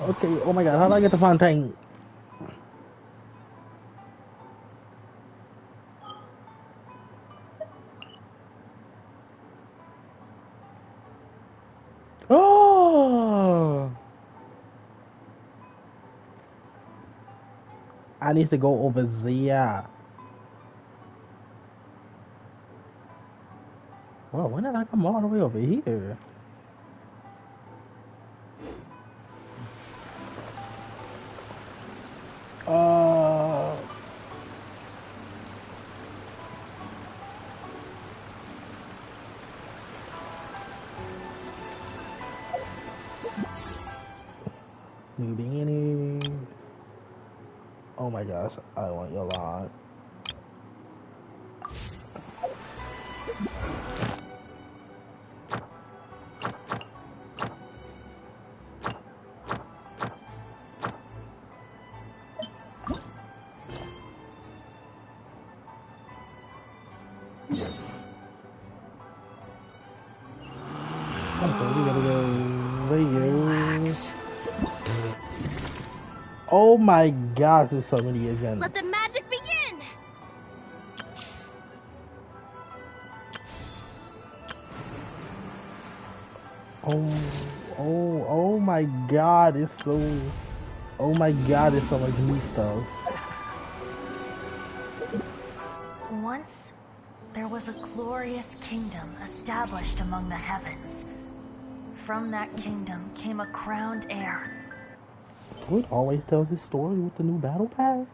Okay, oh my god, how do I get to Fontaine? Oh! I need to go over there. Well, when did I come all the way over here? Uh... Houdini. Oh my gosh, I want your lot. Okay, we gotta go there. Oh my gosh, there's so many again. Let the magic begin! Oh my god, it's so... Oh my god, there's so much new stuff. Once, there was a glorious kingdom established among the heavens. From that kingdom came a crowned heir. Would always tells his story with the new battle pass?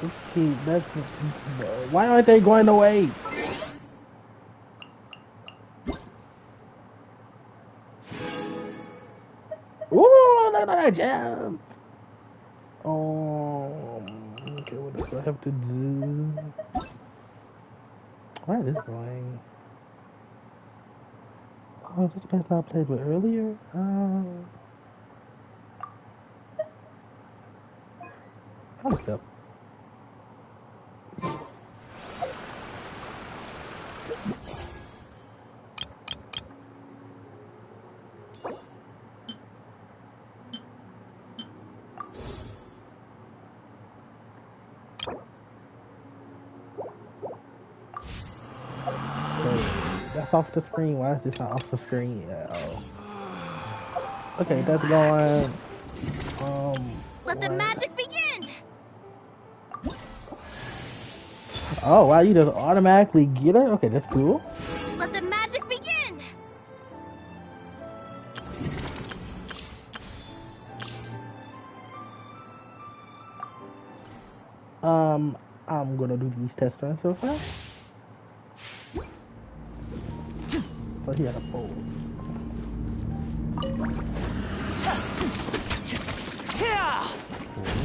Okay, that's... Why aren't they going away? Ooh, look at that jump! Okay, what does I have to do? Where is this going? Oh, is this the person I played with earlier? I looked up. That's off the screen. Why is this not off the screen? Oh. Okay, that's going. Let the magic begin! Oh wow, you just automatically get her? Okay, that's cool. Let the magic begin! I'm gonna do these test runs so far. So he had a pole.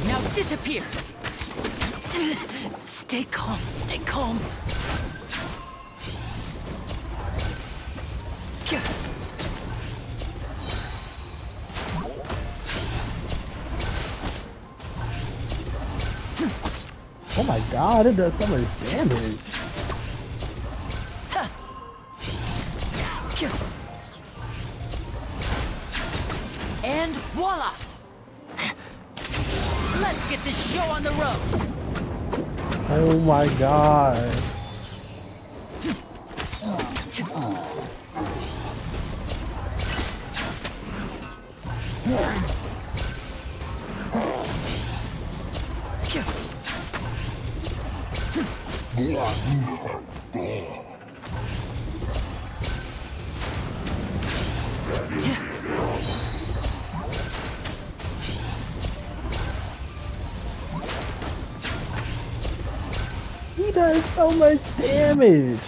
Now disappear! Stay calm, stay calm. Oh my god, it does so much damage. And voila! Let's get this show on the road! Oh my god. He does so much damage.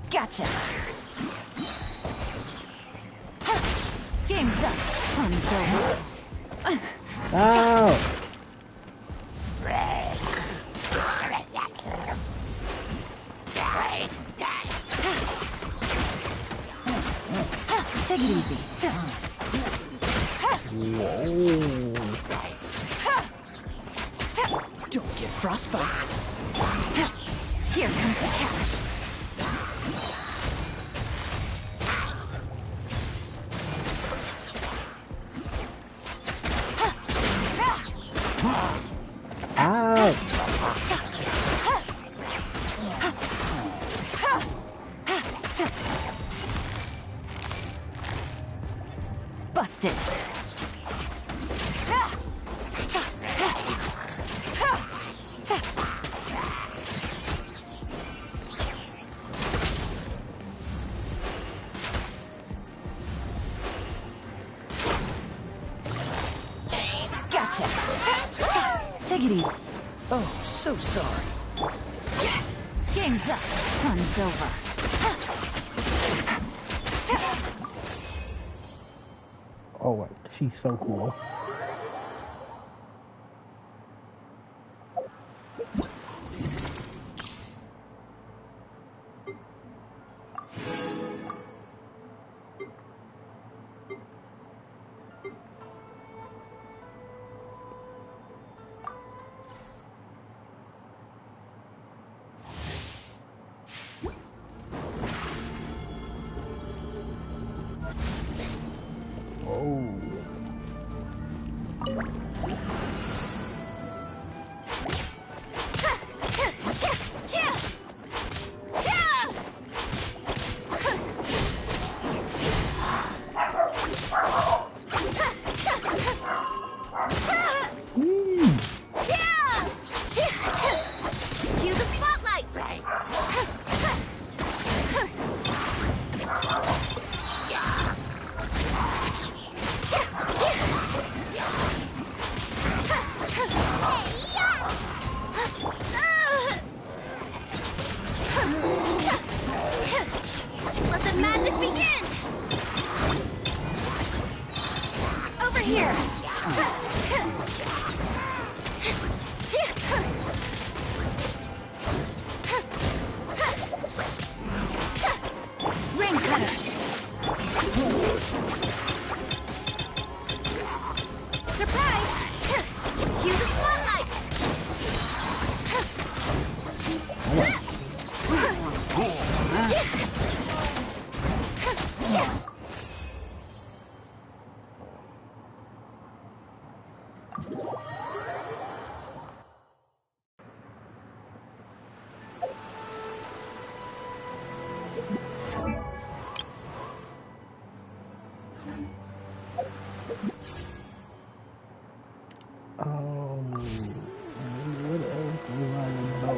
Gotcha. Game's up. Fun's over. Ow! Take it easy. Don't get frostbite. Here comes the cash. Busted. Gotcha. Take it easy. Oh, so sorry. Game's up. Fun's over. Oh, she's so cool. Let the magic begin! Over here! Ring cutter. Surprise! Cue the spotlight! What else was I know?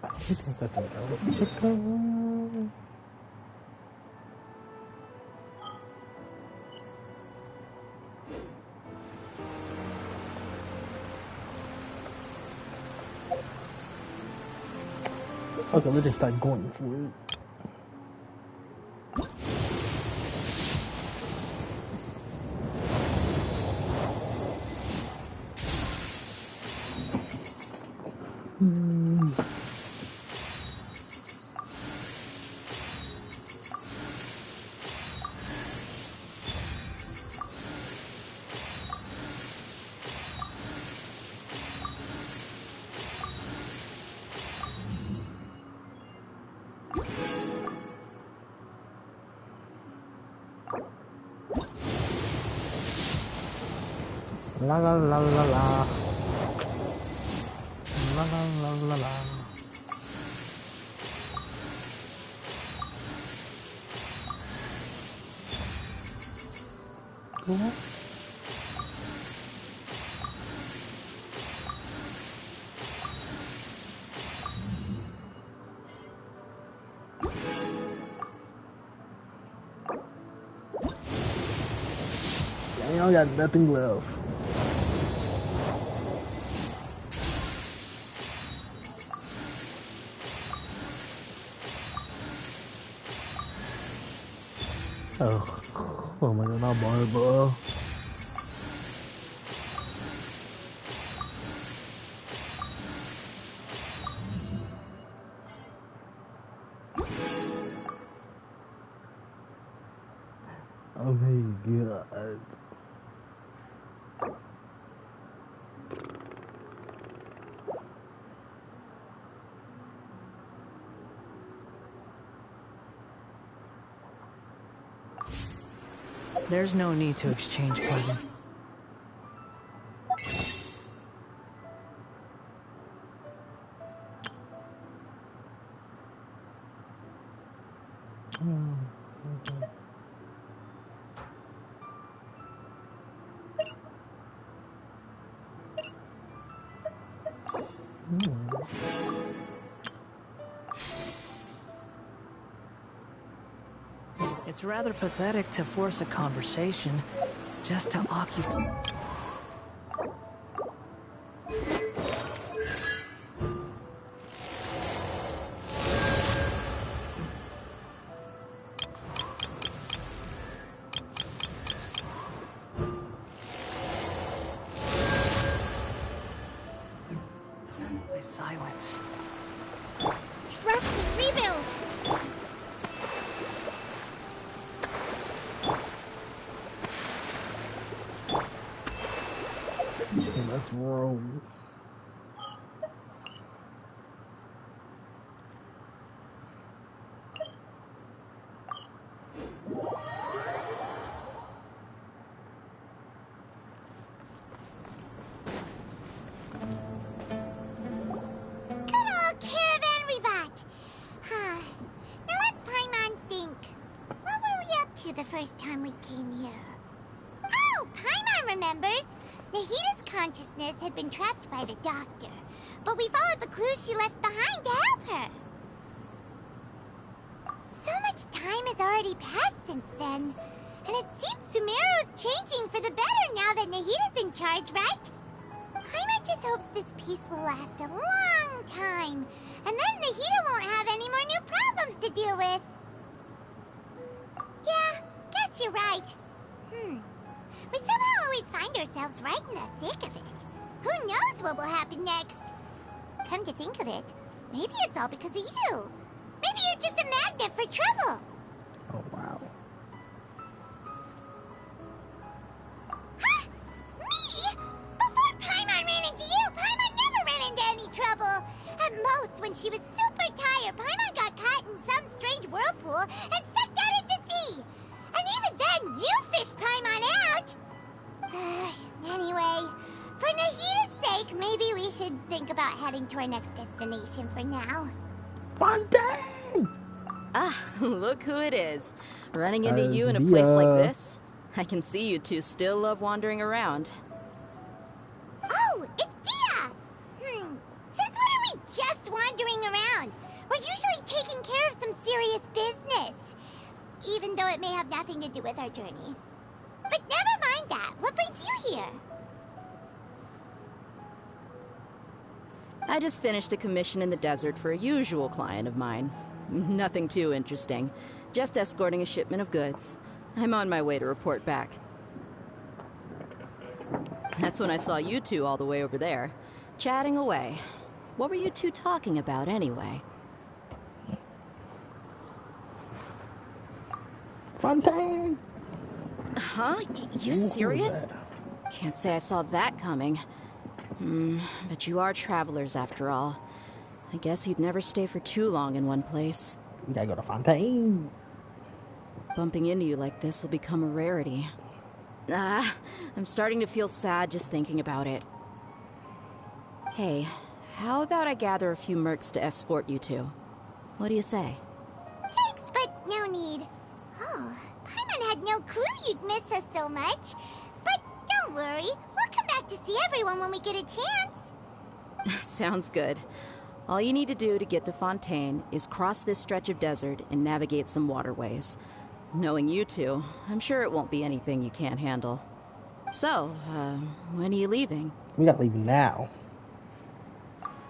I think that's an elliptical. Okay, let's just start going for it. La la la la la. La la la la la. Cool. I got nothing left. Oh my god, not Barbara. Oh my god. There's no need to exchange pleasant. It's rather pathetic to force a conversation just to occupy. Silence. Trust and rebuild. Let's roll. The first time we came here. Oh, Paimon remembers! Nahita's consciousness had been trapped by the doctor, but we followed the clues she left behind to help her. So much time has already passed since then, and it seems Sumeru's changing for the better now that Nahita's in charge, right? Paimon just hopes this peace will last a long time, and then Nahita won't have any more new problems to deal with. Yeah, guess you're right. We somehow always find ourselves right in the thick of it. Who knows what will happen next? Come to think of it, maybe it's all because of you. Maybe you're just a magnet for trouble. Oh wow. Huh? Me? Before Paimon ran into you, Paimon never ran into any trouble. At most, when she was super tired, Paimon got caught in some strange whirlpool and sucked out into sea. And even then, you fished Paimon out. Anyway, for Nahita's sake, maybe we should think about heading to our next destination for now. Fontaine! Ah, look who it is. Running into you in a place like this. I can see you two still love wandering around. Oh, it's Dia! Since when are we just wandering around? We're usually taking care of some serious business. Even though it may have nothing to do with our journey. But never mind that. What brings you here? I just finished a commission in the desert for a usual client of mine. Nothing too interesting. Just escorting a shipment of goods. I'm on my way to report back. That's when I saw you two all the way over there, chatting away. What were you two talking about anyway? Fontaine! Huh? You serious? Can't say I saw that coming. But you are travelers after all. I guess you'd never stay for too long in one place. We gotta go to Fontaine. Bumping into you like this will become a rarity. I'm starting to feel sad just thinking about it. Hey, how about I gather a few mercs to escort you two? What do you say? Thanks, but no need. Oh, Paimon had no clue you'd miss us so much. But don't worry, we'll come back to see everyone when we get a chance. Sounds good. All you need to do to get to Fontaine is cross this stretch of desert and navigate some waterways. Knowing you two, I'm sure it won't be anything you can't handle. So, when are you leaving? We gotta leave now.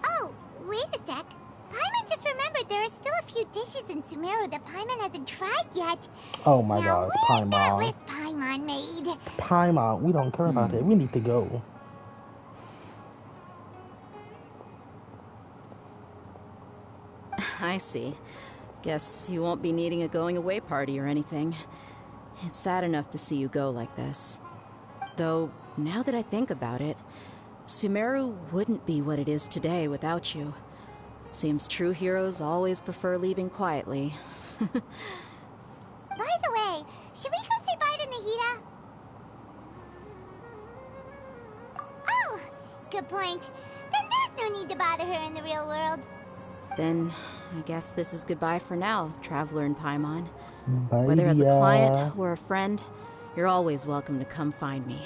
Oh, wait a sec. Paimon just remembered there are still a few new dishes in Sumeru that Paimon hasn't tried yet. Oh my Now, God, where's that Paimon. list Paimon made? Paimon, we don't care about that. We need to go. I see. Guess you won't be needing a going-away party or anything. It's sad enough to see you go like this. Though, now that I think about it, Sumeru wouldn't be what it is today without you. Seems true heroes always prefer leaving quietly. By the way, should we go say bye to Nahida? Oh, good point. Then there's no need to bother her in the real world. Then, I guess this is goodbye for now, Traveler in Paimon. Bye. Whether as a client or a friend, you're always welcome to come find me.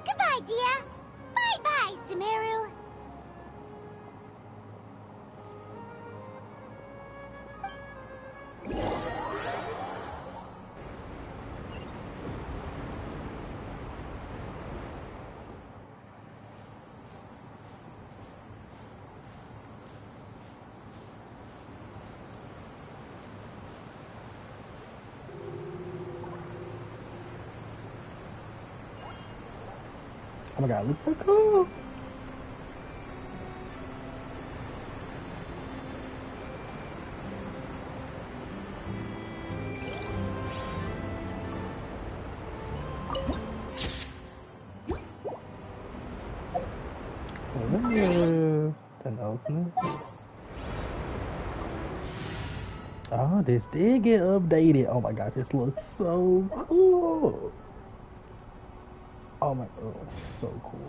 Goodbye, Dia. Bye-bye, Sumeru. Oh my God, it looks so cool. An opening. Oh, this did get updated. Oh my God, this looks so cool. Oh my God, so cool.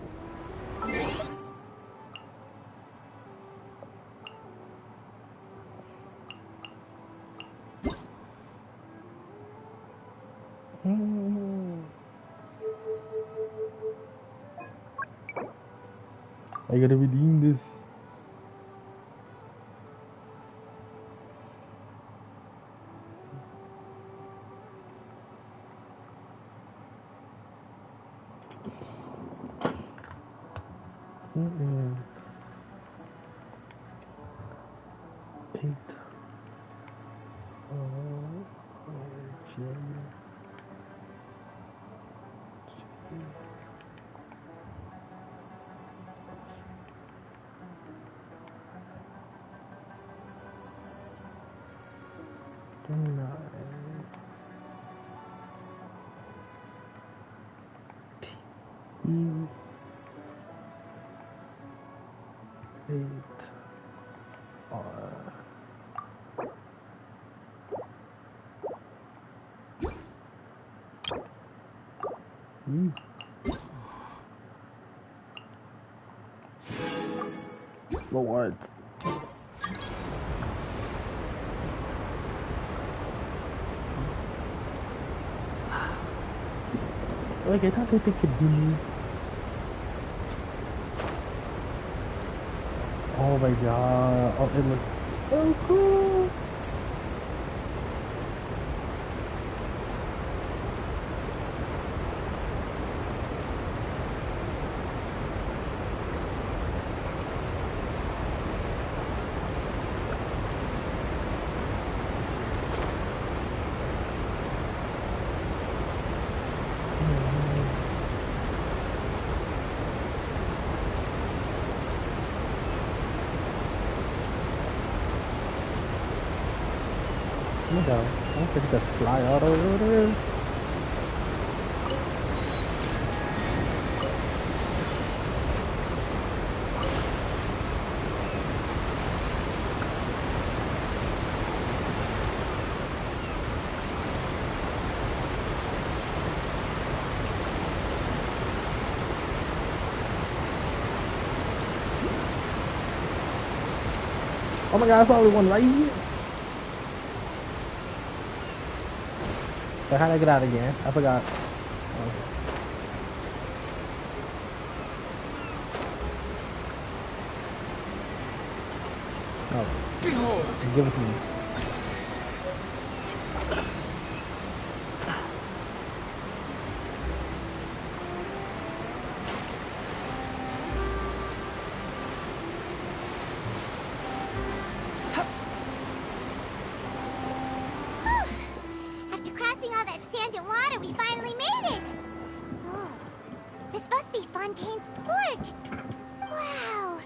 I gotta redeem this. Eight. What? Okay, I thought they could be. Oh my God! Oh, it looks so cool. Oh my God! I don't think that fly out over there. Oh my God, I saw only one right here. So how did I get out again? I forgot. Oh. Behold. Give it to me. passing all that sand and water, we finally made it! Oh, this must be Fontaine's port. Wow,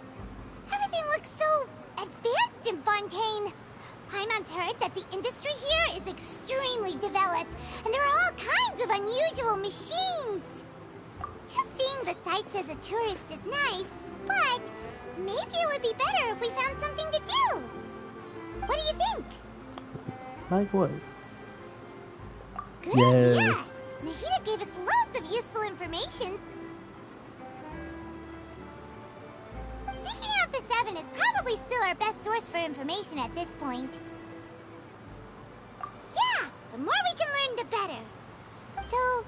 everything looks so advanced in Fontaine. Paimon's heard that the industry here is extremely developed, and there are all kinds of unusual machines. Just seeing the sights as a tourist is nice, but maybe it would be better if we found something to do. What do you think? Like what? Good Yes. idea! Nahida gave us loads of useful information. Seeking out the Seven is probably still our best source for information at this point. Yeah, the more we can learn, the better. So,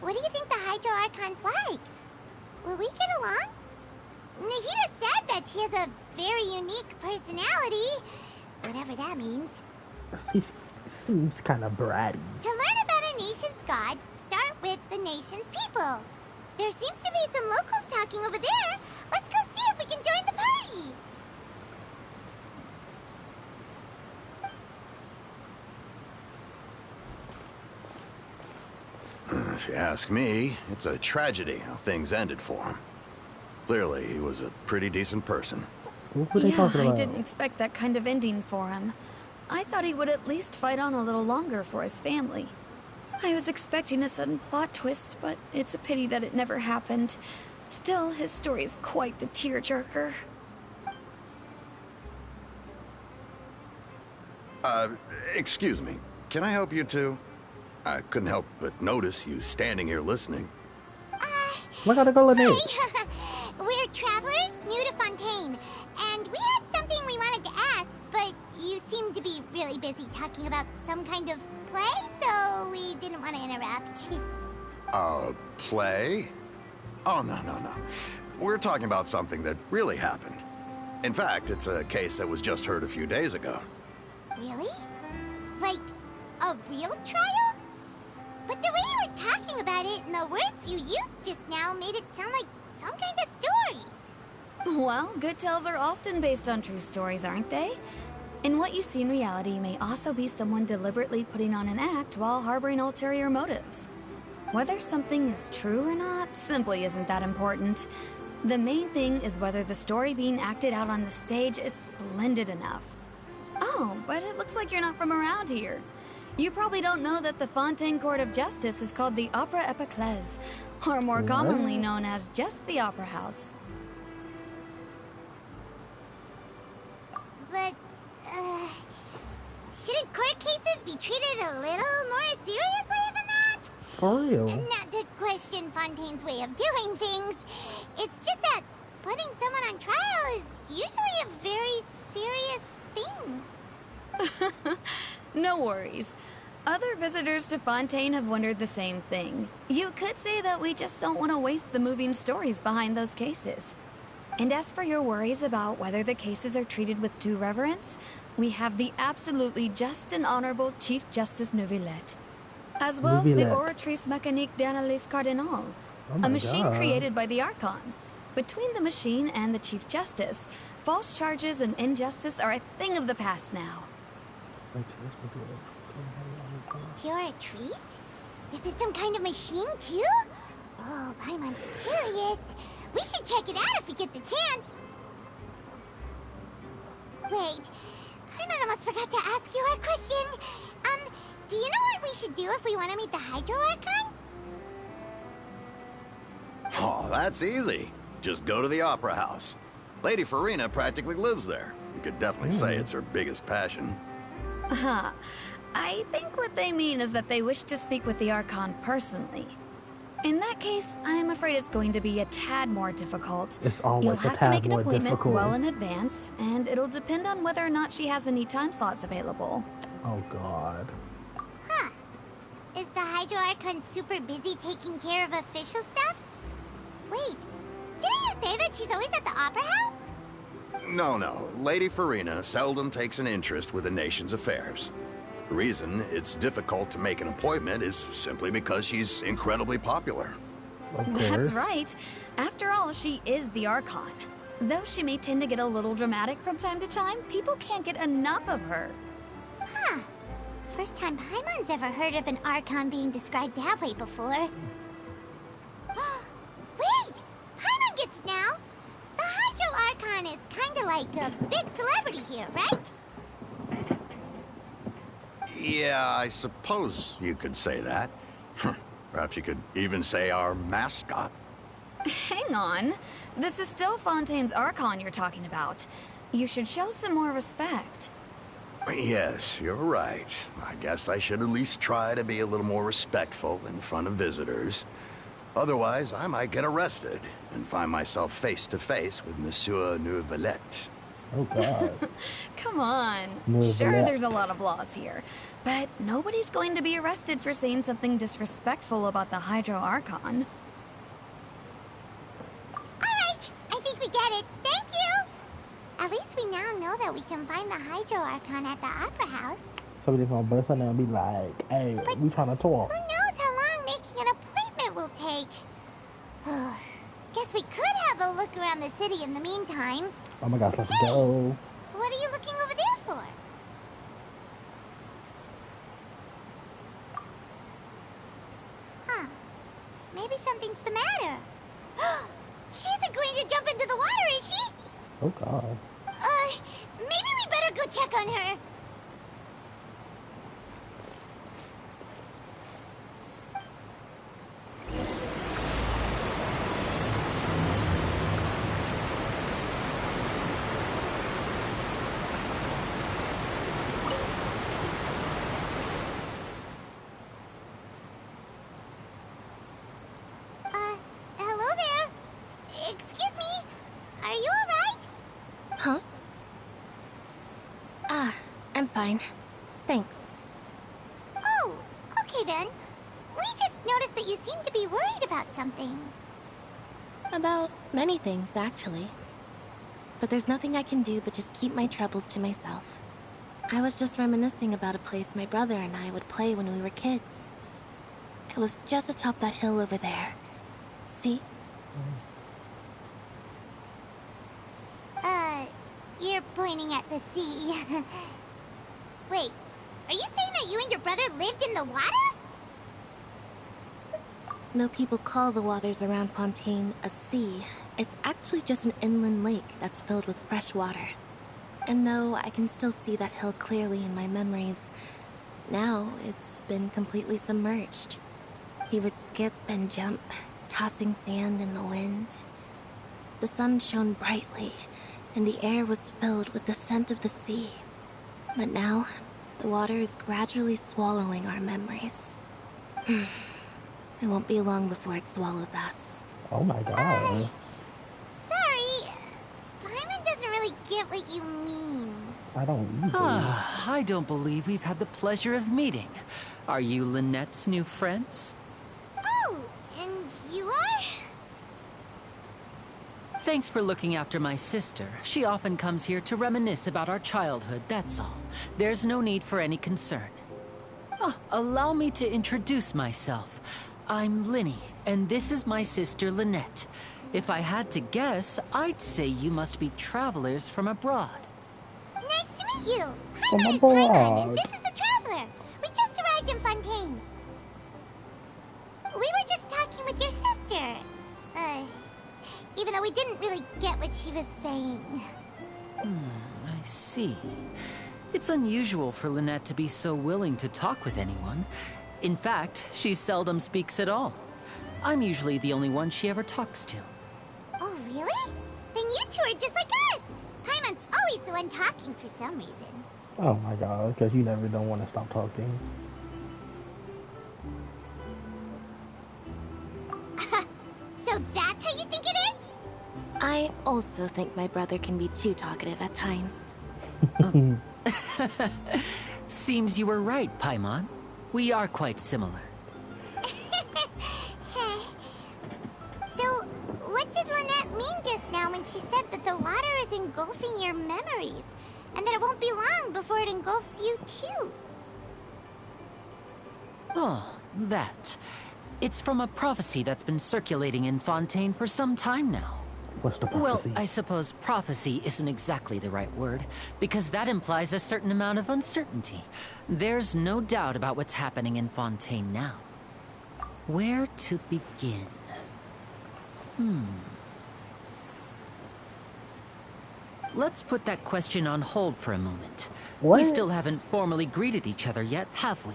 what do you think the Hydro Archon's like? Will we get along? Nahida said that she has a very unique personality, whatever that means. She seems kind of bratty. To learn about a nation's god, start with the nation's people. There seems to be some locals talking over there. Let's go see if we can join the party. If you ask me, it's a tragedy how things ended for him. Clearly, he was a pretty decent person. What were they Yeah, talking I about? didn't expect that kind of ending for him. I thought he would at least fight on a little longer for his family. I was expecting a sudden plot twist, but it's a pity that it never happened. Still, his story is quite the tearjerker. Excuse me. Can I help you two? I couldn't help but notice you standing here listening. Look at the girl in it. We're travelers new to Fontaine, and we had something we wanted to ask, but you seem to be really busy talking about some kind of play, so we didn't want to interrupt. Play? Oh, no. We're talking about something that really happened. In fact, it's a case that was just heard a few days ago. Really? Like, a real trial? But the way you were talking about it and the words you used just now made it sound like some kind of story. Well, good tales are often based on true stories, aren't they? And what you see in reality may also be someone deliberately putting on an act while harboring ulterior motives. Whether something is true or not simply isn't that important. The main thing is whether the story being acted out on the stage is splendid enough. Oh, but it looks like you're not from around here. You probably don't know that the Fontaine Court of Justice is called the Opera Epiclese, or more commonly known as just the Opera House. But, shouldn't court cases be treated a little more seriously than that? For real. Not to question Fontaine's way of doing things. It's just that putting someone on trial is usually a very serious thing. No worries. Other visitors to Fontaine have wondered the same thing. You could say that we just don't want to waste the moving stories behind those cases. And as for your worries about whether the cases are treated with due reverence, we have the absolutely just and honorable Chief Justice Neuvillette, as well as the Neuvillette. Oratrice Mécanique d'Analyse Cardinal, Oh my a machine God. created by the Archon. Between the machine and the Chief Justice, false charges and injustice are a thing of the past now. Oratrice? Is it some kind of machine, too? Oh, Paimon's curious. We should check it out if we get the chance. Wait, Paimon almost forgot to ask you our question. Do you know what we should do if we want to meet the Hydro Archon? Oh, that's easy. Just go to the Opera House. Lady Farina practically lives there. You could definitely say it's her biggest passion. Huh. I think what they mean is that they wish to speak with the Archon personally. In that case, I'm afraid it's going to be a tad more difficult. It's always You'll a have to tad make an more appointment difficult. well in advance, and it'll depend on whether or not she has any time slots available. Oh God. Huh. Is the Hydro Archon super busy taking care of official stuff? Wait, didn't you say that she's always at the Opera House? No. Lady Farina seldom takes an interest with the nation's affairs. The reason it's difficult to make an appointment is simply because she's incredibly popular. Of That's course. right. After all, she is the Archon. Though she may tend to get a little dramatic from time to time, people can't get enough of her. Huh. First time Paimon's ever heard of an Archon being described that way before. Wait! Paimon gets now! The Hydro Archon is kinda like a big celebrity here, right? Yeah, I suppose you could say that. Perhaps you could even say our mascot. Hang on. This is still Fontaine's Archon you're talking about. You should show some more respect. Yes, you're right. I guess I should at least try to be a little more respectful in front of visitors. Otherwise, I might get arrested and find myself face to face with Monsieur Neuvillette. Oh God. Come on. Neuvillette. Sure, there's a lot of laws here, but nobody's going to be arrested for saying something disrespectful about the Hydro Archon. Alright, I think we get it. Thank you! At least we now know that we can find the Hydro Archon at the Opera House. So we just gonna bust in there and be like, hey, But we trying to talk. Who knows how long making an appointment will take? Guess we could have a look around the city in the meantime. Oh my gosh, let's Hey! go. What are you looking over there for? Huh. Maybe something's the matter. She isn't going to jump into the water, is she? Oh God. Maybe we better go check on her. Hello there. Excuse me. Are you alright? Huh? I'm fine. Thanks. Oh, okay then. We just noticed that you seem to be worried about something. About many things, actually. But there's nothing I can do but just keep my troubles to myself. I was just reminiscing about a place my brother and I would play when we were kids. It was just atop that hill over there. See? You're pointing at the sea. Wait, are you saying that you and your brother lived in the water? No people call the waters around Fontaine a sea. It's actually just an inland lake that's filled with fresh water. And though I can still see that hill clearly in my memories, now it's been completely submerged. He would skip and jump, tossing sand in the wind. The sun shone brightly, and the air was filled with the scent of the sea. But now, the water is gradually swallowing our memories. It won't be long before it swallows us. Oh my God. Sorry, Paimon doesn't really get what you mean. I don't either. I don't believe we've had the pleasure of meeting. Are you Lynette's new friends? Oh, and you are? Thanks for looking after my sister. She often comes here to reminisce about our childhood, that's all. There's no need for any concern. Allow me to introduce myself. I'm Linny, and this is my sister Lynette. If I had to guess, I'd say you must be travelers from abroad. Nice to meet you. From Paimon is Paimon, abroad. and this is the Traveler. We just arrived in Fontaine. We were just talking with your sister. Even though we didn't really get what she was saying. I see. It's unusual for Lynette to be so willing to talk with anyone. In fact, she seldom speaks at all. I'm usually the only one she ever talks to. Oh, really? Then you two are just like us. Paimon's always the one talking for some reason. Oh my God, because you never don't want to stop talking. So that's how you think it is? I also think my brother can be too talkative at times. Seems you were right, Paimon. We are quite similar. So, what did Lynette mean just now when she said that the water is engulfing your memories? And that it won't be long before it engulfs you too? Oh, that. It's from a prophecy that's been circulating in Fontaine for some time now. What's the Well, prophecy? I suppose prophecy isn't exactly the right word, because that implies a certain amount of uncertainty. There's no doubt about what's happening in Fontaine now. Where to begin? Let's put that question on hold for a moment. What? We still haven't formally greeted each other yet, have we?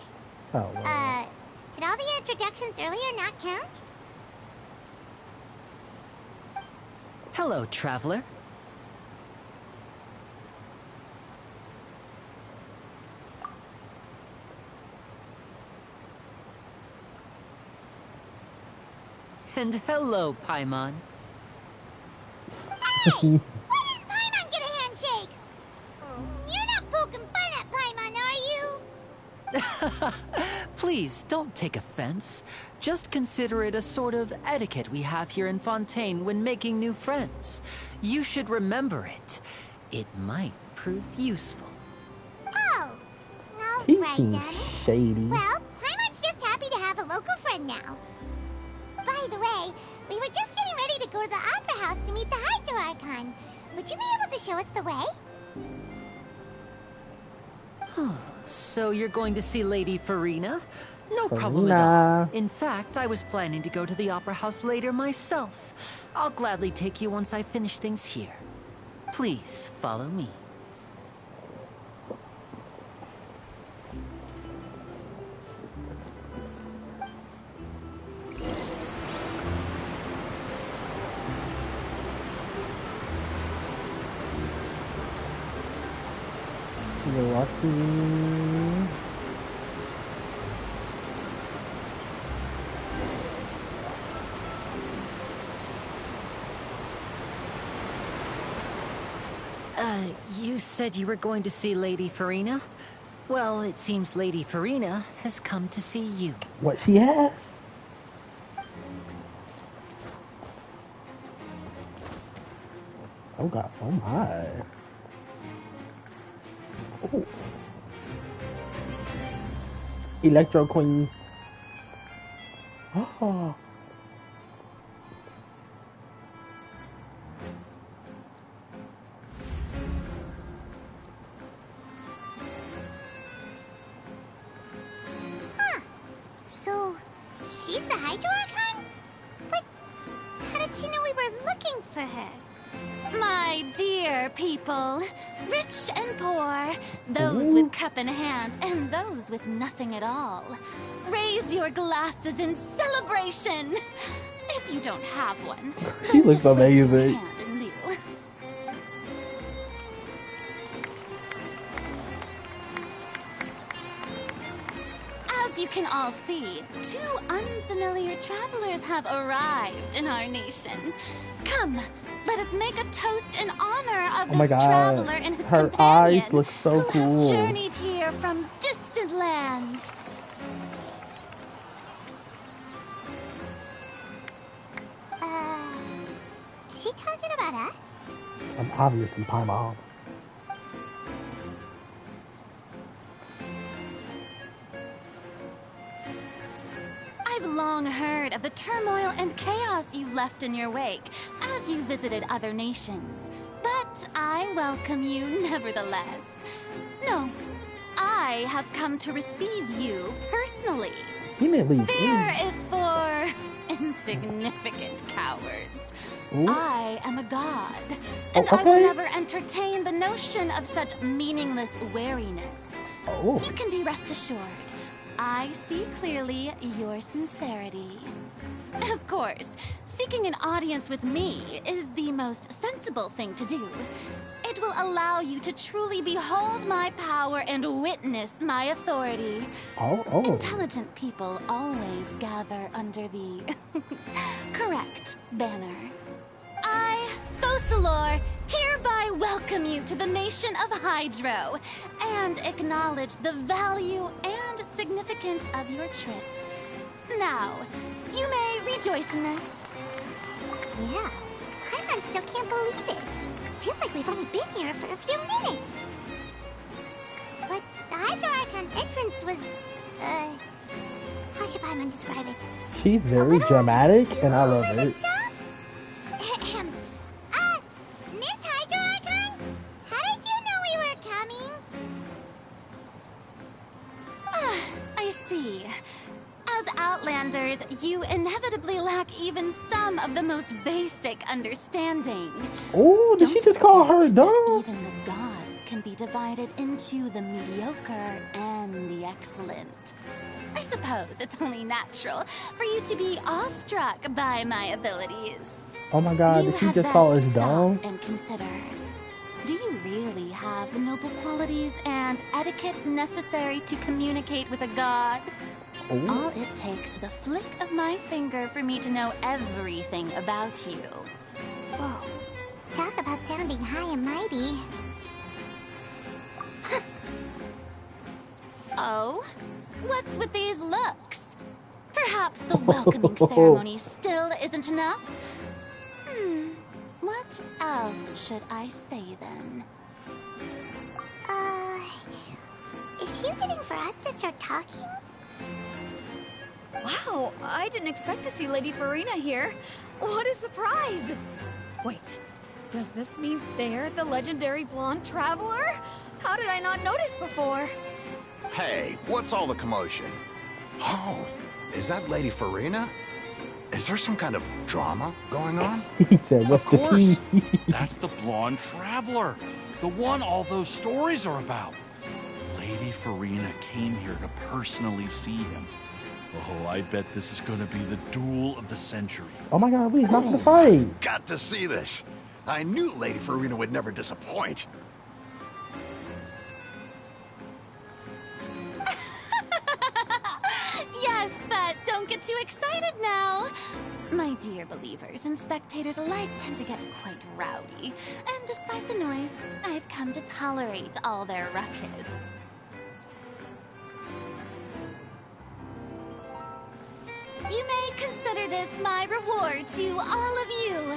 Oh, well. Did all the introductions earlier not count? Hello, traveler. And hello, Paimon. Hey! Why didn't Paimon get a handshake? You're not poking fun at Paimon, are you? Please, don't take offense. Just consider it a sort of etiquette we have here in Fontaine when making new friends. You should remember it. It might prove useful. Oh, He alright seems then. shady. Well, Paimon's just happy to have a local friend now. By the way, we were just getting ready to go to the Opera House to meet the Hydro Archon. Would you be able to show us the way? So you're going to see Lady Farina? No problem at all. Farina. In fact, I was planning to go to the Opera House later myself. I'll gladly take you once I finish things here. Please, follow me. You're lucky. You said you were going to see Lady Farina? Well, it seems Lady Farina has come to see you. What she has? Oh god, oh my. Oh. Electro Queen. Oh. So, she's the Hydro Archon? But how did she know we were looking for her? My dear people, rich and poor, those with cup in hand and those with nothing at all, raise your glasses in celebration. If you don't have one, She looks just raise your amazing. hand in lieu. As you can all see, two unfamiliar travelers have arrived in our nation. Come, let us make a toast in honor of Oh my this god. traveler and his Her companion eyes look so who cool. have journeyed here from distant lands. Is she talking about us? I'm obviously Paimon. I've long heard of the turmoil and chaos you left in your wake as you visited other nations. But I welcome you nevertheless. No, I have come to receive you personally. He meant leave. Fear is for insignificant cowards. Ooh. I am a god, and Oh, I will okay. never entertain the notion of such meaningless wariness. Oh. You can be rest assured, I see clearly your sincerity. Of course, seeking an audience with me is the most sensible thing to do. It will allow you to truly behold my power and witness my authority. Oh. Intelligent people always gather under the correct banner. I, Focalor, hereby welcome you to the nation of Hydro and acknowledge the value and significance of your trip. Now, you may rejoice in this. Yeah, Paimon still can't believe it. Feels like we've only been here for a few minutes. But the Hydro Archon's entrance was, how should Paimon describe it? She's very dramatic, and I love Over the it. top? As Outlanders, you inevitably lack even some of the most basic understanding. Oh, did she just call her dumb? Even the gods can be divided into the mediocre and the excellent. I suppose it's only natural for you to be awestruck by my abilities. Oh my god, did she just call us dumb? And consider, do you really have the noble qualities and etiquette necessary to communicate with a god? Ooh. All it takes is a flick of my finger for me to know everything about you. Whoa. Talk about sounding high and mighty. Oh? What's with these looks? Perhaps the welcoming ceremony still isn't enough? What else should I say then? Is she waiting for us to start talking? Wow, I didn't expect to see Lady Farina here. What a surprise! Wait, does this mean they're the legendary blonde traveler? How did I not notice before? Hey, what's all the commotion? Oh, is that Lady Farina? Is there some kind of drama going on? He said, what's Of the course. tea? That's the blonde traveler. The one all those stories are about. Lady Farina came here to personally see him. Oh, I bet this is gonna be the duel of the century. Oh my god, we have to fight. Got to see this. I knew Lady Farina would never disappoint. Yes, but don't get too excited now. My dear believers and spectators alike tend to get quite rowdy. And despite the noise, I've come to tolerate all their ruckus. You may consider this my reward to all of you.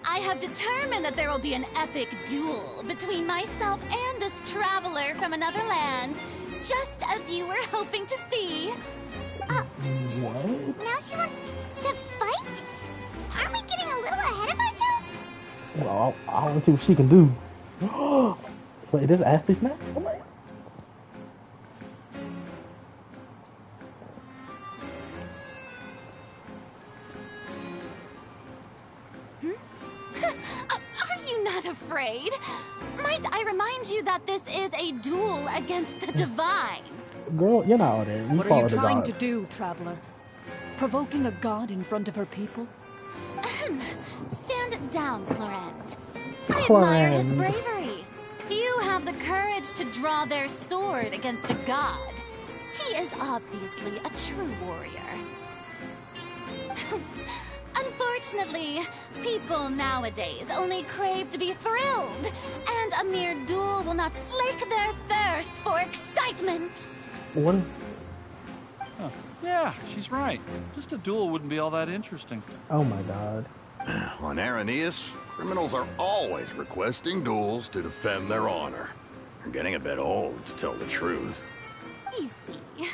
I have determined that there will be an epic duel between myself and this traveler from another land, just as you were hoping to see. What? Now she wants to fight? Aren't we getting a little ahead of ourselves? Well, I want to see what she can do. Wait, this athlete match? Oh my. Are you not afraid? Might I remind you that this is a duel against the divine? Girl, you're not all there. We What are follow you the trying god. to do, traveler? Provoking a god in front of her people? Stand down, Clorend. I admire his Clorend. bravery. Few have the courage to draw their sword against a god. He is obviously a true warrior. Unfortunately, people nowadays only crave to be thrilled, and a mere duel will not slake their thirst for excitement. What? Huh. Yeah, she's right. Just a duel wouldn't be all that interesting. Oh my god. On Araneus, criminals are always requesting duels to defend their honor. They're getting a bit old, to tell the truth. You see.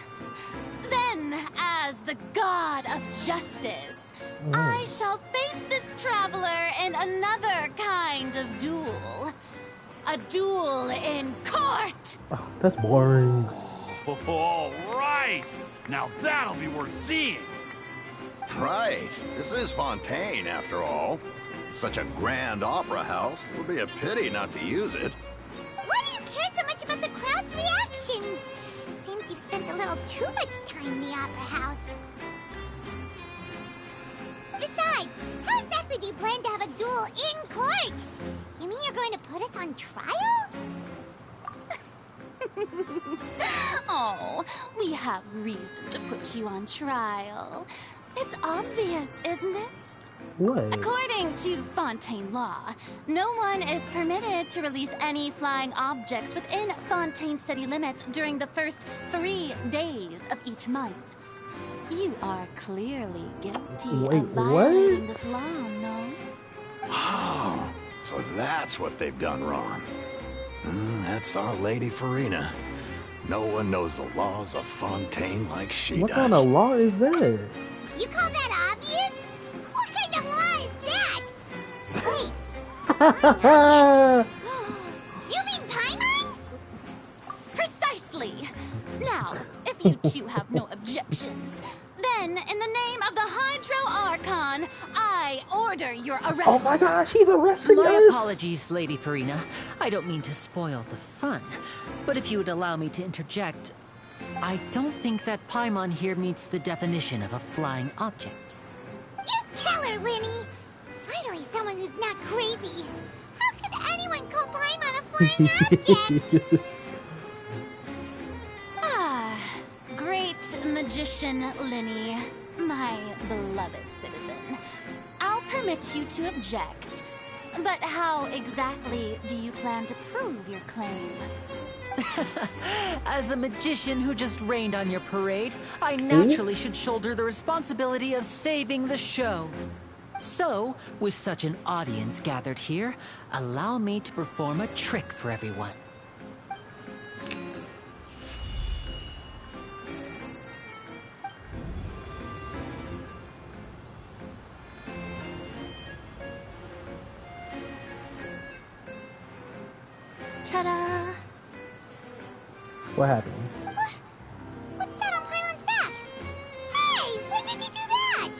Then, as the god of justice, I shall face this traveler in another kind of duel. A duel in court! Oh, that's boring. All right! Now that'll be worth seeing! Right. This is Fontaine, after all. Such a grand opera house. It would be a pity not to use it. Why do you care so much about the crowd's reactions? Seems you've spent a little too much time in the opera house. Besides, how exactly do you plan to have a duel in court? You mean you're going to put us on trial? Oh, we have reason to put you on trial. It's obvious, isn't it? What? According to Fontaine law, no one is permitted to release any flying objects within Fontaine city limits during the first 3 days of each month. You are clearly guilty Wait, of violating what? this law, no? Oh, so that's what they've done wrong. That's our Lady Farina. No one knows the laws of Fontaine like she What does. kind of law is that? You call that obvious? What kind of law is that? Wait, you mean Paimon? Precisely! Now, if you two have no objections, Then, in the name of the Hydro Archon, I order your arrest. Oh my gosh, she's arresting My us! apologies, Lady Farina. I don't mean to spoil the fun. But if you would allow me to interject, I don't think that Paimon here meets the definition of a flying object. You tell her, Linny! Finally someone who's not crazy. How could anyone call Paimon a flying object? Great magician Linny, my beloved citizen. I'll permit you to object. But how exactly do you plan to prove your claim? As a magician who just rained on your parade, I naturally should shoulder the responsibility of saving the show. So, with such an audience gathered here, allow me to perform a trick for everyone. Ta-da! What happened? What's that on Paimon's back? Hey, when did you do that?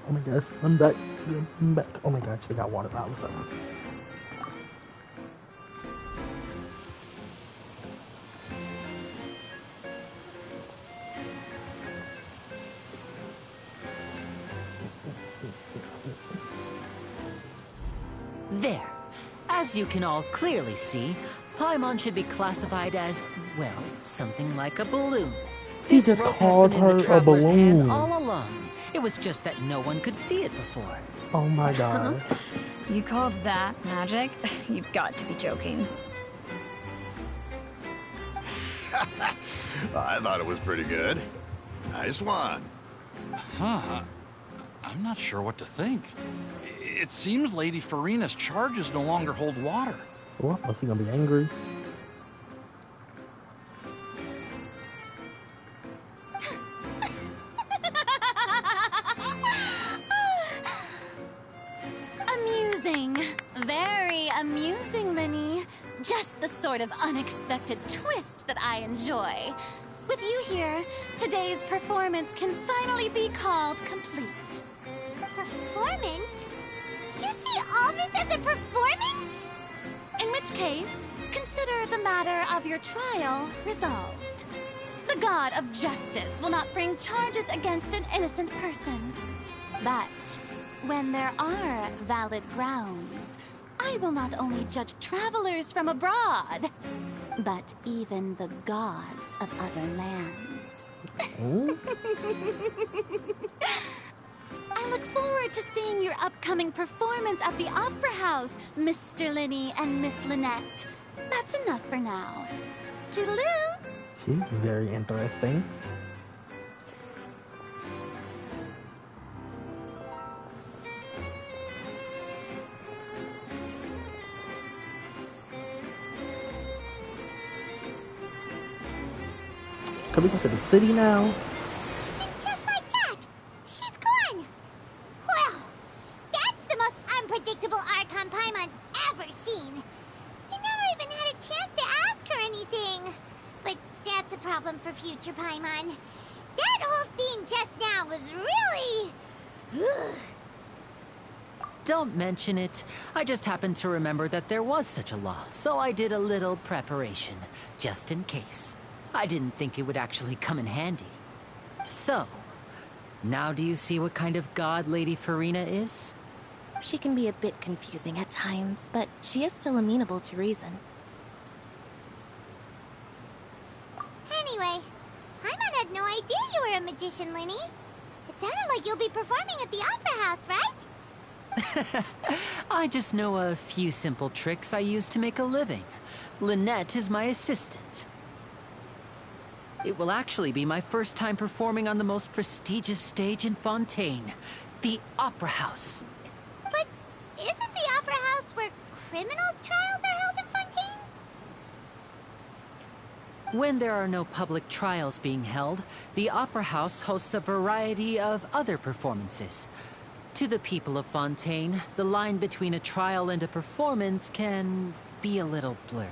Oh my gosh, I'm back. I'm back. Oh my gosh, I got water bottles. There. As you can all clearly see, Paimon should be classified as, well, something like a balloon. He This just rope has called been in her the a traveler's hand balloon. all along. It was just that no one could see it before. Oh my god. You call that magic? You've got to be joking. I thought it was pretty good. Nice one. Huh. I'm not sure what to think. It seems Lady Farina's charges no longer hold water. What? Was he gonna be angry? Amusing. Very amusing, Linny. Just the sort of unexpected twist that I enjoy. With you here, today's performance can finally be called complete. Performance? You see all this as a performance? In which case, consider the matter of your trial resolved. The god of justice will not bring charges against an innocent person. But when there are valid grounds, I will not only judge travelers from abroad, but even the gods of other lands. I look forward to seeing your upcoming performance at the Opera House, Mr. Linny and Miss Lynette. That's enough for now. Toodaloo! She's very interesting. Can we go to the city now? And just like that, she's gone. Well, that's the most unpredictable Archon Paimon's ever seen. You never even had a chance to ask her anything. But that's a problem for future Paimon. That whole scene just now was really... Don't mention it. I just happened to remember that there was such a law, so I did a little preparation, just in case. I didn't think it would actually come in handy. So, now do you see what kind of god Lady Farina is? She can be a bit confusing at times, but she is still amenable to reason. Anyway, Paimon had no idea you were a magician, Linny. It sounded like you'll be performing at the Opera House, right? I just know a few simple tricks I use to make a living. Lynette is my assistant. It will actually be my first time performing on the most prestigious stage in Fontaine, the Opera House. But isn't the Opera House where criminal trials are held in Fontaine? When there are no public trials being held, the Opera House hosts a variety of other performances. To the people of Fontaine, the line between a trial and a performance can be a little blurred.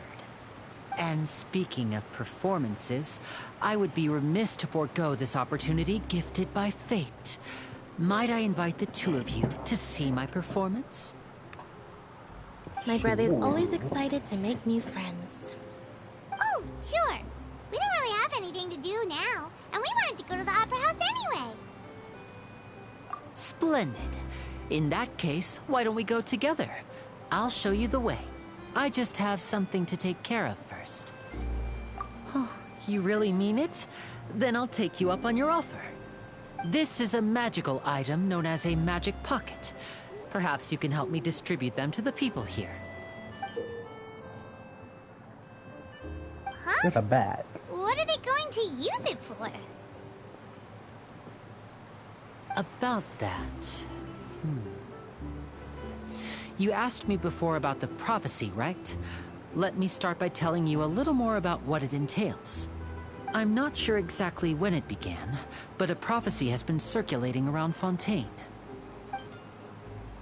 And speaking of performances, I would be remiss to forego this opportunity gifted by fate. Might I invite the two of you to see my performance? My brother's always excited to make new friends. Oh, sure. We don't really have anything to do now, and we wanted to go to the Opera House anyway. Splendid. In that case, why don't we go together? I'll show you the way. I just have something to take care of first. Oh, you really mean it? Then I'll take you up on your offer. This is a magical item known as a magic pocket. Perhaps you can help me distribute them to the people here. Huh? With a bag. What are they going to use it for? About that... You asked me before about the prophecy, right? Let me start by telling you a little more about what it entails. I'm not sure exactly when it began, but a prophecy has been circulating around Fontaine.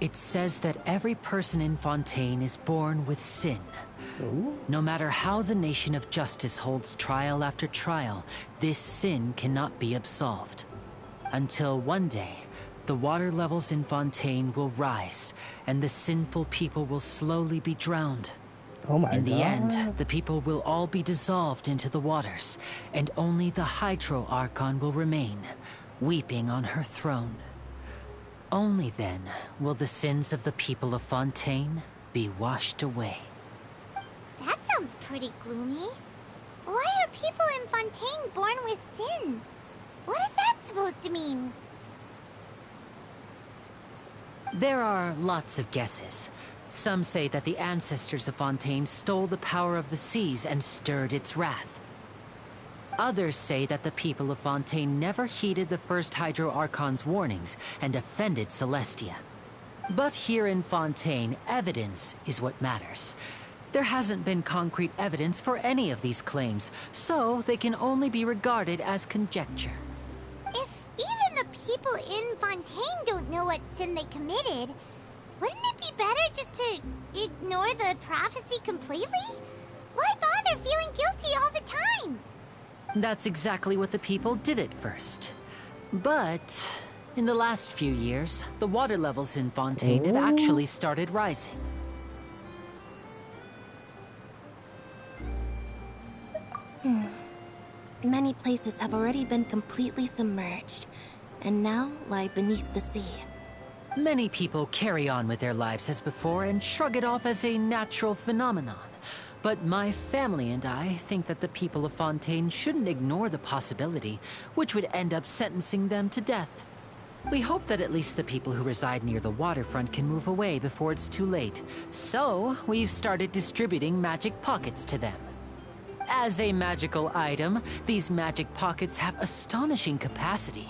It says that every person in Fontaine is born with sin. Ooh. No matter how the nation of justice holds trial after trial, this sin cannot be absolved. Until one day, the water levels in Fontaine will rise, and the sinful people will slowly be drowned. Oh my God. In the end, the people will all be dissolved into the waters, and only the Hydro Archon will remain, weeping on her throne. Only then will the sins of the people of Fontaine be washed away. That sounds pretty gloomy. Why are people in Fontaine born with sin? What is that supposed to mean? There are lots of guesses. Some say that the ancestors of Fontaine stole the power of the seas and stirred its wrath. Others say that the people of Fontaine never heeded the first Hydro Archon's warnings and offended Celestia. But here in Fontaine, evidence is what matters. There hasn't been concrete evidence for any of these claims, so they can only be regarded as conjecture. If even the people in Fontaine don't know what sin they committed, wouldn't it be better just to ignore the prophecy completely? Why bother feeling guilty all the time? That's exactly what the people did at first. But in the last few years, the water levels in Fontaine have actually started rising. Many places have already been completely submerged, and now lie beneath the sea. Many people carry on with their lives as before and shrug it off as a natural phenomenon. But my family and I think that the people of Fontaine shouldn't ignore the possibility, which would end up sentencing them to death. We hope that at least the people who reside near the waterfront can move away before it's too late. So, we've started distributing magic pockets to them. As a magical item, these magic pockets have astonishing capacity.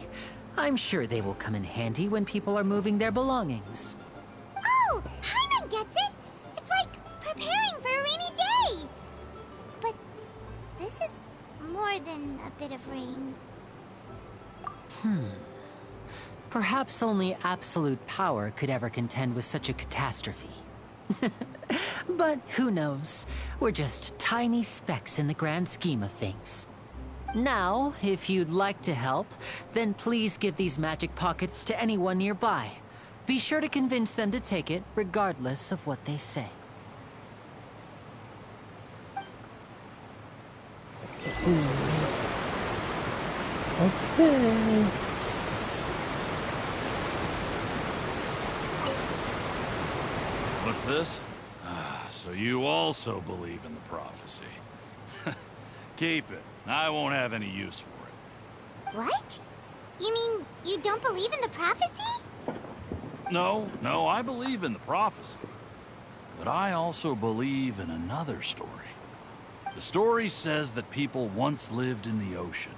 I'm sure they will come in handy when people are moving their belongings. Oh, Paimon gets it! It's like preparing for a rainy day! But this is more than a bit of rain. Perhaps only absolute power could ever contend with such a catastrophe. But who knows? We're just tiny specks in the grand scheme of things. Now, if you'd like to help, then please give these magic pockets to anyone nearby. Be sure to convince them to take it, regardless of what they say. Okay. What's this? So you also believe in the prophecy. Keep it. I won't have any use for it. What? You mean you don't believe in the prophecy? No, I believe in the prophecy. But I also believe in another story. The story says that people once lived in the ocean.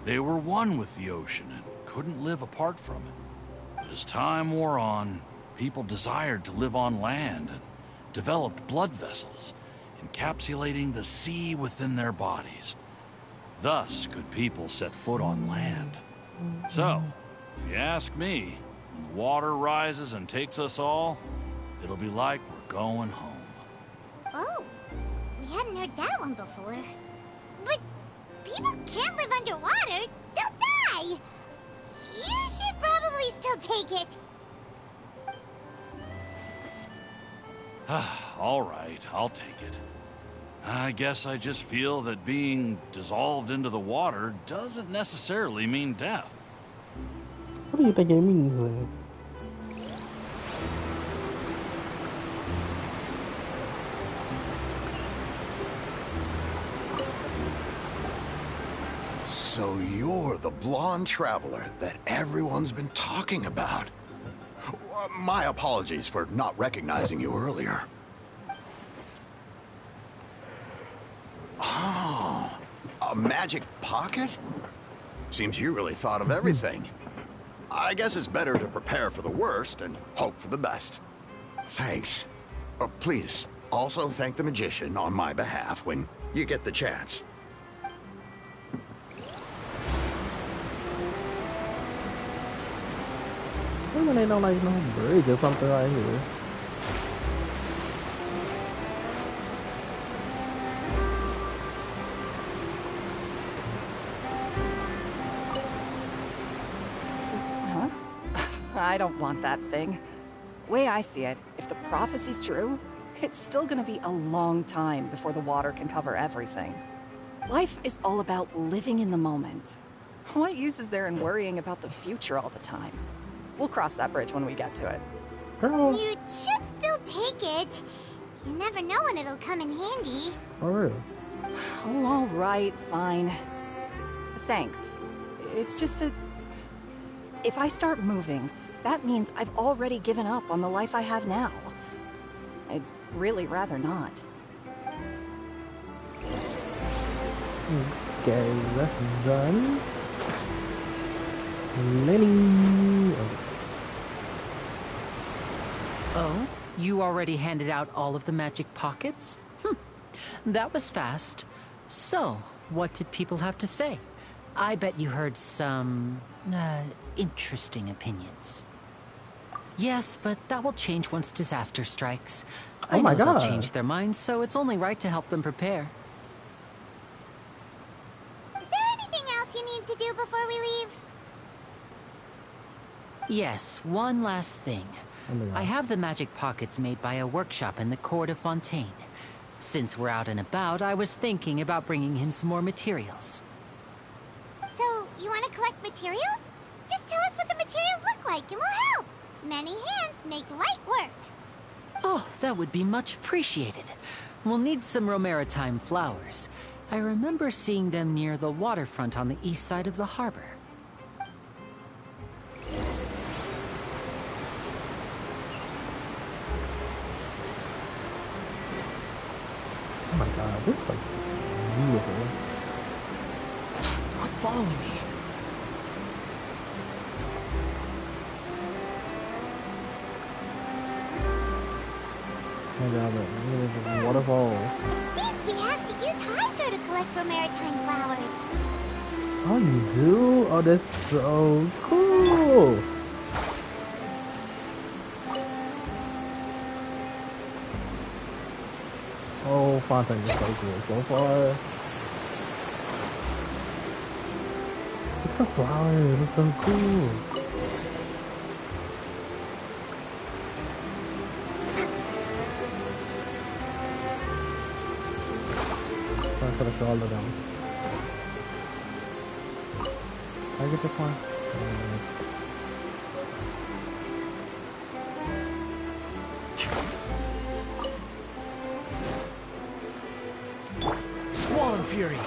They were one with the ocean and couldn't live apart from it. But as time wore on, people desired to live on land and developed blood vessels, encapsulating the sea within their bodies. Thus could people set foot on land. So, if you ask me, when the water rises and takes us all, it'll be like we're going home. Oh, we hadn't heard that one before. But people can't live underwater. They'll die. You should probably still take it. All right, I'll take it. I guess I just feel that being dissolved into the water doesn't necessarily mean death. What do you think it means then? So you're the blonde traveler that everyone's been talking about. My apologies for not recognizing you earlier. Oh, a magic pocket? Seems you really thought of everything. I guess it's better to prepare for the worst and hope for the best. Thanks. Please, also thank the magician on my behalf when you get the chance. When they don't like no bridge or something right here. Huh? I don't want that thing. Way I see it, if the prophecy's true, it's still gonna be a long time before the water can cover everything. Life is all about living in the moment. What use is there in worrying about the future all the time? We'll cross that bridge when we get to it. Girl. You should still take it. You never know when it'll come in handy. For real. Oh, all right, fine. Thanks. It's just that if I start moving, that means I've already given up on the life I have now. I'd really rather not. Okay, that's done. Lenny. Oh, you already handed out all of the magic pockets? That was fast. So, what did people have to say? I bet you heard some, interesting opinions. Yes, but that will change once disaster strikes. Oh I my know they'll God. change their minds, so it's only right to help them prepare. Is there anything else you need to do before we leave? Yes, one last thing. Oh my God. I have the magic pockets made by a workshop in the court of Fontaine. Since we're out and about, I was thinking about bringing him some more materials. So, you want to collect materials? Just tell us what the materials look like and we'll help. Many hands make light work. Oh, that would be much appreciated. We'll need some Romaritime flowers. I remember seeing them near the waterfront on the east side of the harbor. Oh my God, this place is beautiful. Quit following me. Oh my God, look at this waterfall. It seems we have to use Hydro to collect Romaritime flowers. Oh, you do? Oh, that's so cool. Oh, Fontaine is so cool so far. Look at the flowers, it's so cool. I'm gonna show all of them. Can I get this one? Squall and Fury.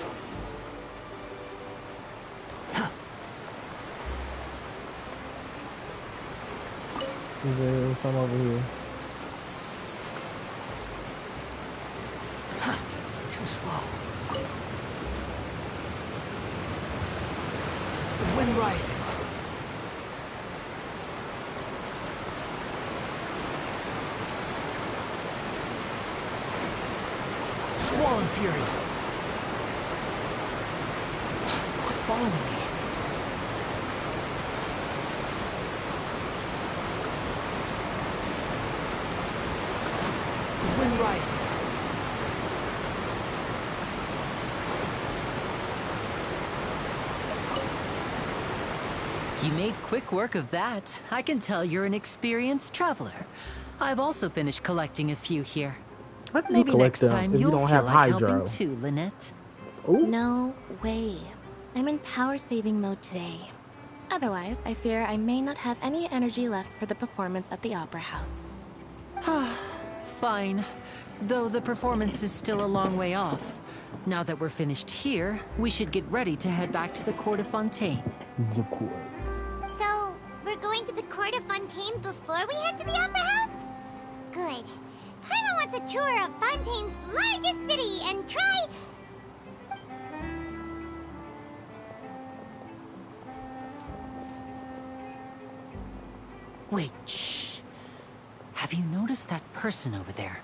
There's some over here. Too slow. The wind rises. Squall and Fury. Quit following me. The wind rises. You made quick work of that. I can tell you're an experienced traveler. I've also finished collecting a few here. How can Maybe you collect next them time if you you'll don't feel have like Hydro? helping too, Lynette. Ooh. No way. I'm in power saving mode today. Otherwise, I fear I may not have any energy left for the performance at the Opera House. Fine. Though the performance is still a long way off. Now that we're finished here, we should get ready to head back to the court of Fontaine. The court. So, we're going to the court of Fontaine before we head to the Opera House? Good. Paimon wants a tour of Fontaine's largest city and try... Wait, shh. Have you noticed that person over there?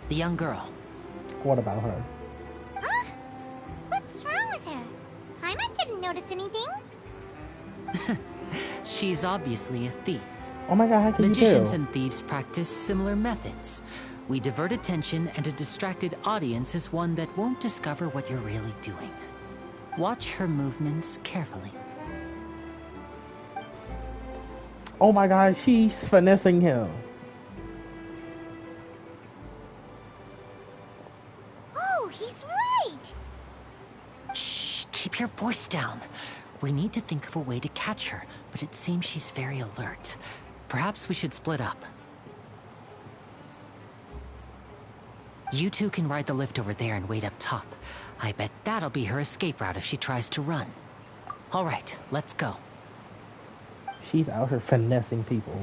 The young girl. What about her? Huh? What's wrong with her? Paimon didn't notice anything. She's obviously a thief. Oh my God, how can Magicians you tell? and thieves practice similar methods. We divert attention, and a distracted audience is one that won't discover what you're really doing. Watch her movements carefully. Oh my God, she's finessing him. Oh, he's right! Shh, keep your voice down. We need to think of a way to catch her, but it seems she's very alert. Perhaps we should split up. You two can ride the lift over there and wait up top. I bet that'll be her escape route if she tries to run. All right, let's go. She's out here finessing people.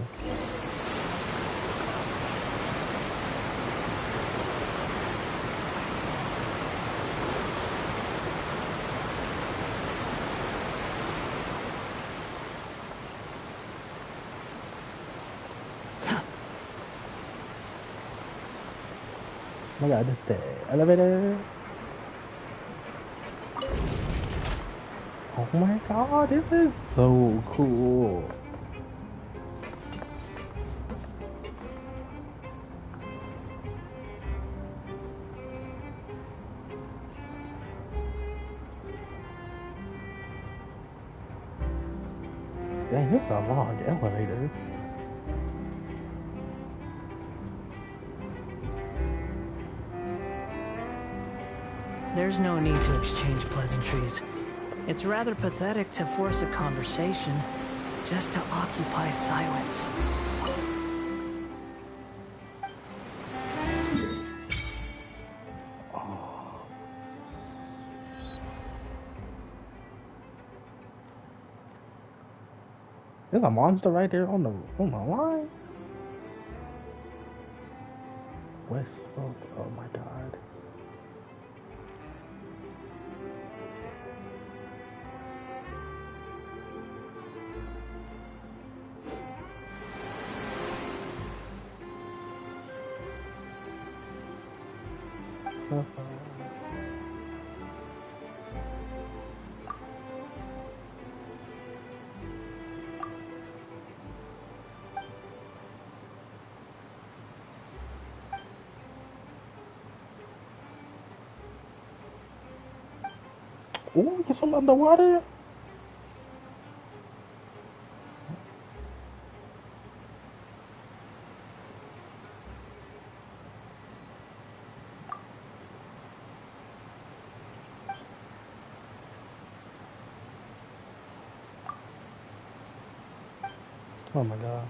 Oh my god, this is the elevator. Oh my god, this is so cool. Dang, this is a long elevator. There's no need to exchange pleasantries. It's rather pathetic to force a conversation just to occupy silence. There's a monster right there on the line. Westworld. Oh my god. Ooh, get some underwater. Oh my god.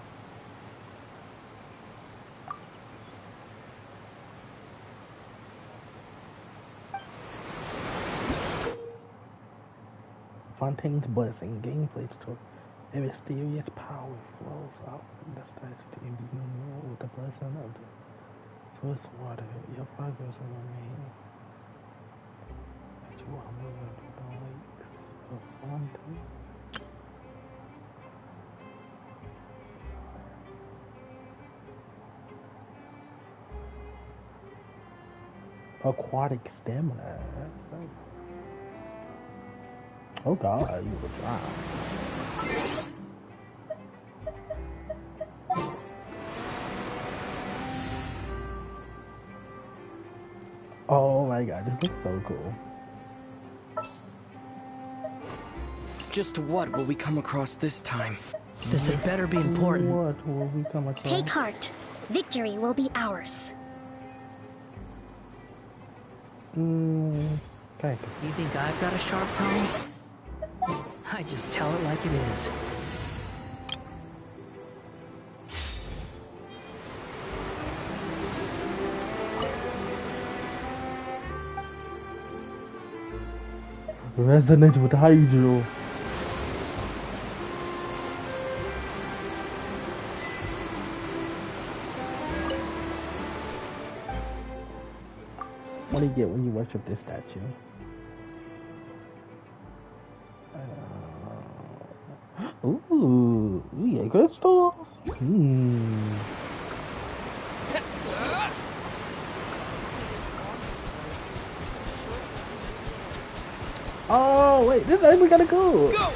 Fontaine's blessing, gameplay tutorial. A mysterious power flows out from the statue to imbue you with the blessing of the source water. Your progress will remain as you are moving through the lakes of Fontaine. Aquatic stamina. Oh god, you will drown. Oh my god, this looks so cool. Just what will we come across this time? This had better be important. What will we come across? Take heart. Victory will be ours. Okay. You think I've got a sharp tongue? I just tell it like it is. Resonate with Hydro. What do you get when you worship this statue? Ooh, we get crystals. Oh wait, this is where we gotta go. Go!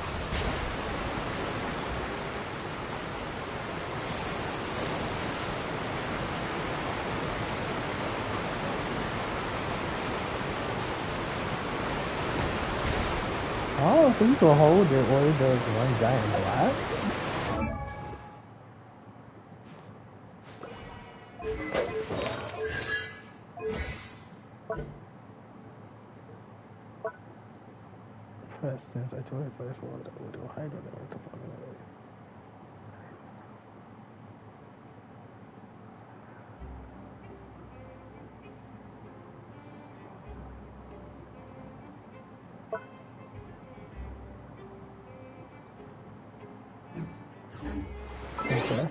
Oh, so you can hold it or it does one giant blast? First, since I told it first, what do I hide it? Okay.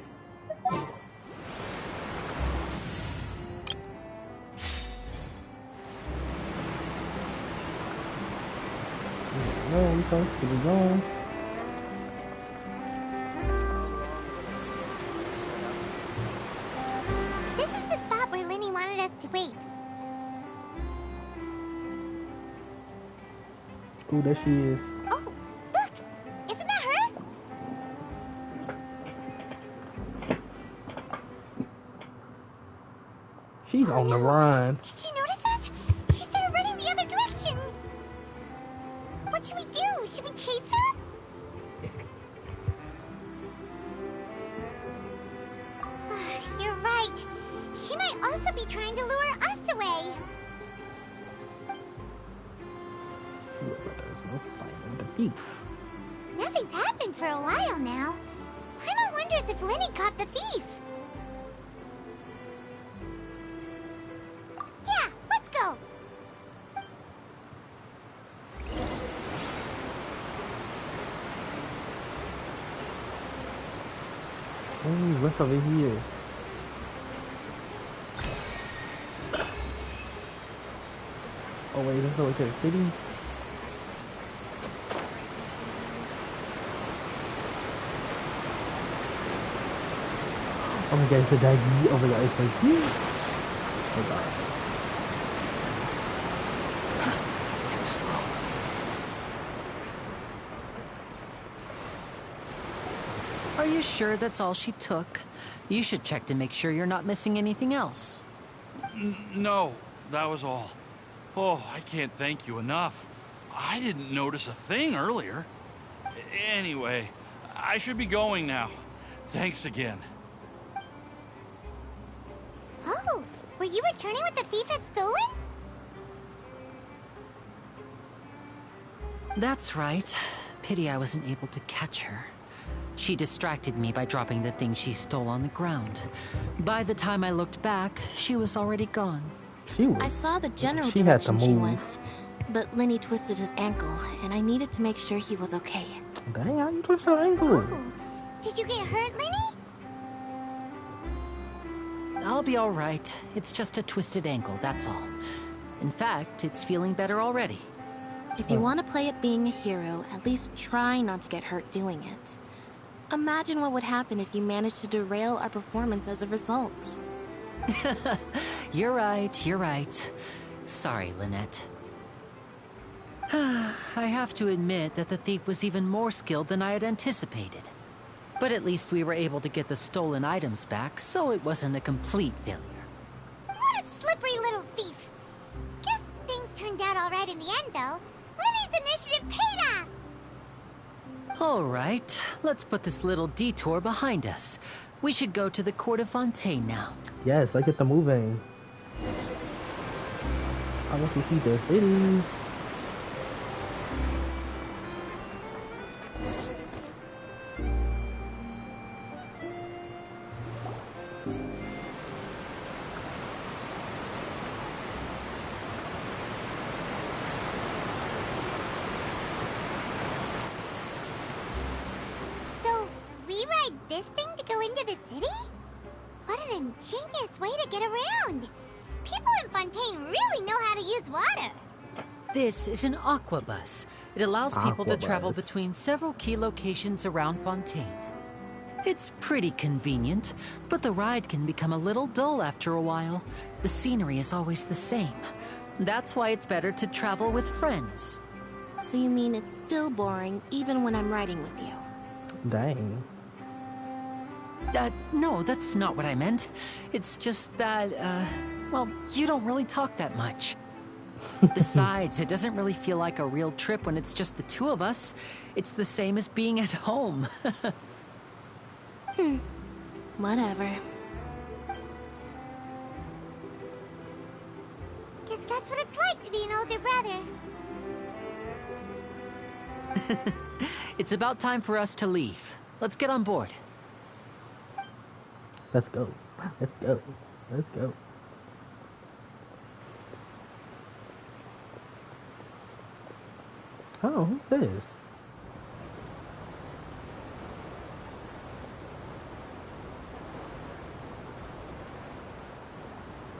No, we come to the zone. This is the spot where Linny wanted us to wait. Ooh, there she is. Oh, look! Isn't that her? She's on the run. Did she notice us? She started running the other direction. What should we do? Should we chase her? You're right. She might also be trying to lure us away. But there's no sign of the thief. Nothing's happened for a while now. Paimon wonders if Lenny caught the thief. Yeah, let's go. Oh, what's over here? Oh wait, let's go to the city. Oh my god, it's a doggy. Oh my god, it's like, oh god. Too slow. Are you sure that's all she took? You should check to make sure you're not missing anything else. No, that was all. Oh, I can't thank you enough. I didn't notice a thing earlier. Anyway, I should be going now. Thanks again. Oh, were you returning what the thief had stolen? That's right. Pity I wasn't able to catch her. She distracted me by dropping the thing she stole on the ground. By the time I looked back, she was already gone. I saw the general She had to direction she move. went, but Lenny twisted his ankle, and I needed to make sure he was okay. Dang, how you twist your ankle? Did you get hurt, Lenny? I'll be all right. It's just a twisted ankle, that's all. In fact, it's feeling better already. If you want to play at being a hero, at least try not to get hurt doing it. Imagine what would happen if you managed to derail our performance as a result. You're right, you're right. Sorry, Lynette. I have to admit that the thief was even more skilled than I had anticipated. But at least we were able to get the stolen items back, so it wasn't a complete failure. What a slippery little thief. Guess things turned out all right in the end, though. Lenny's initiative paid off. All right, let's put this little detour behind us. We should go to the court of Fontaine now. Yes, let's get the moving. I want to see the city. So, we ride this thing to go into the city? What an ingenious way to get around. People in Fontaine really know how to use water. This is an aquabus. It allows people to travel Aquabus. between several key locations around Fontaine. It's pretty convenient, but the ride can become a little dull after a while. The scenery is always the same. That's why it's better to travel with friends. So you mean it's still boring even when I'm riding with you? Dang. No, that's not what I meant. It's just that, well, you don't really talk that much. Besides, it doesn't really feel like a real trip when it's just the two of us. It's the same as being at home. Whatever. Guess that's what it's like to be an older brother. It's about time for us to leave. Let's get on board. Let's go. Let's go. Let's go. Oh, who's this?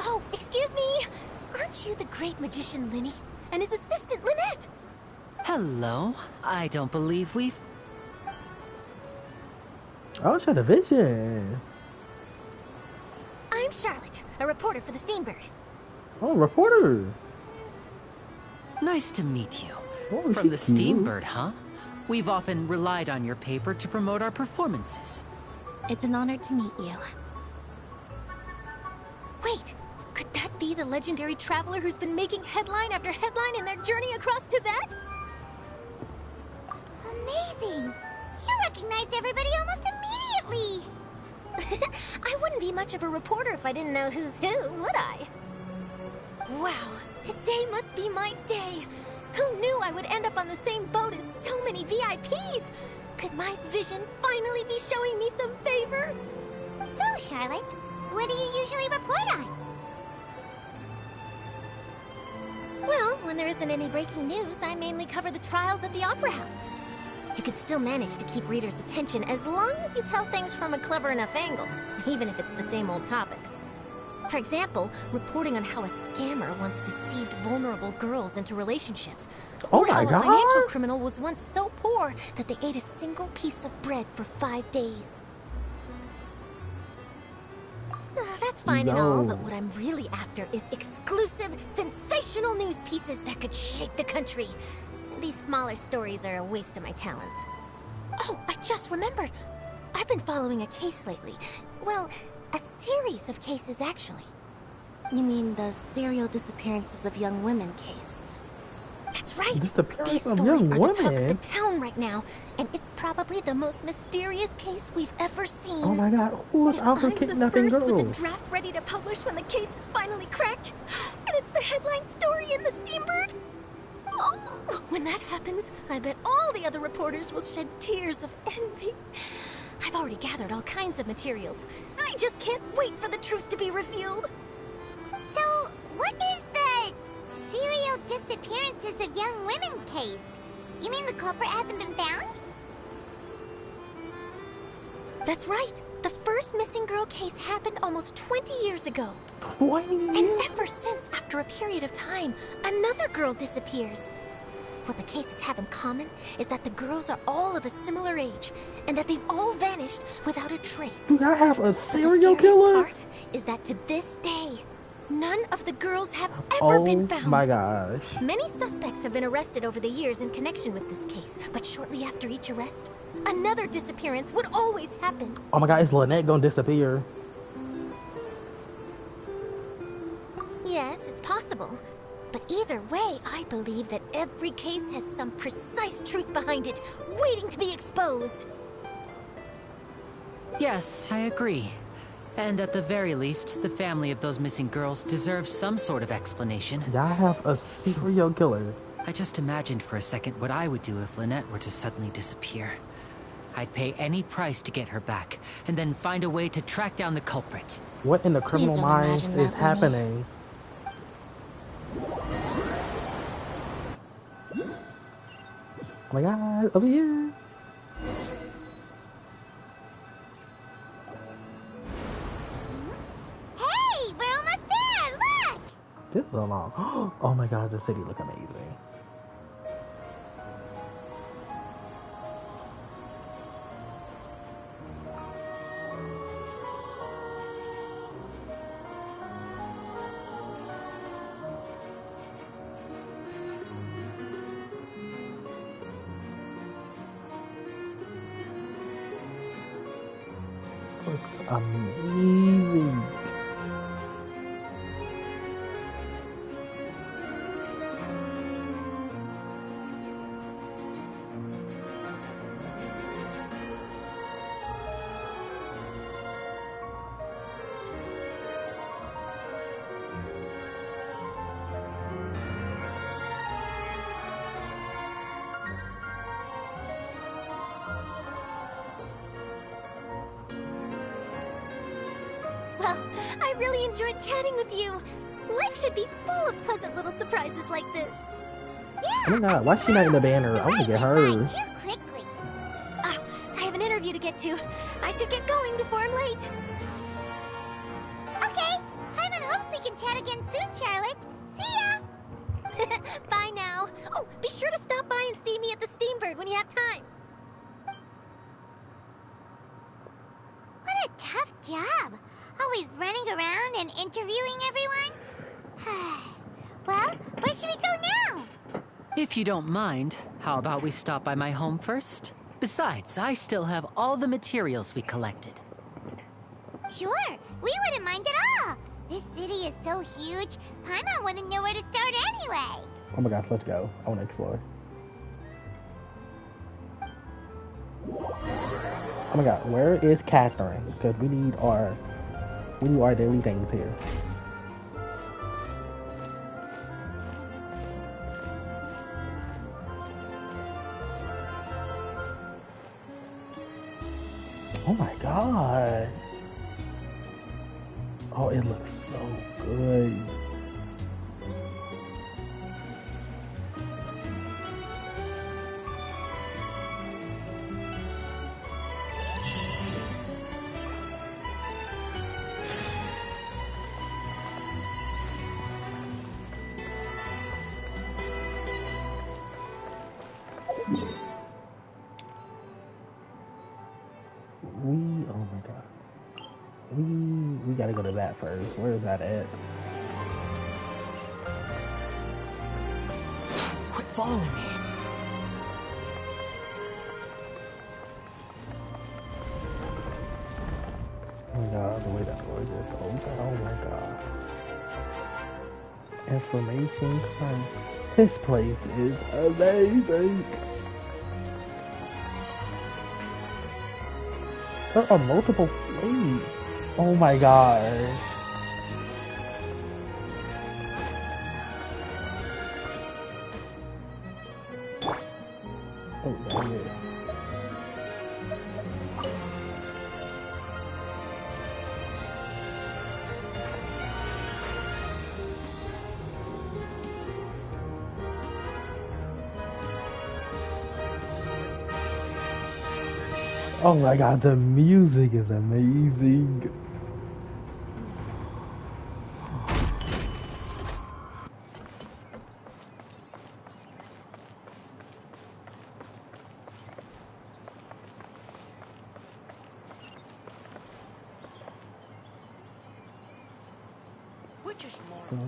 Oh, excuse me. Aren't you the great magician Linny and his assistant Lynette? Hello. I don't believe we've... Oh, it's a vision. I'm Charlotte, a reporter for the Steenbird. Oh, reporter. Nice to meet you. Oh, From the she's cute. Steambird, huh? We've often relied on your paper to promote our performances. It's an honor to meet you. Wait, could that be the legendary traveler who's been making headline after headline in their journey across Tibet? Amazing! You recognized everybody almost immediately! I wouldn't be much of a reporter if I didn't know who's who, would I? Wow, today must be my day! Who knew I would end up on the same boat as so many VIPs? Could my vision finally be showing me some favor? So, Charlotte, what do you usually report on? Well, when there isn't any breaking news, I mainly cover the trials at the Opera House. You can still manage to keep readers' attention as long as you tell things from a clever enough angle, even if it's the same old topics. For example, reporting on how a scammer once deceived vulnerable girls into relationships. Oh or my how God. a financial criminal was once so poor that they ate a single piece of bread for 5 days. That's fine and all, but what I'm really after is exclusive, sensational news pieces that could shake the country. These smaller stories are a waste of my talents. Oh, I just remembered. I've been following a case lately. Well, a series of cases, actually. You mean the serial disappearances of young women case? That's right. Disappearance These of stories young are the talk of the women? town right now, and it's probably the most mysterious case we've ever seen. Oh my God, who is out for I'm the kidnapping first with girls? the draft ready to publish when the case is finally cracked, and it's the headline story in the Steambird. Oh, when that happens, I bet all the other reporters will shed tears of envy. I've already gathered all kinds of materials. I just can't wait for the truth to be revealed. So, what is the serial disappearances of young women case? You mean the culprit hasn't been found? That's right. The first missing girl case happened almost 20 years ago. 20 And years? ever since, after a period of time, another girl disappears. What the cases have in common is that the girls are all of a similar age, and that they've all vanished without a trace. Do I have a But serial the scariest killer? part is that to this day, none of the girls have ever been found. Oh my gosh. Many suspects have been arrested over the years in connection with this case, but shortly after each arrest, another disappearance would always happen. Oh my God, is Lynette gonna disappear? Yes, it's possible. But either way, I believe that every case has some precise truth behind it, waiting to be exposed. Yes, I agree. And at the very least, the family of those missing girls deserves some sort of explanation. Y'all have a serial killer. I just imagined for a second what I would do if Lynette were to suddenly disappear. I'd pay any price to get her back, and then find a way to track down the culprit. What in the criminal don't minds imagine is that, happening? Oh my God, over here. Hey, we're almost there! Look! This is a long. Oh my God, the city look amazing. This looks amazing. Well, I really enjoyed chatting with you. Life should be full of pleasant little surprises like this. Oh my God, why is she not in the banner? I want to get hers. Too quickly. Ah, I have an interview to get to. I should get going before I'm late. Okay, Hyman hopes we can chat again soon, Charlotte. See ya! Bye now. Oh, be sure to stop by and see me at the Steambird when you have time. What a tough job. Always running around and interviewing everyone. Well, where should we go now? If you don't mind, how about we stop by my home first? Besides, I still have all the materials we collected. Sure, we wouldn't mind at all. This city is so huge, Paimon wouldn't know where to start anyway. Oh my gosh, let's go. I want to explore. Oh my god, where is Catherine? Because we need our daily things here. Oh my god. Oh, it looks so good. Oh my god. We gotta go to that first. Where is that at? Quit following me. Oh my god, the way that door just opened. Oh my god. Information crime. This place is amazing. There are multiple fleets. Oh my gosh. Oh, right here. Oh my god, the music is amazing.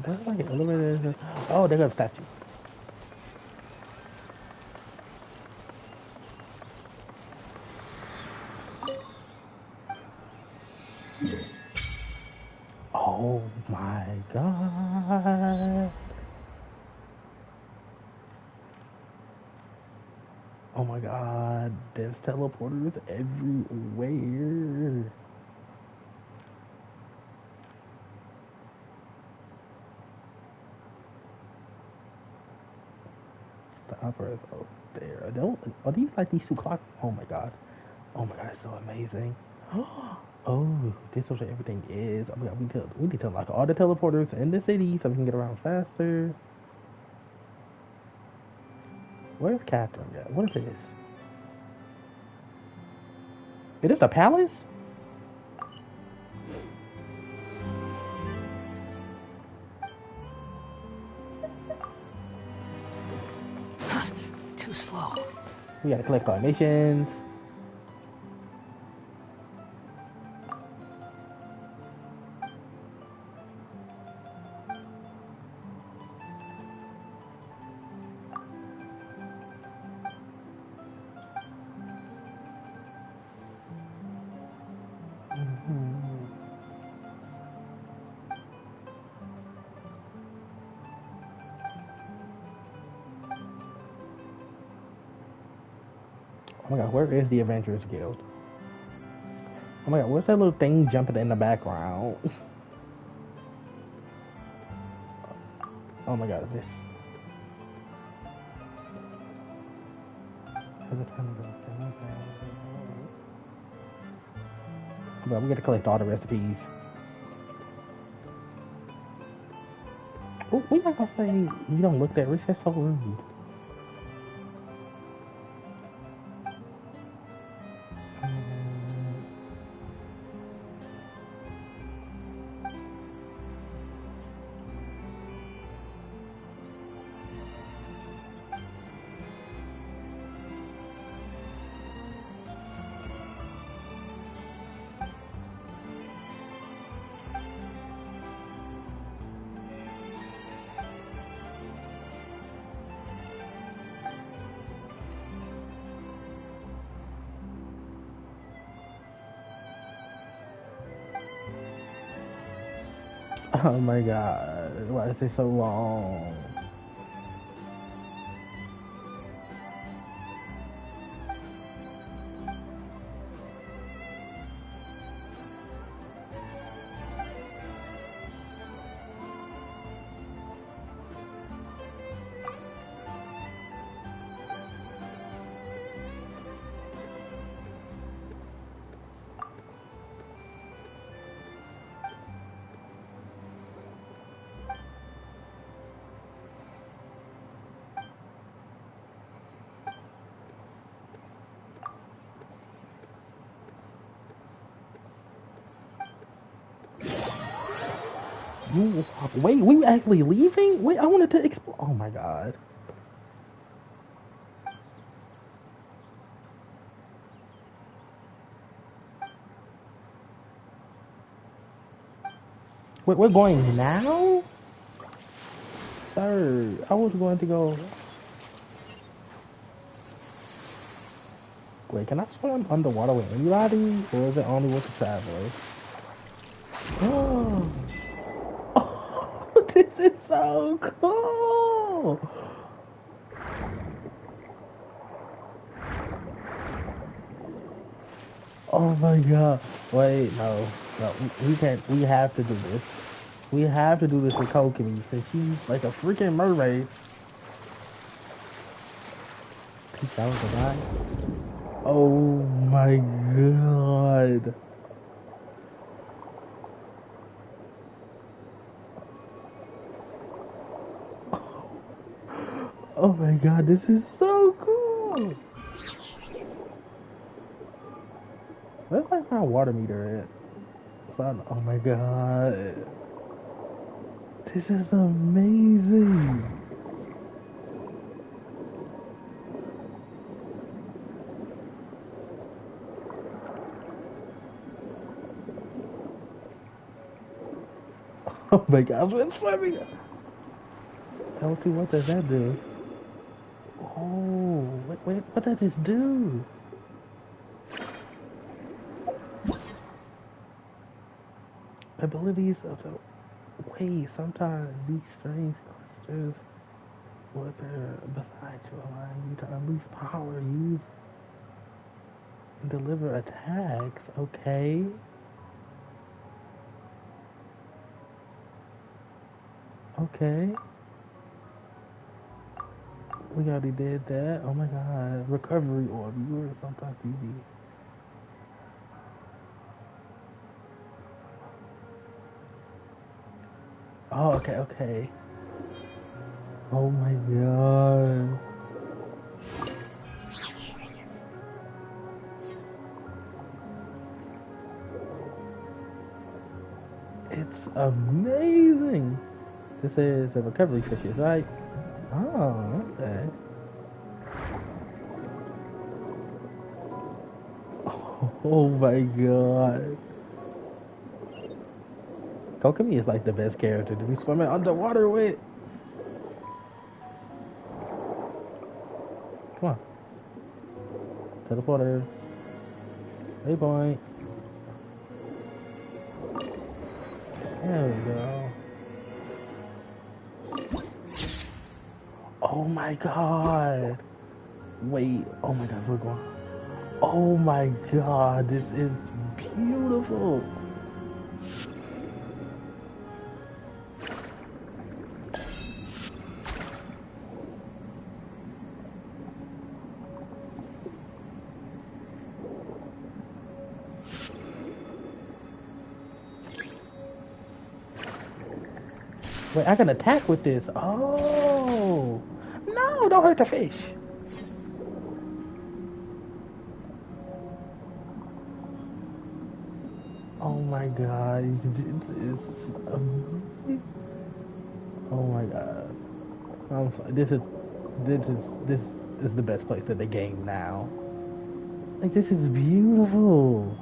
That's like an elevator. Oh, they got a statue. Oh my god. Oh my god. There's teleporters everywhere. The opera is up there. Are these like these two clocks? Oh my god. Oh my god, it's so amazing. Oh, this is what everything is. Oh my god, we need to unlock all the teleporters in the city so we can get around faster. Where's Catherine at? What is this? Is this a palace? Too slow. We gotta collect our missions. Oh my god, where is the Adventurers Guild? Oh my god, where's that little thing jumping in the background? Oh my god, this. Oh, we gotta collect all the recipes. Oh, we not gonna say you don't look that rich, that's so rude. Oh my god, why is it so long? Wait, we actually leaving? Wait, I wanted to explore. Oh my god. Wait, we're going now? Sir, I was going to go. Wait, can I swim underwater with anybody? Or is it only with the travelers? Oh. This is so cool! Oh my god. Wait, no. No, we can't. We have to do this. We have to do this with Kokumi since she's like a freaking mermaid. That was a guy. Oh my god. Oh my god, this is so cool. Where's like my water meter at? Oh my god. This is amazing. Oh my god, it's swimming. L2, what does that do? Oh, wait, what does this do? Abilities of the... Wait, sometimes these strange clusters will appear beside you, allowing you to unleash power, use, and deliver attacks. Okay. Okay. We already did that. Oh my god. Recovery orb. You were sometimes easy. Oh, okay, okay. Oh my god. It's amazing. This is the recovery fishes, right? Oh, okay. Oh my god. Kokumi is like the best character to be swimming underwater with. Come on. Teleporter. Waypoint. There we go. Oh my god. Wait. Oh my god, we're going. Oh my god, this is beautiful. Wait, I can attack with this. Oh. No, don't hurt the fish. Oh my god, this is amazing. Oh my god. I'm sorry. This is the best place in the game now. Like, this is beautiful.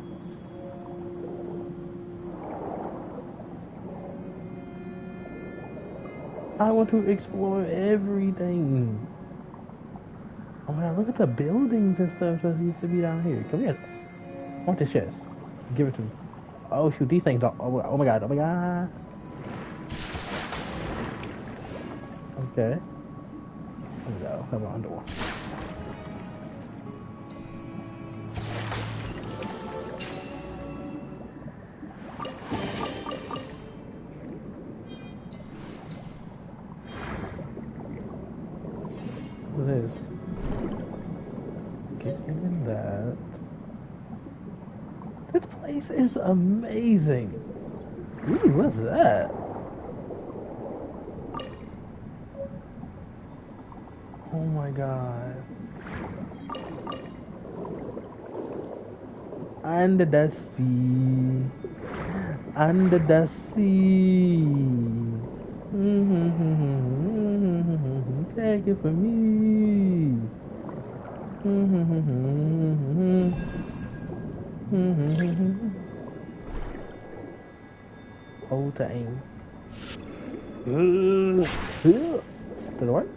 I want to explore everything. Oh my god, look at the buildings and stuff that used to be down here. Come here. I want this chest. Give it to me. Oh shoot, these things don't. Oh my god, oh my god. Okay. Here we go. Come on, door. What is this? Get in that. This place is amazing. Ooh, what's that? Oh my god. Under the sea. Under the sea. Take it from me. Hold to aim. Did it work?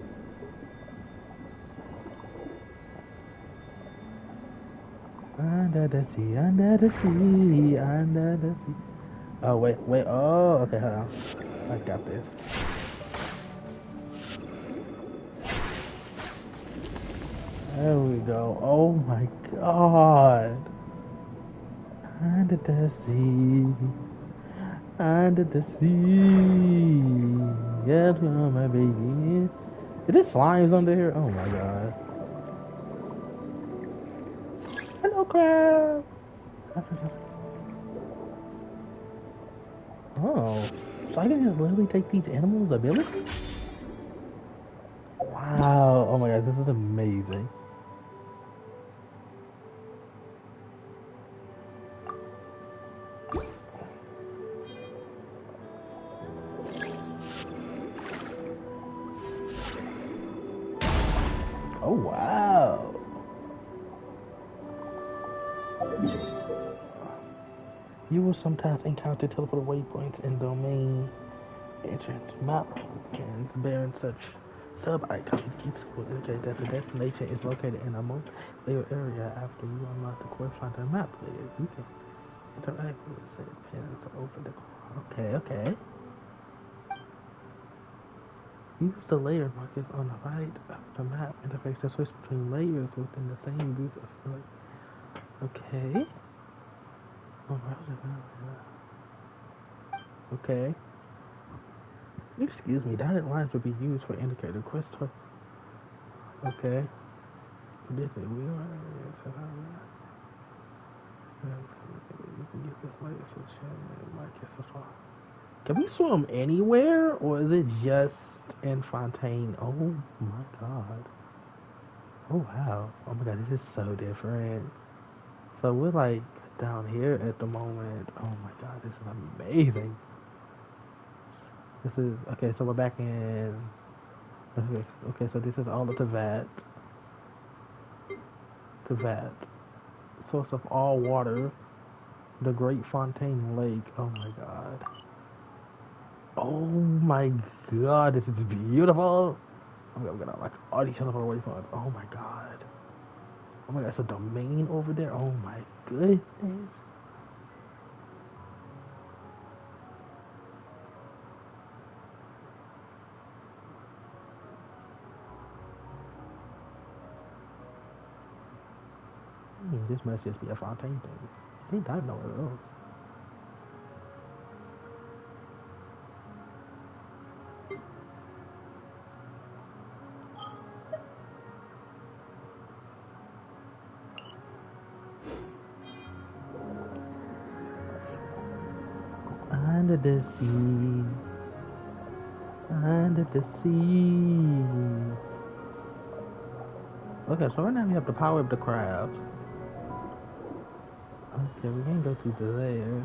Under the sea, under the sea, under the sea. Oh, wait. Oh, okay, hold on. I got this. There we go. Oh my god. Under the sea. Under the sea. Yes, my baby. Is there slimes under here? Oh my god. Hello, crab. Oh, so I can just literally take these animals' abilities? Wow. Oh my god, this is amazing. Oh wow. You will sometimes encounter teleported waypoints and domain entrance map tokens bearing such sub-icons. Keys will indicate that the destination is located in a multi-layer area. After you unlock the corresponding map layer, you can interact with said pins over the... Okay. Use the layer markers on the right of the map interface to switch between layers within the same group of... Okay. Okay. Excuse me, dotted lines will be used for indicator quest. Okay. You can get this later, so can we swim anywhere, or is it just in Fontaine? Oh my god. Oh wow. Oh my god, this is so different. So we're like down here at the moment. Oh my god, this is amazing. This is okay. So we're back in. Okay, so this is all of the vat. The vat, source of all water, the Great Fontaine Lake. Oh my god. Oh my god, this is beautiful. I'm gonna like all these other away from it. Oh my god. Oh my god, it's a domain over there. Oh my goodness. This must just be a Fontaine thing. I think I know it else. Under the sea. Under the sea. Okay, so right now we have to power up the crabs. Okay, we can't go to there.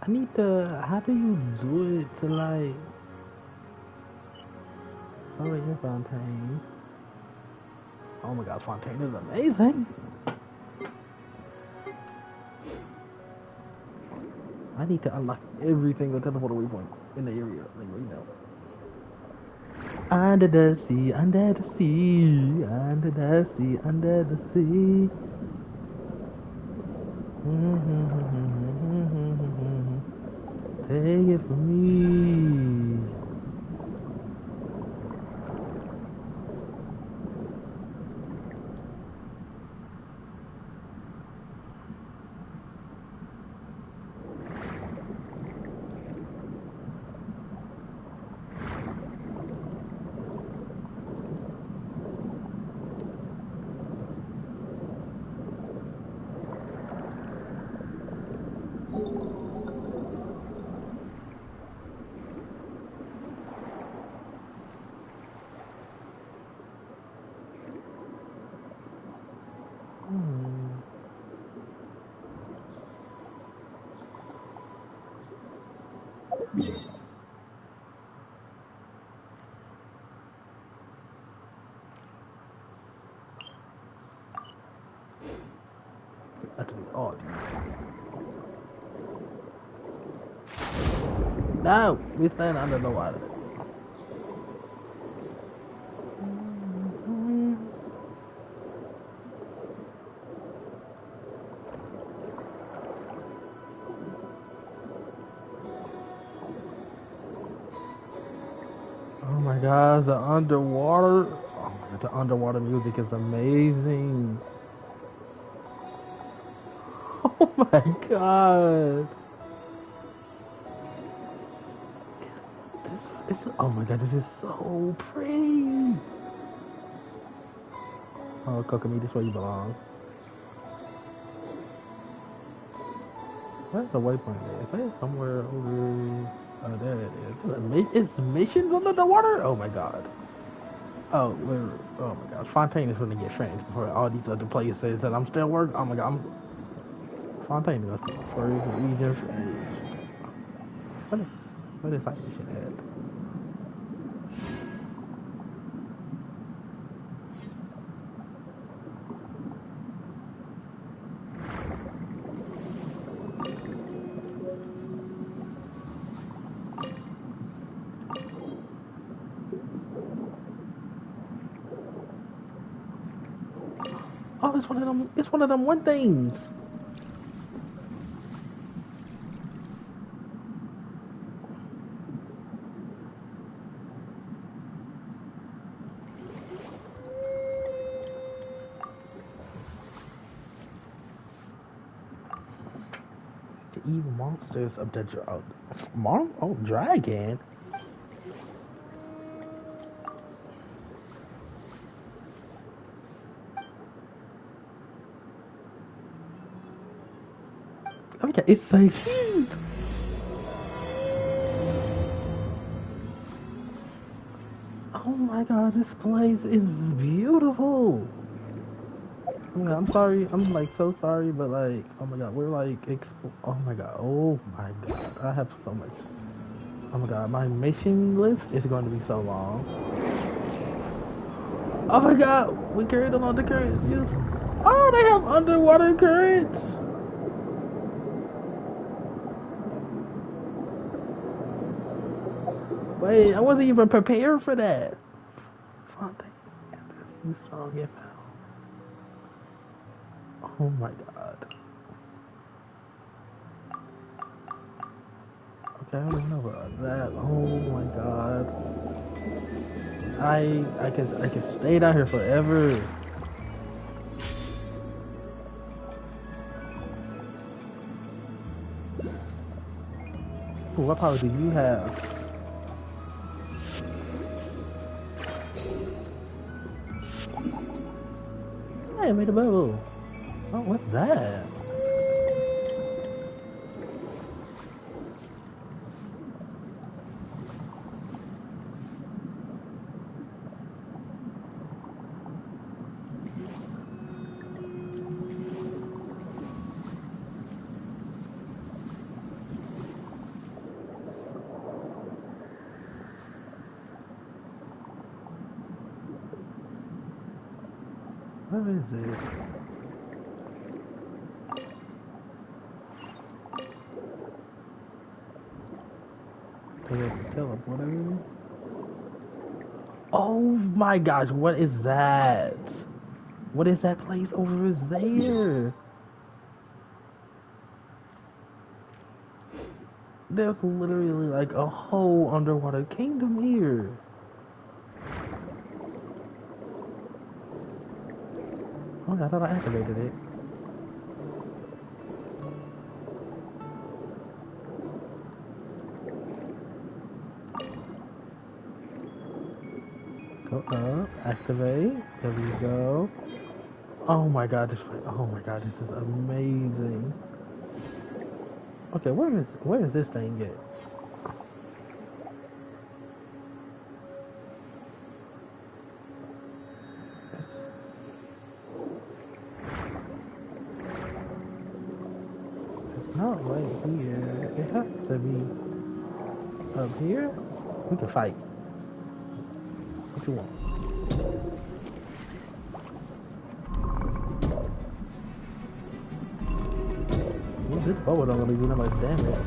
I need to. How do you do it to like? Oh, your Fontaine. Oh my God, Fontaine is amazing. I need to unlock every single teleport waypoint in the area, like right now. Under the sea, under the sea, under the sea, under the sea. Take it from me. I do all these. No, we stand under the water. Oh my God, the underwater. Oh my God, the underwater music is amazing. Oh my God. Oh my God, this is so pretty. Oh, Kokomi, this is where you belong. Where's the waypoint there? Is that somewhere over? Oh, there it is. It's missions under the water? Oh my God. Oh, oh my gosh. Fontaine is going to get finished before all these other places that I'm still working. Oh my God. Fontaine is going to for region finished. What is that mission at? Oh, it's one of them. It's one of them one things. The evil monsters of the dragon. Okay, it's so cute. Oh my God, this place is beautiful. Yeah, I'm sorry. I'm like so sorry, but like, oh my God, we're like, oh my God, oh my God, I have so much. Oh my God, my mission list is going to be so long. Oh my God, we carried along the currents. Yes. Oh, they have underwater currents. Wait, I wasn't even prepared for that. Fontaine, you strong if oh my God. Okay, I don't know about that. Oh my God. I can stay down here forever. Ooh, what power do you have? Hey, I made a bubble. Oh, what's that? Where is it? There's a teleporter. Oh my gosh, what is that? What is that place over there? There's literally like a whole underwater kingdom here. Oh, I thought I activated it. Go up, activate. There we go. Oh my god, this is amazing. Okay, where is this thing at? It's not right here. It has to be up here. We can fight. What you want? Well, this bow don't really do that much damage.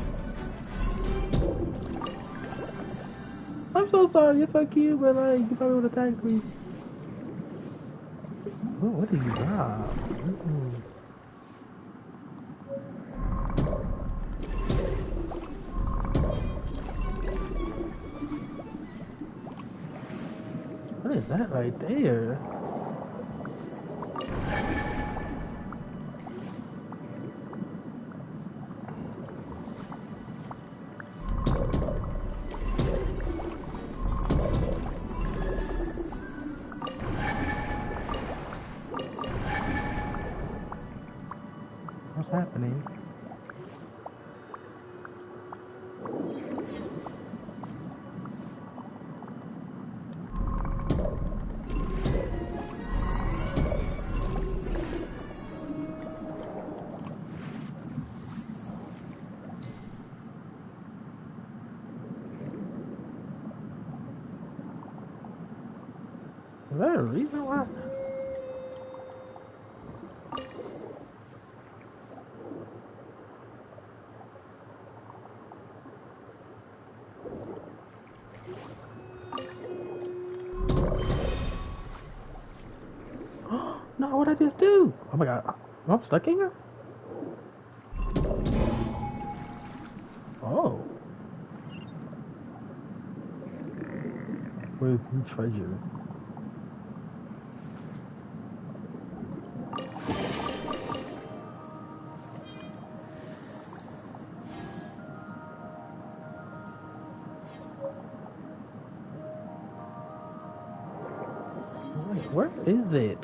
I'm so sorry, you're so cute, but like, you probably would attack me. Oh, what did you got? What is that right there? What's happening? Is there a reason why? No, what'd I just do? Oh my god, I'm stuck in here? Oh. Where's the treasure? Wait, where is it?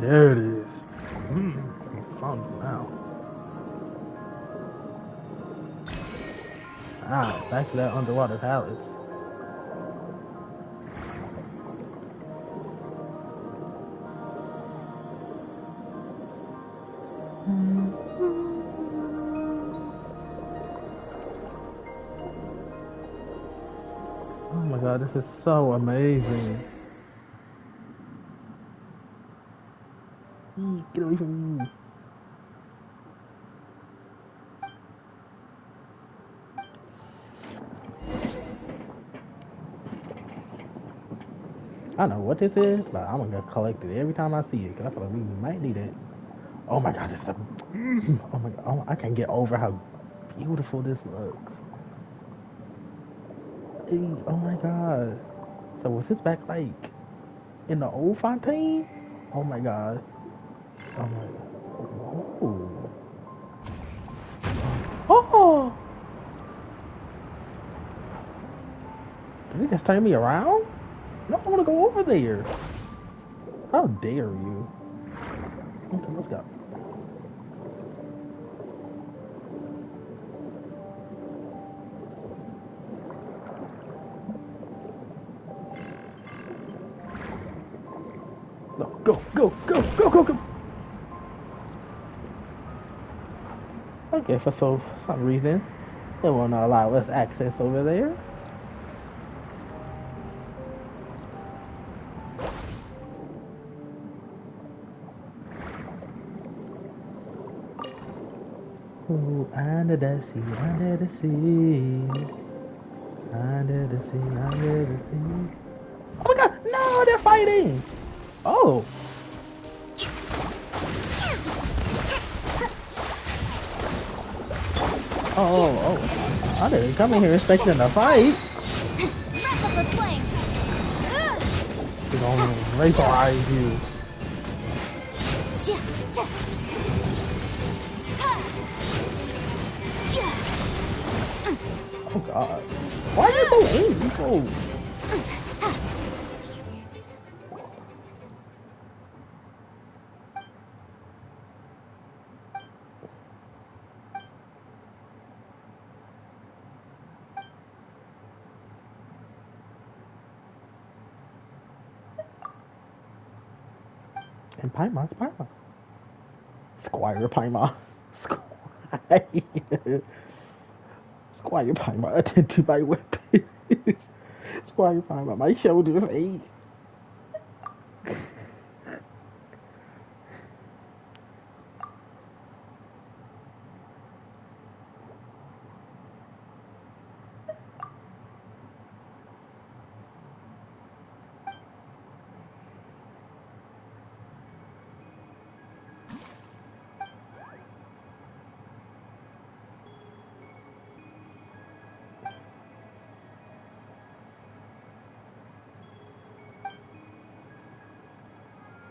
There it is. I found it now. Ah, back to that underwater palace. Oh my god, this is so amazing. Get away from me. I don't know what this is, but I'm gonna collect it every time I see it, because I feel like we might need it. Oh my god, this is oh my god, oh, I can't get over how beautiful this looks. Oh my god. So was this back like in the old Fontaine? Oh my god. Oh my god. Oh. Oh! Did he just turn me around? No, I want to go over there. How dare you? Okay, let's go. Go, go, go, go, go, go. Okay, for some reason, it won't allow us access over there. Ooh, under the sea, under the sea. Under the sea, under the sea. Oh my god, no, they're fighting! Oh! Oh. I didn't come in here expecting a fight. He's gonna vaporize you. Oh god. Why are you so angry? And Paimon's Paimon. Squire Paimon. Squire Paimon attend to my weapons. Squire Paimon, my shoulders ache.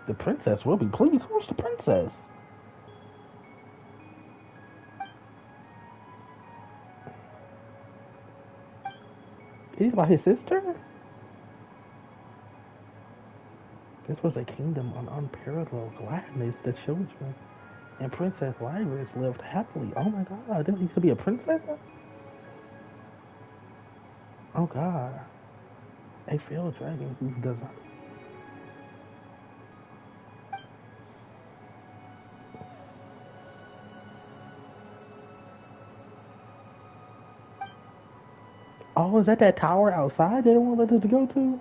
The princess will be pleased. Who's the princess? He's about his sister? This was a kingdom on unparalleled gladness. The children and Princess Lyris lived happily. Oh my god, there used to be a princess? Oh god. A failed dragon who does not. Oh, is that tower outside they don't want us to go to?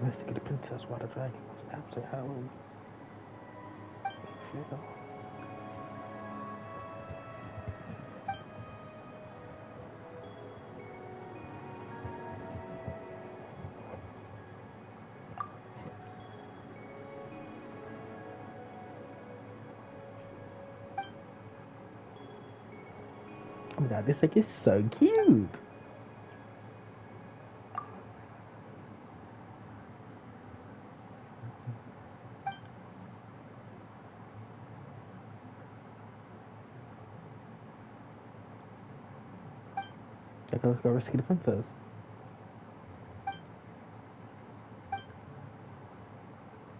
Investigate the princess while the dragon was absent. How will we feel? Oh my god, this thing is so cute. Okay, let's go rescue the princess.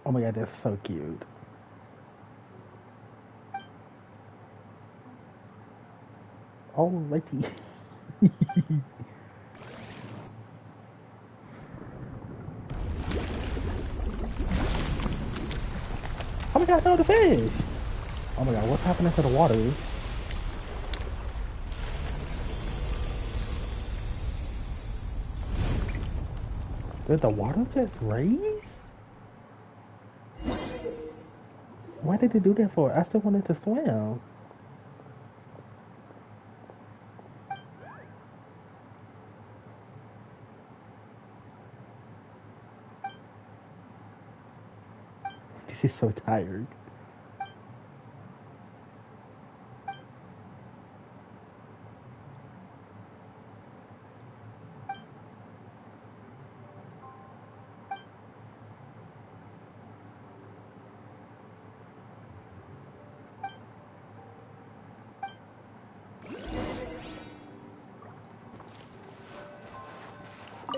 Oh my god, they're so cute. Oh, righty. Oh my god, no, the fish! Oh my god, what's happening to the water? Did the water just raise? Why did they do that for? I still wanted to swim. This is so tired.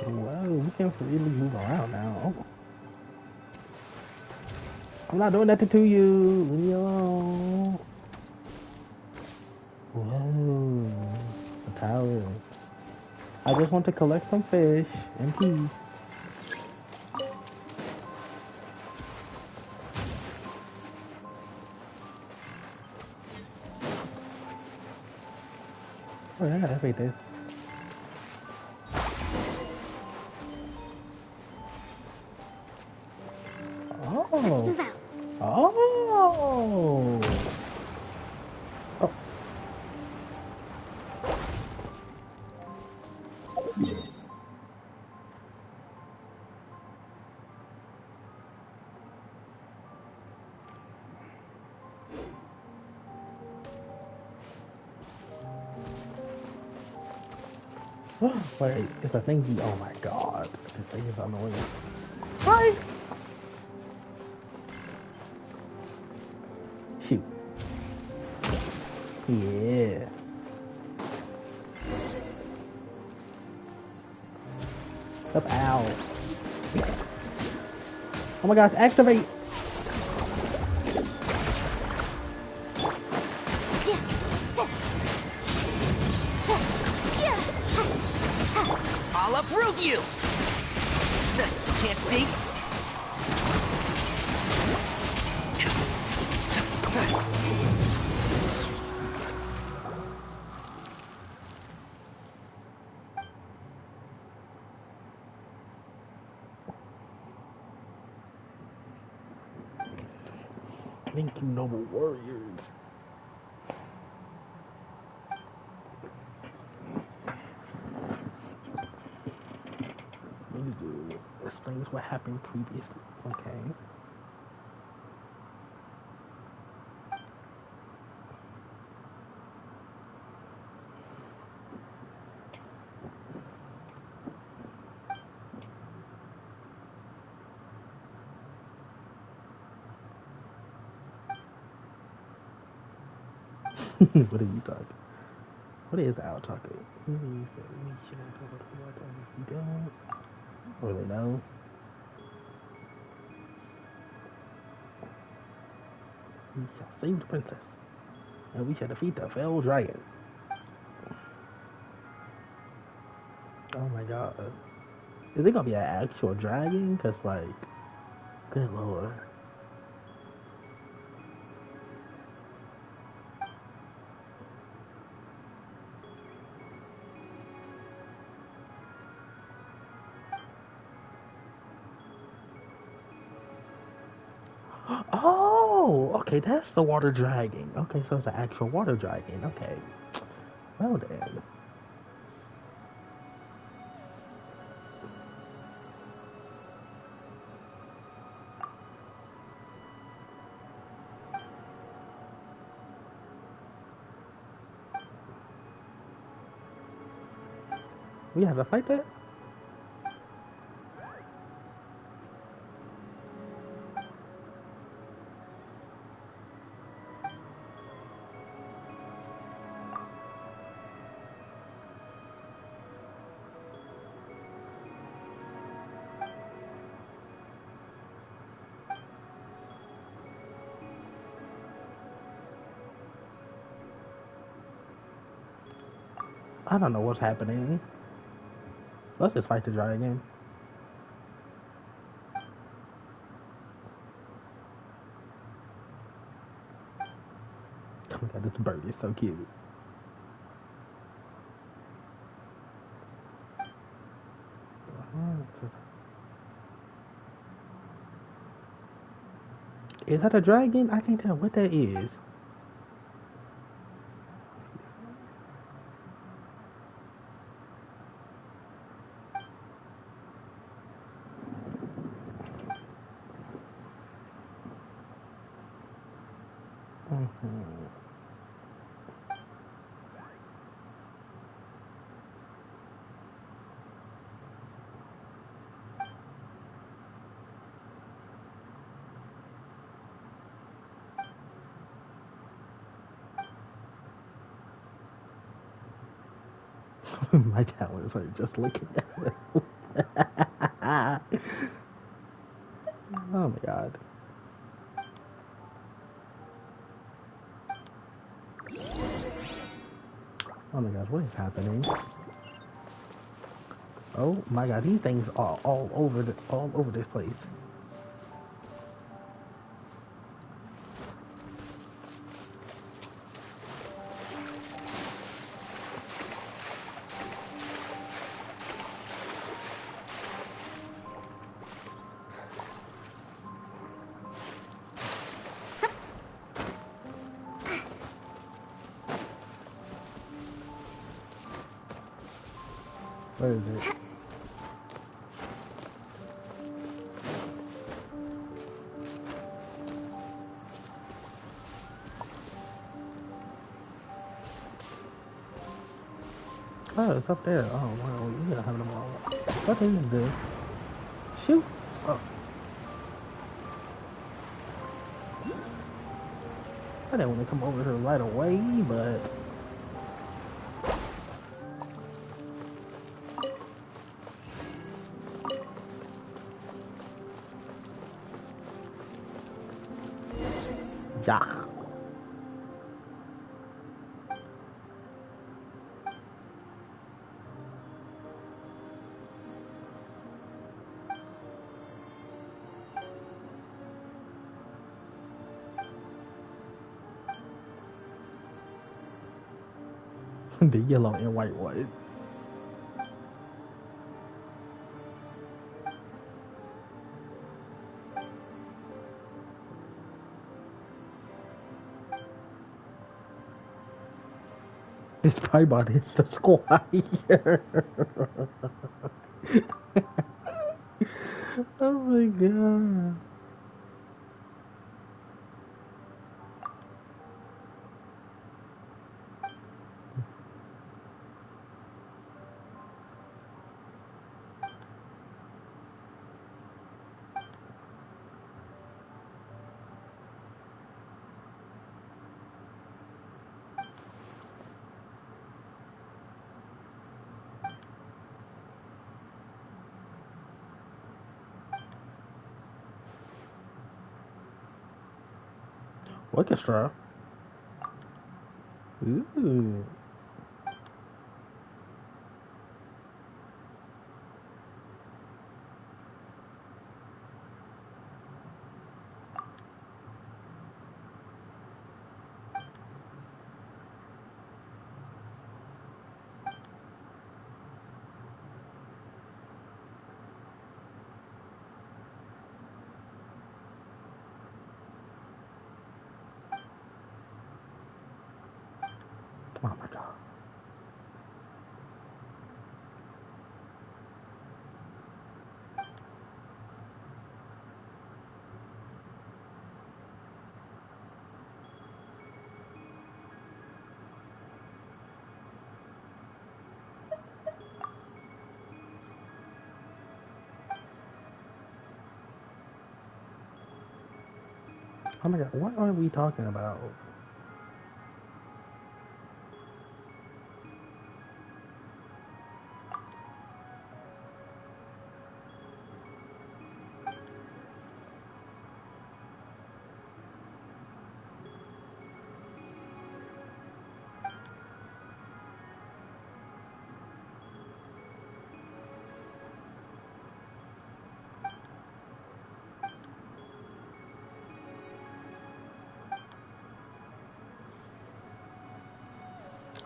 Whoa, we can really move around now. Oh. I'm not doing nothing to you. Leave me alone. Whoa, a tower. I just want to collect some fish and peace. Oh yeah, that's right there. Let's Oh. move out. Oh. Oh. Wait, it's a thingy. Oh my god. This thing is annoying. Hi. Shoot. Yeah. Up, ow. Oh my gosh, activate! I'll uproot you! Can't see? Thank you, noble warriors. Explains what happened previously. Okay. What are you talking? What is Al talking? Really know. We shall save the princess, and we shall defeat the fell dragon. Oh my god. Is it gonna be an actual dragon? Cause like, good lord. Oh, okay, that's the water dragon. Okay, so it's an actual water dragon. Okay. Well then. We have to fight that? I don't know what's happening. Let's just fight the dragon. Oh my god, this bird is so cute. Is that a dragon? I can't tell what that is. My talents are just looking at it. Oh my god. Oh my gosh, what is happening? Oh my god, these things are all over this place. Where is it? Oh, it's up there. Oh, well, you gotta have them all. Okay, you're good. Shoot! Oh. I didn't want to come over here right away, but... Yeah. The yellow and white one. This probably is so quiet. Oh my god. Orchestra. Ooh. Oh my god. Oh my god, what are we talking about?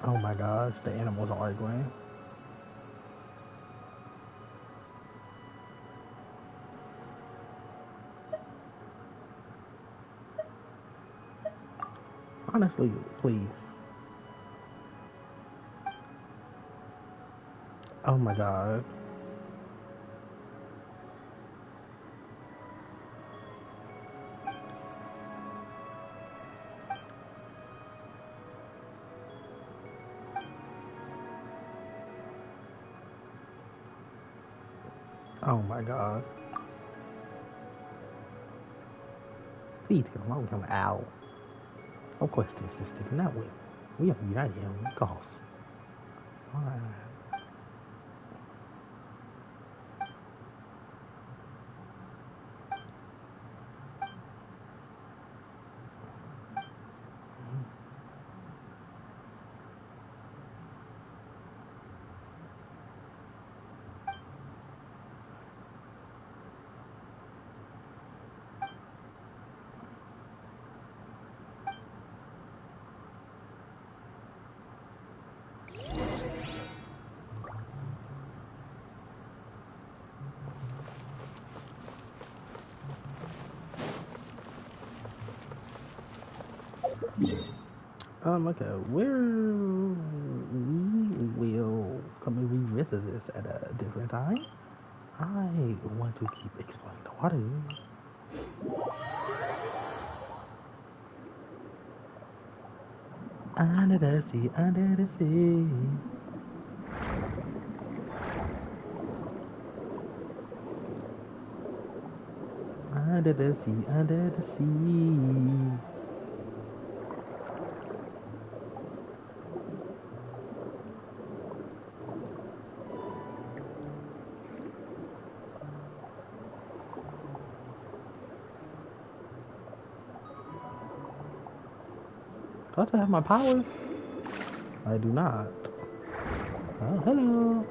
Oh my gosh, the animals are arguing. Honestly, please. Oh my god. Oh my god. Please get along with him, Ow. Of course this is sticking that way. We have united him with cause. Alright. Okay, we will come and revisit this at a different time. I want to keep exploring the water. Under the sea, under the sea. Under the sea, under the sea. Do I have my powers? I do not. Oh, hello.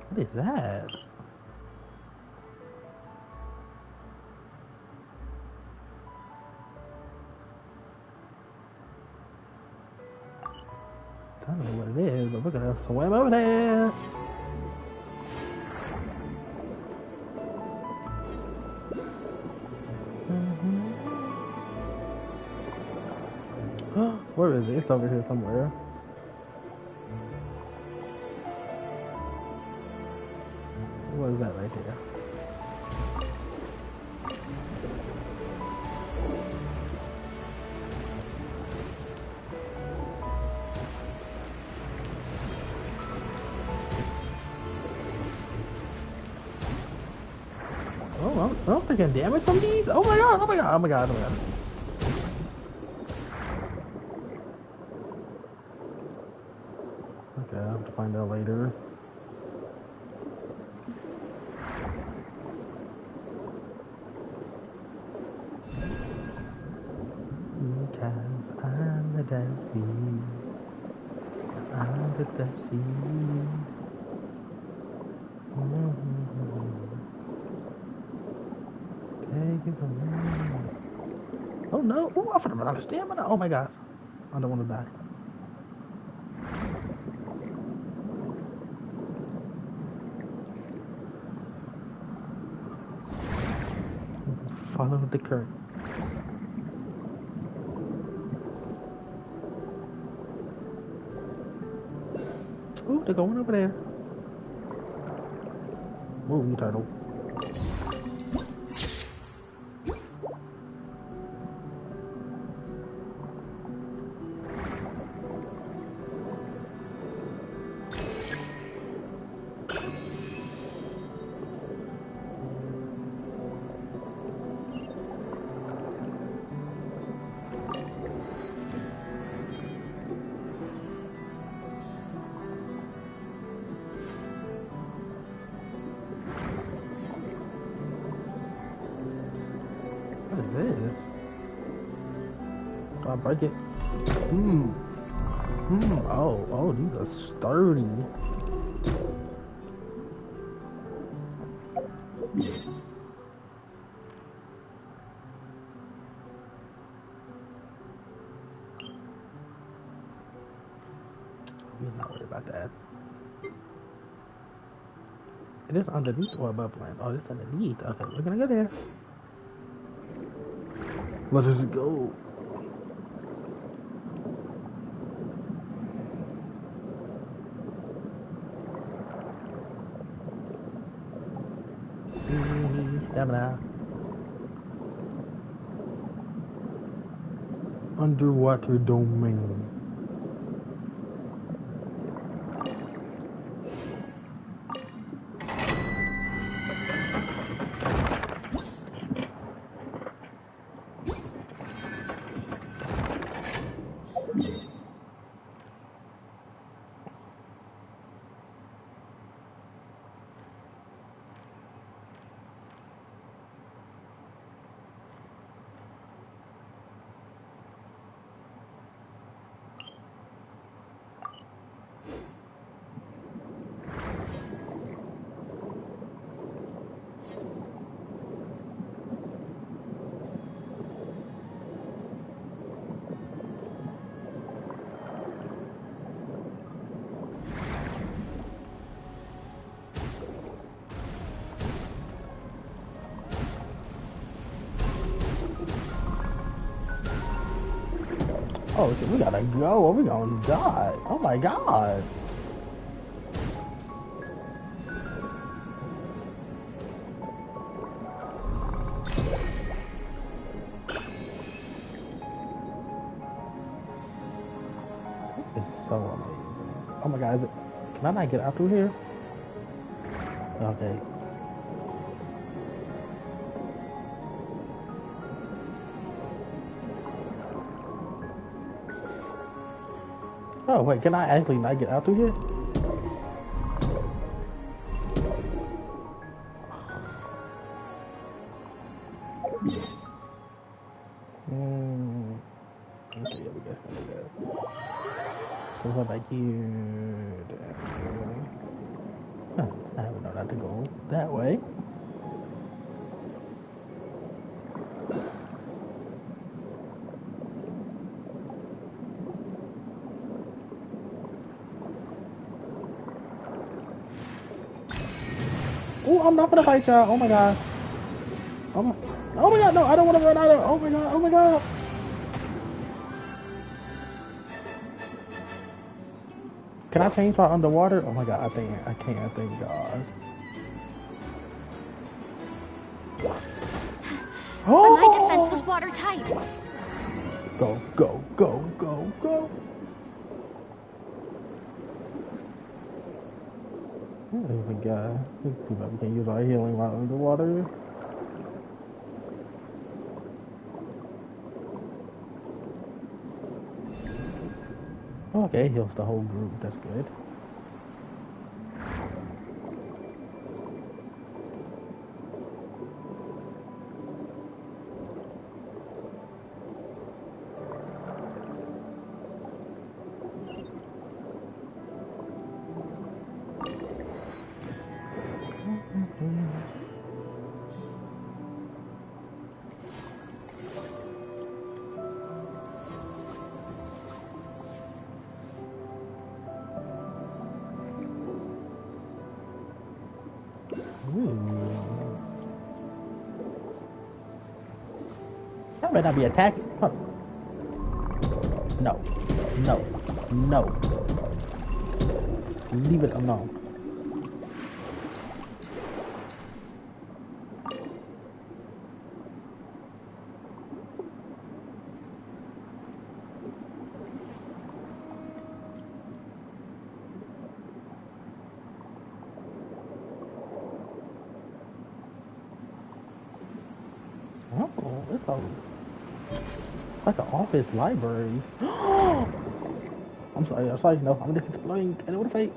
What is that? I don't know what it is, but we're gonna swim over there. Where is it? It's over here somewhere. What is that right there? Oh, I'm taking damage from these? Oh my god, oh my god, oh my god, oh my god. Okay, I'll have to find out later. Because I'm the sea. I'm the sea. Take it from me. Oh no! Oh, I forgot about stamina. Oh my god! I don't want to die. Follow the current. Ooh, they're going over there. Move, you turtle. What is this? Do I break it? Oh, these are sturdy. We're not worried about that. It is underneath or above land? Oh, it's underneath. Okay, we're gonna go there. Let us go. Stamina. Underwater domain. Oh shit, we gotta go or we gonna die. Oh my god. This is so amazing. Oh my god, is it, can I not get out through here? Okay. Oh wait, can I actually not get out through here? Okay, here we go. So what about here? Huh, I haven't known not to go that way. Oh, I'm not gonna fight y'all. Oh my god. Oh my god, no, I don't want to run out of. Oh my god, oh my god. Can I change my underwater? Oh my god, I can't, thank god. Oh! My defense was watertight. Go, go, go, go, go. There's a guy. It's too bad we can't use our healing while underwater. Okay, heals the whole group. That's good. That might not be attacking. Huh. No. No. No. Leave it alone. Oh, it's like an office library. I'm sorry, no, I'm just exploding. I know what to fight.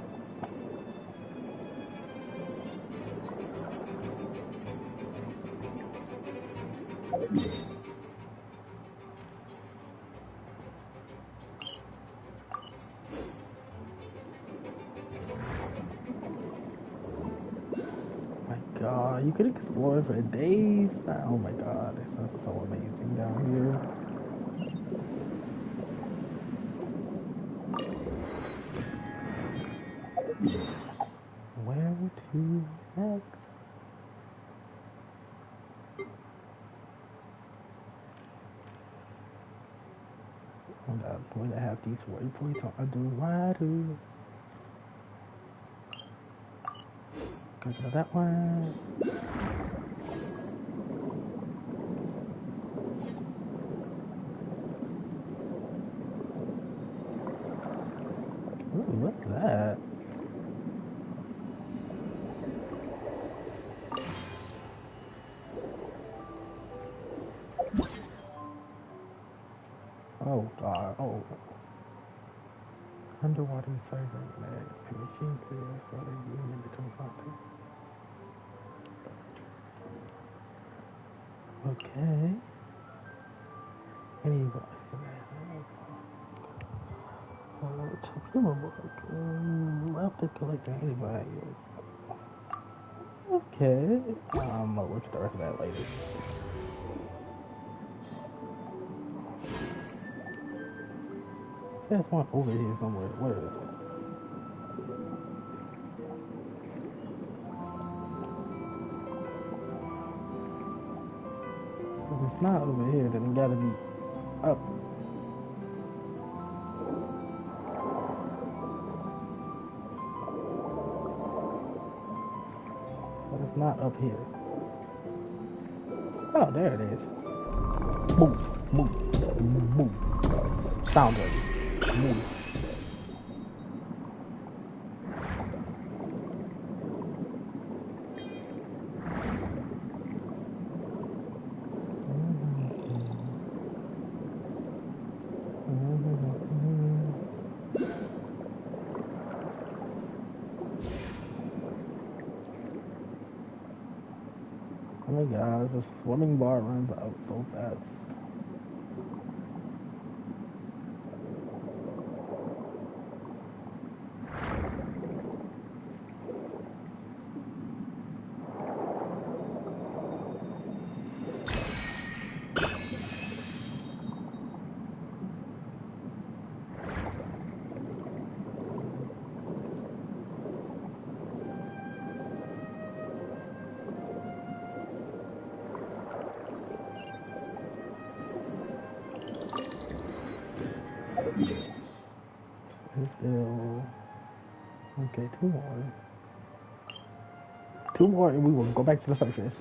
My god, you could explore for days. Oh my god, this is so amazing down here. Where to next? I'm going to have these waypoints on. I do why do. Gotta go to that one. Ooh, what's that? Oh god, oh. Underwater server mag and machine clear for the union between Fontaine. Okay. Anybody I have to collect anybody. Okay. I'm gonna look at the rest of that later. There's one over here somewhere. Where is it? If it's not over here, then it gotta be up. not up here. Oh, there it is. Move, move, move. Sound it. Move. Oh my god, the swimming bar runs out so fast. Still, okay, two more. Two more and we will go back to the surface.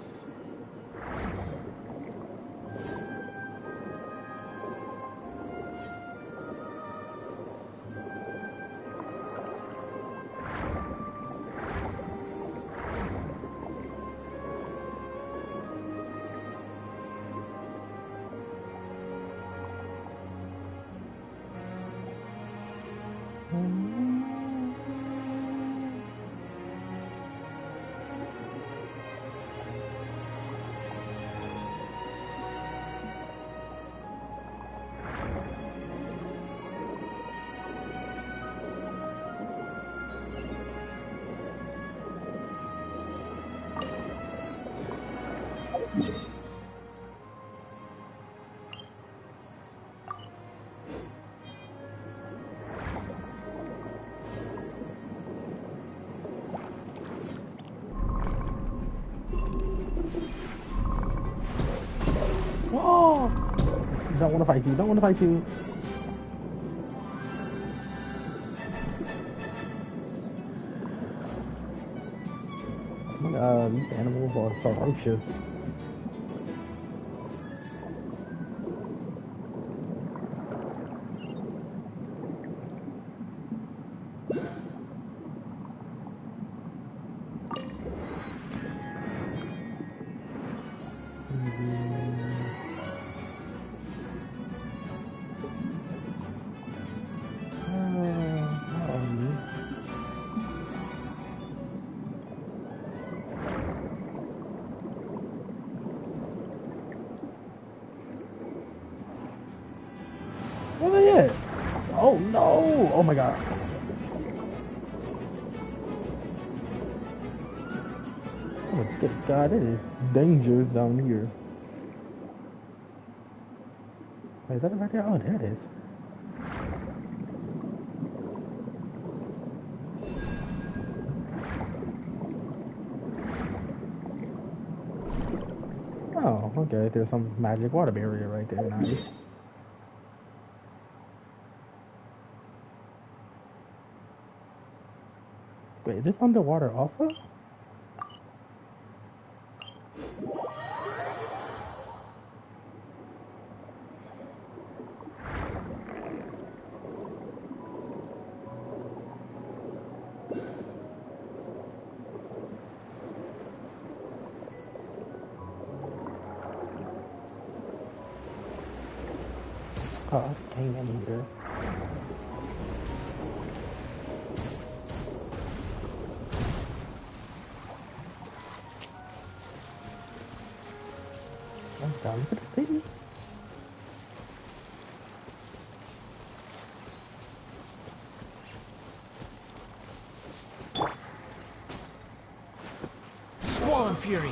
Oh! Don't want to fight you. Don't want to fight you. Oh my god, these animals are ferocious. Where they at? Oh no! Oh my god. Oh my good god, it is dangerous down here. Wait, is that it right there? Oh, there it is. Oh, okay, there's some magic water barrier right there, nice. Wait, is this underwater also? Oh, I came in here. I'm down to the city. Swollen Fury!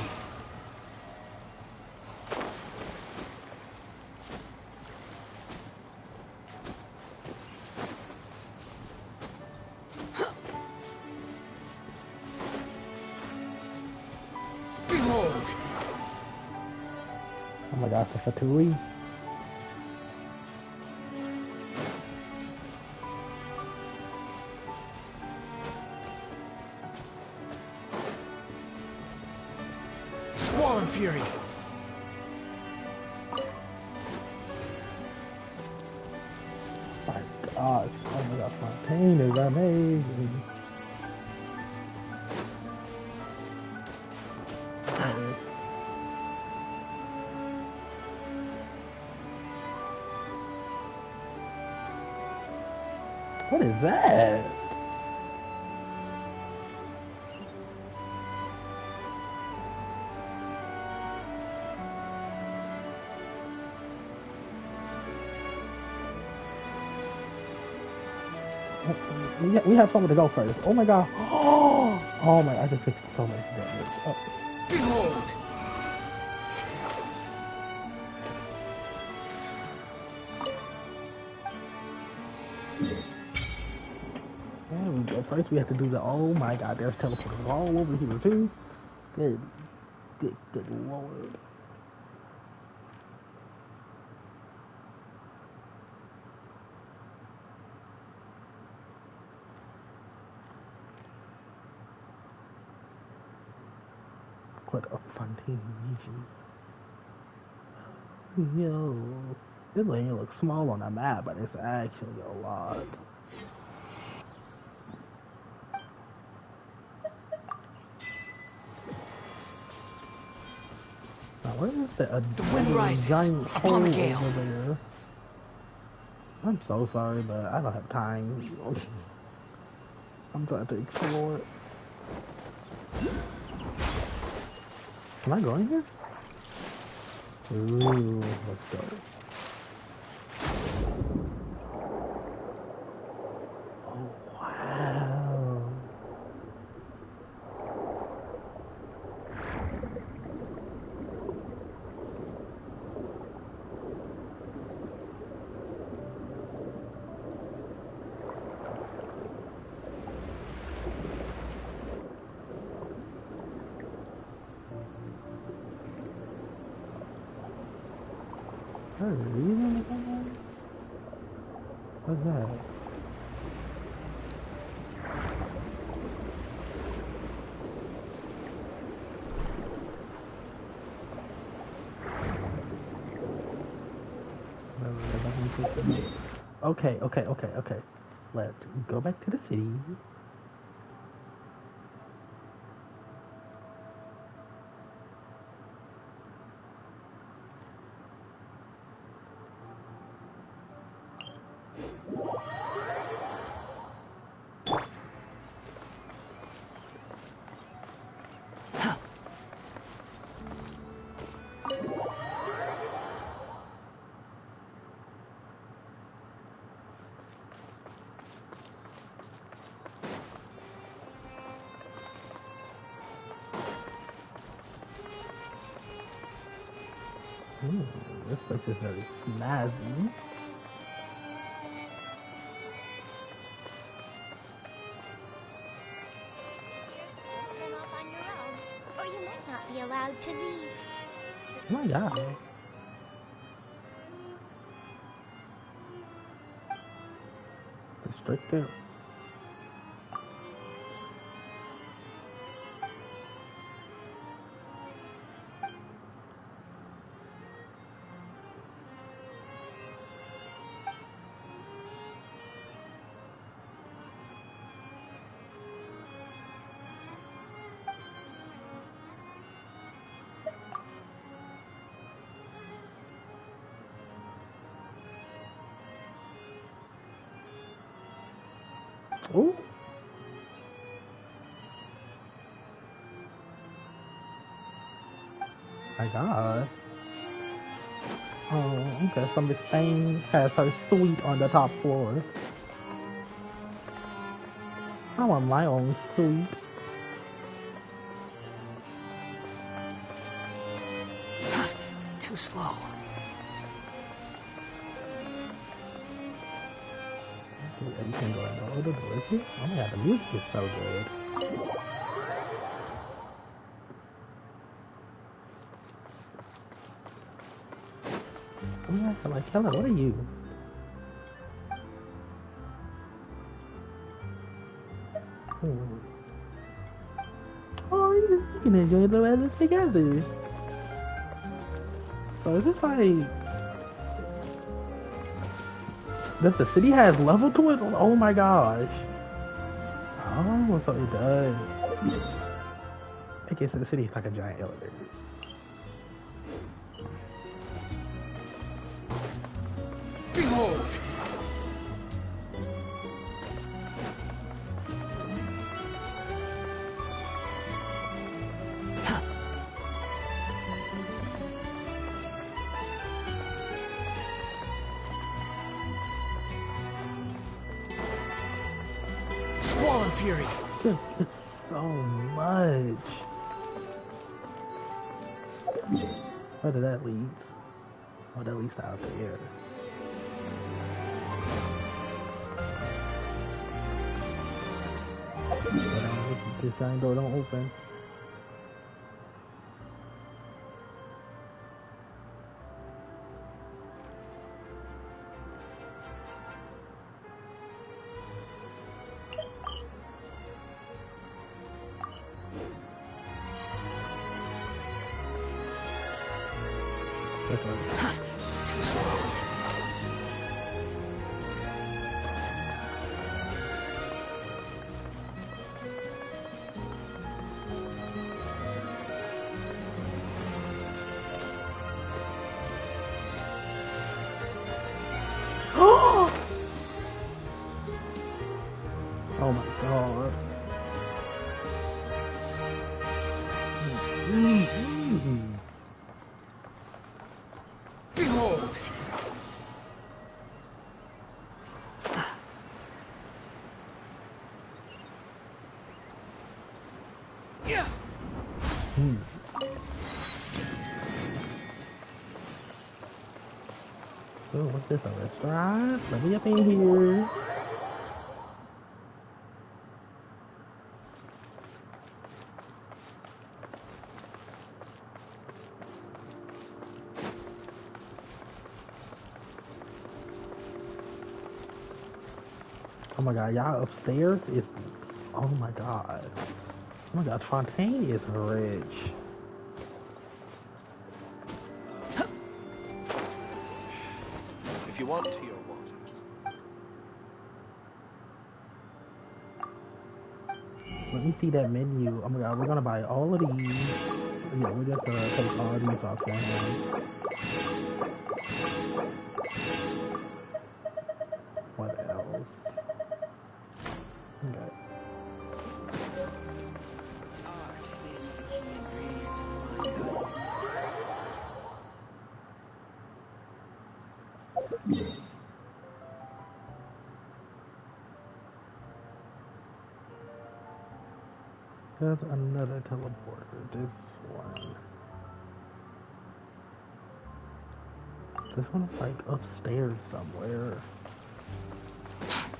Behold! Oh my gosh, the Fatui. Fallen Fury. My gosh, oh my god, Fontaine is amazing. What is that? We have somewhere to go first. Oh my god. Oh my, I just took so much damage. Oh. Behold! There we go. First we have to do the, oh my god, there's teleporters all over here too. Good lord. What a Fontaine region. Yo, this lane looks small on the map, but it's actually a lot. Now, where is the wind rises giant upon the hole gale. over there? I'm so sorry, but I don't have time. I'm trying to explore it. Can I go in here? Ooh, let's go. Oh, wow. What's that? Okay. Let's go back to the city. This place is very snazzy. Off on your own, or you might not be allowed to leave. Oh my god. Restricted. Oh. My god. Oh, okay, so Miss Thing has her suite on the top floor. I want my own suite. Too slow. You can go in the other direction. Oh my god, the music is so good. Oh my god, like, hello, what are you? Oh, you can enjoy the weather together. So is this like... Does the city has level to it? Oh my gosh. Oh, so it does. Okay, so the city is like a giant elevator. Behold! Squall and Fury! It's so much. Where did that lead? Oh, that leads out there. This giant door don't open. Too slow. Oh my god. Behold! Yeah. Oh, what's this? A restaurant? Let me up in here. Oh my god, y'all upstairs is... Oh my god. Oh my god, Fontaine is rich. If you want tea or water, just... Let me see that menu. Oh my god, we're gonna buy all of these. Yeah, we're just gonna take all these off cameras. What else? Okay. There's another teleporter. This one. This one's like upstairs somewhere.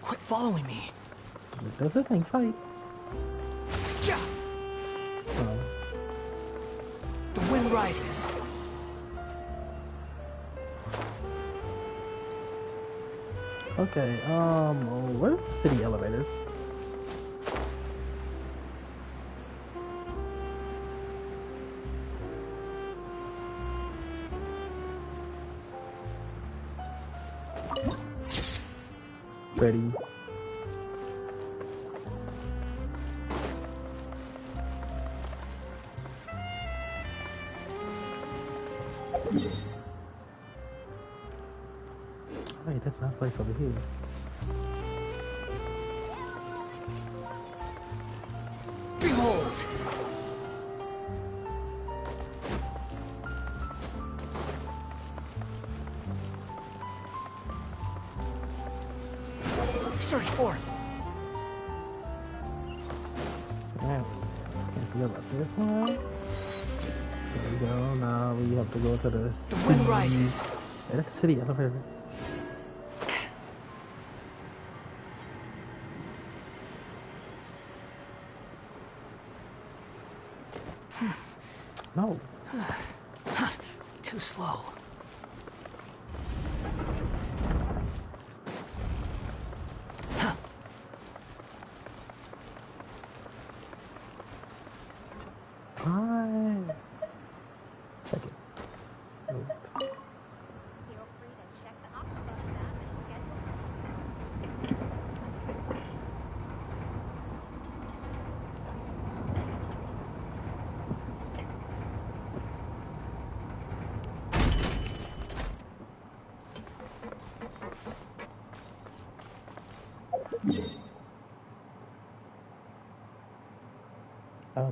Quit following me. Does it think fight? The wind rises. Okay, where's the city elevator? Ready. Wait, that's not a place over here. Behold! Search forth. Yeah, can't forget about this one. There we go. Now we have to go to the wind rises. Yeah, that's the city elevator. No. Too slow.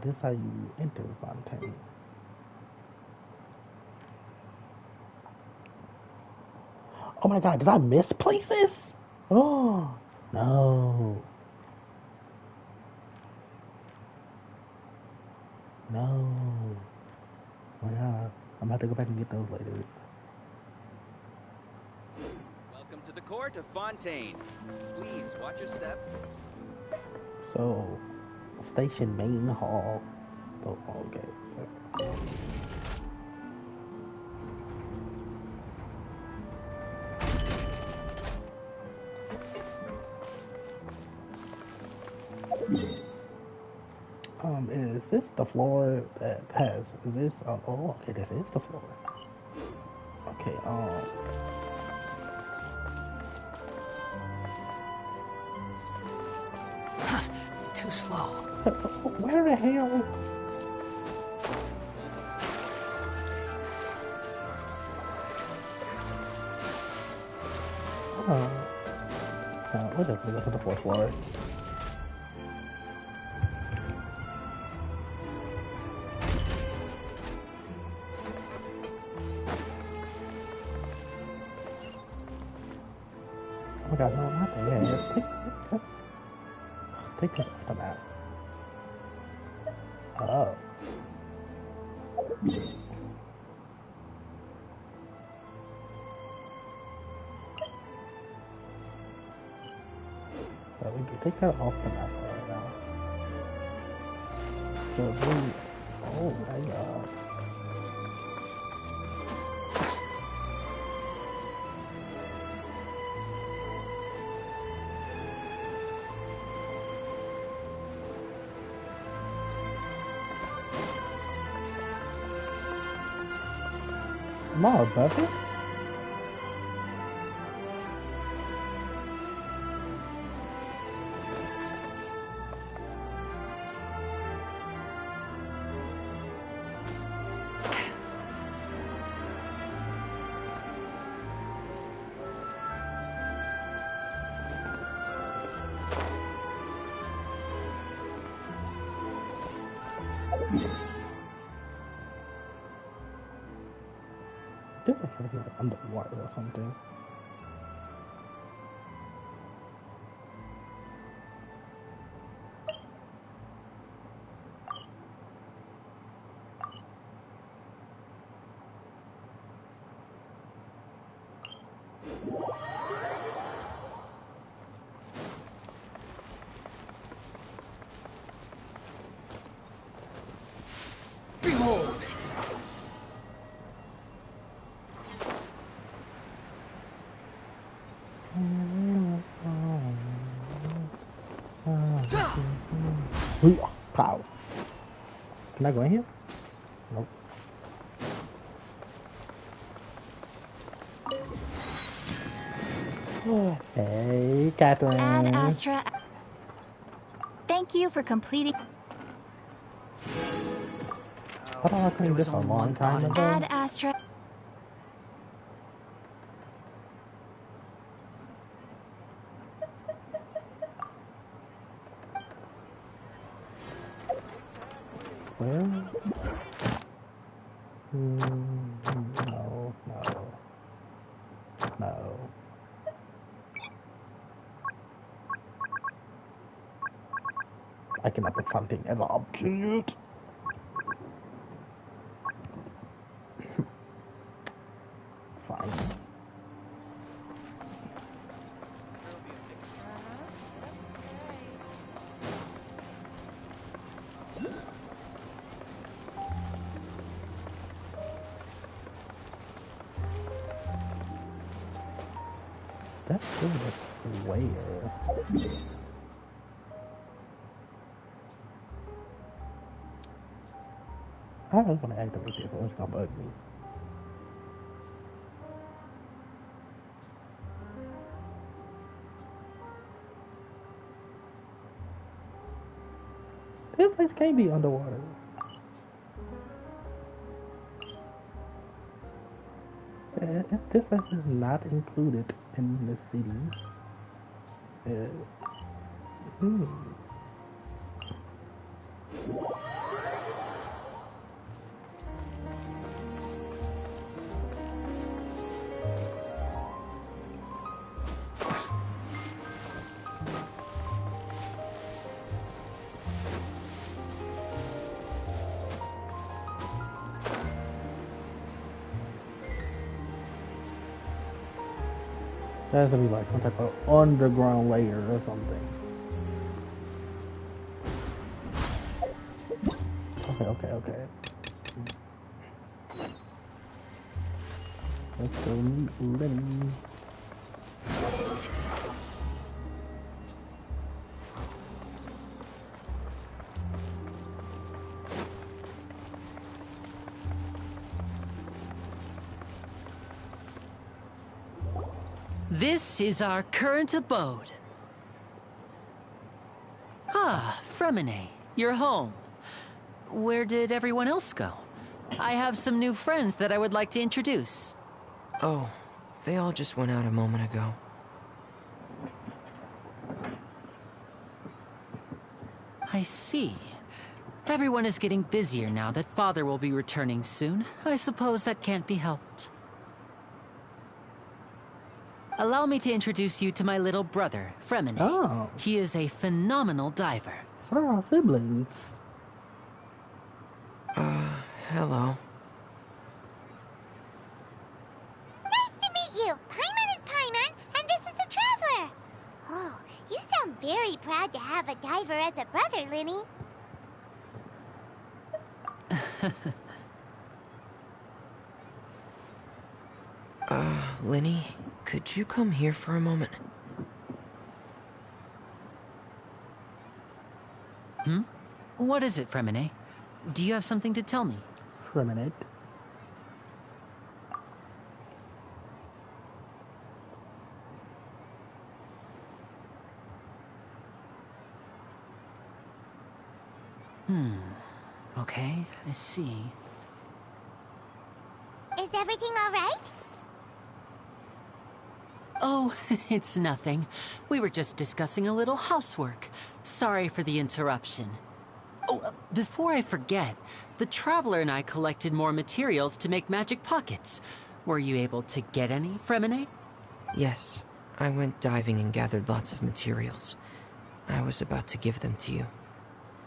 this is how you enter Fontaine. Oh my god, did I miss places? Oh, no. No. Oh my god, I'm about to go back and get those later. Welcome to the court of Fontaine. Please watch your step. So, station main hall. Oh, okay. Is this the floor that has, is this, oh, okay, this is the floor. Okay, Too slow. Where the hell? We're definitely going to the fourth floor. Oh my god, no, not that. Take this off the map. Oh. So we can take that off the map right now. So we, oh my god. More buffet? I think I feel like underwater or something. Behold! Pow. Can I go in here? Nope. Hey, Catherine. Ad Astra. Thank you for completing. I thought I cleaned this a long time ago. Ad Astra. Where? No. I cannot put something as an object. Fine. That's still the square. I don't want to activate this, or it's gonna bug me. This place can't be underwater. This place is not included in the city. There has to be like some type of underground layer or something. Okay. Let's go meet Lenny. This is our current abode. Ah, Fremine, you're home. Where did everyone else go? I have some new friends that I would like to introduce. Oh, they all just went out a moment ago. I see. Everyone is getting busier now that Father will be returning soon. I suppose that can't be helped. Allow me to introduce you to my little brother, Fremine. Oh. He is a phenomenal diver. So are our siblings. Hello. Nice to meet you. Paimon is Paimon, and this is the Traveler. Oh, you sound very proud to have a diver as a brother, Linny. Lenny, could you come here for a moment? What is it, Fremine? Do you have something to tell me? Fremine. Okay, I see. Is everything all right? Oh, it's nothing. We were just discussing a little housework. Sorry for the interruption. Oh, before I forget, the Traveler and I collected more materials to make magic pockets. Were you able to get any, Fremine? Yes, I went diving and gathered lots of materials. I was about to give them to you.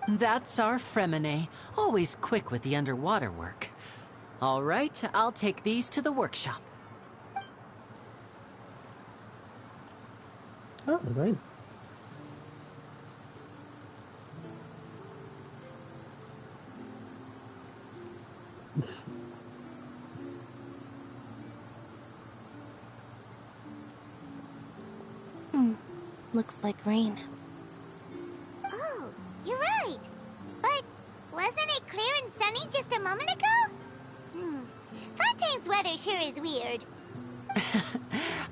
That's our Fremine, always quick with the underwater work. All right, I'll take these to the workshop. Oh, great. Looks like rain. Oh, you're right. But wasn't it clear and sunny just a moment ago? Fontaine's weather sure is weird.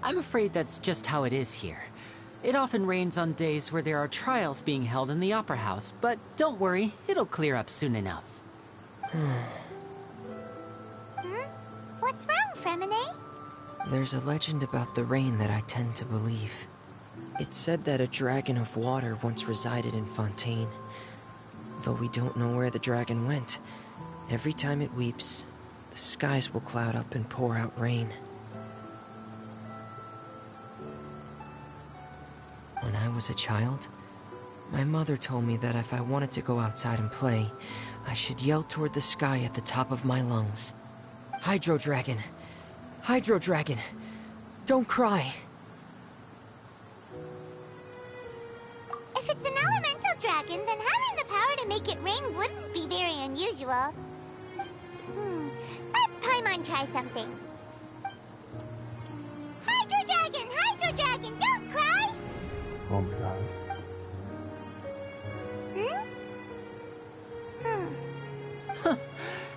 I'm afraid that's just how it is here. It often rains on days where there are trials being held in the Opera House, but don't worry, it'll clear up soon enough. What's wrong, Fremine? There's a legend about the rain that I tend to believe. It's said that a dragon of water once resided in Fontaine. Though we don't know where the dragon went, every time it weeps, the skies will cloud up and pour out rain. When I was a child, my mother told me that if I wanted to go outside and play, I should yell toward the sky at the top of my lungs. Hydro Dragon! Hydro Dragon! Don't cry! If it's an elemental dragon, then having the power to make it rain wouldn't be very unusual. Let Paimon try something. Hydro Dragon, don't cry! Oh my god.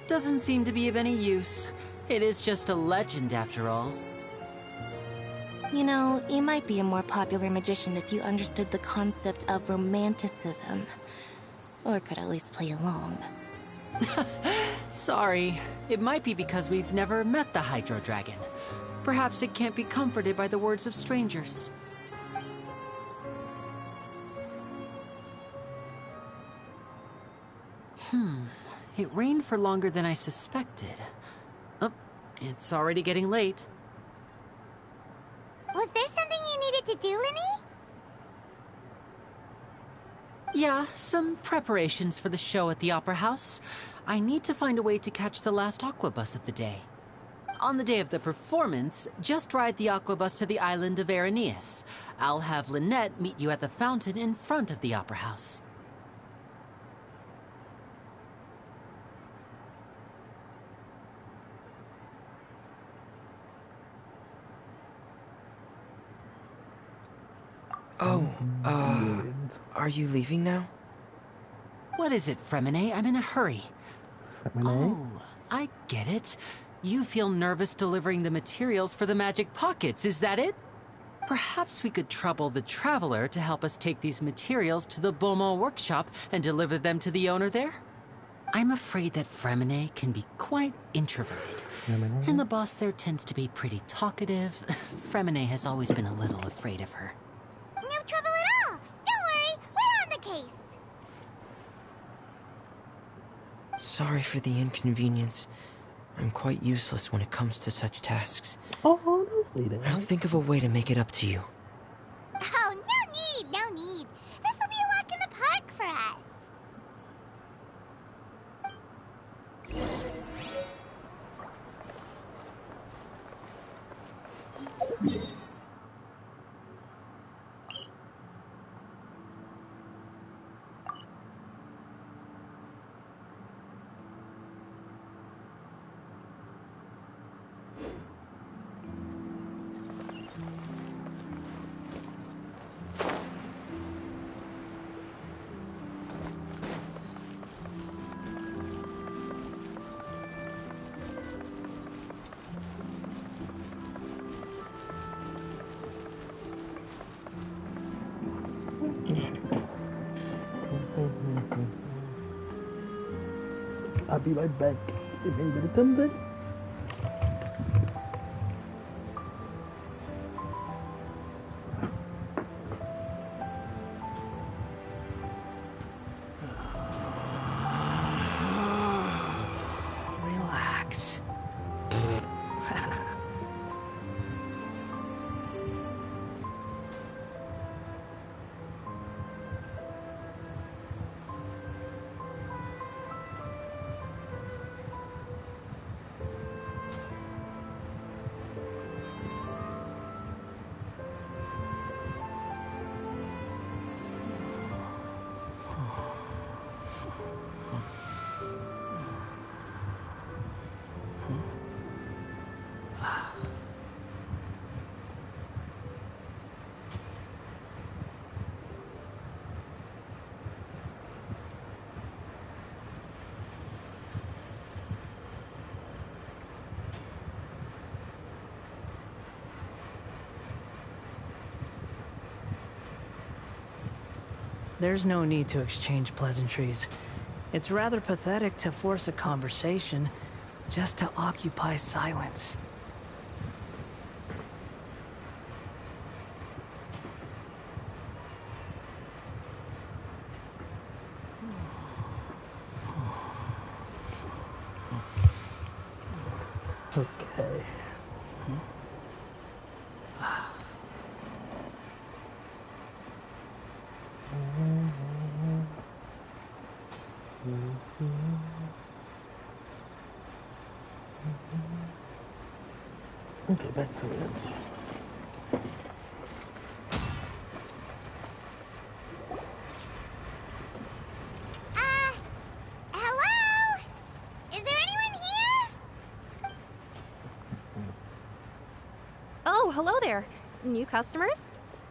Doesn't seem to be of any use. It is just a legend after all. You know, you might be a more popular magician if you understood the concept of romanticism. Or could at least play along. Sorry. It might be because we've never met the Hydro Dragon. Perhaps it can't be comforted by the words of strangers. It rained for longer than I suspected. Oh, it's already getting late. Was there something you needed to do, Linny? Yeah, some preparations for the show at the Opera House. I need to find a way to catch the last aqua bus of the day. On the day of the performance, just ride the aquabus to the island of Aeneas. I'll have Lynette meet you at the fountain in front of the opera house. Oh, are you leaving now? What is it, Fremine? I'm in a hurry. Oh, I get it. You feel nervous delivering the materials for the magic pockets, is that it? Perhaps we could trouble the Traveler to help us take these materials to the Beaumont workshop and deliver them to the owner there? I'm afraid that Fremine can be quite introverted, and the boss there tends to be pretty talkative. Fremine has always been a little afraid of her. No trouble at all! Don't worry, we're on the case! Sorry for the inconvenience. I'm quite useless when it comes to such tasks. Oh, don't say that. I'll think of a way to make it up to you. Oh, no need, no need. This will be a walk in the park for us. I'll be right back. If anybody comes in. Relax. There's no need to exchange pleasantries. It's rather pathetic to force a conversation just to occupy silence. Okay. Okay, back to it. Hello? Is there anyone here? Oh, hello there. New customers?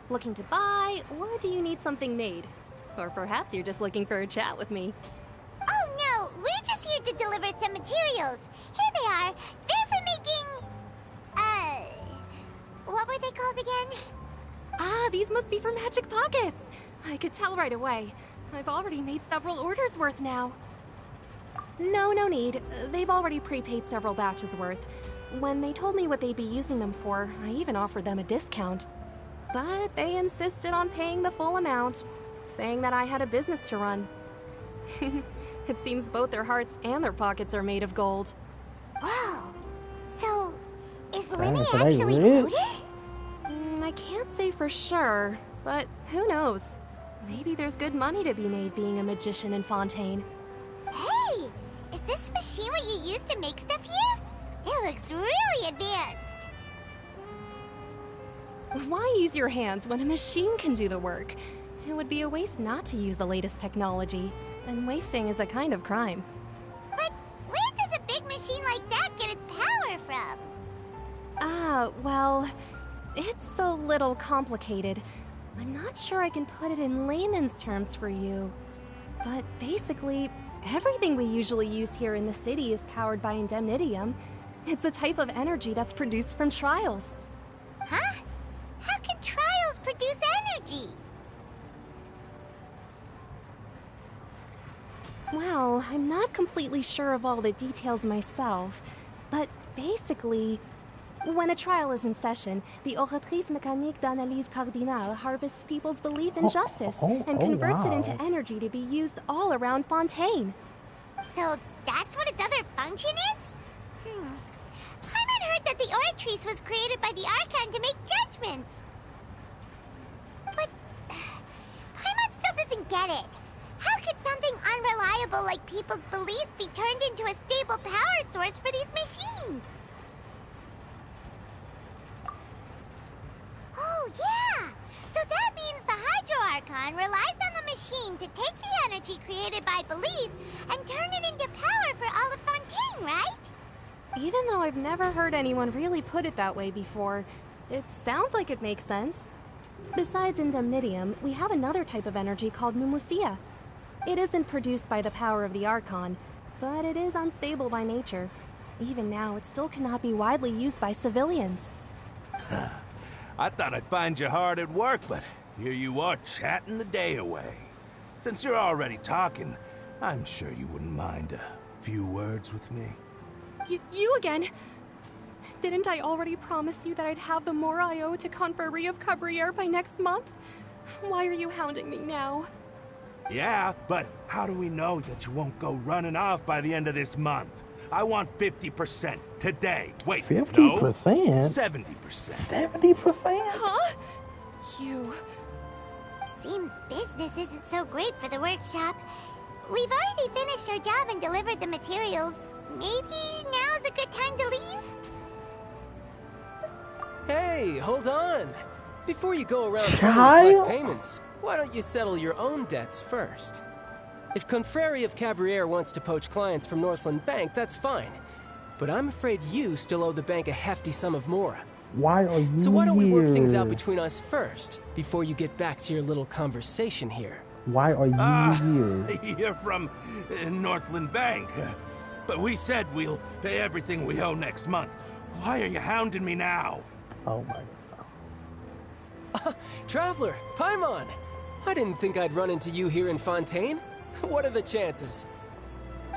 Looking to buy, or do you need something made? Or perhaps you're just looking for a chat with me. Oh no, we're just here to deliver some materials. Here they are. They're for making... what were they called again? Ah, these must be for magic pockets. I could tell right away. I've already made several orders worth now. No need. They've already prepaid several batches worth. When they told me what they'd be using them for, I even offered them a discount. But they insisted on paying the full amount, saying that I had a business to run. It seems both their hearts and their pockets are made of gold. Wow. So, is Lenny so they actually rich? loaded? I can't say for sure, but who knows? Maybe there's good money to be made being a magician in Fontaine. Hey! Is this machine what you use to make stuff here? It looks really advanced. Why use your hands when a machine can do the work? It would be a waste not to use the latest technology, and wasting is a kind of crime. But where does a big machine like that get its power from? Well, it's a little complicated. I'm not sure I can put it in layman's terms for you. But basically, everything we usually use here in the city is powered by indemnitium. It's a type of energy that's produced from trials. Huh? How can trials produce energy? Well, I'm not completely sure of all the details myself, but basically, when a trial is in session, the Oratrice Mécanique d'Analyse Cardinale harvests people's belief in justice and converts it into energy to be used all around Fontaine. So that's what its other function is? Paimon heard that the Oratrice was created by the Archon to make judgments. But Paimon still doesn't get it. How could something unreliable like people's beliefs be turned into a stable power source for these machines? Oh, yeah! So that means the Hydro Archon relies on the machine to take the energy created by belief and turn it into power for all of Fontaine, right? Even though I've never heard anyone really put it that way before, it sounds like it makes sense. Besides indemnitium, we have another type of energy called pneumosia. It isn't produced by the power of the Archon, but it is unstable by nature. Even now, it still cannot be widely used by civilians. I thought I'd find you hard at work, but here you are chatting the day away. Since you're already talking, I'm sure you wouldn't mind a few words with me. You again? Didn't I already promise you that I'd have the more I owe to Confrérie of Cabriere by next month? Why are you hounding me now? Yeah, but how do we know that you won't go running off by the end of this month? I want 50% today. Wait, 50%? no, 70%. 70%? Huh? You... Seems business isn't so great for the workshop. We've already finished our job and delivered the materials. Maybe now's a good time to leave? Hey, hold on. Before you go around trying to collect payments, why don't you settle your own debts first? If Confrérie of Cabriere wants to poach clients from Northland Bank, that's fine. But I'm afraid you still owe the bank a hefty sum of mora. Why are you So why don't we work things here? out between us first, before you get back to your little conversation here? Why are you here? You're from Northland Bank. But we said we'll pay everything we owe next month. Why are you hounding me now? Oh my god. Traveler, Paimon! I didn't think I'd run into you here in Fontaine. What are the chances?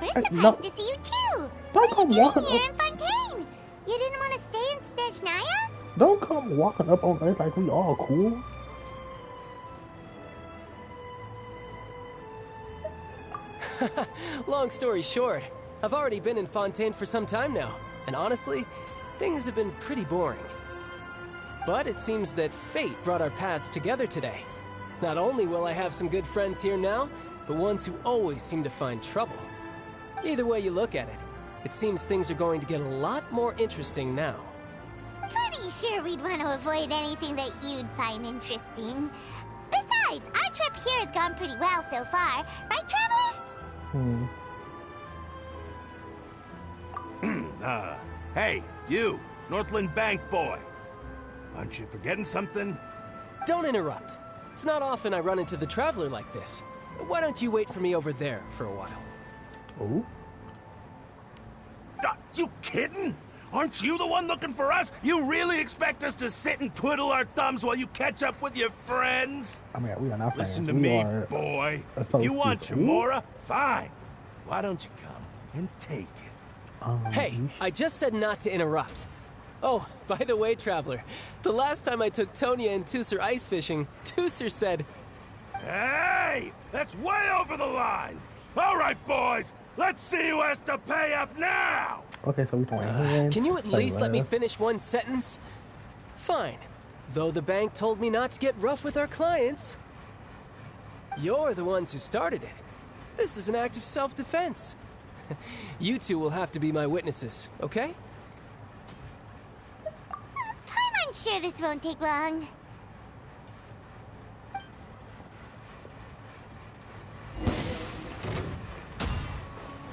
We're surprised to see you too! What are you doing here in Fontaine? You didn't want to stay in Snezhnaya? Don't come walking up on us like we all cool. Long story short, I've already been in Fontaine for some time now, and honestly, things have been pretty boring. But it seems that fate brought our paths together today. Not only will I have some good friends here now, but ones who always seem to find trouble. Either way you look at it, it seems things are going to get a lot more interesting now. Pretty sure we'd want to avoid anything that you'd find interesting. Besides, our trip here has gone pretty well so far, right, Traveler? Hey, you, Northland Bank boy. Aren't you forgetting something? Don't interrupt. It's not often I run into the Traveler like this. Why don't you wait for me over there for a while? Oh? You kidding? Aren't you the one looking for us? You really expect us to sit and twiddle our thumbs while you catch up with your friends? I mean, we are not friends. Listen to we me, are boy. If you want your mora, fine. Why don't you come and take it? Hey, I just said not to interrupt. Oh, by the way, Traveler, the last time I took Tonya and Tusser ice fishing, Tusser said... Hey! That's way over the line! All right, boys! Let's see who has to pay up now! Okay, so we're going Can you at least let me finish one sentence? Fine. Though the bank told me not to get rough with our clients. You're the ones who started it. This is an act of self-defense. You two will have to be my witnesses, okay? sure this won't take long.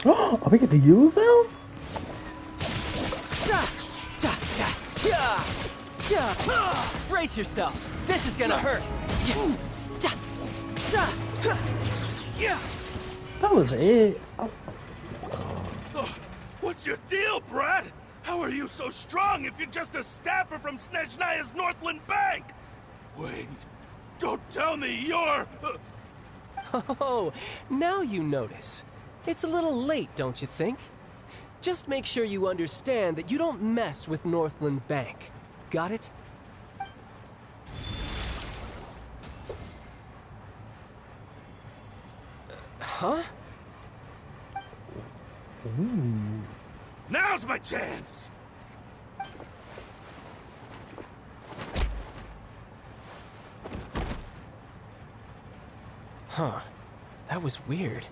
Oh, we get to use those? Brace yourself. This is gonna hurt. That was it. What's your deal, Brad? How are you so strong if you're just a staffer from Snezhnaya's Northland Bank? Wait, don't tell me you're... Oh, now you notice. It's a little late, don't you think? Just make sure you understand that you don't mess with Northland Bank. Got it? Huh? Ooh. Now's my chance! Huh. That was weird.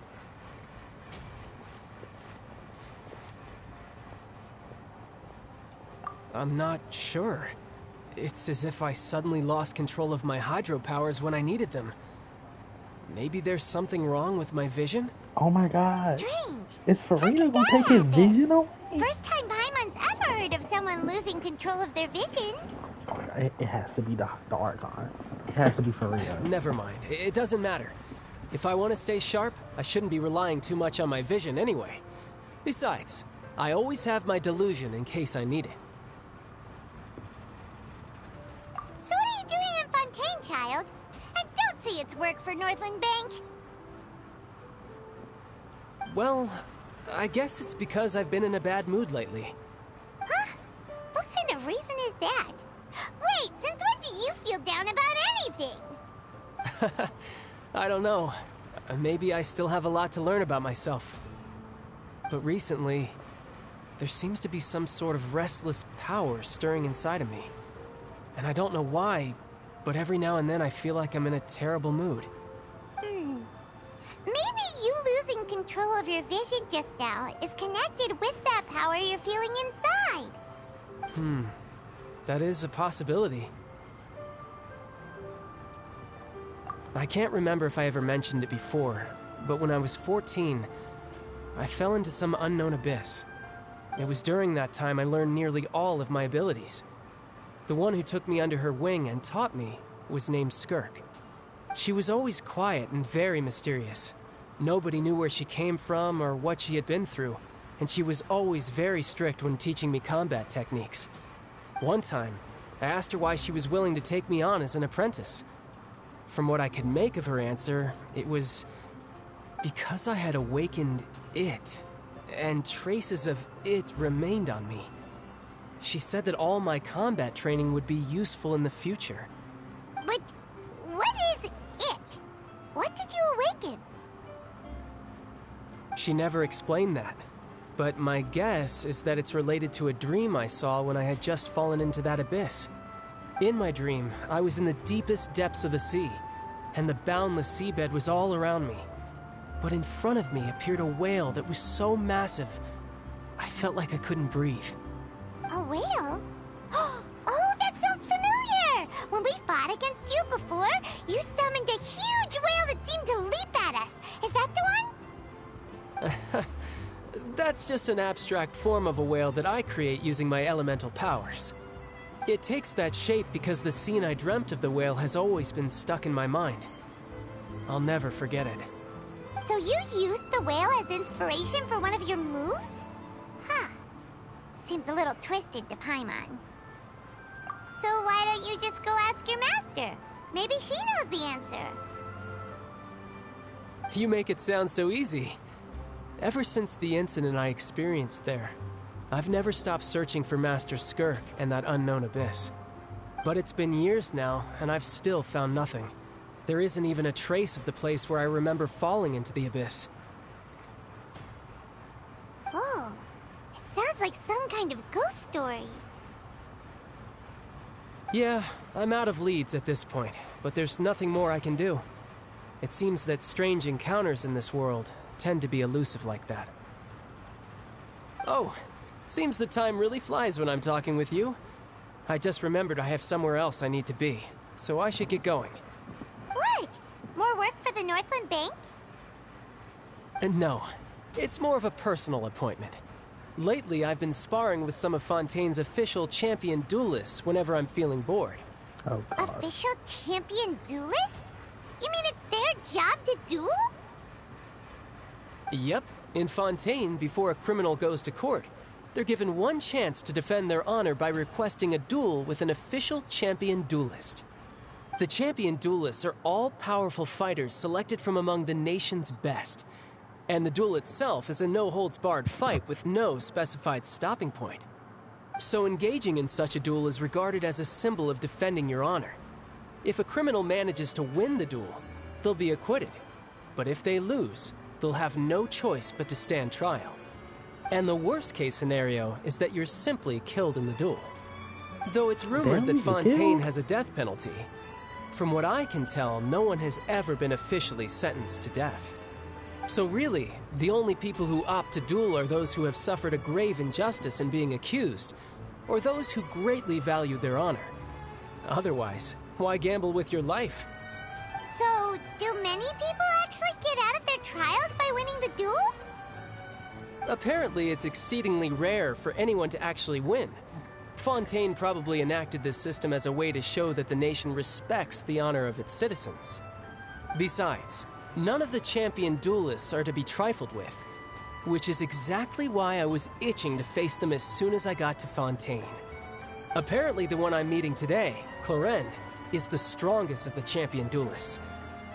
I'm not sure. It's as if I suddenly lost control of my hydro powers when I needed them. Maybe there's something wrong with my vision? Oh my god. Strange. Is Farina gonna take his vision away? First time Paimon's ever heard of someone losing control of their vision. It has to be the Archon. It has to be Farina. Never mind. It doesn't matter. If I want to stay sharp, I shouldn't be relying too much on my vision anyway. Besides, I always have my delusion in case I need it. So what are you doing in Fontaine, child? And don't say it's work for Northland Bank. Well, I guess it's because I've been in a bad mood lately. Huh? What kind of reason is that? Wait, since when do you feel down about anything? I don't know. Maybe I still have a lot to learn about myself. But recently, there seems to be some sort of restless power stirring inside of me. And I don't know why, but every now and then I feel like I'm in a terrible mood. Maybe you losing control of your vision just now is connected with that power you're feeling inside. That is a possibility. I can't remember if I ever mentioned it before, but when I was 14, I fell into some unknown abyss. It was during that time I learned nearly all of my abilities. The one who took me under her wing and taught me was named Skirk. She was always quiet and very mysterious. Nobody knew where she came from or what she had been through, and she was always very strict when teaching me combat techniques. One time, I asked her why she was willing to take me on as an apprentice. From what I could make of her answer, it was because I had awakened it, and traces of it remained on me. She said that all my combat training would be useful in the future. But what is it? What did you awaken? She never explained that, but my guess is that it's related to a dream I saw when I had just fallen into that abyss. In my dream, I was in the deepest depths of the sea, and the boundless seabed was all around me. But in front of me appeared a whale that was so massive, I felt like I couldn't breathe. A whale? Oh, that sounds familiar! When we fought against you before, you summoned a huge whale that seemed to leap at us. Is that the one? That's just an abstract form of a whale that I create using my elemental powers. It takes that shape because the scene I dreamt of the whale has always been stuck in my mind. I'll never forget it. So you used the whale as inspiration for one of your moves? Huh. Seems a little twisted to Paimon. So why don't you just go ask your master? Maybe she knows the answer. You make it sound so easy. Ever since the incident I experienced there, I've never stopped searching for Master Skirk and that unknown abyss. But it's been years now, and I've still found nothing. There isn't even a trace of the place where I remember falling into the abyss. Oh, it sounds like some kind of ghost story. Yeah, I'm out of leads at this point, but there's nothing more I can do. It seems that strange encounters in this world tend to be elusive like that. Oh, seems the time really flies when I'm talking with you. I just remembered I have somewhere else I need to be, so I should get going. What? More work for the Northland Bank? No, it's more of a personal appointment. Lately, I've been sparring with some of Fontaine's official champion duelists whenever I'm feeling bored. Oh, God. Official champion duelists? You mean it's their job to duel? Yep. In Fontaine, before a criminal goes to court, they're given one chance to defend their honor by requesting a duel with an official champion duelist. The champion duelists are all-powerful fighters selected from among the nation's best. And the duel itself is a no-holds-barred fight with no specified stopping point. So engaging in such a duel is regarded as a symbol of defending your honor. If a criminal manages to win the duel, they'll be acquitted. But if they lose, they'll have no choice but to stand trial. And the worst-case scenario is that you're simply killed in the duel. Though it's rumored that Fontaine has a death penalty, from what I can tell, no one has ever been officially sentenced to death. So really, the only people who opt to duel are those who have suffered a grave injustice in being accused, or those who greatly value their honor. Otherwise, why gamble with your life? So, do many people actually get out of their trials by winning the duel? Apparently, it's exceedingly rare for anyone to actually win. Fontaine probably enacted this system as a way to show that the nation respects the honor of its citizens. Besides, none of the champion duelists are to be trifled with, which is exactly why I was itching to face them as soon as I got to Fontaine. Apparently, the one I'm meeting today, Clorinde, is the strongest of the champion duelists.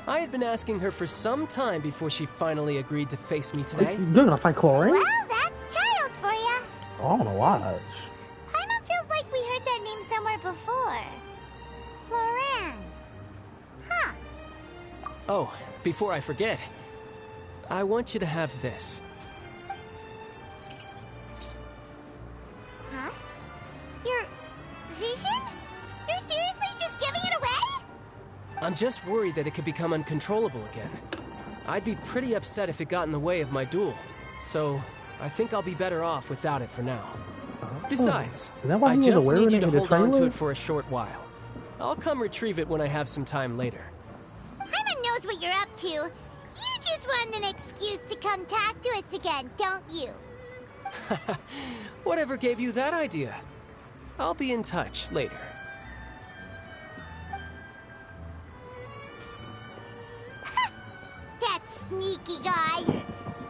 I had been asking her for some time before she finally agreed to face me today. You're gonna fight Clorinde? Well, that's child for ya. I don't know why. Paimon feels like we heard that name somewhere before. Clorinde. Huh. Oh, before I forget, I want you to have this. Huh? Your vision? You're seriously just giving it away? I'm just worried that it could become uncontrollable again. I'd be pretty upset if it got in the way of my duel, so I think I'll be better off without it for now. Besides, I just need you to hold on to it for a short while. I'll come retrieve it when I have some time later. Paimon knows what you're up to. You just want an excuse to come talk to us again, don't you? Whatever gave you that idea? I'll be in touch later. That sneaky guy.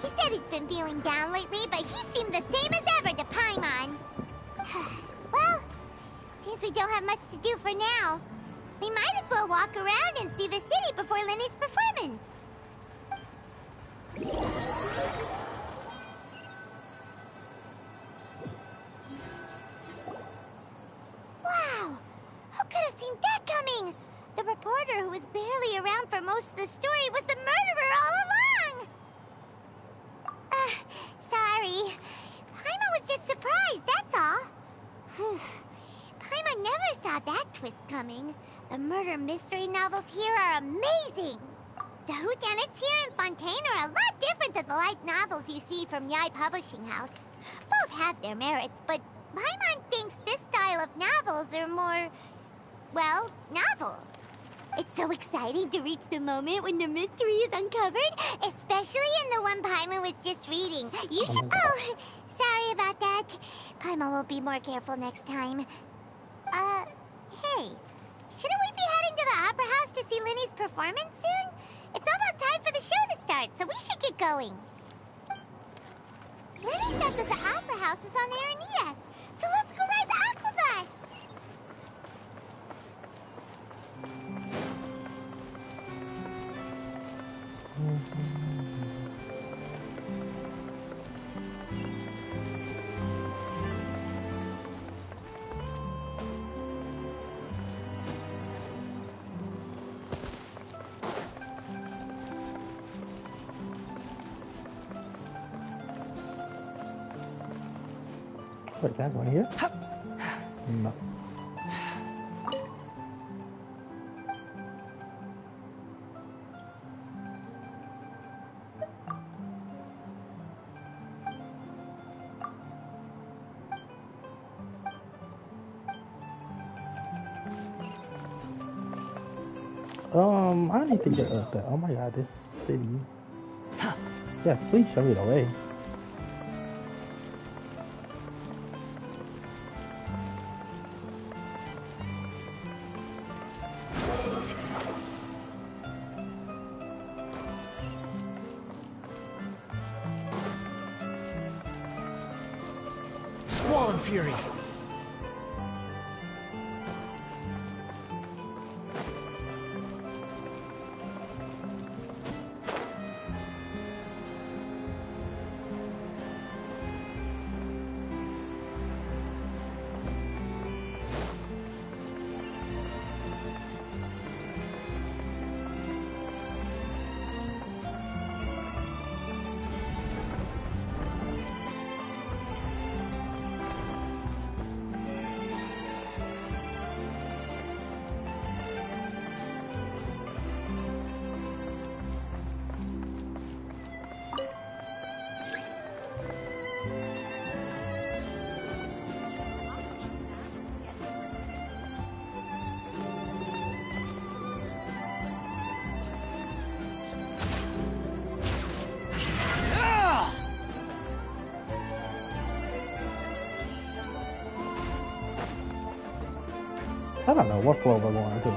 He said he's been feeling down lately, but he seemed the same as ever to Paimon. Well, seems we don't have much to do for now. We might as well walk around and see the city before Lenny's performance. Wow! Who could have seen that coming? The reporter who was barely around for most of the story was the murderer all along! Sorry. Paimon was just surprised, that's all. Paimon never saw that twist coming. The murder mystery novels here are amazing. The whodunits here in Fontaine are a lot different than the light novels you see from Yai Publishing House. Both have their merits, but Paimon thinks this style of novels are more, well, novel. It's so exciting to reach the moment when the mystery is uncovered, especially in the one Paimon was just reading. You should... Oh, sorry about that. Paimon will be more careful next time. Hey, shouldn't we be heading to the Opera House to see Lenny's performance soon? It's almost time for the show to start, so we should get going. Lenny said that the Opera House is on Aranias, so let's go ride the Aquabus! Wait, can I go in here? No. I need to get up there. Oh my god, this city. Yes, please show me the way. Squall Fury. I don't know what floor we're going to.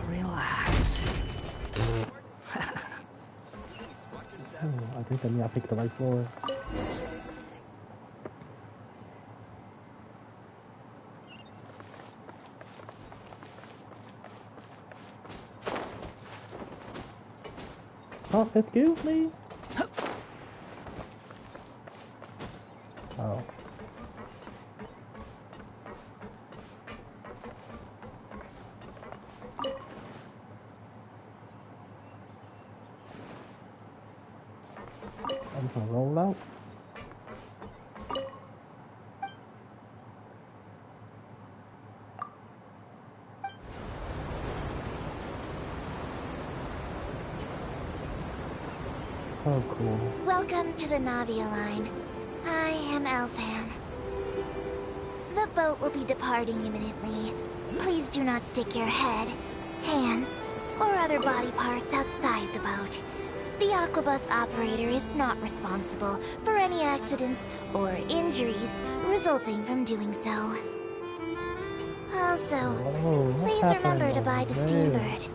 Relax. I think I picked the right floor. Oh, excuse me. Oh. I'm gonna roll out. Oh, cool. Welcome to the Navia line. I am Elfan. The boat will be departing imminently. Please do not stick your head, hands, or other body parts outside the boat. The Aquabus operator is not responsible for any accidents or injuries resulting from doing so. Also, please remember to buy the Steambird,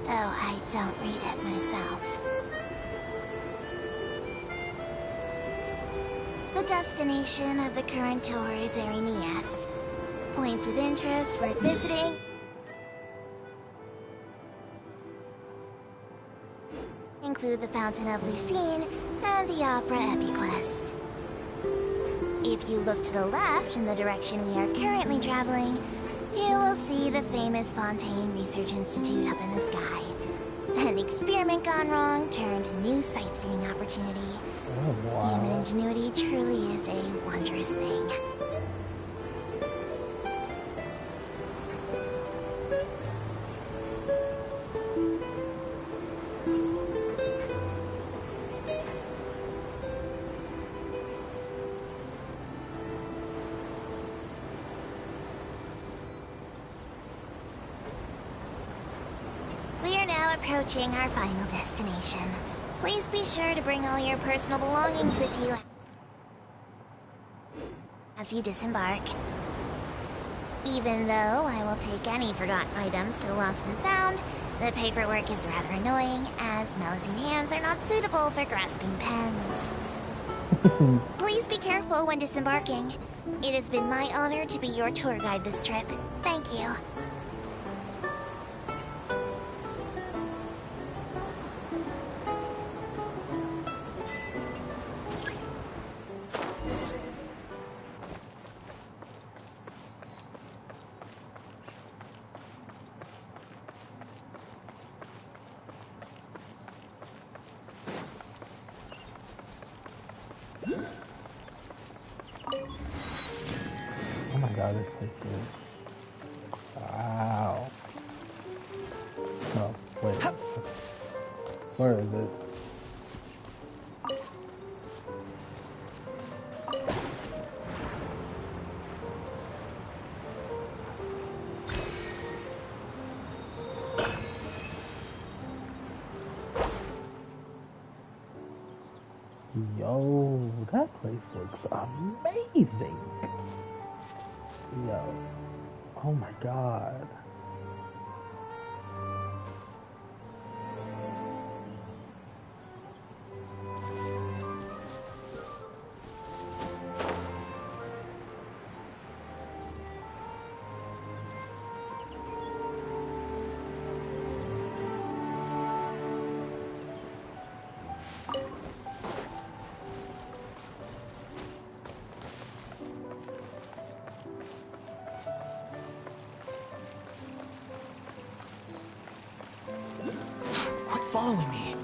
though I don't read it myself. The destination of the current tour is Erinias. Points of interest worth visiting include the Fountain of Lucine and the Opera Epiclese. If you look to the left in the direction we are currently traveling, you will see the famous Fontaine Research Institute up in the sky. An experiment gone wrong turned new sightseeing opportunity. Oh, wow. Human ingenuity truly is a wondrous thing. We are now approaching our final destination. Please be sure to bring all your personal belongings with you as you disembark. Even though I will take any forgotten items to the lost and found, the paperwork is rather annoying, as Melusine hands are not suitable for grasping pens. Please be careful when disembarking. It has been my honor to be your tour guide this trip. Thank you. Oh my god, this place is Where is it? Yo, that place looks amazing. Yo, oh my god. Quit following me.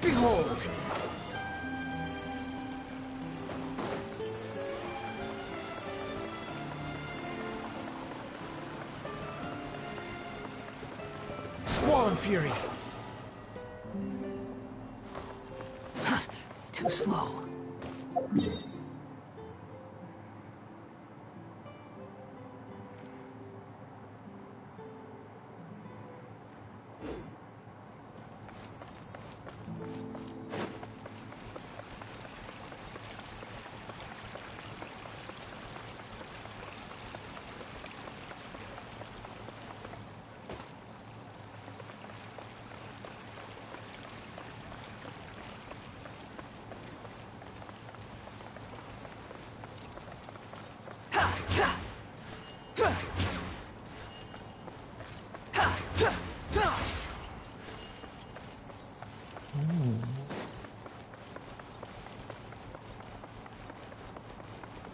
Behold! Squall Fury! Too slow.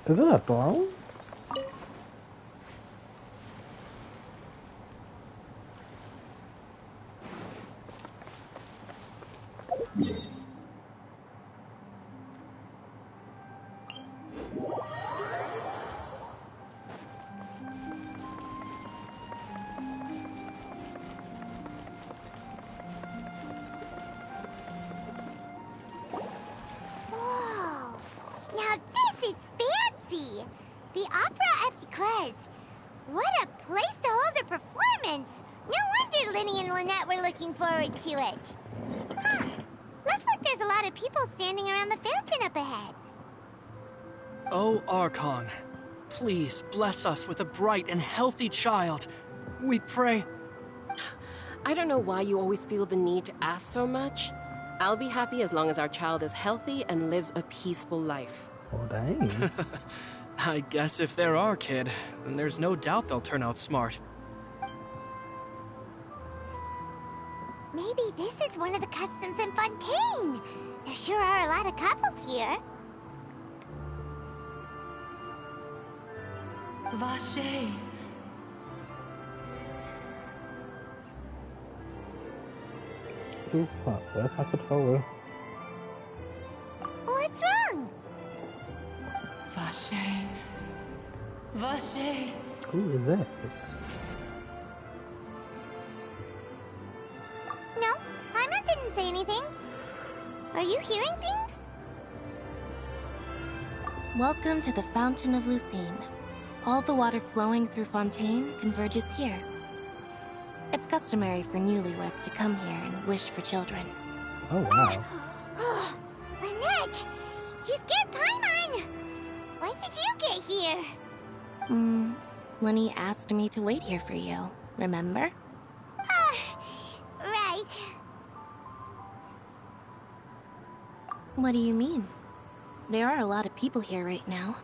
Is it a throne? Whoa! Now this is fancy! The Opera Epiclese. What a place to hold a performance! No wonder Linny and Lynette were looking forward to it. Huh. Looks like there's a lot of people standing around the fountain up ahead. O Archon, please bless us with a bright and healthy child. We pray. I don't know why you always feel the need to ask so much. I'll be happy as long as our child is healthy and lives a peaceful life. Oh, dang. I guess if they're our kid, then there's no doubt they'll turn out smart. Maybe this is one of the customs in Fontaine. There sure are a lot of couples here. Vache. too far. Where's my controller? What's wrong? Vache. Vache. Who is that? No, Paimon didn't say anything. Are you hearing things? Welcome to the Fountain of Lucine. All the water flowing through Fontaine converges here. It's customary for newlyweds to come here and wish for children. Oh, wow. Lynette! You scared Paimon! When did you get here? Lenny asked me to wait here for you, remember? Right. What do you mean? There are a lot of people here right now.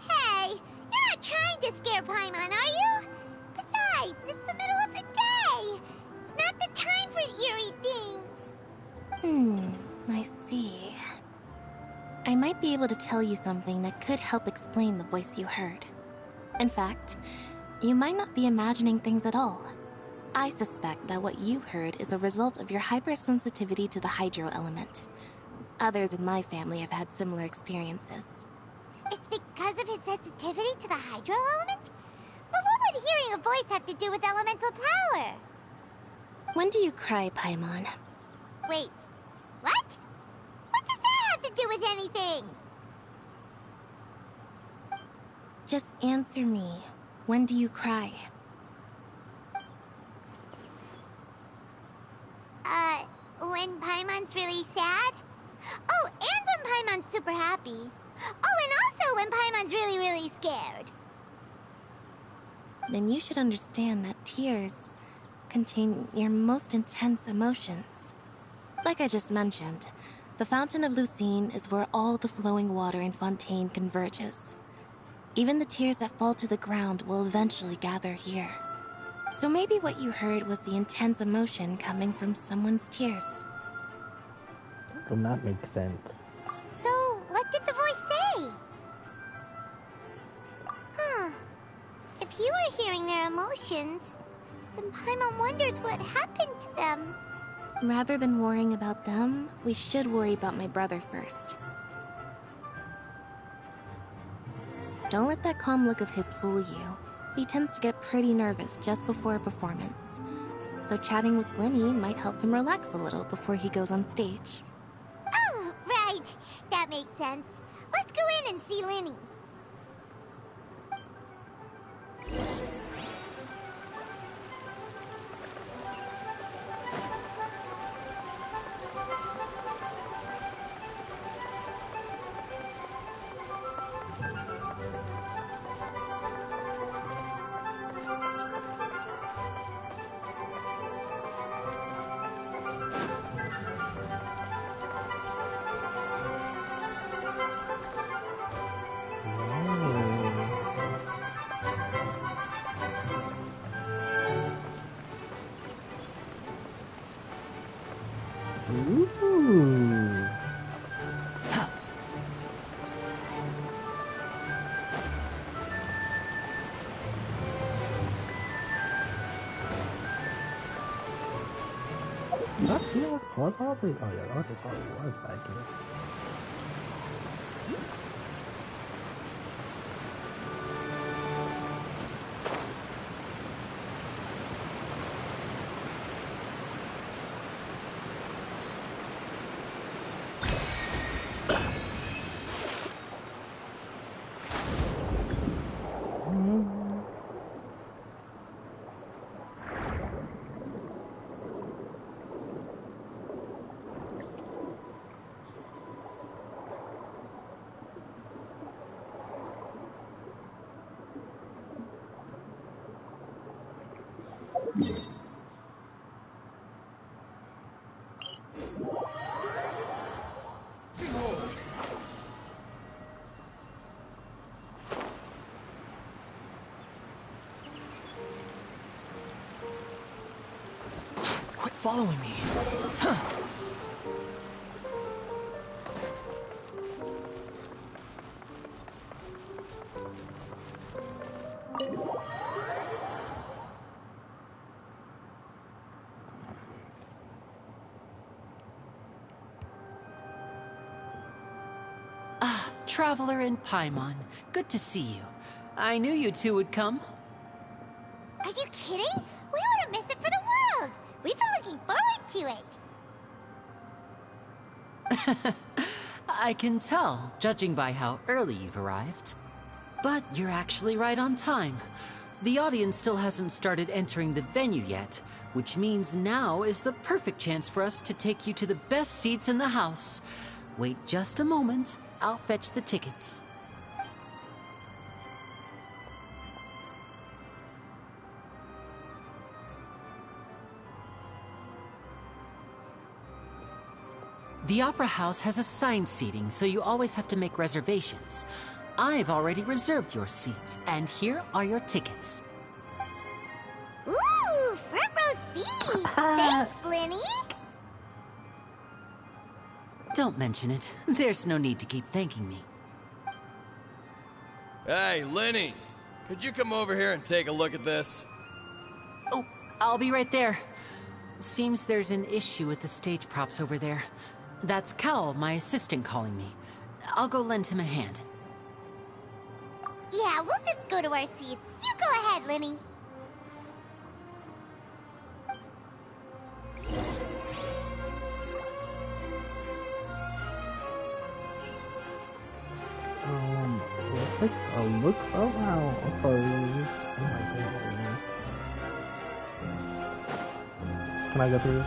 Hey, you're not trying to scare Paimon, are you? Besides, it's the middle of the day. It's not the time for eerie things. I see. I might be able to tell you something that could help explain the voice you heard. In fact, you might not be imagining things at all. I suspect that what you heard is a result of your hypersensitivity to the hydro element. Others in my family have had similar experiences. It's because of his sensitivity to the hydro element? But what would hearing a voice have to do with elemental power? When do you cry, Paimon? Wait, what? What does that have to do with anything? Just answer me. When do you cry? When Paimon's really sad? Oh, and when Paimon's super happy. Oh, and also when Paimon's really, really scared. Then you should understand that tears contain your most intense emotions. Like I just mentioned, the Fountain of Lucine is where all the flowing water in Fontaine converges. Even the tears that fall to the ground will eventually gather here. So maybe what you heard was the intense emotion coming from someone's tears. That does not make sense. So, what did the voice say? If you were hearing their emotions, then Paimon wonders what happened to them. Rather than worrying about them, we should worry about my brother first. Don't let that calm look of his fool you. He tends to get pretty nervous just before a performance. So chatting with Lenny might help him relax a little before he goes on stage. Oh, right. That makes sense. Let's go in and see Lenny. Ooh. That's not probably. Oh yeah, that's probably was back here. Quit following me. Huh. Traveler and Paimon. Good to see you. I knew you two would come. Are you kidding? We wouldn't miss it for the world. We've been looking forward to it. I can tell, judging by how early you've arrived. But you're actually right on time. The audience still hasn't started entering the venue yet, which means now is the perfect chance for us to take you to the best seats in the house. Wait just a moment. I'll fetch the tickets. The Opera House has assigned seating, so you always have to make reservations. I've already reserved your seats, and here are your tickets. Ooh, front row seats! Thanks, Lenny! Don't mention it. There's no need to keep thanking me. Hey, Lenny! Could you come over here and take a look at this? Oh, I'll be right there. Seems there's an issue with the stage props over there. That's Cal, my assistant, calling me. I'll go lend him a hand. Yeah, we'll just go to our seats. You go ahead, Lenny. Look around first. Oh my god. Can I go through?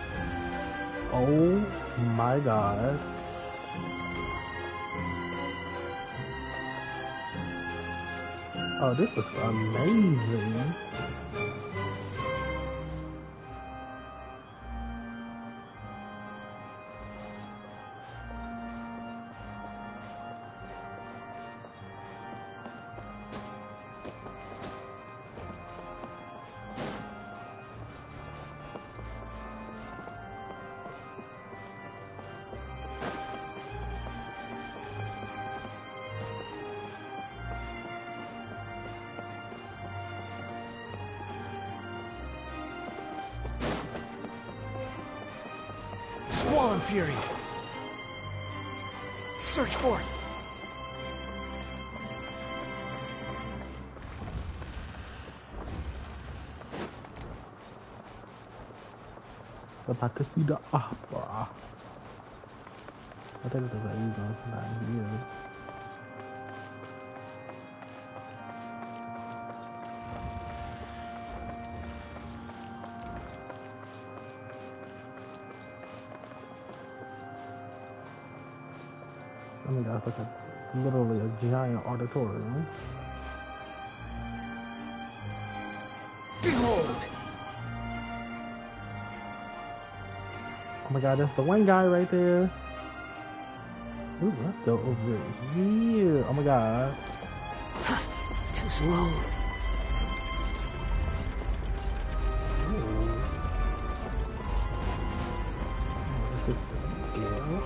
Oh my god. Oh, this is amazing. Swollen Fury. Search for it. About to see the opera. I think it's a very good not here. Oh my god, it's like literally a giant auditorium. Behold! Oh my god, that's the one guy right there. Ooh, let's go over here. Oh my god. Too slow. This is scale.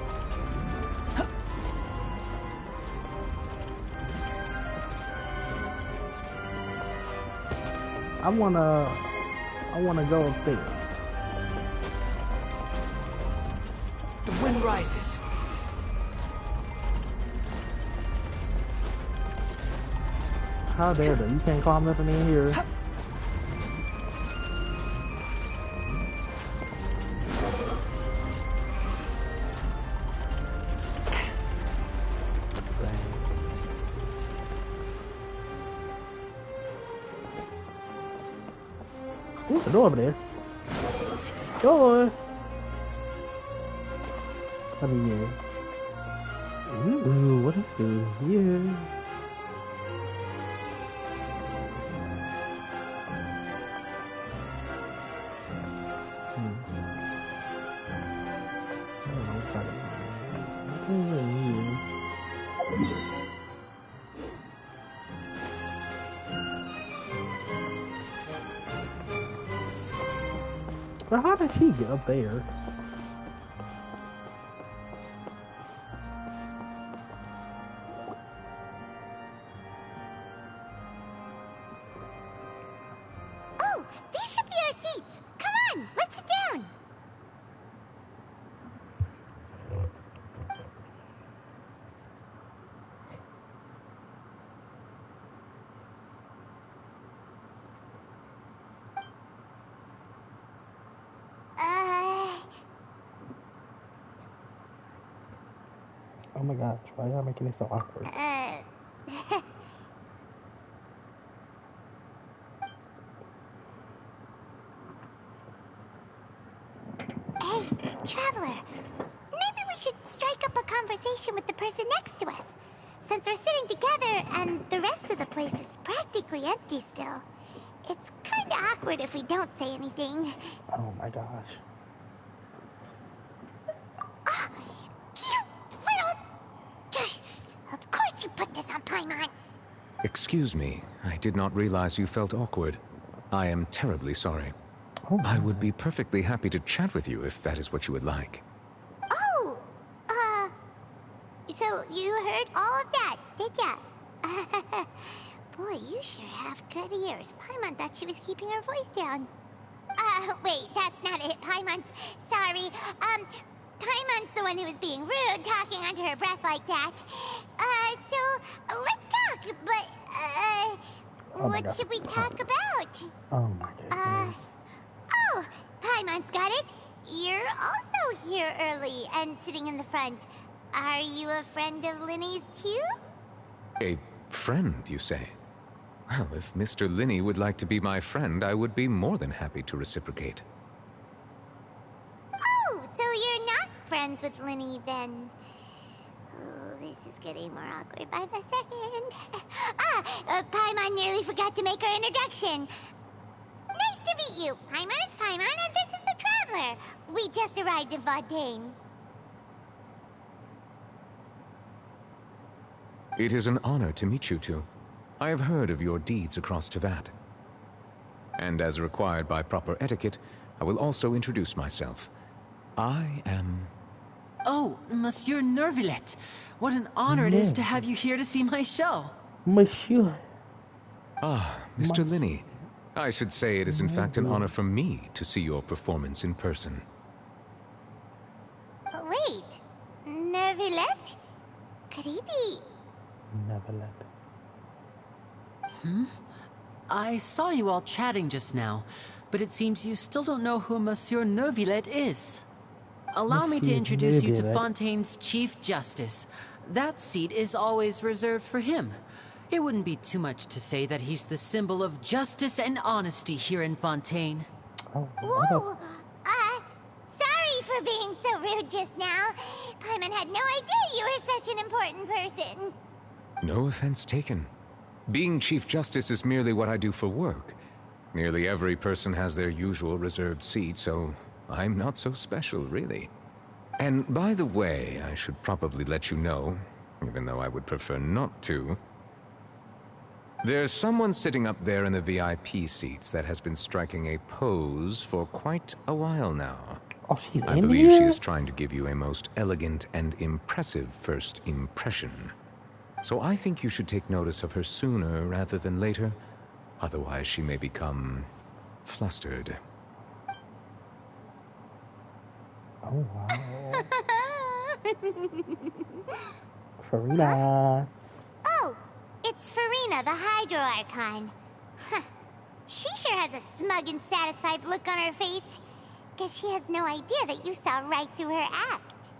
I wanna go up there. The wind rises. How dare they? You can't call nothing in here. Ooh, the door over there. Door. Let me in. Ooh, what is this here? But how did she get up there? Oh, these should be our seats. Come on, let's sit down. Oh my gosh, why are y'all making it so awkward? Hey, Traveler. Maybe we should strike up a conversation with the person next to us. Since we're sitting together and the rest of the place is practically empty still. It's kinda awkward if we don't say anything. Oh my gosh. You little... Of course you put this on Paimon. Excuse me, I did not realize you felt awkward. I am terribly sorry. I would be perfectly happy to chat with you if that is what you would like. Oh! So you heard all of that, did ya? Boy, you sure have good ears. Paimon thought she was keeping her voice down. Wait, that's not it. Paimon's... Sorry. Paimon's the one who was being rude, talking under her breath like that. Let's talk, but, what should we talk about? Oh my goodness. Oh, Paimon's got it. You're also here early and sitting in the front. Are you a friend of Linny's too? A friend, you say? Well, if Mr. Linney would like to be my friend, I would be more than happy to reciprocate. Oh, so you're not friends with Linny then? Oh, this is getting more awkward by the second. Paimon nearly forgot to make her introduction. Nice to meet you. Paimon is Paimon, and this is the Traveler. We just arrived in Fontaine. It is an honor to meet you two. I have heard of your deeds across Tevat. And as required by proper etiquette, I will also introduce myself. I am... Oh, Monsieur Nervillet. What an honor it is to have you here to see my show. Monsieur. Ah, Mr. Linney. I should say it is in fact an honor for me to see your performance in person. Wait, Nervillet? Could he be... Nervillet. I saw you all chatting just now, but it seems you still don't know who Monsieur Nervillet is. Allow me to introduce you to Fontaine's Chief Justice. That seat is always reserved for him. It wouldn't be too much to say that he's the symbol of justice and honesty here in Fontaine. Whoa! Sorry for being so rude just now. Paimon had no idea you were such an important person. No offense taken. Being Chief Justice is merely what I do for work. Nearly every person has their usual reserved seat, so I'm not so special, really. And by the way, I should probably let you know, even though I would prefer not to. There's someone sitting up there in the VIP seats that has been striking a pose for quite a while now. Oh, she's I in believe here? she is trying to give you a most elegant and impressive first impression. So I think you should take notice of her sooner rather than later. Otherwise, she may become flustered. Oh, wow. Farina. Oh, it's Farina, the Hydro Archon. Huh. She sure has a smug and satisfied look on her face. Guess she has no idea that you saw right through her act.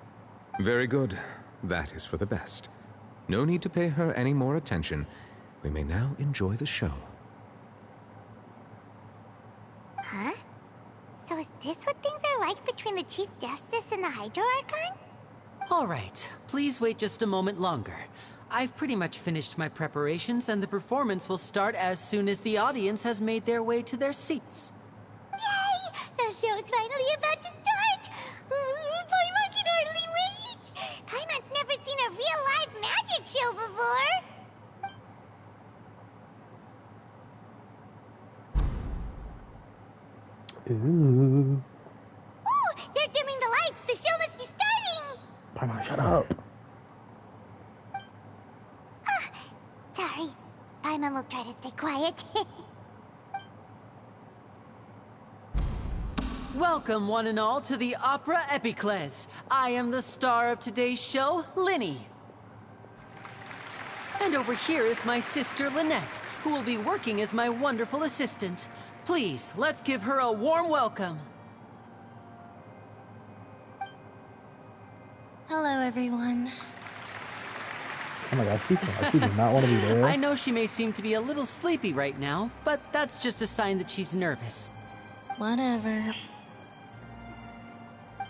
Very good. That is for the best. No need to pay her any more attention. We may now enjoy the show. Huh? So is this what things are like between the Chief Justice and the Hydro Archon? All right, please wait just a moment longer. I've pretty much finished my preparations, and the performance will start as soon as the audience has made their way to their seats. Yay! The show is finally about to start! Paimon can hardly wait! Paimon's never seen a real live magic show before! Ooh. Ooh! They're dimming the lights! The show must be starting! Paimon, shut up. Sorry. Paimon will try to stay quiet. Welcome, one and all, to the Opera Epiclese. I am the star of today's show, Linny. And over here is my sister, Lynette, who will be working as my wonderful assistant. Please, let's give her a warm welcome. Hello, everyone. Oh my god, she does not want to be there. I know she may seem to be a little sleepy right now, but that's just a sign that she's nervous. Whatever.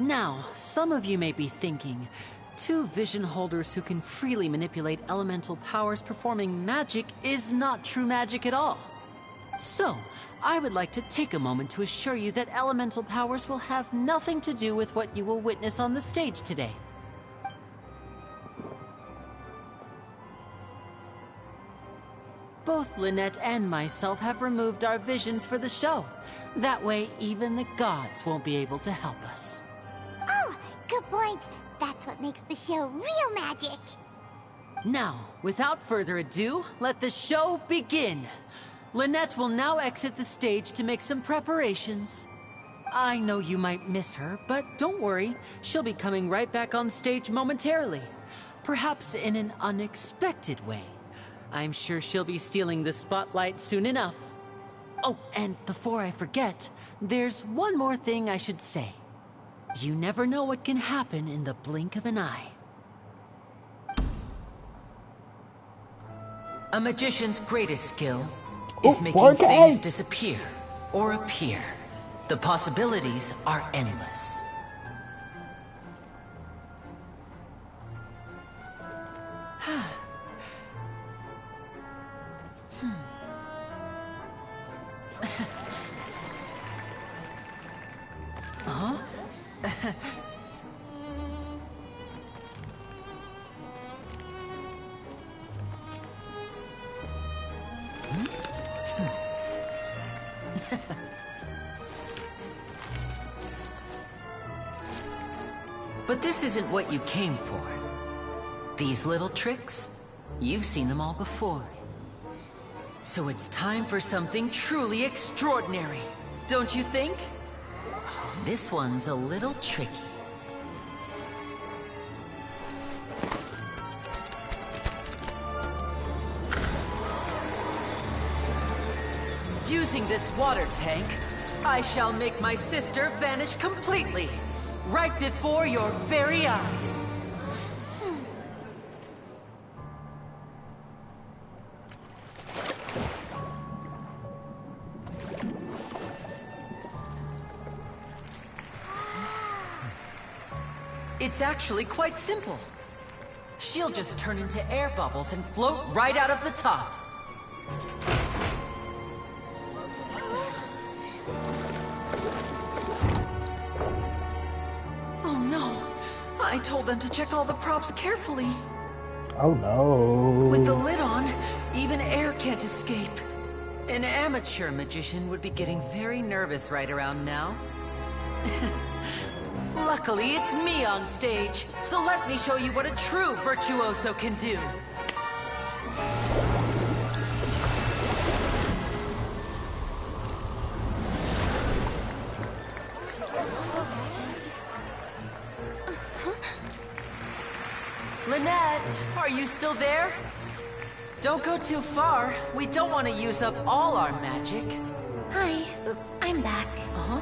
Now, some of you may be thinking, two vision holders who can freely manipulate elemental powers performing magic is not true magic at all. So, I would like to take a moment to assure you that elemental powers will have nothing to do with what you will witness on the stage today. Both Lynette and myself have removed our visions for the show. That way, even the gods won't be able to help us. Oh, good point. That's what makes the show real magic. Now, without further ado, let the show begin. Lynette will now exit the stage to make some preparations. I know you might miss her, but don't worry. She'll be coming right back on stage momentarily. Perhaps in an unexpected way. I'm sure she'll be stealing the spotlight soon enough. Oh, and before I forget, there's one more thing I should say. You never know what can happen in the blink of an eye. A magician's greatest skill is making things disappear or appear. The possibilities are endless. Huh? But this isn't what you came for. These little tricks, you've seen them all before. So it's time for something truly extraordinary, don't you think? This one's a little tricky. Using this water tank, I shall make my sister vanish completely, right before your very eyes. It's actually quite simple. She'll just turn into air bubbles and float right out of the top. Oh no! I told them to check all the props carefully. Oh no. With the lid on, even air can't escape. An amateur magician would be getting very nervous right around now. Luckily, it's me on stage, so let me show you what a true virtuoso can do. Lynette, are you still there? Don't go too far. We don't want to use up all our magic. Hi, I'm back. Uh-huh.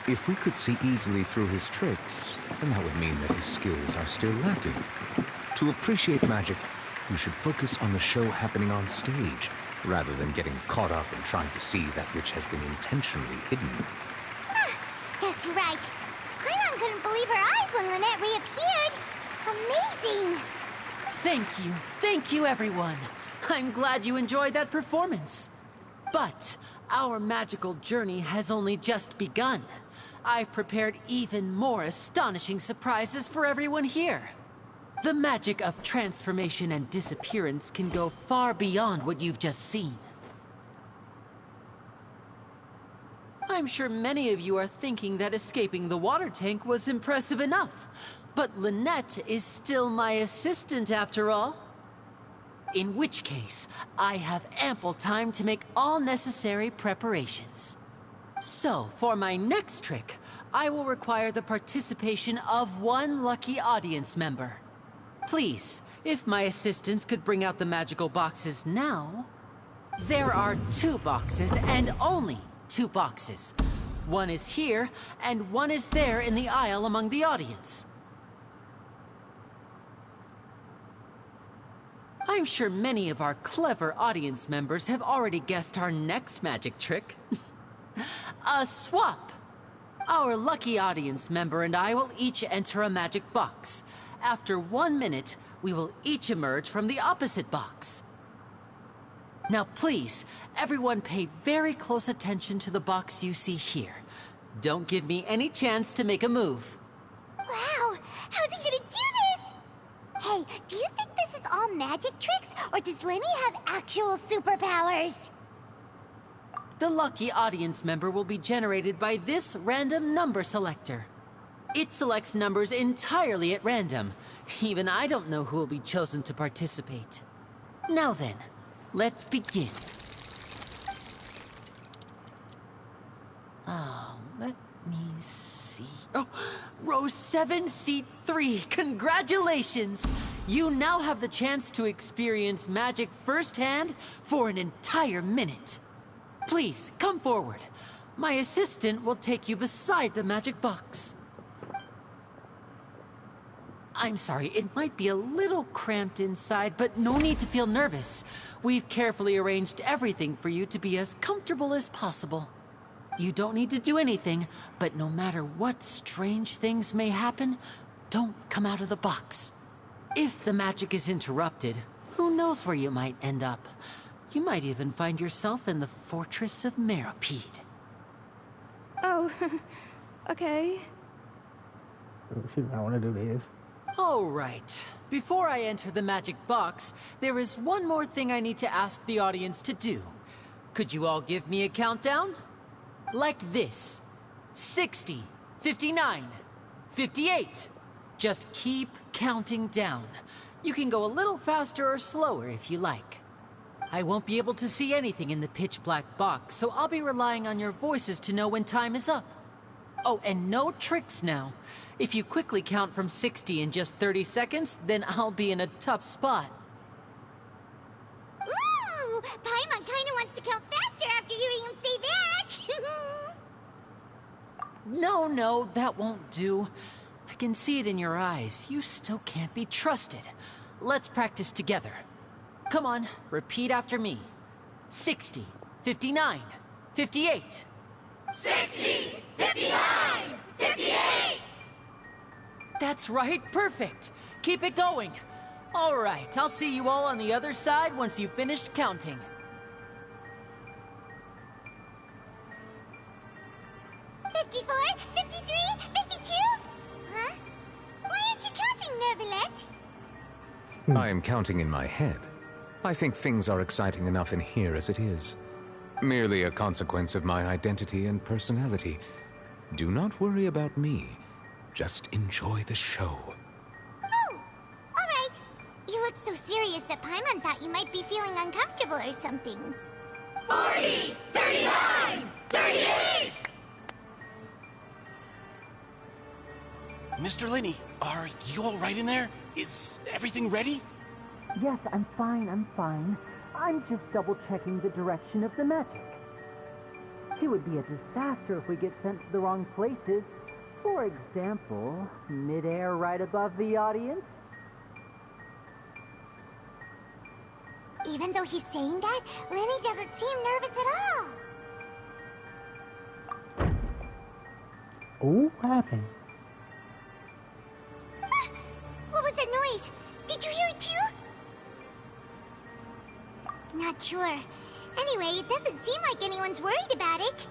If we could see easily through his tricks, then that would mean that his skills are still lacking. To appreciate magic, you should focus on the show happening on stage, rather than getting caught up in trying to see that which has been intentionally hidden. Guess you're right. Paimon couldn't believe her eyes when Lynette reappeared. Amazing! Thank you everyone. I'm glad you enjoyed that performance. But our magical journey has only just begun. I've prepared even more astonishing surprises for everyone here. The magic of transformation and disappearance can go far beyond what you've just seen. I'm sure many of you are thinking that escaping the water tank was impressive enough, but Lynette is still my assistant after all. In which case, I have ample time to make all necessary preparations. So, for my next trick, I will require the participation of one lucky audience member. Please, if my assistants could bring out the magical boxes now. There are 2 boxes, and only 2 boxes. One is here, and one is there in the aisle among the audience. I'm sure many of our clever audience members have already guessed our next magic trick. A swap! Our lucky audience member and I will each enter a magic box. After 1 minute, we will each emerge from the opposite box. Now please, everyone pay very close attention to the box you see here. Don't give me any chance to make a move. Wow! How's he gonna do this? Hey, do you think this is all magic tricks, or does Lenny have actual superpowers? The lucky audience member will be generated by this random number selector. It selects numbers entirely at random. Even I don't know who will be chosen to participate. Now then, let's begin. Oh, let me see. Oh, row 7, seat 3. Congratulations! You now have the chance to experience magic firsthand for an entire minute. Please, come forward. My assistant will take you beside the magic box. I'm sorry, it might be a little cramped inside, but no need to feel nervous. We've carefully arranged everything for you to be as comfortable as possible. You don't need to do anything, but no matter what strange things may happen, don't come out of the box. If the magic is interrupted, who knows where you might end up? You might even find yourself in the Fortress of Meripede. Oh, okay. Shoot, I want to do this. All right. Before I enter the magic box, there is one more thing I need to ask the audience to do. Could you all give me a countdown? Like this. 60, 59, 58. Just keep counting down. You can go a little faster or slower if you like. I won't be able to see anything in the pitch-black box, so I'll be relying on your voices to know when time is up. Oh, and no tricks now. If you quickly count from 60 in just 30 seconds, then I'll be in a tough spot. Ooh! Paimon kinda wants to count faster after hearing him say that! No, that won't do. I can see it in your eyes. You still can't be trusted. Let's practice together. Come on, repeat after me. 60, 59, 58. 60, 59, 58! That's right, perfect. Keep it going. All right, I'll see you all on the other side once you've finished counting. $54, $53, $52? Huh? Why aren't you counting, Nervalet? I am counting in my head. I think things are exciting enough in here as it is. Merely a consequence of my identity and personality. Do not worry about me. Just enjoy the show. Oh, all right. You look so serious that Paimon thought you might be feeling uncomfortable or something. 40, 39, 38! Mr. Linney, are you all right in there? Is everything ready? Yes, I'm fine. I'm just double-checking the direction of the magic. It would be a disaster if we get sent to the wrong places. For example, mid-air right above the audience. Even though he's saying that, Lenny doesn't seem nervous at all. Ooh, what happened? What was that noise? Did you hear it too? Not sure. Anyway, it doesn't seem like anyone's worried about it.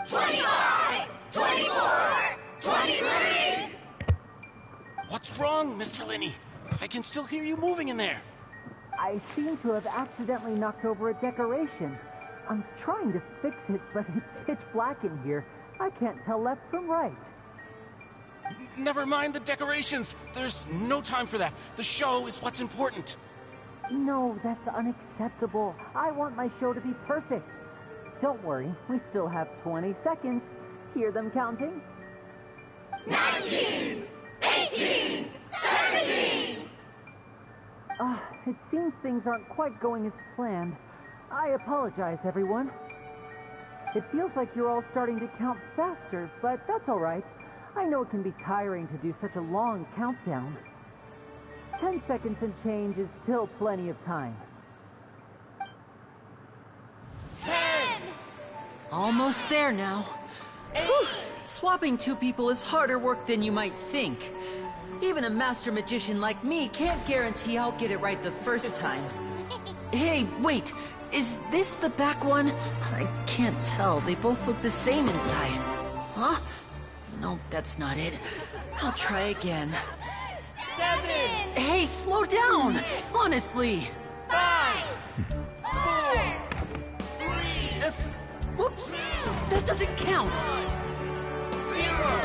25! 24! 23! What's wrong, Mr. Linney? I can still hear you moving in there. I seem to have accidentally knocked over a decoration. I'm trying to fix it, but it's pitch black in here. I can't tell left from right. Never mind the decorations. There's no time for that. The show is what's important. No, that's unacceptable. I want my show to be perfect. Don't worry, we still have 20 seconds. Hear them counting? 19! 18! 17! It seems things aren't quite going as planned. I apologize, everyone. It feels like you're all starting to count faster, but that's all right. I know it can be tiring to do such a long countdown. 10 seconds and change is still plenty of time. 10! Almost there now. Whew. Swapping two people is harder work than you might think. Even a master magician like me can't guarantee I'll get it right the first time. Hey, wait! Is this the back one? I can't tell. They both look the same inside. Huh? No, that's not it. I'll try again. 7! Hey, slow down! Honestly! 5! 4! 3! Whoops! That doesn't count! 0!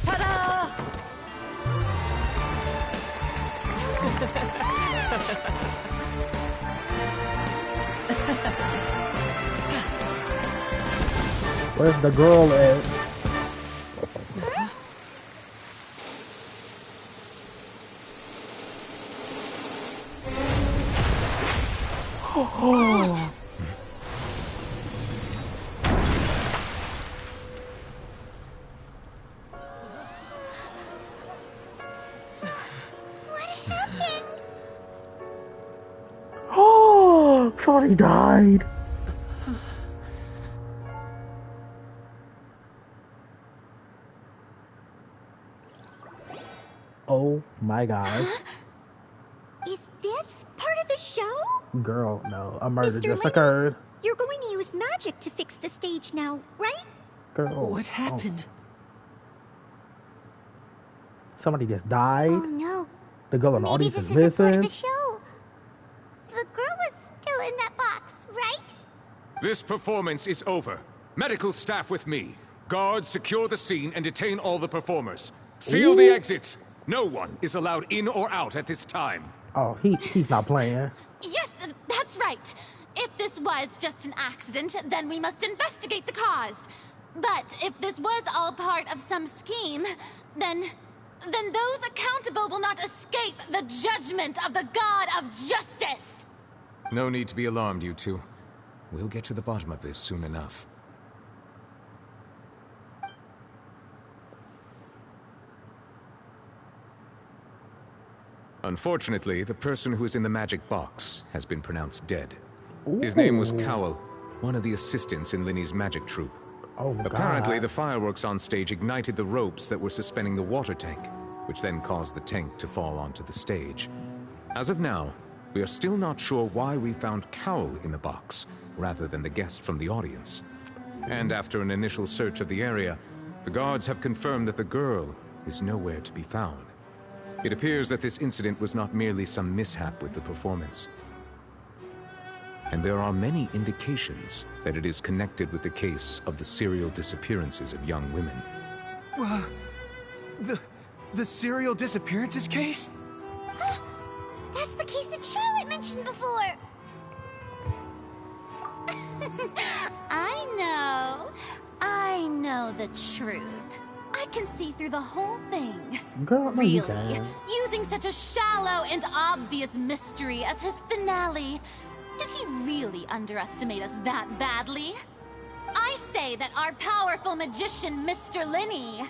Ta-da! Where's the girl at? Oh. Oh, somebody died. Oh my god. Is this part of the show? Girl, no. A murder Mr. just Linney, occurred. You're going to use magic to fix the stage now, right? Girl. What happened? Somebody just died. Oh no. The girl in the Maybe audience this is isn't part of the missing. show. The girl was still in that box, right? This performance is over. Medical staff with me. Guards, secure the scene and detain all the performers. Seal the exits. No one is allowed in or out at this time. Oh, he's not playing. Yes, that's right. If this was just an accident, then we must investigate the cause. But if this was all part of some scheme, then those accountable will not escape the judgment of the God of Justice. No need to be alarmed, you two. We'll get to the bottom of this soon enough. Unfortunately, the person who is in the magic box has been pronounced dead. His name was Cowell, one of the assistants in Linney's magic troupe. Oh, Apparently, God. the fireworks on stage ignited the ropes that were suspending the water tank, which then caused the tank to fall onto the stage. As of now, we are still not sure why we found Cowell in the box, rather than the guest from the audience. And after an initial search of the area, the guards have confirmed that the girl is nowhere to be found. It appears that this incident was not merely some mishap with the performance. And there are many indications that it is connected with the case of the serial disappearances of young women. The serial disappearances case? That's the case that Charlotte mentioned before. I know the truth. I can see through the whole thing. Girl, no, you Really? can't. Using such a shallow and obvious mystery as his finale. Did he really underestimate us that badly? I say that our powerful magician, Mr. Linney,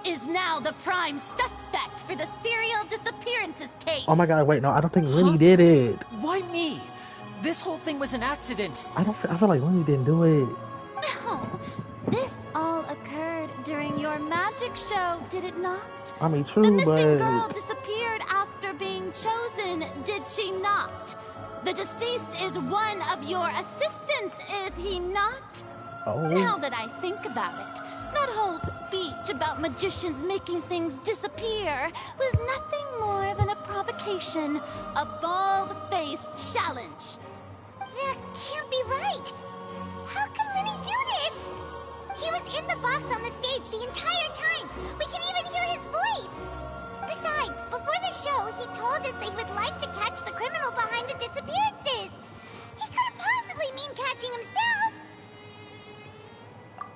is now the prime suspect for the serial disappearances case. Oh my god, wait, no, I don't think Lenny did it. Why me? This whole thing was an accident. I feel like Lenny didn't do it. No, this all occurred during your magic show, did it not? I mean, true, The missing but girl disappeared after being chosen, did she not? The deceased is one of your assistants, is he not? Oh. Now that I think about it, that whole speech about magicians making things disappear was nothing more than a provocation, a bald-faced challenge. That can't be right. How can Lenny do this? He was in the box on the stage the entire time. We can even hear his voice. Besides, before the show, he told us that he would like to catch the criminal behind the disappearances. He couldn't possibly mean catching himself.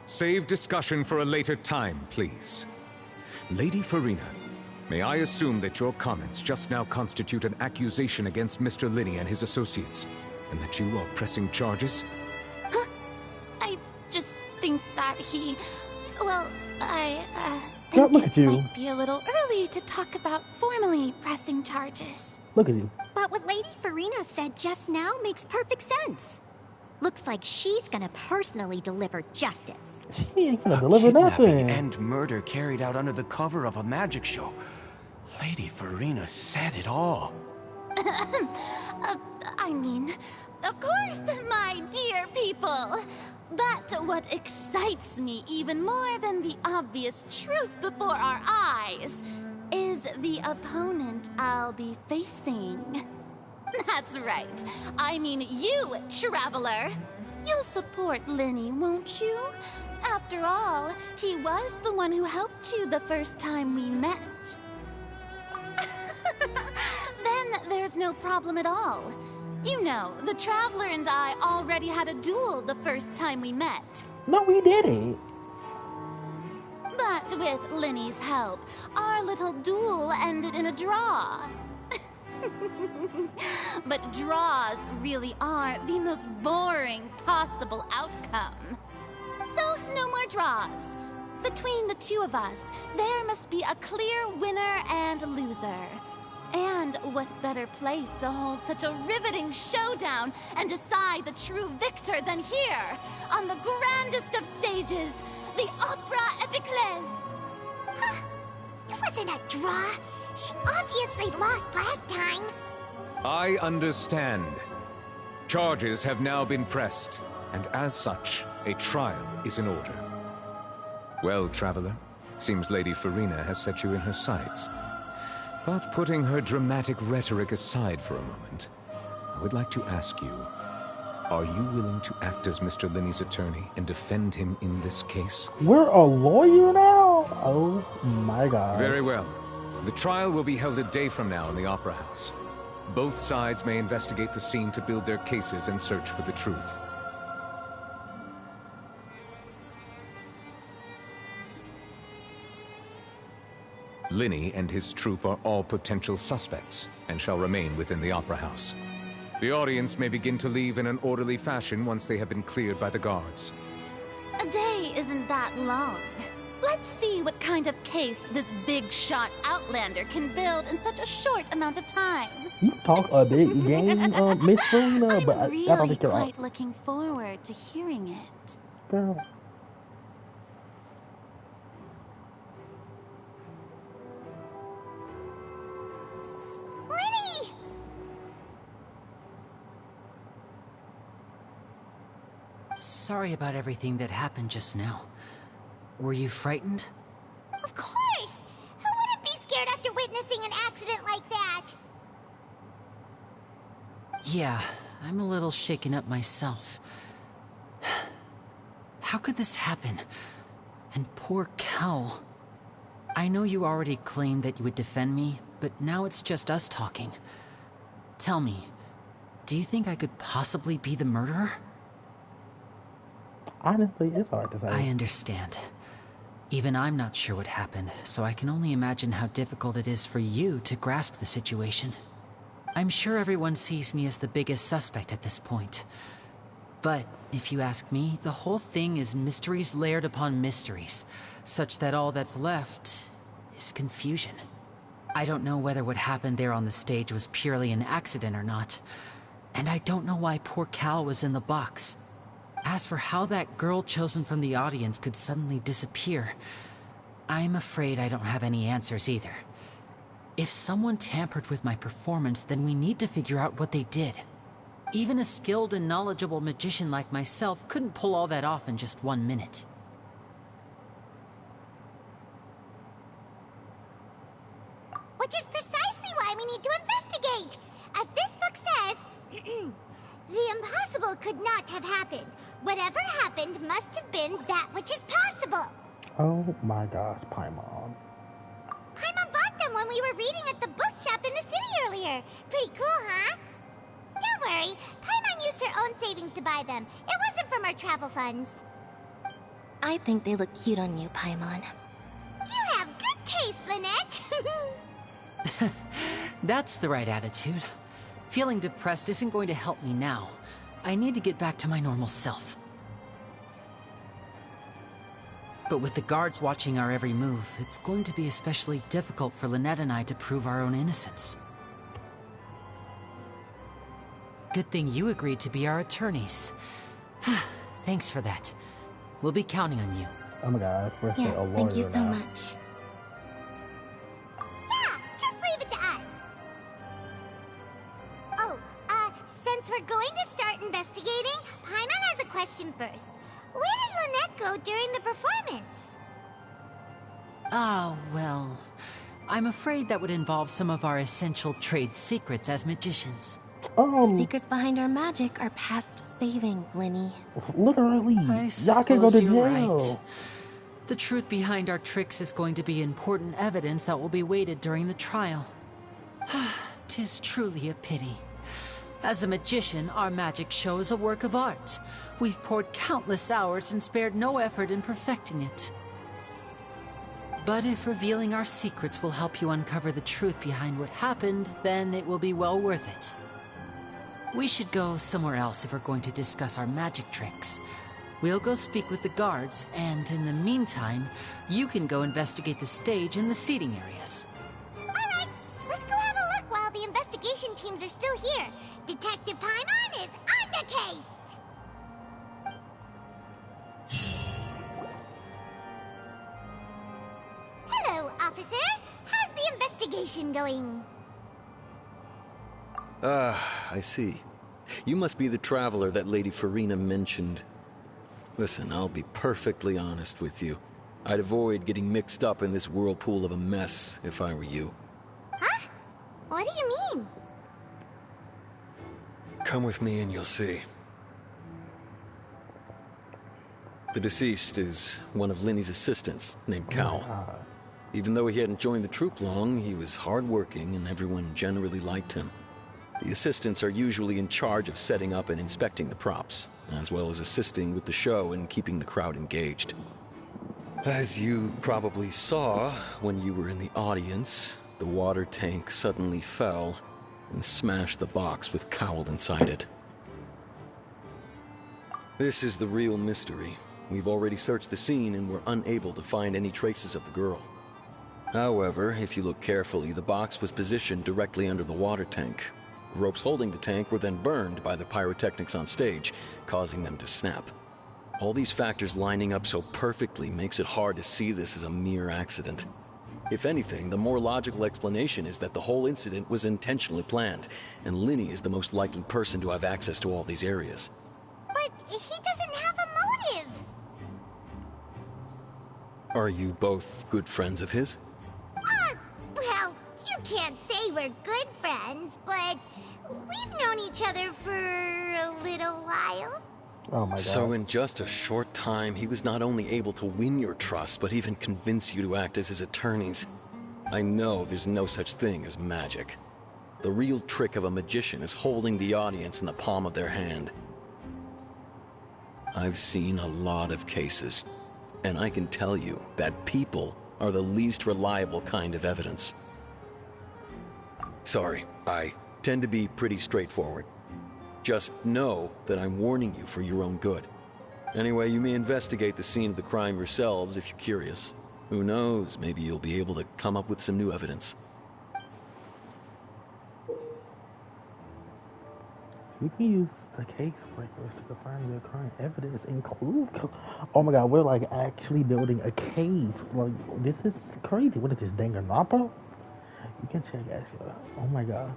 Save discussion for a later time, please. Lady Farina, may I assume that your comments just now constitute an accusation against Mr. Linney and his associates, and that you are pressing charges? Huh? I just think that he... Well, I think Look at it you. might be a little early to talk about formally pressing charges. Look at you. But what Lady Farina said just now makes perfect sense. Looks like she's gonna personally deliver justice. She ain't gonna deliver nothing. And murder carried out under the cover of a magic show. Lady Farina said it all. I mean, of course, my dear people. But what excites me even more than the obvious truth before our eyes is the opponent I'll be facing. That's right. I mean you, Traveler. You'll support Lenny, won't you? After all, he was the one who helped you the first time we met. Then there's no problem at all. You know, the Traveler and I already had a duel the first time we met. No, we didn't. But with Lenny's help, our little duel ended in a draw. But draws really are the most boring possible outcome. So, no more draws. Between the two of us, there must be a clear winner and loser. And what better place to hold such a riveting showdown and decide the true victor than here, on the grandest of stages, the Opera Epiclese. Huh? It wasn't a draw. She obviously lost last time. I understand. Charges have now been pressed, and as such, a trial is in order. Well, Traveler, seems Lady Farina has set you in her sights. But putting her dramatic rhetoric aside for a moment, I would like to ask you, are you willing to act as Mr. Linney's attorney and defend him in this case? We're a lawyer now? Oh my god. Very well. The trial will be held a day from now in the Opera House. Both sides may investigate the scene to build their cases and search for the truth. Linney and his troupe are all potential suspects and shall remain within the Opera House. The audience may begin to leave in an orderly fashion once they have been cleared by the guards. A day isn't that long. Let's see what kind of case this big shot Outlander can build in such a short amount of time. You talk a big game, Miss Farina, but I'm I don't really think you're quite looking forward to hearing it. Girl. Lenny! Sorry about everything that happened just now. Were you frightened? Of course! Who wouldn't be scared after witnessing an accident like that? Yeah, I'm a little shaken up myself. How could this happen? And poor Cal. I know you already claimed that you would defend me, but now it's just us talking. Tell me, do you think I could possibly be the murderer? Honestly, it's hard to say. I understand. Even I'm not sure what happened, so I can only imagine how difficult it is for you to grasp the situation. I'm sure everyone sees me as the biggest suspect at this point. But, if you ask me, the whole thing is mysteries layered upon mysteries, such that all that's left is confusion. I don't know whether what happened there on the stage was purely an accident or not, and I don't know why poor Cal was in the box. As for how that girl chosen from the audience could suddenly disappear, I'm afraid I don't have any answers either. If someone tampered with my performance, then we need to figure out what they did. Even a skilled and knowledgeable magician like myself couldn't pull all that off in just 1 minute. Which is precisely why we need to investigate. As this book says, the impossible could not have happened. Whatever happened must have been that which is possible. Oh my gosh, Paimon. Paimon bought them when we were reading at the bookshop in the city earlier. Pretty cool, huh? Don't worry, Paimon used her own savings to buy them. It wasn't from our travel funds. I think they look cute on you, Paimon. You have good taste, Lynette. That's the right attitude. Feeling depressed isn't going to help me now. I need to get back to my normal self. But with the guards watching our every move, it's going to be especially difficult for Lynette and I to prove our own innocence. Good thing you agreed to be our attorneys. Thanks for that. We'll be counting on you. Oh my god, first yes, a lawyer thank you so now. much. Yeah, just leave it to us. Oh, since we're going to start investigating, Paimon has a question first. Where did Lynette go during the performance? Ah, well, I'm afraid that would involve some of our essential trade secrets as magicians. The secrets behind our magic are past saving, Linny. Literally, I y'all can go to suppose you're jail. right. The truth behind our tricks is going to be important evidence that will be weighted during the trial. 'Tis truly a pity. As a magician, our magic show is a work of art. We've poured countless hours and spared no effort in perfecting it. But if revealing our secrets will help you uncover the truth behind what happened, then it will be well worth it. We should go somewhere else if we're going to discuss our magic tricks. We'll go speak with the guards, and in the meantime, you can go investigate the stage and the seating areas. Alright, let's go have a look while the investigation teams are still here. Detective Paimon is on the case! Hello, officer. How's the investigation going? I see. You must be the traveler that Lady Farina mentioned. Listen, I'll be perfectly honest with you. I'd avoid getting mixed up in this whirlpool of a mess if I were you. Huh? What do you mean? Come with me and you'll see. The deceased is one of Linny's assistants, named Cal. Even though he hadn't joined the troupe long, he was hardworking and everyone generally liked him. The assistants are usually in charge of setting up and inspecting the props, as well as assisting with the show and keeping the crowd engaged. As you probably saw when you were in the audience, the water tank suddenly fell and smashed the box with Cowell inside it. This is the real mystery. We've already searched the scene and were unable to find any traces of the girl. However, if you look carefully, the box was positioned directly under the water tank. The ropes holding the tank were then burned by the pyrotechnics on stage, causing them to snap. All these factors lining up so perfectly makes it hard to see this as a mere accident. If anything, the more logical explanation is that the whole incident was intentionally planned, and Linny is the most likely person to have access to all these areas. But he doesn't have a motive. Are you both good friends of his? Well, you can't say we're good friends, but we've known each other for a little while. Oh my god. So in just a short time, he was not only able to win your trust, but even convince you to act as his attorneys. I know there's no such thing as magic. The real trick of a magician is holding the audience in the palm of their hand. I've seen a lot of cases, and I can tell you that people are the least reliable kind of evidence. Sorry, I tend to be pretty straightforward. Just know that I'm warning you for your own good. Anyway, you may investigate the scene of the crime yourselves if you're curious. Who knows, maybe you'll be able to come up with some new evidence. You can use the case breakers to confirm your current evidence include. Oh my god, we're like actually building a case. Like, this is crazy. What is this, Danganronpa? You can check actually. Oh my god.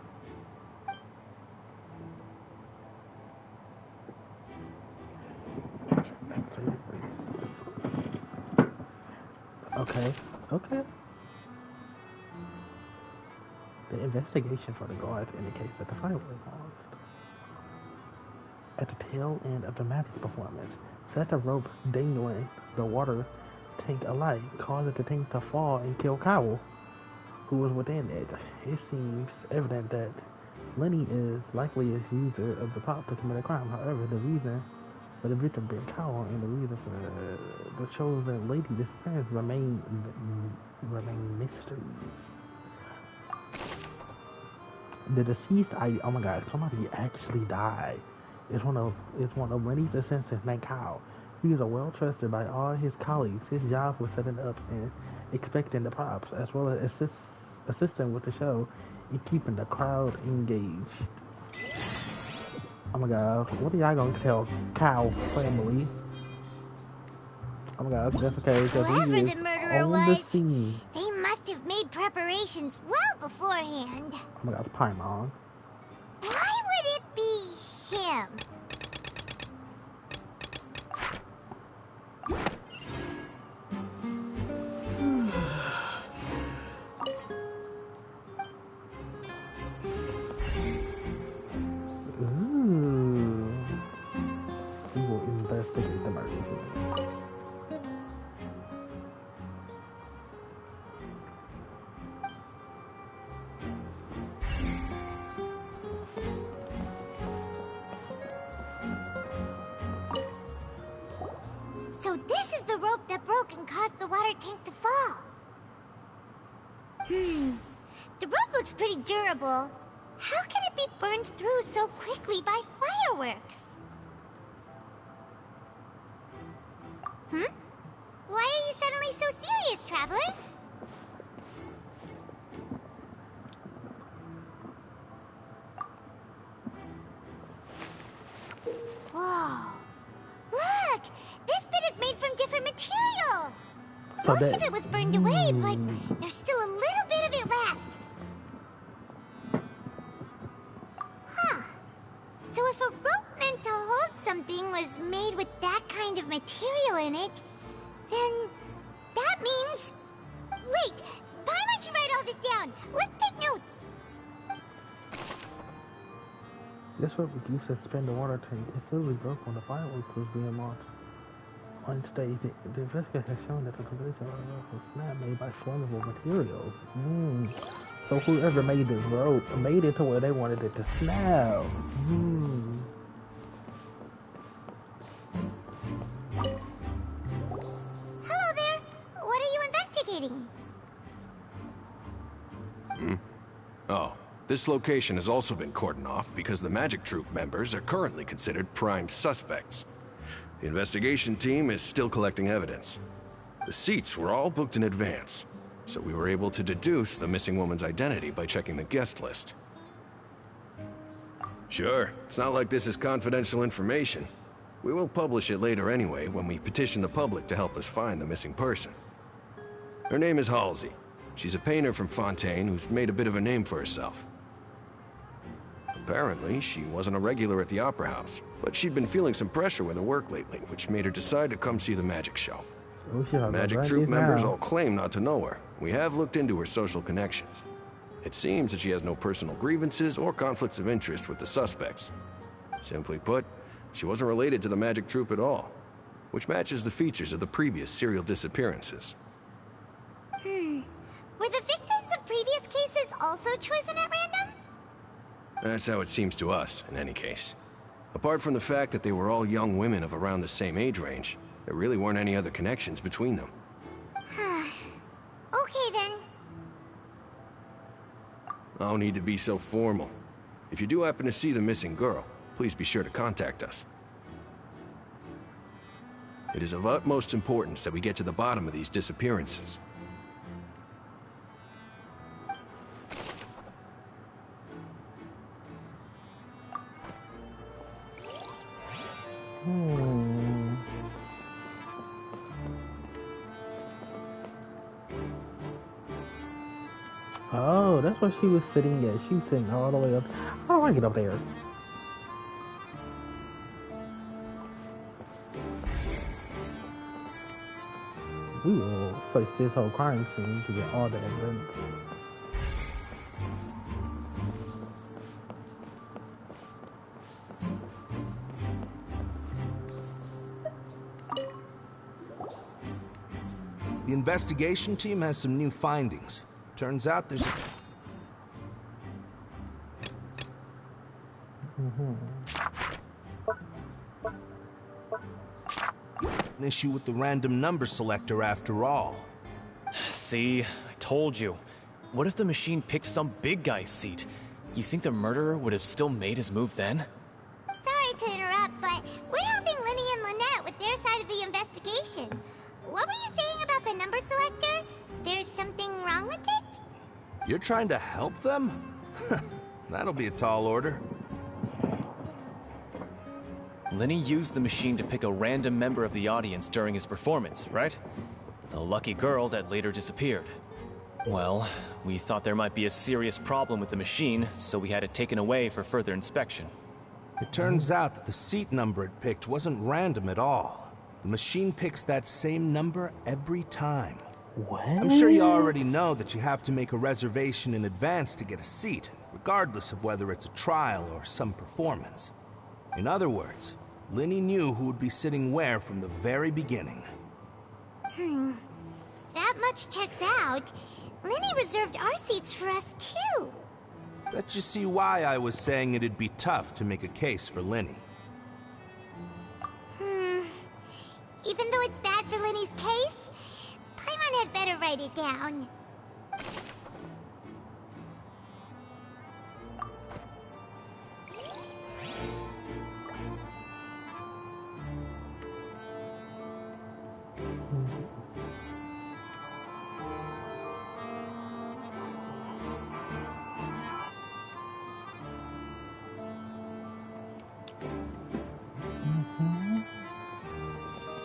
Okay. Okay. The investigation for the guards indicates that the fire was launched at the tail end of the magic performance. Set a rope dangling the water tank alight, causing the tank to fall and kill Kyle, who was within it. It seems evident that Lenny is likely a user of the pop to commit a crime. However, the reason for the victim being Kyle and the reason for the chosen lady disappearance remain mysteries. The deceased, oh my god, somebody actually died. It's one of Lenny's assistants named Kyle. He was well trusted by all his colleagues. His job was setting up and expecting the props, as well as assisting with the show and keeping the crowd engaged. Oh my god, what are y'all gonna tell Kyle's family? Oh my god, that's okay, because Whoever he is the murderer on was, the scene. they must have made preparations well beforehand. Oh my god, Paimon. Why would it be him? We will investigate the murder scene. So this is the rope that broke and caused the water tank to fall. The rope looks pretty durable. How can it be burned through so quickly by fireworks? Why are you suddenly so serious, Traveler? Whoa. Look! This bit is made from different material! Most of it was burned away, but there's still a little bit of it left. Huh. So if a rope meant to hold something was made with that kind of material in it, then that means... Wait! Why don't you write all this down? Let's take notes! This rope was used to suspend the water tank. It slowly broke when the fireworks was being launched. On stage, the investigator has shown that the collision of the rope was snap made by flammable materials. So whoever made this rope made it to where they wanted it to snap. Hello there! What are you investigating? Oh, this location has also been cordoned off because the Magic Troupe members are currently considered prime suspects. The investigation team is still collecting evidence. The seats were all booked in advance, so we were able to deduce the missing woman's identity by checking the guest list. Sure, it's not like this is confidential information. We will publish it later anyway when we petition the public to help us find the missing person. Her name is Halsey. She's a painter from Fontaine who's made a bit of a name for herself. Apparently, she wasn't a regular at the Opera House, but she'd been feeling some pressure with her work lately, which made her decide to come see the magic show. Magic Troupe members all claim not to know her. We have looked into her social connections. It seems that she has no personal grievances or conflicts of interest with the suspects. Simply put, she wasn't related to the Magic Troupe at all, which matches the features of the previous serial disappearances. Were the victims of previous cases also chosen at random? That's how it seems to us, in any case. Apart from the fact that they were all young women of around the same age range, there really weren't any other connections between them. Okay then. No need to be so formal. If you do happen to see the missing girl, please be sure to contact us. It is of utmost importance that we get to the bottom of these disappearances. Oh, that's where she was sitting at. She was sitting all the way up. How do I get up there? We will search this whole crime scene to get all the evidence. The investigation team has some new findings. Turns out there's an issue with the random number selector after all. See, I told you. What if the machine picked some big guy's seat? You think the murderer would have still made his move then? Sorry to interrupt, but we're helping Linny and Lynette with their side of the investigation. What were you saying about the number selector? There's something wrong with it? You're trying to help them? That'll be a tall order. Linny used the machine to pick a random member of the audience during his performance, right? The lucky girl that later disappeared. Well, we thought there might be a serious problem with the machine, so we had it taken away for further inspection. It turns out that the seat number it picked wasn't random at all. The machine picks that same number every time. What? I'm sure you already know that you have to make a reservation in advance to get a seat, regardless of whether it's a trial or some performance. In other words, Linny knew who would be sitting where from the very beginning. That much checks out. Linny reserved our seats for us, too. Bet you see why I was saying it'd be tough to make a case for Linny. Even though it's bad for Linny's case, Paimon had better write it down.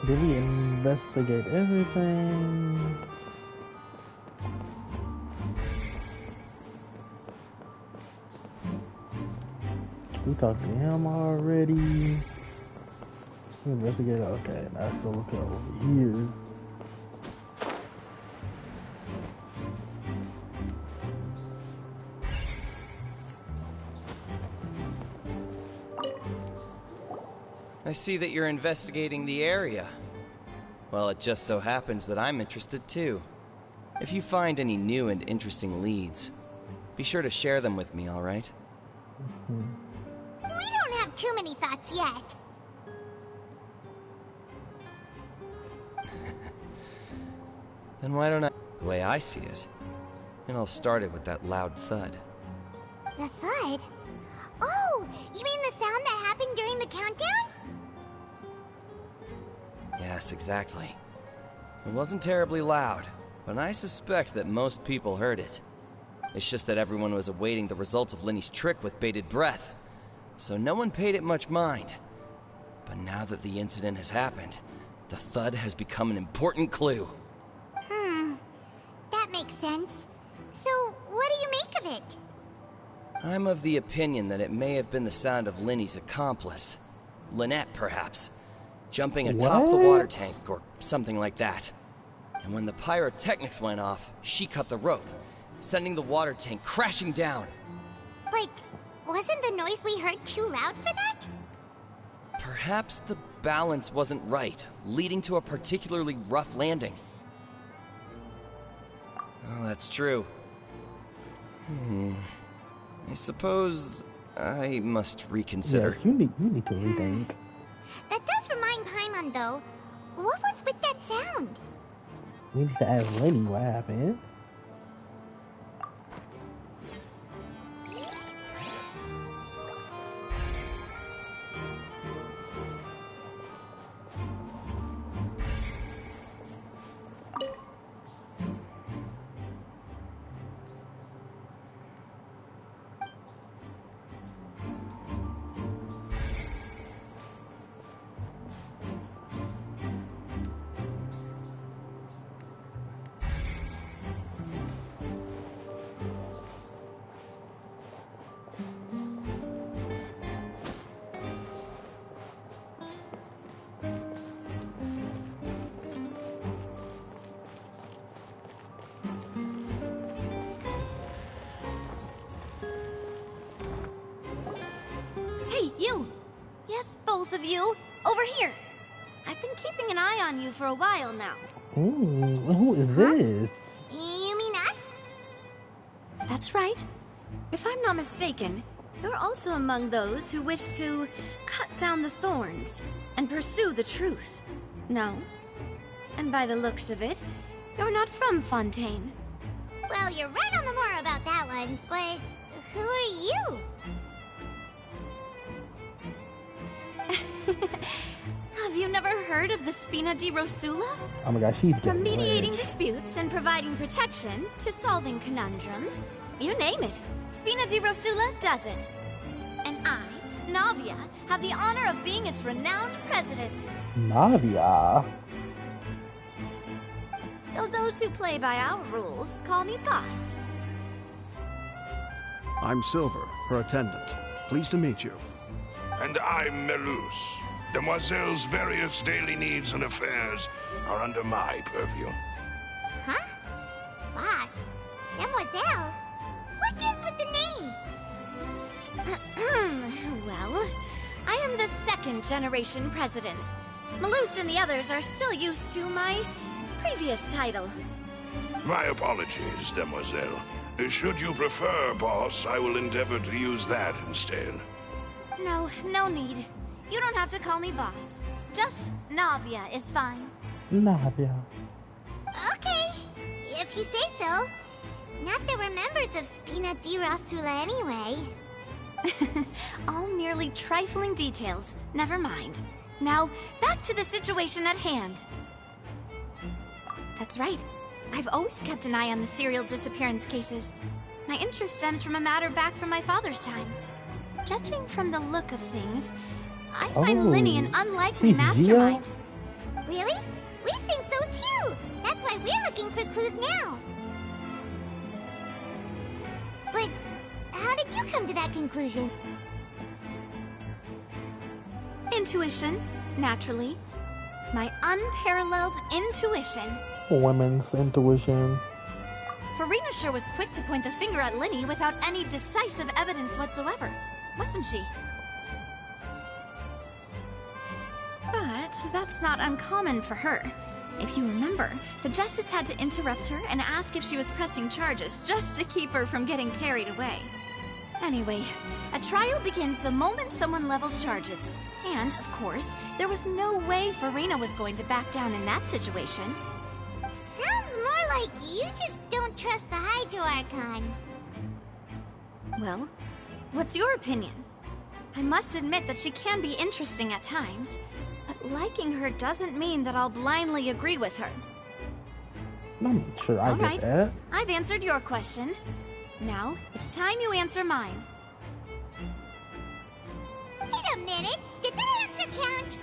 Did we investigate everything? We talked to him already. We investigated. Okay, now let's go look over here. I see that you're investigating the area. Well, it just so happens that I'm interested too. If you find any new and interesting leads, be sure to share them with me, all right? We don't have too many thoughts yet. Then why don't I... The way I see it, it all started with that loud thud. The thud? Oh, you mean the sound that happened during the countdown? Yes, exactly. It wasn't terribly loud, but I suspect that most people heard it. It's just that everyone was awaiting the results of Linny's trick with bated breath, so no one paid it much mind. But now that the incident has happened, the thud has become an important clue. That makes sense. So, what do you make of it? I'm of the opinion that it may have been the sound of Linny's accomplice. Lynette, perhaps. Jumping atop the water tank, or something like that. And when the pyrotechnics went off, she cut the rope, sending the water tank crashing down. But wasn't the noise we heard too loud for that? Perhaps the balance wasn't right, leading to a particularly rough landing. Oh, that's true. I suppose I must reconsider. Yes, you need to rethink. That does remind Paimon, though. What was with that sound? We need to ask Lenny what happened. You! Yes, both of you! Over here! I've been keeping an eye on you for a while now. Who is this? You mean us? That's right. If I'm not mistaken, you're also among those who wish to cut down the thorns and pursue the truth. No? And by the looks of it, you're not from Fontaine. Well, you're right on the moor about that one, but who are you? Have you never heard of the Spina di Rosula? Oh my gosh, she's From getting mediating rich. disputes and providing protection to solving conundrums, you name it, Spina di Rosula does it. And I, Navia, have the honor of being its renowned president. Navia? Though those who play by our rules call me boss. I'm Silver, her attendant. Pleased to meet you. And I'm Melus. Demoiselle's various daily needs and affairs are under my purview. Huh? Boss? Demoiselle? What gives with the names? Well, I am the second generation president. Melus and the others are still used to my previous title. My apologies, Demoiselle. Should you prefer, boss, I will endeavor to use that instead. No, no need. You don't have to call me boss. Just Navia is fine. Navia. Okay, if you say so. Not that we're members of Spina di Rosula anyway. All merely trifling details. Never mind. Now, back to the situation at hand. That's right. I've always kept an eye on the serial disappearance cases. My interest stems from a matter back from my father's time. Judging from the look of things, I find Linny an unlikely mastermind. Really? We think so too! That's why we're looking for clues now. But how did you come to that conclusion? Intuition, naturally. My unparalleled intuition. Women's intuition. Farina sure was quick to point the finger at Linny without any decisive evidence whatsoever, wasn't she? But that's not uncommon for her. If you remember, the Justice had to interrupt her and ask if she was pressing charges just to keep her from getting carried away. Anyway, a trial begins the moment someone levels charges. And, of course, there was no way Farina was going to back down in that situation. Sounds more like you just don't trust the Hydro Archon. Well, what's your opinion? I must admit that she can be interesting at times, but liking her doesn't mean that I'll blindly agree with her. I'm sure I All get right, that. I've answered your question. Now, it's time you answer mine. Wait a minute! Did that answer count?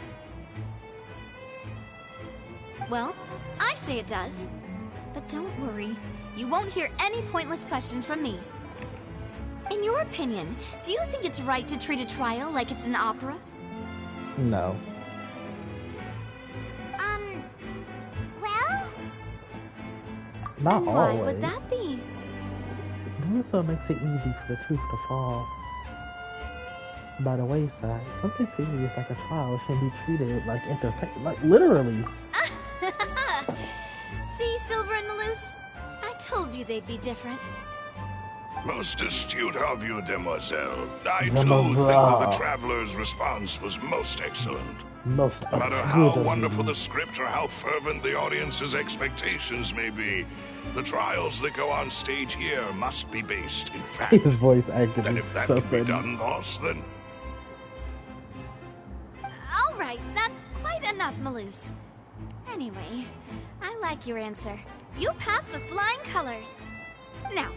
Well, I say it does. But don't worry, you won't hear any pointless questions from me. In your opinion, do you think it's right to treat a trial like it's an opera? No. Well? Not And why always. would that be? It also makes it easy for the truth to fall by the wayside. Something serious like a trial should be treated like entertainment, like literally. See, Silver and Melus? I told you they'd be different. Most astute of you, Demoiselle. I too Demoiselle. think that the Traveler's response was most excellent. No matter how good of wonderful you. the script or how fervent the audience's expectations may be, the trials that go on stage here must be based in fact. His voice acting And is if that so can be funny. done, boss, then All right, that's quite enough, Melus. Anyway, I like your answer. You pass with flying colors. Now,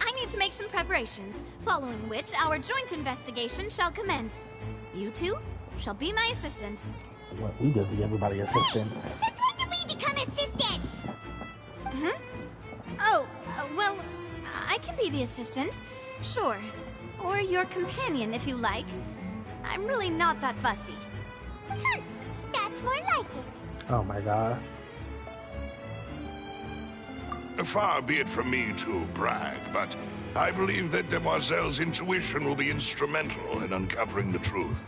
I need to make some preparations, following which our joint investigation shall commence. You two shall be my assistants. Well, we just be everybody assistant. Since when did we become assistants? Oh, well, I can be the assistant. Sure. Or your companion, if you like. I'm really not that fussy. That's more like it. Oh my god. Far be it from me to brag, but I believe that Demoiselle's intuition will be instrumental in uncovering the truth.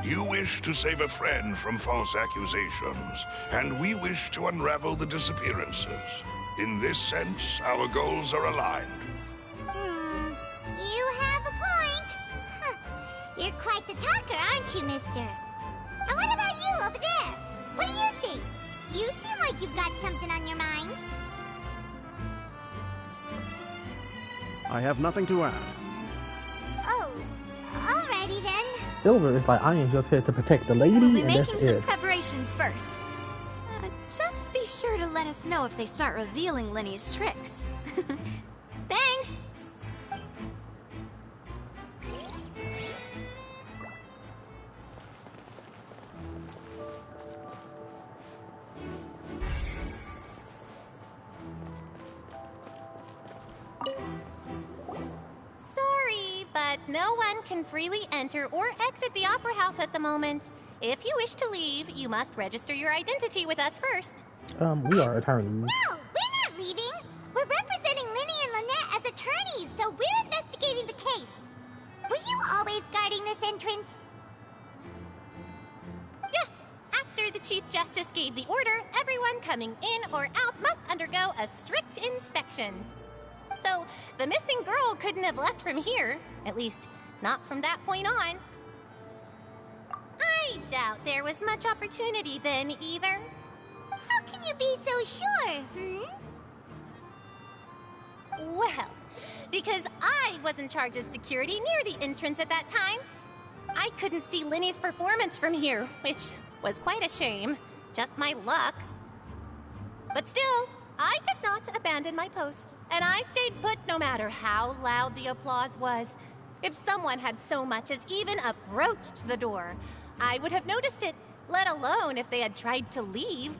You wish to save a friend from false accusations, and we wish to unravel the disappearances. In this sense, our goals are aligned. You have a point. Huh. You're quite the talker, aren't you, mister? And what about you over there? What do you think? You seem like you've got something on your mind. I have nothing to add. Oh, alrighty then. Silver is like, I am just here to protect the lady, We'll be and that's making some it. preparations first. Just be sure to let us know if they start revealing Linny's tricks. Thanks! Sorry, but no one can freely enter or exit the Opera House at the moment. If you wish to leave, you must register your identity with us first. We are attorneys. No, we're not leaving. We're representing Linny and Lynette as attorneys, so we're investigating the case. Were you always guarding this entrance? Yes, after the Chief Justice gave the order, everyone coming in or out must undergo a strict inspection. So, the missing girl couldn't have left from here. At least, not from that point on. I doubt there was much opportunity then, either. How can you be so sure, Well, because I was in charge of security near the entrance at that time. I couldn't see Linny's performance from here, which was quite a shame. Just my luck. But still, I did not abandon my post, and I stayed put no matter how loud the applause was. If someone had so much as even approached the door, I would have noticed it, let alone if they had tried to leave.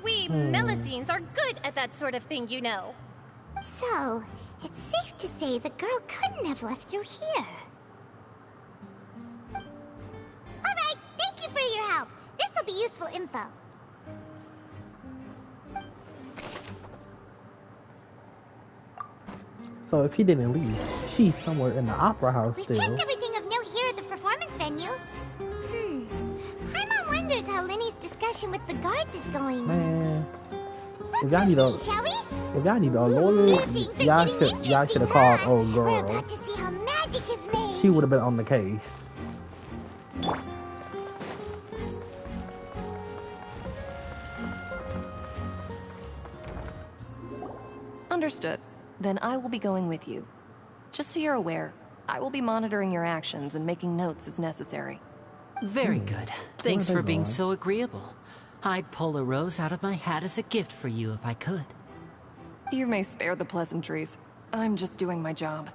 We Melusines are good at that sort of thing, you know. So, it's safe to say the girl couldn't have left through here. Alright, thank you for your help. This will be useful info. So if she didn't leave, she's somewhere in the Opera House We've still. checked everything of note here at the performance venue. Paimon wonders how Linny's discussion with the guards is going. Man, Let's if y'all need a, shall we? if y'all need a lawyer, y'all should have called old We're girl. about to see how magic is made. She would have been on the case. Understood. Then I will be going with you. Just so you're aware, I will be monitoring your actions and making notes as necessary. Very good. Thanks for being so agreeable. I'd pull a rose out of my hat as a gift for you if I could. You may spare the pleasantries. I'm just doing my job.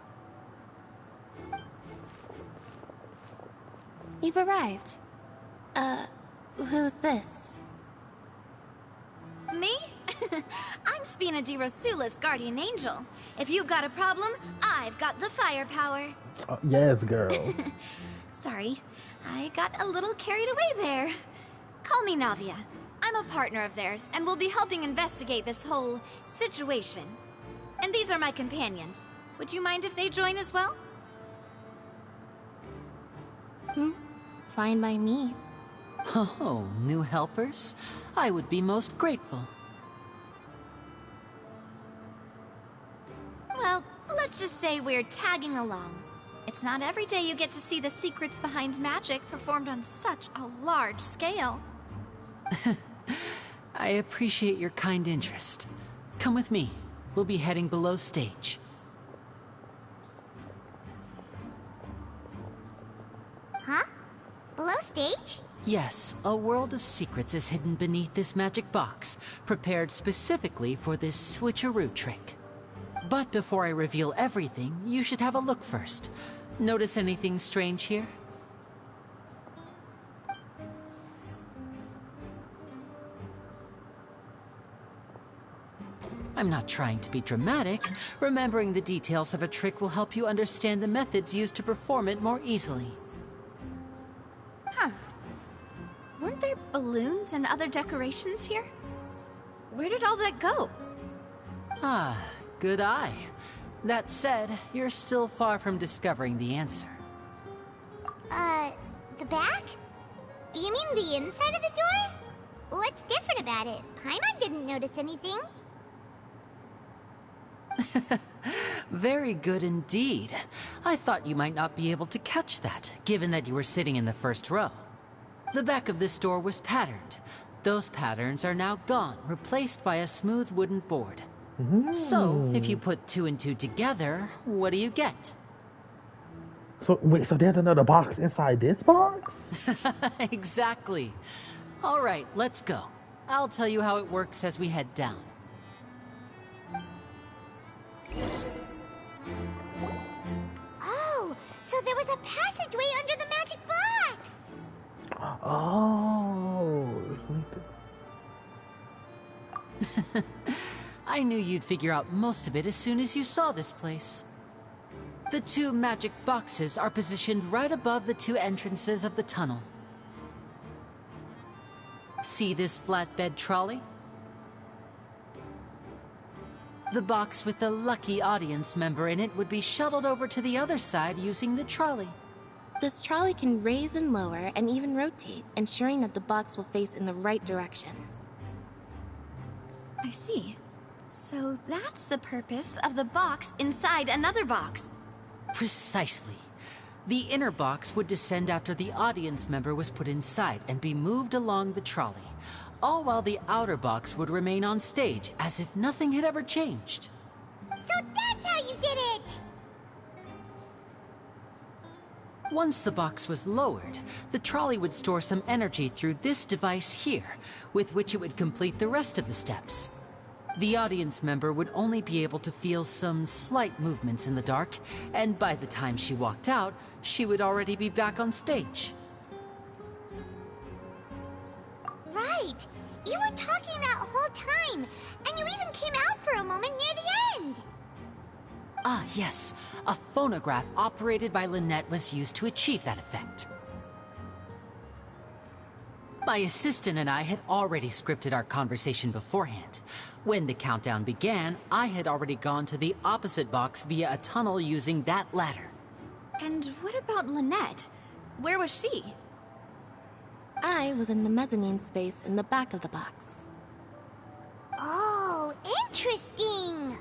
You've arrived. Who's this? Me? I'm Spina di Rosula's guardian angel. If you've got a problem, I've got the firepower. Yes, girl. Sorry, I got a little carried away there. Call me Navia. I'm a partner of theirs, and will be helping investigate this whole situation. And these are my companions. Would you mind if they join as well? Fine by me. Oh, new helpers? I would be most grateful. Well, let's just say we're tagging along. It's not every day you get to see the secrets behind magic performed on such a large scale. I appreciate your kind interest. Come with me. We'll be heading below stage. Huh? Below stage? Yes, a world of secrets is hidden beneath this magic box, prepared specifically for this switcheroo trick. But before I reveal everything, you should have a look first. Notice anything strange here? I'm not trying to be dramatic. Remembering the details of a trick will help you understand the methods used to perform it more easily. Huh. Weren't there balloons and other decorations here? Where did all that go? Ah, good eye. That said, you're still far from discovering the answer. The back? You mean the inside of the door? What's different about it? Paimon didn't notice anything. Very good indeed. I thought you might not be able to catch that, given that you were sitting in the first row. The back of this door was patterned. Those patterns are now gone, replaced by a smooth wooden board. So, if you put 2 and 2 together, what do you get? So, wait, so there's another box inside this box? Exactly. All right, let's go. I'll tell you how it works as we head down. Oh, so there was a passageway under the magic box! Oh. I knew you'd figure out most of it as soon as you saw this place. The 2 magic boxes are positioned right above the 2 entrances of the tunnel. See this flatbed trolley? The box with the lucky audience member in it would be shuttled over to the other side using the trolley. This trolley can raise and lower and even rotate, ensuring that the box will face in the right direction. I see. So that's the purpose of the box inside another box. Precisely. The inner box would descend after the audience member was put inside and be moved along the trolley, all while the outer box would remain on stage as if nothing had ever changed. So that's how you did it! Once the box was lowered, the trolley would store some energy through this device here, with which it would complete the rest of the steps. The audience member would only be able to feel some slight movements in the dark, and by the time she walked out, she would already be back on stage. Right! You were talking that whole time, and you even came out for a moment near the end! Ah, yes. A phonograph operated by Lynette was used to achieve that effect. My assistant and I had already scripted our conversation beforehand. When the countdown began, I had already gone to the opposite box via a tunnel using that ladder. And what about Lynette? Where was she? I was in the mezzanine space in the back of the box. Oh, interesting!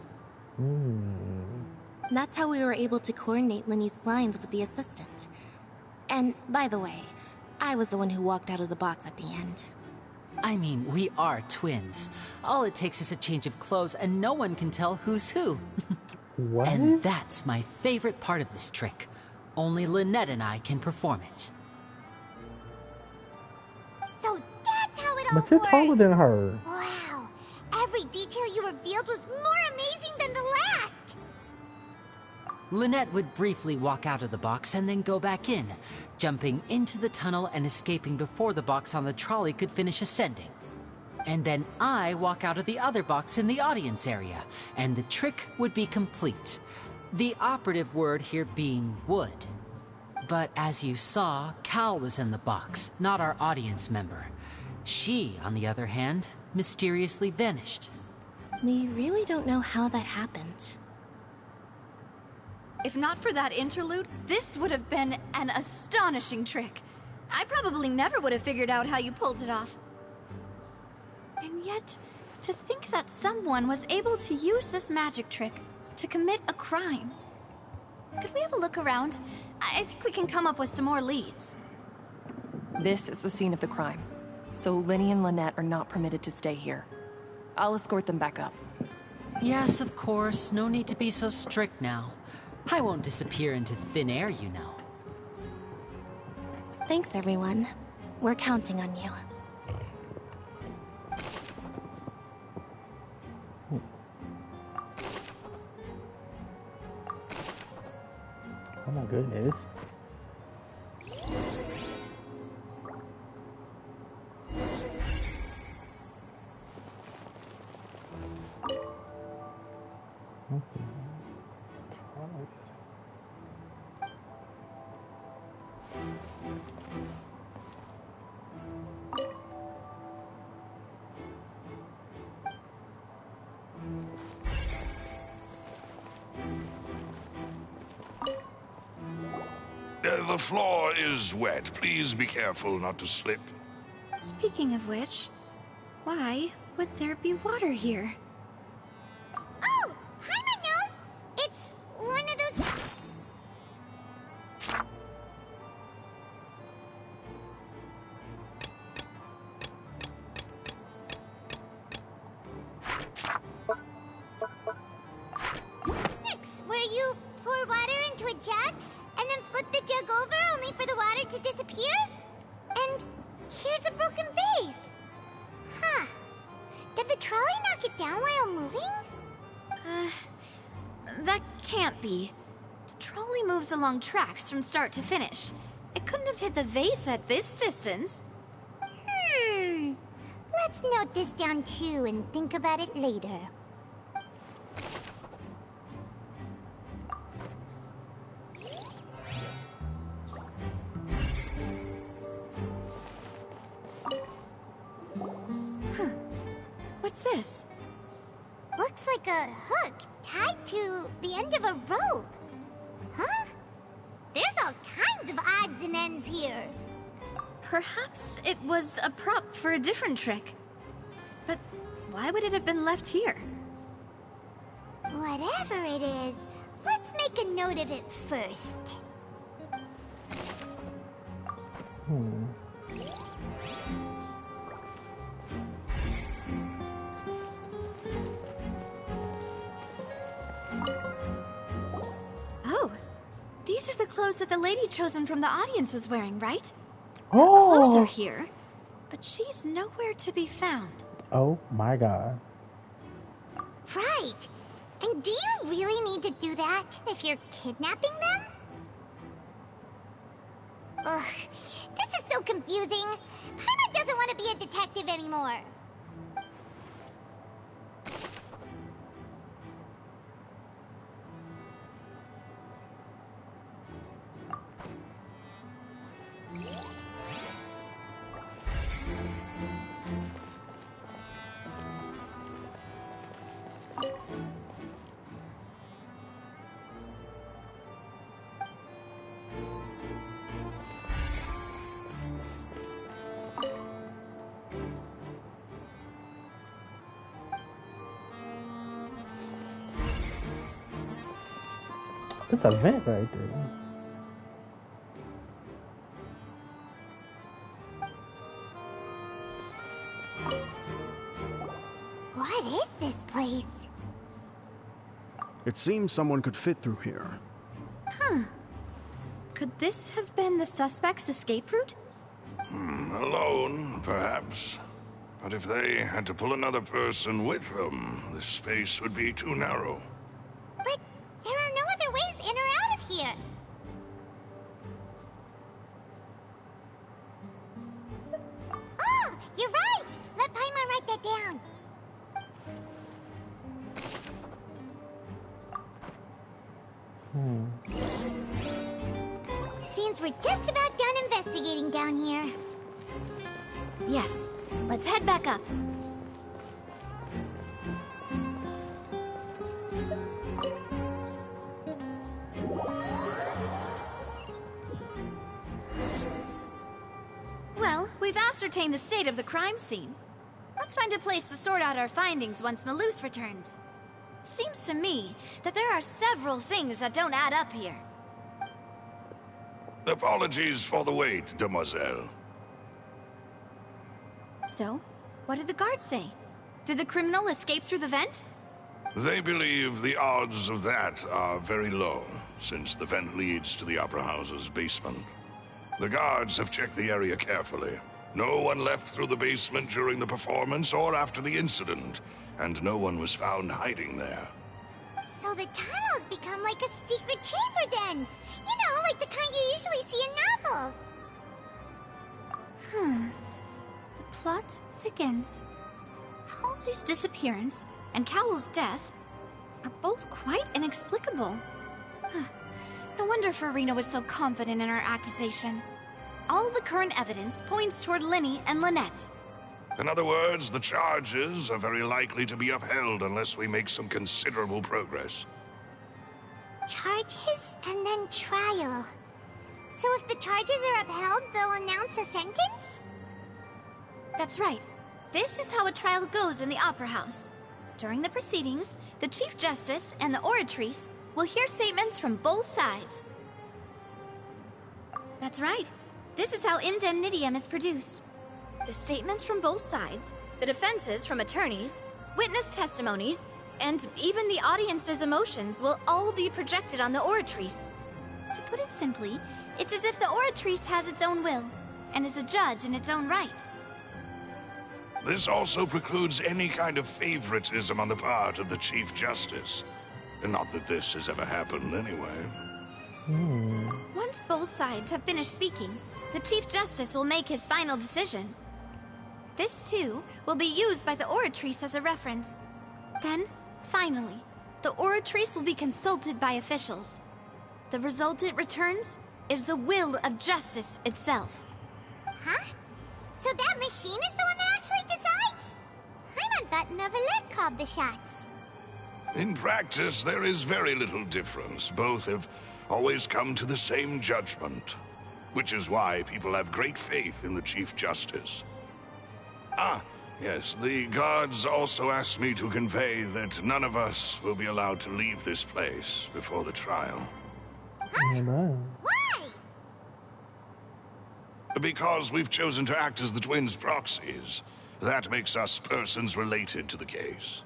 That's how we were able to coordinate Linny's lines with the assistant. And, by the way, I was the one who walked out of the box at the end. I mean, we are twins. All it takes is a change of clothes and no one can tell who's who. What? And that's my favorite part of this trick. Only Lynette and I can perform it. So that's how it all But you're worked! taller than her. Wow! Every detail you revealed was more amazing than the last! Lynette would briefly walk out of the box and then go back in, jumping into the tunnel and escaping before the box on the trolley could finish ascending. And then I walk out of the other box in the audience area, and the trick would be complete. The operative word here being would. But as you saw, Cal was in the box, not our audience member. She, on the other hand, mysteriously vanished. We really don't know how that happened. If not for that interlude, this would have been an astonishing trick. I probably never would have figured out how you pulled it off. And yet, to think that someone was able to use this magic trick to commit a crime. Could we have a look around? I think we can come up with some more leads. This is the scene of the crime, so Linny and Lynette are not permitted to stay here. I'll escort them back up. Yes, of course. No need to be so strict now. I won't disappear into thin air, you know. Thanks, everyone. We're counting on you. Oh my goodness. The floor is wet. Please be careful not to slip. Speaking of which, why would there be water here? Oh! Paimon knows! It's one of those... where you pour water into a jug and then flip the jug over only for the water to disappear? And here's a broken vase. Huh. Did the trolley knock it down while moving? That can't be. The trolley moves along tracks from start to finish. It couldn't have hit the vase at this distance. Let's note this down too and think about it later. What's this? Looks like a hook tied to the end of a rope. Huh? There's all kinds of odds and ends here. Perhaps it was a prop for a different trick. But why would it have been left here? Whatever it is, let's make a note of it first. Oh, these are the clothes that the lady chosen from the audience was wearing, right? Oh. Her clothes are here, but she's nowhere to be found. Oh my god. Right. And do you really need to do that if you're kidnapping them? Ugh, this is so confusing. Paimon doesn't want to be a detective anymore. It's a vent right there. What is this place? It seems someone could fit through here. Could this have been the suspect's escape route? Alone, perhaps. But if they had to pull another person with them, the space would be too narrow. But there are no other ways in or out of here. Oh, you're right! Let Paimon write that down. Seems we're just about done investigating down here. Yes, let's head back up. Well, we've ascertained the state of the crime scene. Let's find a place to sort out our findings once Malus returns. It seems to me that there are several things that don't add up here. Apologies for the wait, demoiselle. So, what did the guards say? Did the criminal escape through the vent? They believe the odds of that are very low, since the vent leads to the Opera House's basement. The guards have checked the area carefully. No one left through the basement during the performance or after the incident, and no one was found hiding there. So the tunnels become like a secret chamber then! You know, like the kind you usually see in novels! The plot thickens. Halsey's disappearance and Cowell's death are both quite inexplicable. No wonder Farina was so confident in her accusation. All the current evidence points toward Linny and Lynette. In other words, the charges are very likely to be upheld unless we make some considerable progress. Charges and then trial. So if the charges are upheld, they'll announce a sentence? That's right. This is how a trial goes in the Opera House. During the proceedings, the Chief Justice and the oratrice will hear statements from both sides. That's right. This is how indemnitium is produced. The statements from both sides, the defenses from attorneys, witness testimonies, and even the audience's emotions will all be projected on the oratrice. To put it simply, it's as if the oratrice has its own will, and is a judge in its own right. This also precludes any kind of favoritism on the part of the Chief Justice. And not that this has ever happened anyway. Once both sides have finished speaking, the Chief Justice will make his final decision. This, too, will be used by the oratrice as a reference. Then, finally, the oratrice will be consulted by officials. The result it returns is the will of justice itself. Huh? So that machine is the one that actually decides? Paimon thought Neverlet called the shots. In practice, there is very little difference. Both have always come to the same judgment, which is why people have great faith in the Chief Justice. Ah, yes, the guards also asked me to convey that none of us will be allowed to leave this place before the trial. Why? Because we've chosen to act as the twins' proxies. That makes us persons related to the case.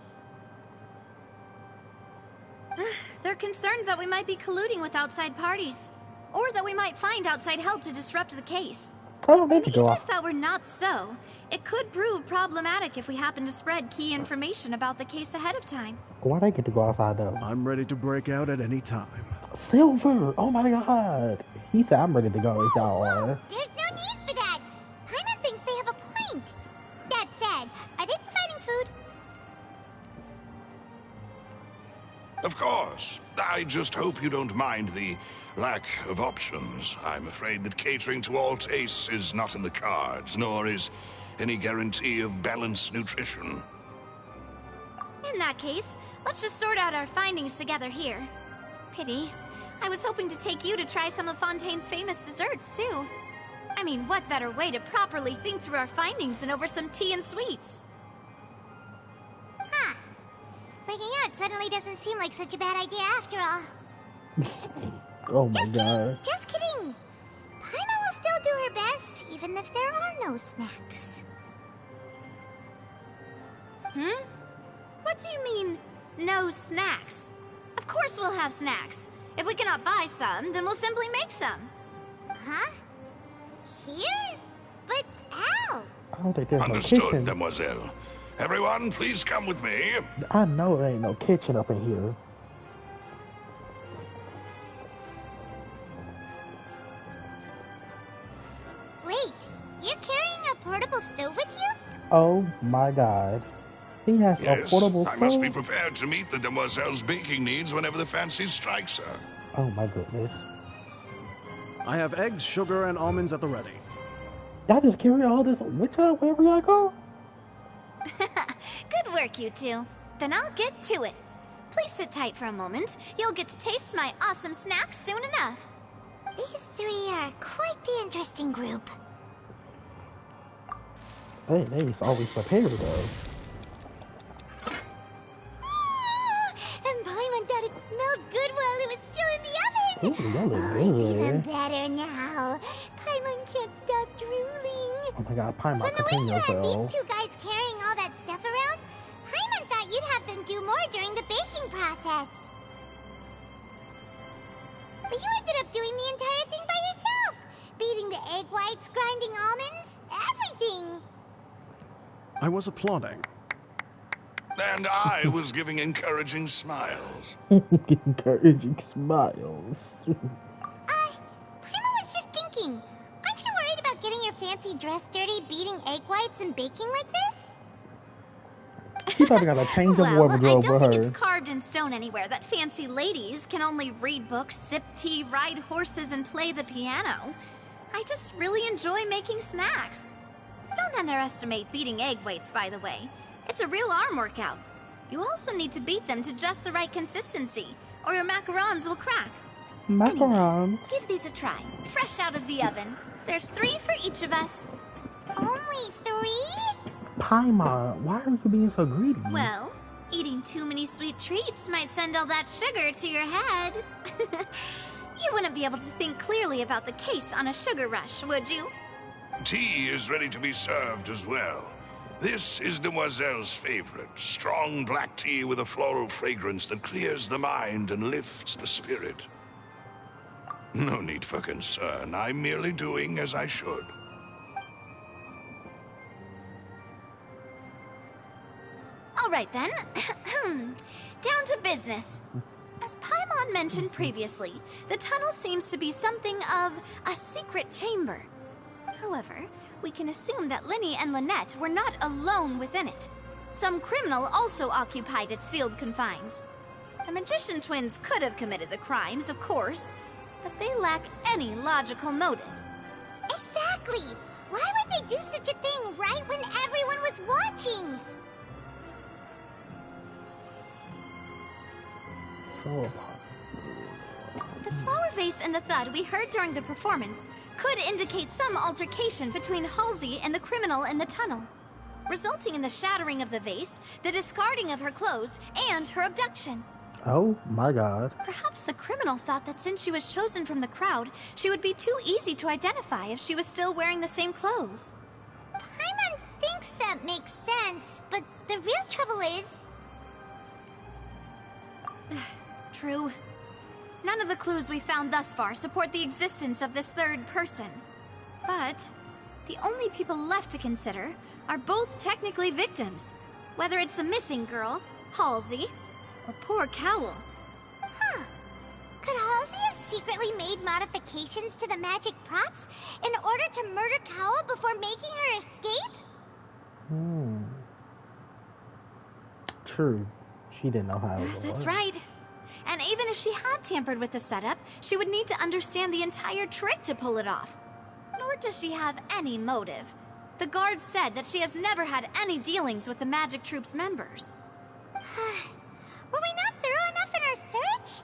They're concerned that we might be colluding with outside parties, or that we might find outside help to disrupt the case. I don't need to go Even off. if that were not so, it could prove problematic if we happen to spread key information about the case ahead of time. Why they get to go outside though? I'm ready to break out at any time. Silver! Oh my god! He said I'm ready to go if y'all are. There's no need for that. Paimon thinks they have a point. That said, are they providing food? Of course. I just hope you don't mind the lack of options. I'm afraid that catering to all tastes is not in the cards, nor is any guarantee of balanced nutrition. In that case, let's just sort out our findings together here. Pity. I was hoping to take you to try some of Fontaine's famous desserts, too. I mean, what better way to properly think through our findings than over some tea and sweets? Huh. Breaking out suddenly doesn't seem like such a bad idea after all. Oh my god. Just kidding. Paimon will still do her best, even if there are no snacks. Hmm? What do you mean, no snacks? Of course we'll have snacks. If we cannot buy some, then we'll simply make some. Huh? Here? But how? I don't think there's Understood, no kitchen. mademoiselle. Everyone, please come with me. I know there ain't no kitchen up in here. Wait, you're carrying a portable stove with you? Oh my god. He has a Yes, portable I must be stove? prepared to meet the demoiselle's baking needs whenever the fancy strikes her. Oh my goodness. I have eggs, sugar, and almonds at the ready. Y'all just carry all this with y'all wherever y'all go? Good work, you two. Then I'll get to it. Please sit tight for a moment. You'll get to taste my awesome snacks soon enough. These three are quite the interesting group. They always prepared though. And Paimon thought it smelled good while it was still in the oven. Ooh, that looks It's even good. better now. Paimon can't stop drooling. Oh my god, Paimon, From the way contain you had yourself. these two guys carrying all that stuff around, Paimon thought you'd have them do more during the baking process. But you ended up doing the entire thing by yourself. Beating the egg whites, grinding almonds, everything. I was applauding. And I was giving encouraging smiles. Encouraging smiles. Paimon was just thinking, aren't you worried about getting your fancy dress dirty beating egg whites and baking like this? She probably got a change of Well, I wardrobe don't with think her. it's carved in stone anywhere that fancy ladies can only read books, sip tea, ride horses, and play the piano. I just really enjoy making snacks. Don't underestimate beating egg whites, by the way. It's a real arm workout. You also need to beat them to just the right consistency, or your macarons will crack. Macarons. Give these a try. Fresh out of the oven. There's 3 for each of us. Only 3? Paimon, why are you being so greedy? Well, eating too many sweet treats might send all that sugar to your head. You wouldn't be able to think clearly about the case on a sugar rush, would you? Tea is ready to be served as well. This is Demoiselle's favorite, strong black tea with a floral fragrance that clears the mind and lifts the spirit. No need for concern. I'm merely doing as I should. All right then. Down to business. As Paimon mentioned previously, the tunnel seems to be something of a secret chamber. However, we can assume that Linny and Lynette were not alone within it. Some criminal also occupied its sealed confines. The magician twins could have committed the crimes, of course, but they lack any logical motive. Exactly! Why would they do such a thing right when everyone was watching? So The flower vase and the thud we heard during the performance could indicate some altercation between Halsey and the criminal in the tunnel, resulting in the shattering of the vase, the discarding of her clothes, and her abduction. Oh my god. Perhaps the criminal thought that since she was chosen from the crowd, she would be too easy to identify if she was still wearing the same clothes. Paimon thinks that makes sense, but the real trouble is... True. None of the clues we found thus far support the existence of this third person. But the only people left to consider are both technically victims, whether it's the missing girl, Halsey, or poor Cowell. Huh. Could Halsey have secretly made modifications to the magic props in order to murder Cowell before making her escape? True. She didn't know how it was. That's right. And even if she had tampered with the setup, she would need to understand the entire trick to pull it off. Nor does she have any motive. The guard said that she has never had any dealings with the Magic Troop's members. Were we not thorough enough in our search?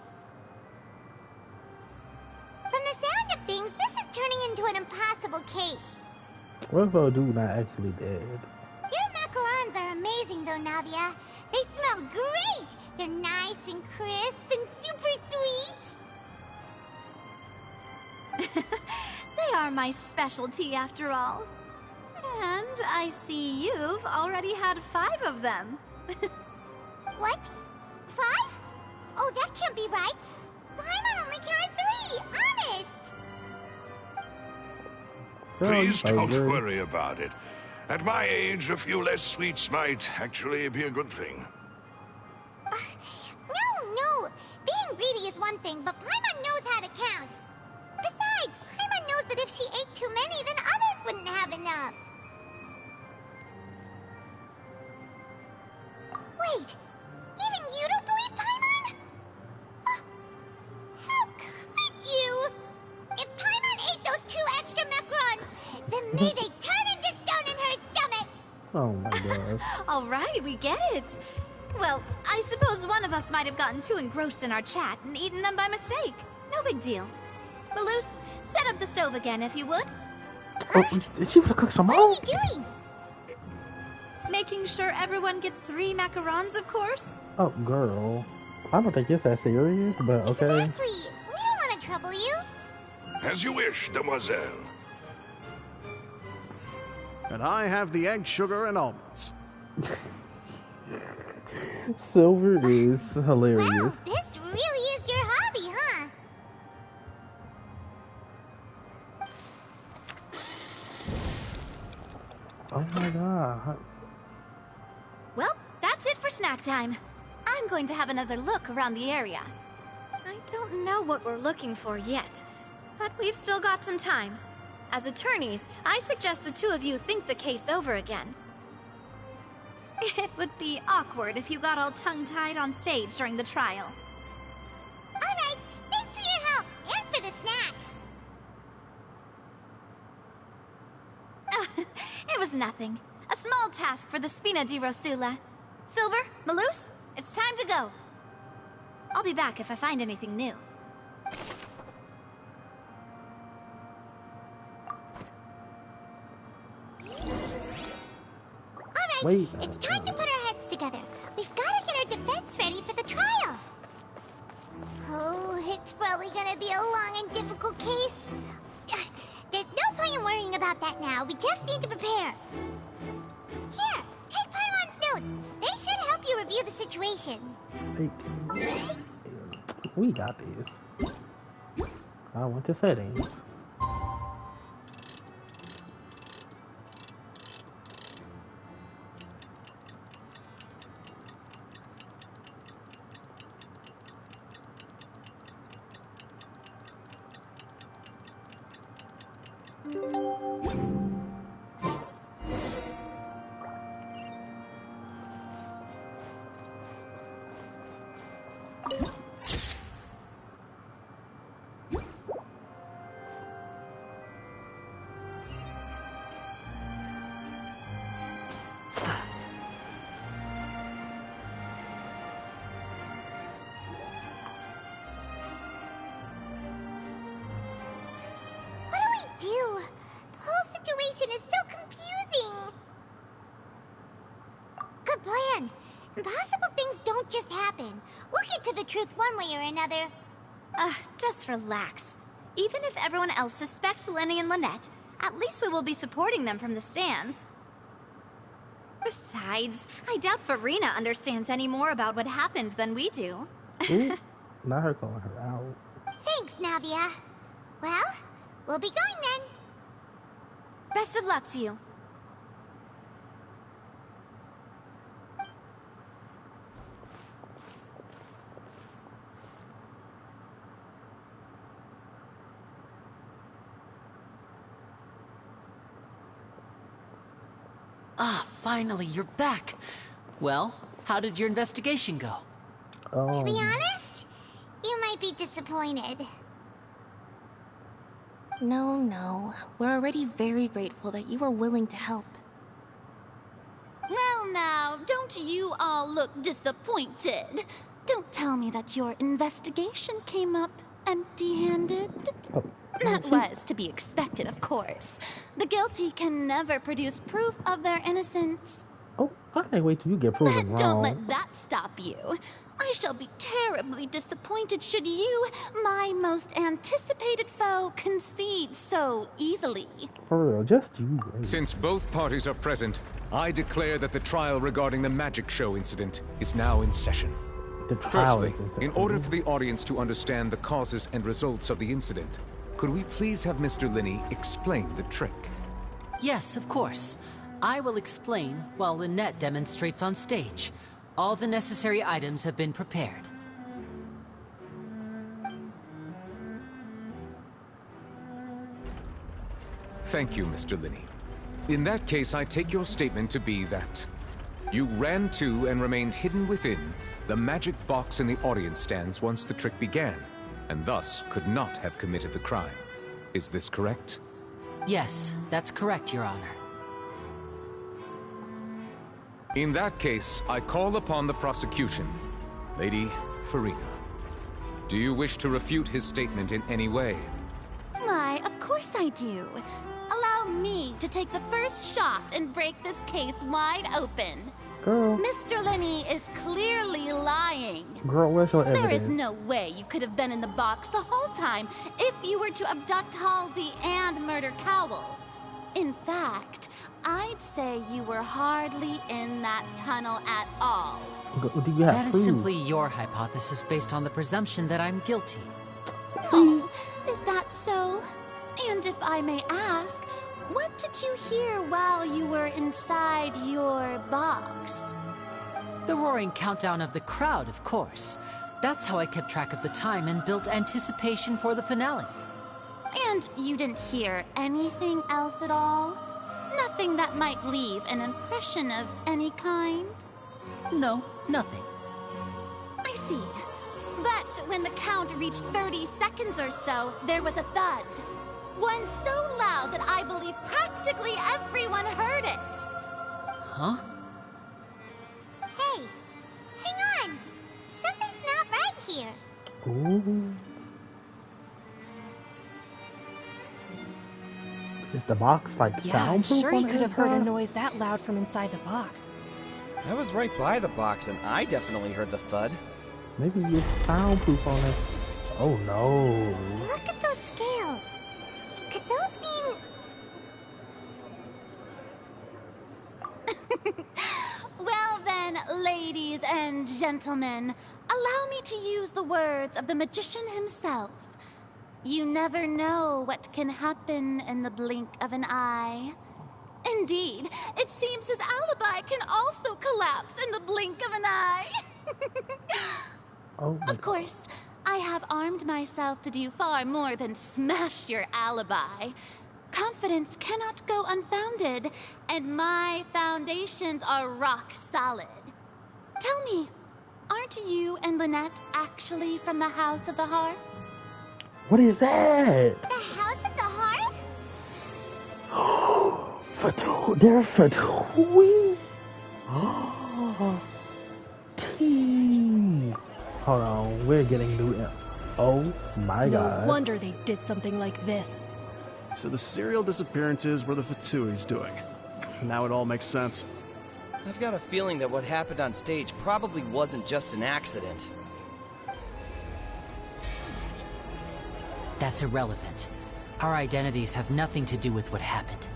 From the sound of things, this is turning into an impossible case. What if our dude not actually dead? Your macarons are amazing though, Navia. They smell great! They're nice and crisp and super sweet! They are my specialty after all. And I see you've already had 5 of them. What? 5? Oh, that can't be right. Paimon only counted 3, honest! Please don't worry about it. At my age, a few less sweets might actually be a good thing. No! Being greedy is one thing, but Paimon knows how to count. Besides, Paimon knows that if she ate too many, then others wouldn't have enough. Wait, even you don't believe Paimon? How could you? If Paimon ate those 2 extra macarons, then may they turn into stone in her stomach! Oh my god. All right, we get it. Well, I suppose one of us might have gotten too engrossed in our chat and eaten them by mistake. No big deal. Malus, set up the stove again if you would. Oh, did she cook some more? What are you doing? Making sure everyone gets 3 macarons, of course. Oh, girl. I don't think it's that serious, but okay. Exactly. We don't want to trouble you. As you wish, Demoiselle. And I have the egg, sugar, and almonds. Silver is hilarious. Wow, this really is your hobby, huh? Oh my god. Well, that's it for snack time. I'm going to have another look around the area. I don't know what we're looking for yet, but we've still got some time. As attorneys, I suggest the 2 of you think the case over again. It would be awkward if you got all tongue-tied on stage during the trial. Alright, thanks for your help, and for the snacks. It was nothing. A small task for the Spina di Rosula. Silver, Malus, it's time to go. I'll be back if I find anything new. Wait. It's time to put our heads together. We've got to get our defense ready for the trial. Oh, it's probably gonna be a long and difficult case. There's no point in worrying about that now. We just need to prepare. Here, take Paimon's notes. They should help you review the situation. We got these. I went to settings. Impossible things don't just happen. We'll get to the truth one way or another. Just relax. Even if everyone else suspects Lenny and Lynette, at least we will be supporting them from the stands. Besides, I doubt Farina understands any more about what happened than we do. Ooh, not her calling her out. Thanks, Navia. Well, we'll be going then. Best of luck to you. Ah, finally, you're back. Well, how did your investigation go? To be honest, you might be disappointed. No. We're already very grateful that you were willing to help. Well now, don't you all look disappointed. Don't tell me that your investigation came up empty-handed. That was to be expected, of course. The guilty can never produce proof of their innocence. Oh, I can't wait till you get proven But wrong. don't let that stop you. I shall be terribly disappointed should you, my most anticipated foe, concede so easily. For real, just you. Since both parties are present, I declare that the trial regarding the magic show incident is now in session. Firstly, in order for the audience to understand the causes and results of the incident, could we please have Mr. Linney explain the trick? Yes, of course. I will explain while Lynette demonstrates on stage. All the necessary items have been prepared. Thank you, Mr. Linney. In that case, I take your statement to be that you ran to and remained hidden within the magic box in the audience stands once the trick began, and thus could not have committed the crime. Is this correct? Yes, that's correct, Your Honor. In that case, I call upon the prosecution. Lady Farina, do you wish to refute his statement in any way? Why, of course I do. Allow me to take the first shot and break this case wide open. Girl. Mr. Linney is clearly lying. Girl, where's your evidence? There is no way you could have been in the box the whole time if you were to abduct Halsey and murder Cowell. In fact, I'd say you were hardly in that tunnel at all. Do you have That proof? is simply your hypothesis based on the presumption that I'm guilty. Oh, is that so? And if I may ask, what did you hear while you were inside your box? The roaring countdown of the crowd, of course. That's how I kept track of the time and built anticipation for the finale. And you didn't hear anything else at all? Nothing that might leave an impression of any kind? No, nothing. I see. But when the count reached 30 seconds or so, there was a thud. One so loud that I believe practically everyone heard it. Huh? Hey, hang on. Something's not right here. Ooh. Is the box like Yeah, I'm soundproof sure on he the could have heard a inside? noise that loud from inside the box. I was right by the box and I definitely heard the thud. Maybe you soundproof on it. Oh no. Look at those scales. Could those mean... Well then, ladies and gentlemen, allow me to use the words of the magician himself. You never know what can happen in the blink of an eye. Indeed, it seems his alibi can also collapse in the blink of an eye. Oh of course, I have armed myself to do far more than smash your alibi. Confidence cannot go unfounded, and my foundations are rock solid. Tell me, aren't you and Lynette actually from the House of the Hearth? What is that? The House of the Hearth? They're Fatui. Tea. Hold on, we're getting new. Oh my god. No wonder they did something like this. So the serial disappearances were the Fatui's doing. Now it all makes sense. I've got a feeling that what happened on stage probably wasn't just an accident. That's irrelevant. Our identities have nothing to do with what happened.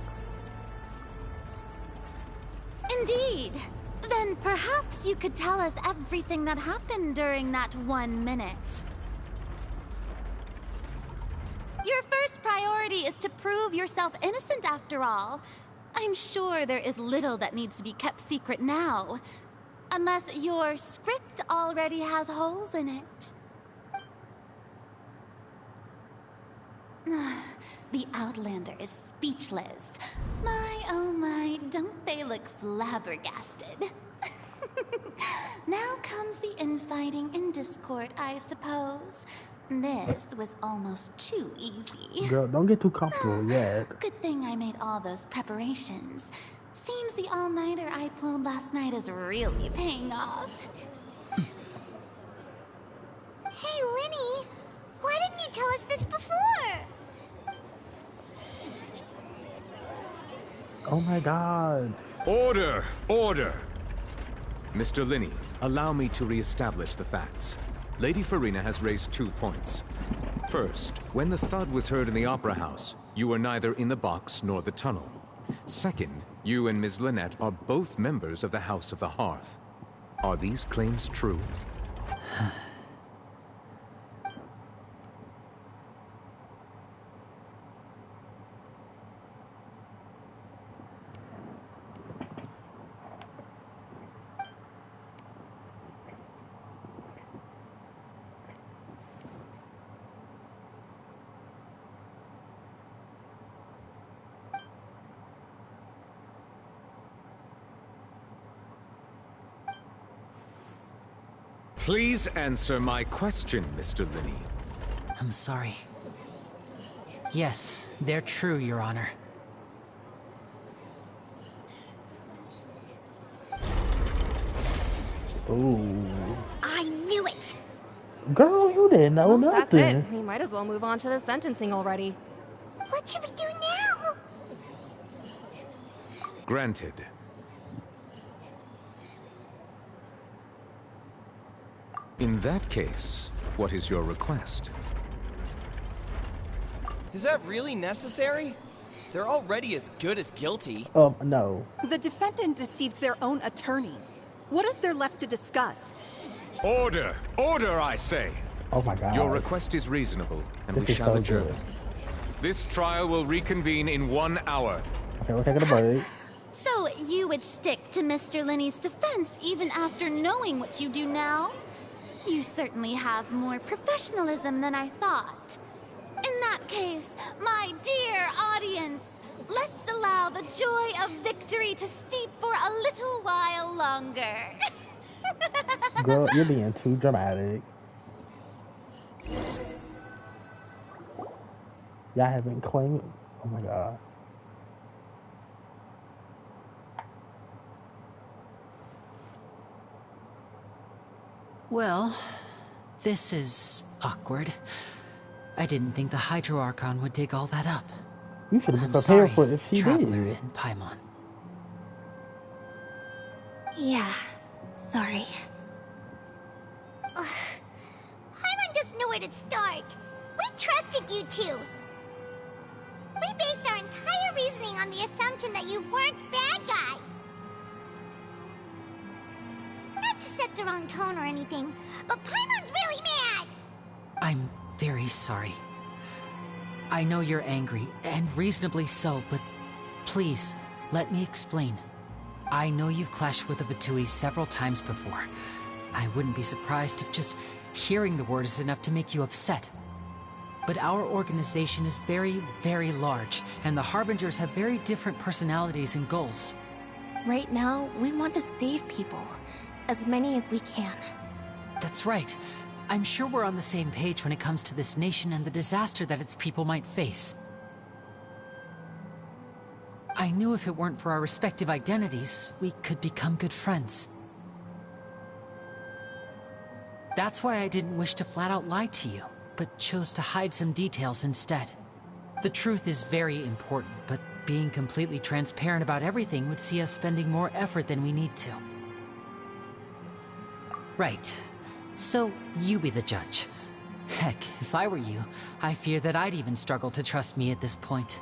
Indeed. Then perhaps you could tell us everything that happened during that 1 minute. Your first priority is to prove yourself innocent after all. I'm sure there is little that needs to be kept secret now. Unless your script already has holes in it. The Outlander is speechless. My, oh my, don't they look flabbergasted? Now comes the infighting and discord, I suppose. This was almost too easy. Girl, don't get too comfortable yet. Good thing I made all those preparations. Seems the all-nighter I pulled last night is really paying off. Hey, Linny, why didn't you tell us this before? Oh my god. Order! Order! Mr. Linney, allow me to re-establish the facts. Lady Farina has raised 2 points. First, when the thud was heard in the Opera House, you were neither in the box nor the tunnel. Second, you and Ms. Lynette are both members of the House of the Hearth. Are these claims true? Please answer my question, Mr. Linney. I'm sorry. Yes, they're true, Your Honor. Ooh. I knew it! Girl, you didn't know Well, nothing. that's it. We might as well move on to the sentencing already. What should we do now? Granted. In that case, what is your request? Is that really necessary? They're already as good as guilty. No. The defendant deceived their own attorneys. What is there left to discuss? Order! Order, I say! Oh my god. Your request is reasonable, and This we is shall so adjourn. good. This trial will reconvene in 1 hour. Okay, we're taking a break. So you would stick to Mr. Linney's defense even after knowing what you do now? You certainly have more professionalism than I thought. In that case, my dear audience, let's allow the joy of victory to steep for a little while longer. Girl, you're being too dramatic. Y'all haven't claimed. Oh my god. Well, this is awkward. I didn't think the Hydro Archon would dig all that up. You should have been I'm prepared sorry, for it if she Traveler did. in Paimon. Yeah, sorry. Paimon doesn't know where to start. We trusted you two. We based our entire reasoning on the assumption that you weren't bad guys. Not to set the wrong tone or anything, but Paimon's really mad! I'm very sorry. I know you're angry, and reasonably so, but please, let me explain. I know you've clashed with the Fatui several times before. I wouldn't be surprised if just hearing the word is enough to make you upset. But our organization is very, very large, and the Harbingers have very different personalities and goals. Right now, we want to save people. As many as we can. That's right. I'm sure we're on the same page when it comes to this nation and the disaster that its people might face. I knew if it weren't for our respective identities, we could become good friends. That's why I didn't wish to flat out lie to you, but chose to hide some details instead. The truth is very important, but being completely transparent about everything would see us spending more effort than we need to. Right. So, you be the judge. Heck, if I were you, I fear that I'd even struggle to trust me at this point.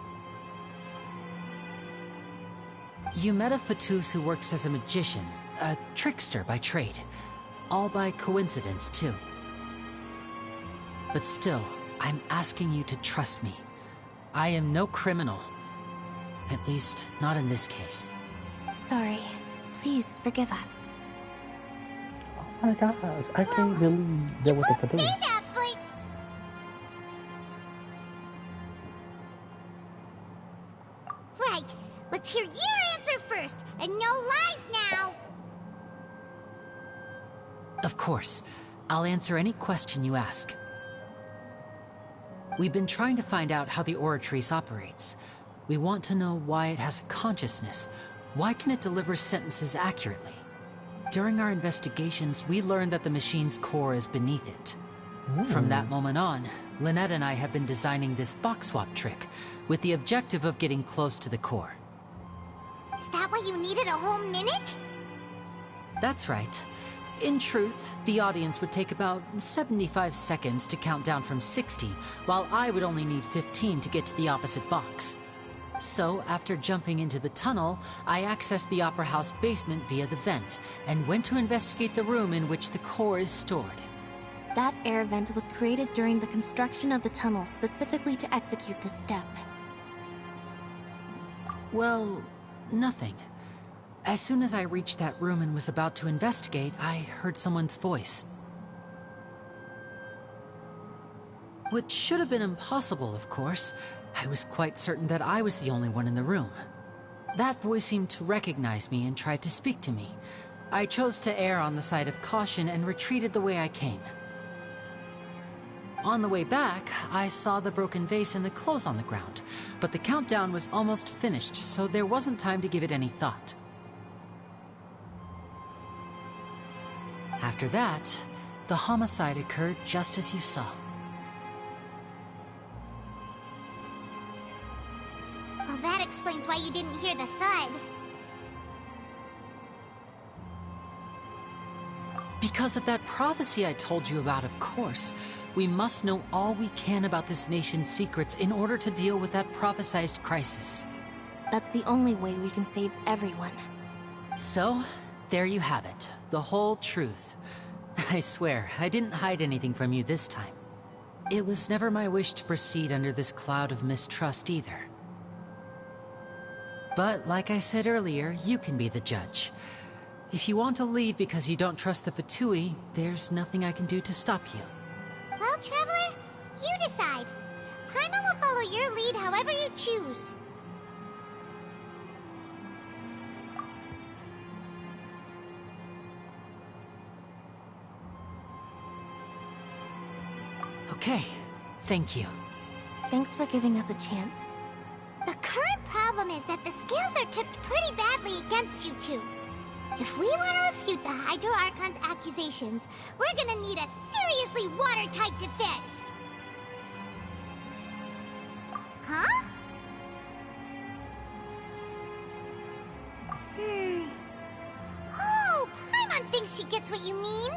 You met a Fatus who works as a magician, a trickster by trade. All by coincidence, too. But still, I'm asking you to trust me. I am no criminal. At least, not in this case. Sorry. Please forgive us. Oh my gosh, I can't believe there was a Fatui. Say that, but... Right. Let's hear your answer first, and no lies now! Of course. I'll answer any question you ask. We've been trying to find out how the Oratrice operates. We want to know why it has a consciousness. Why can it deliver sentences accurately? During our investigations, we learned that the machine's core is beneath it. From that moment on, Lynette and I have been designing this box swap trick, with the objective of getting close to the core. Is that why you needed a whole minute? That's right. In truth, the audience would take about 75 seconds to count down from 60, while I would only need 15 to get to the opposite box. So, after jumping into the tunnel, I accessed the Opera House basement via the vent, and went to investigate the room in which the core is stored. That air vent was created during the construction of the tunnel specifically to execute this step. Well, nothing. As soon as I reached that room and was about to investigate, I heard someone's voice. Which should have been impossible, of course. I was quite certain that I was the only one in the room. That voice seemed to recognize me and tried to speak to me. I chose to err on the side of caution and retreated the way I came. On the way back, I saw the broken vase and the clothes on the ground, but the countdown was almost finished, so there wasn't time to give it any thought. After that, the homicide occurred just as you saw. Well, that explains why you didn't hear the thud. Because of that prophecy I told you about, of course. We must know all we can about this nation's secrets in order to deal with that prophesized crisis. That's the only way we can save everyone. So, there you have it. The whole truth. I swear, I didn't hide anything from you this time. It was never my wish to proceed under this cloud of mistrust either. But, like I said earlier, you can be the judge. If you want to leave because you don't trust the Fatui, there's nothing I can do to stop you. Well, Traveler, you decide. Paimon will follow your lead however you choose. Okay, thank you. Thanks for giving us a chance. The current problem is that the scales are tipped pretty badly against you two. If we want to refute the Hydro Archon's accusations, we're gonna need a seriously watertight defense. Huh? think she gets what you mean?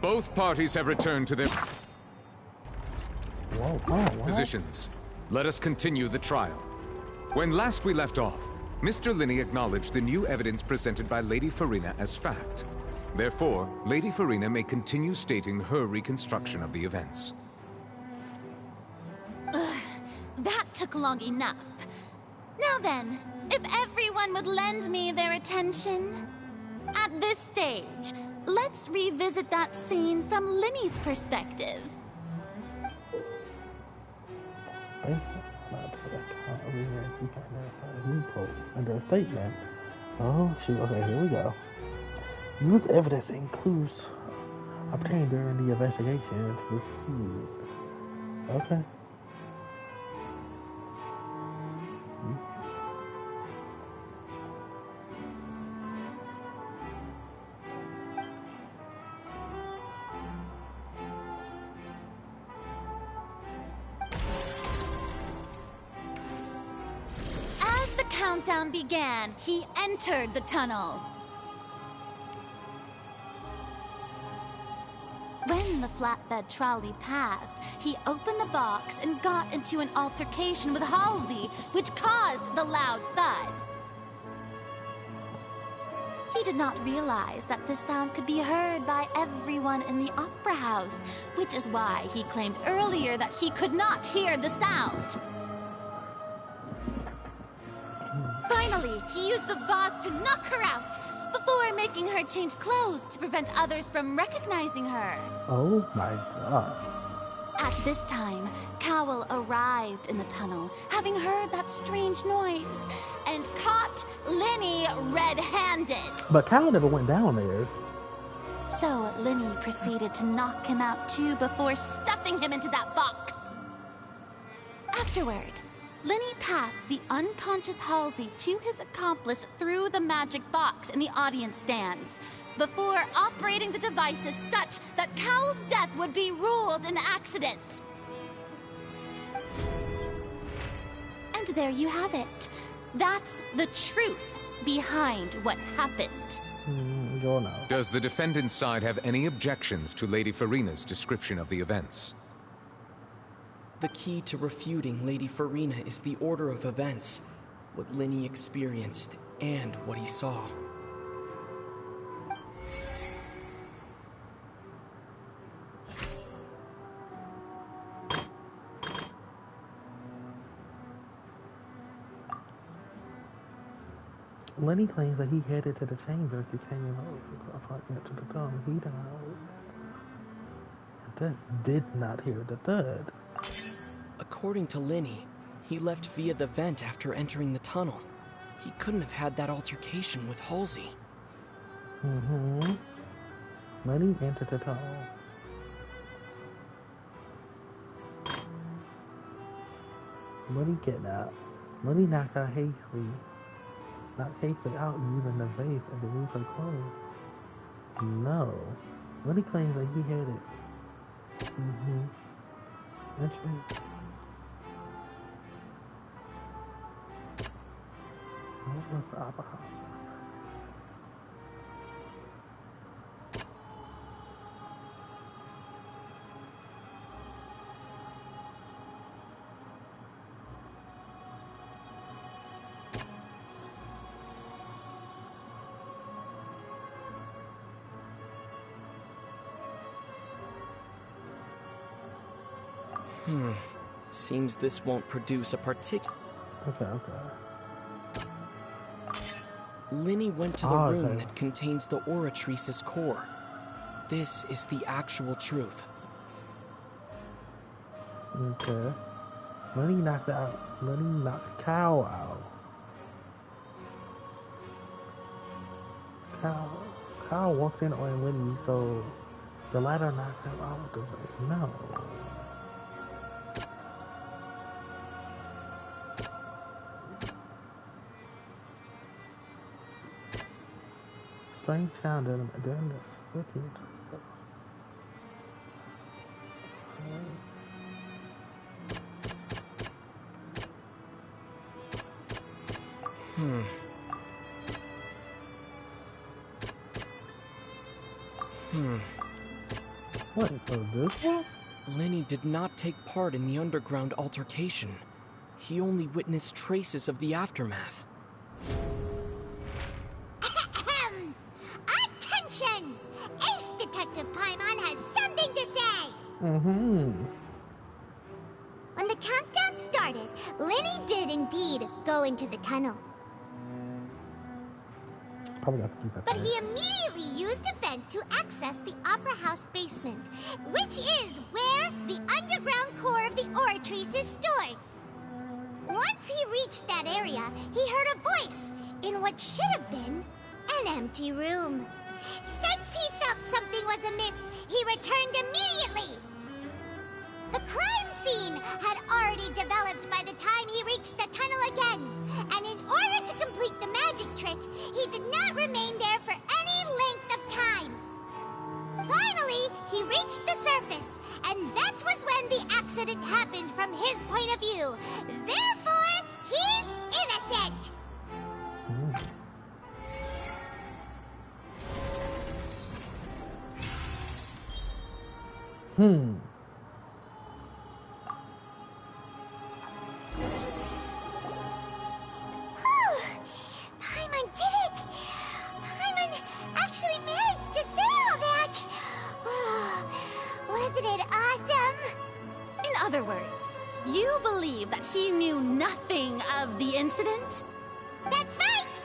Both parties have returned to their positions. Let us continue the trial. When last we left off, Mr. Linney acknowledged the new evidence presented by Lady Farina as fact. Therefore, Lady Farina may continue stating her reconstruction of the events. That took long enough. Now then, if everyone would lend me their attention. At this stage, let's revisit that scene from Linney's perspective. Under a statement. Oh shoot, okay, here we go. Use evidence includes obtained during the investigations with food. Okay. Countdown began, he entered the tunnel. When the flatbed trolley passed, he opened the box and got into an altercation with Halsey, which caused the loud thud. He did not realize that the sound could be heard by everyone in the opera house, which is why he claimed earlier that he could not hear the sound. Finally, he used the vase to knock her out, before making her change clothes to prevent others from recognizing her. Oh my god. At this time, Cowell arrived in the tunnel, having heard that strange noise, and caught Linney red-handed. But Cowell never went down there. So Linney proceeded to knock him out too before stuffing him into that box. Afterward, Linney passed the unconscious Halsey to his accomplice through the magic box in the audience stands, before operating the devices such that Cowell's death would be ruled an accident. And there you have it. That's the truth behind what happened. Does the defendant's side have any objections to Lady Farina's description of the events? The key to refuting Lady Farina is the order of events, what Linney experienced, and what he saw. Lenny claims that he headed to the chamber to came apartment to the dome. He died. This did not hear the thud. According to Linney, he left via the vent after entering the tunnel. He couldn't have had that altercation with Halsey. Lenny entered the tunnel. Lenny kidnapped. Lenny knocked out Hazley. Knocked Hazley out using the vase and removed her clothes. No. Lenny claims that he had it. Interesting. What was the opera house? Seems this won't produce a particular... Okay. Linney went to the room that contains the Oratrice's core. This is the actual truth. Okay. Lenny knocked Cow out. Cow walked in on Lenny, so The ladder knocked him out the way. No. Strange sound during the switching. What is this one? Lenny did not take part in the underground altercation. He only witnessed traces of the aftermath. Attention! Ace Detective Paimon has something to say! When the countdown started, Lenny did indeed go into the tunnel. But he immediately used a vent to access the Opera House basement, which is where the underground core of the Oratrice is stored. Once he reached that area, he heard a voice in what should have been an empty room. Since he felt something was amiss, he returned immediately. The crime scene had already developed by the time he reached the tunnel again, and in order to complete the magic trick, he did not remain there for any length of time. Finally, he reached the surface, and that was when the accident happened from his point of view. Therefore, he's innocent! Paimon did it! Paimon actually managed to say all that! Wasn't it awesome? In other words, you believe that he knew nothing of the incident? That's right!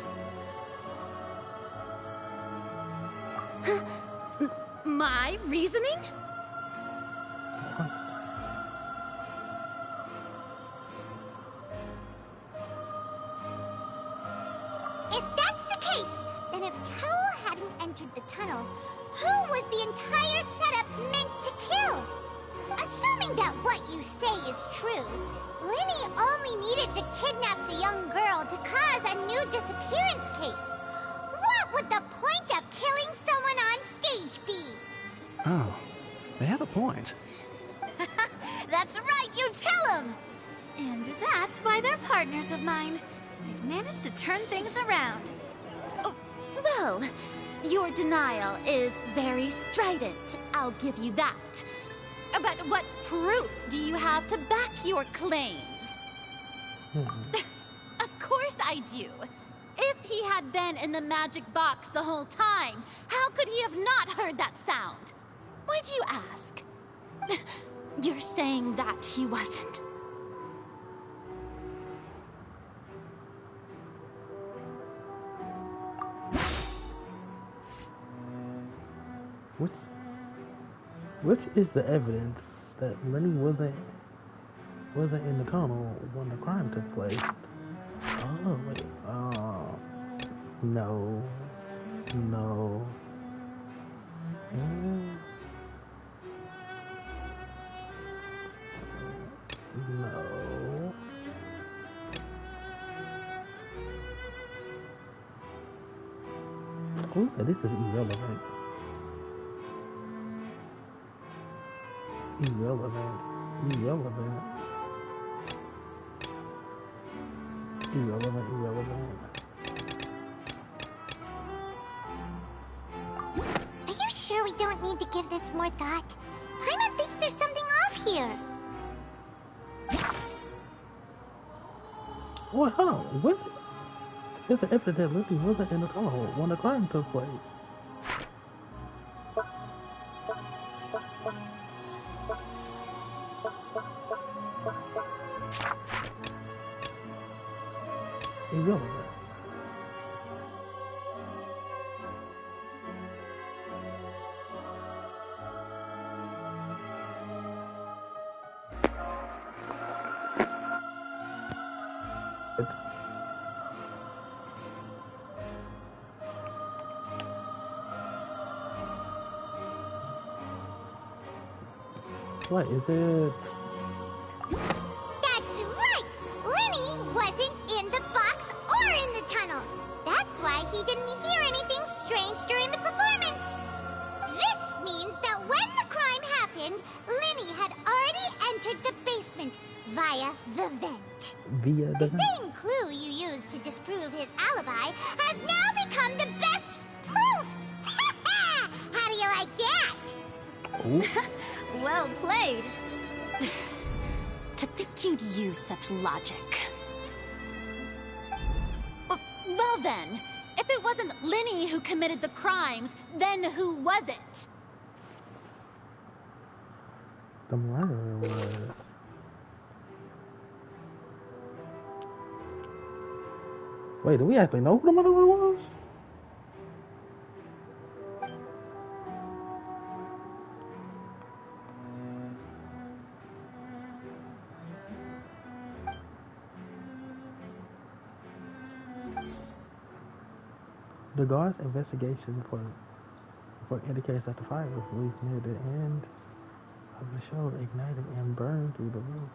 My reasoning? If that's the case, then if Cowell hadn't entered the tunnel, who was the entire setup meant to kill? Assuming that what you say is true, Lenny only needed to kidnap the young girl to cause a new disappearance case. What would the point of killing someone on stage be? Oh, they have a point. That's right, you tell him! And that's why they're partners of mine. They've managed to turn things around. Oh, well, your denial is very strident, I'll give you that. But what proof do you have to back your claims? Of course I do. If he had been in the magic box the whole time, how could he have not heard that sound? Why do you ask? You're saying that he wasn't. Which is the evidence that Lenny wasn't in the tunnel when the crime took place? Oh wait. No. No. No. Who said this is irrelevant? Irrelevant. Are you sure we don't need to give this more thought? Paimon thinks there's something off here. What? Hold on. What? There's an evidence that Lily wasn't in the tunnel when the crime took place. Irrelevant. What is it? That's right! Lenny wasn't in the box or in the tunnel. That's why he didn't hear anything strange during the performance. This means that when the crime happened, Lenny had already entered the basement via the vent. Via the vent? Same clue you used to disprove his alibi has now become the best proof! How do you like that? Well played. To think you'd use such logic. Well then, if it wasn't Lenny who committed the crimes, then who was it? The murderer was. Wait, do we actually know who the murderer was? The guard's investigation report indicates that the fire was released near the end of the show, ignited and burned through the roof.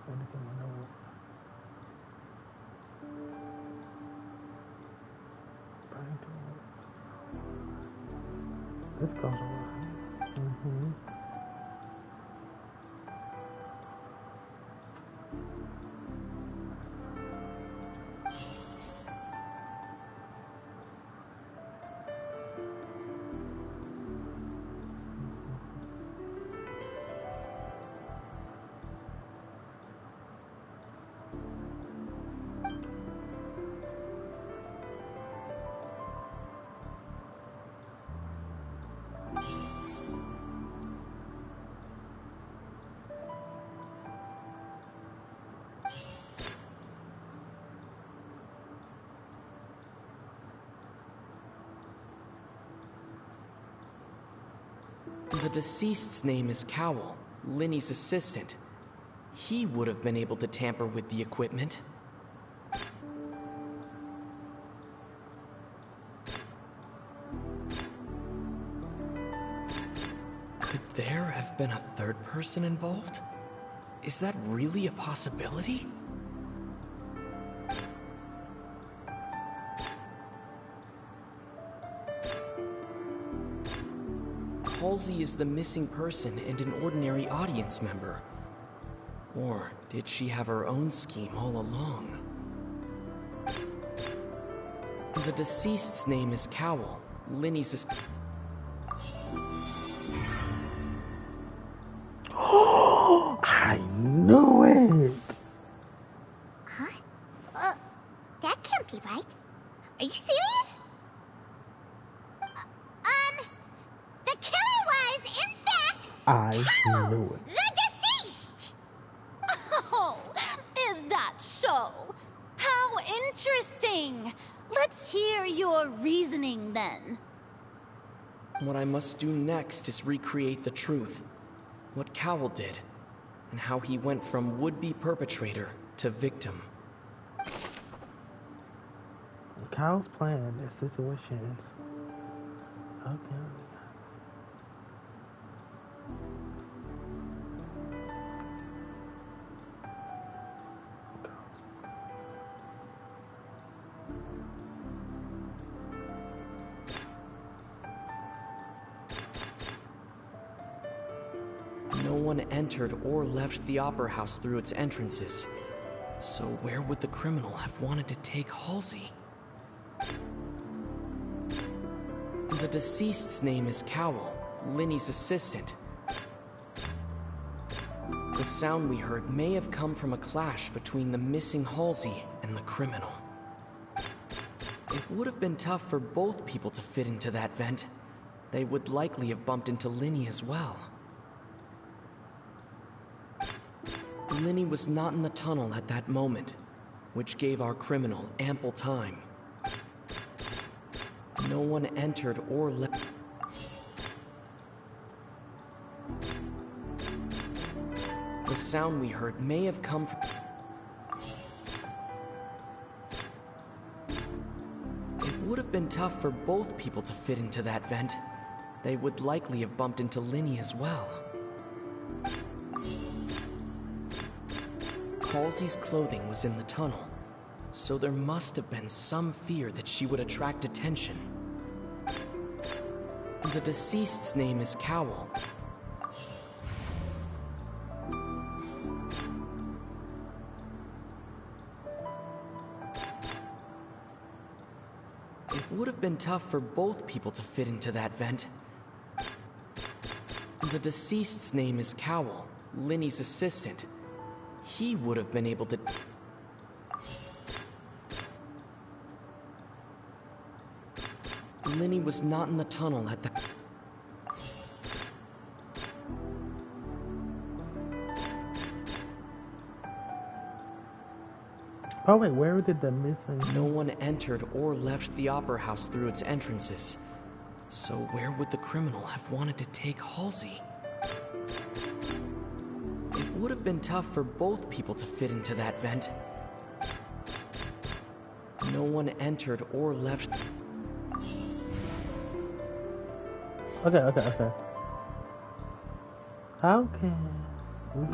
This goes on. The deceased's name is Cowell, Lenny's assistant. He would have been able to tamper with the equipment. Could there have been a third person involved? Is that really a possibility? Halsey is the missing person and an ordinary audience member. Or did she have her own scheme all along? The deceased's name is Cowell, Lenny's assistant. Oh, I knew it! Huh? That can't be right. Are you serious? The killer was, in fact, I knew it. the deceased! Oh, is that so? How interesting! Let's hear your reasoning then. What I must do next is recreate the truth. What Cowell did, and how he went from would-be perpetrator to victim. Cowell's plan is situation. Okay. No one entered or left the Opera House through its entrances. So where would the criminal have wanted to take Halsey? The deceased's name is Cowell, Lenny's assistant. The sound we heard may have come from a clash between the missing Halsey and the criminal. It would have been tough for both people to fit into that vent. They would likely have bumped into Lenny as well. Lenny was not in the tunnel at that moment, which gave our criminal ample time. No one entered or left. The sound we heard may have come from... It would have been tough for both people to fit into that vent. They would likely have bumped into Lenny as well. Halsey's clothing was in the tunnel, so there must have been some fear that she would attract attention. The deceased's name is Cowell. It would have been tough for both people to fit into that vent. The deceased's name is Cowell, Linny's assistant. He would have been able to... Linny was not in the tunnel at the... Oh wait, where did the missing... No one entered or left the Opera House through its entrances. So where would the criminal have wanted to take Halsey? It would have been tough for both people to fit into that vent. No one entered or left... Okay. How can we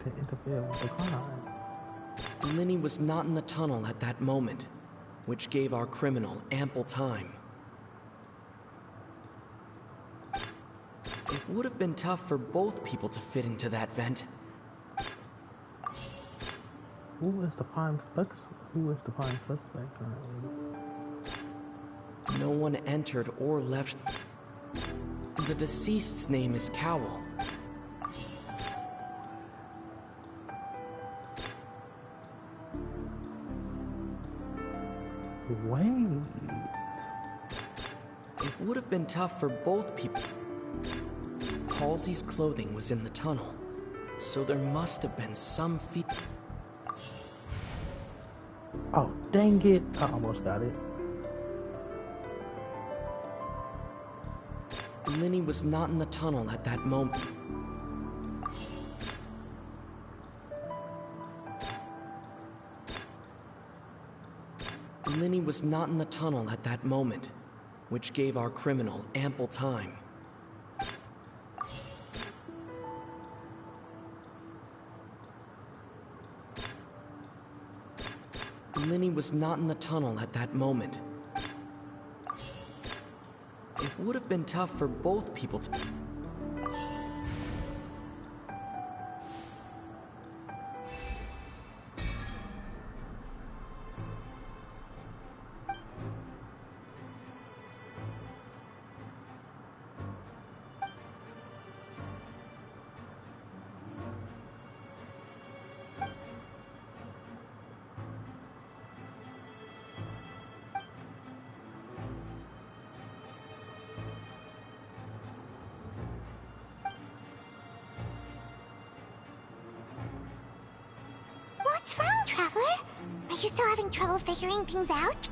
to interfere with the crime? Linny was not in the tunnel at that moment, which gave our criminal ample time. It would have been tough for both people to fit into that vent. Who is the prime suspect? Who is the prime suspect currently? No one entered or left. The deceased's name is Cowell. Wait. It would have been tough for both people. Halsey's clothing was in the tunnel, so there must have been some feet. Oh, dang it. I almost got it. Linny was not in the tunnel at that moment. Linny was not in the tunnel at that moment, which gave our criminal ample time. Linny was not in the tunnel at that moment. It would have been tough for both people to... What's wrong, Traveler? Are you still having trouble figuring things out?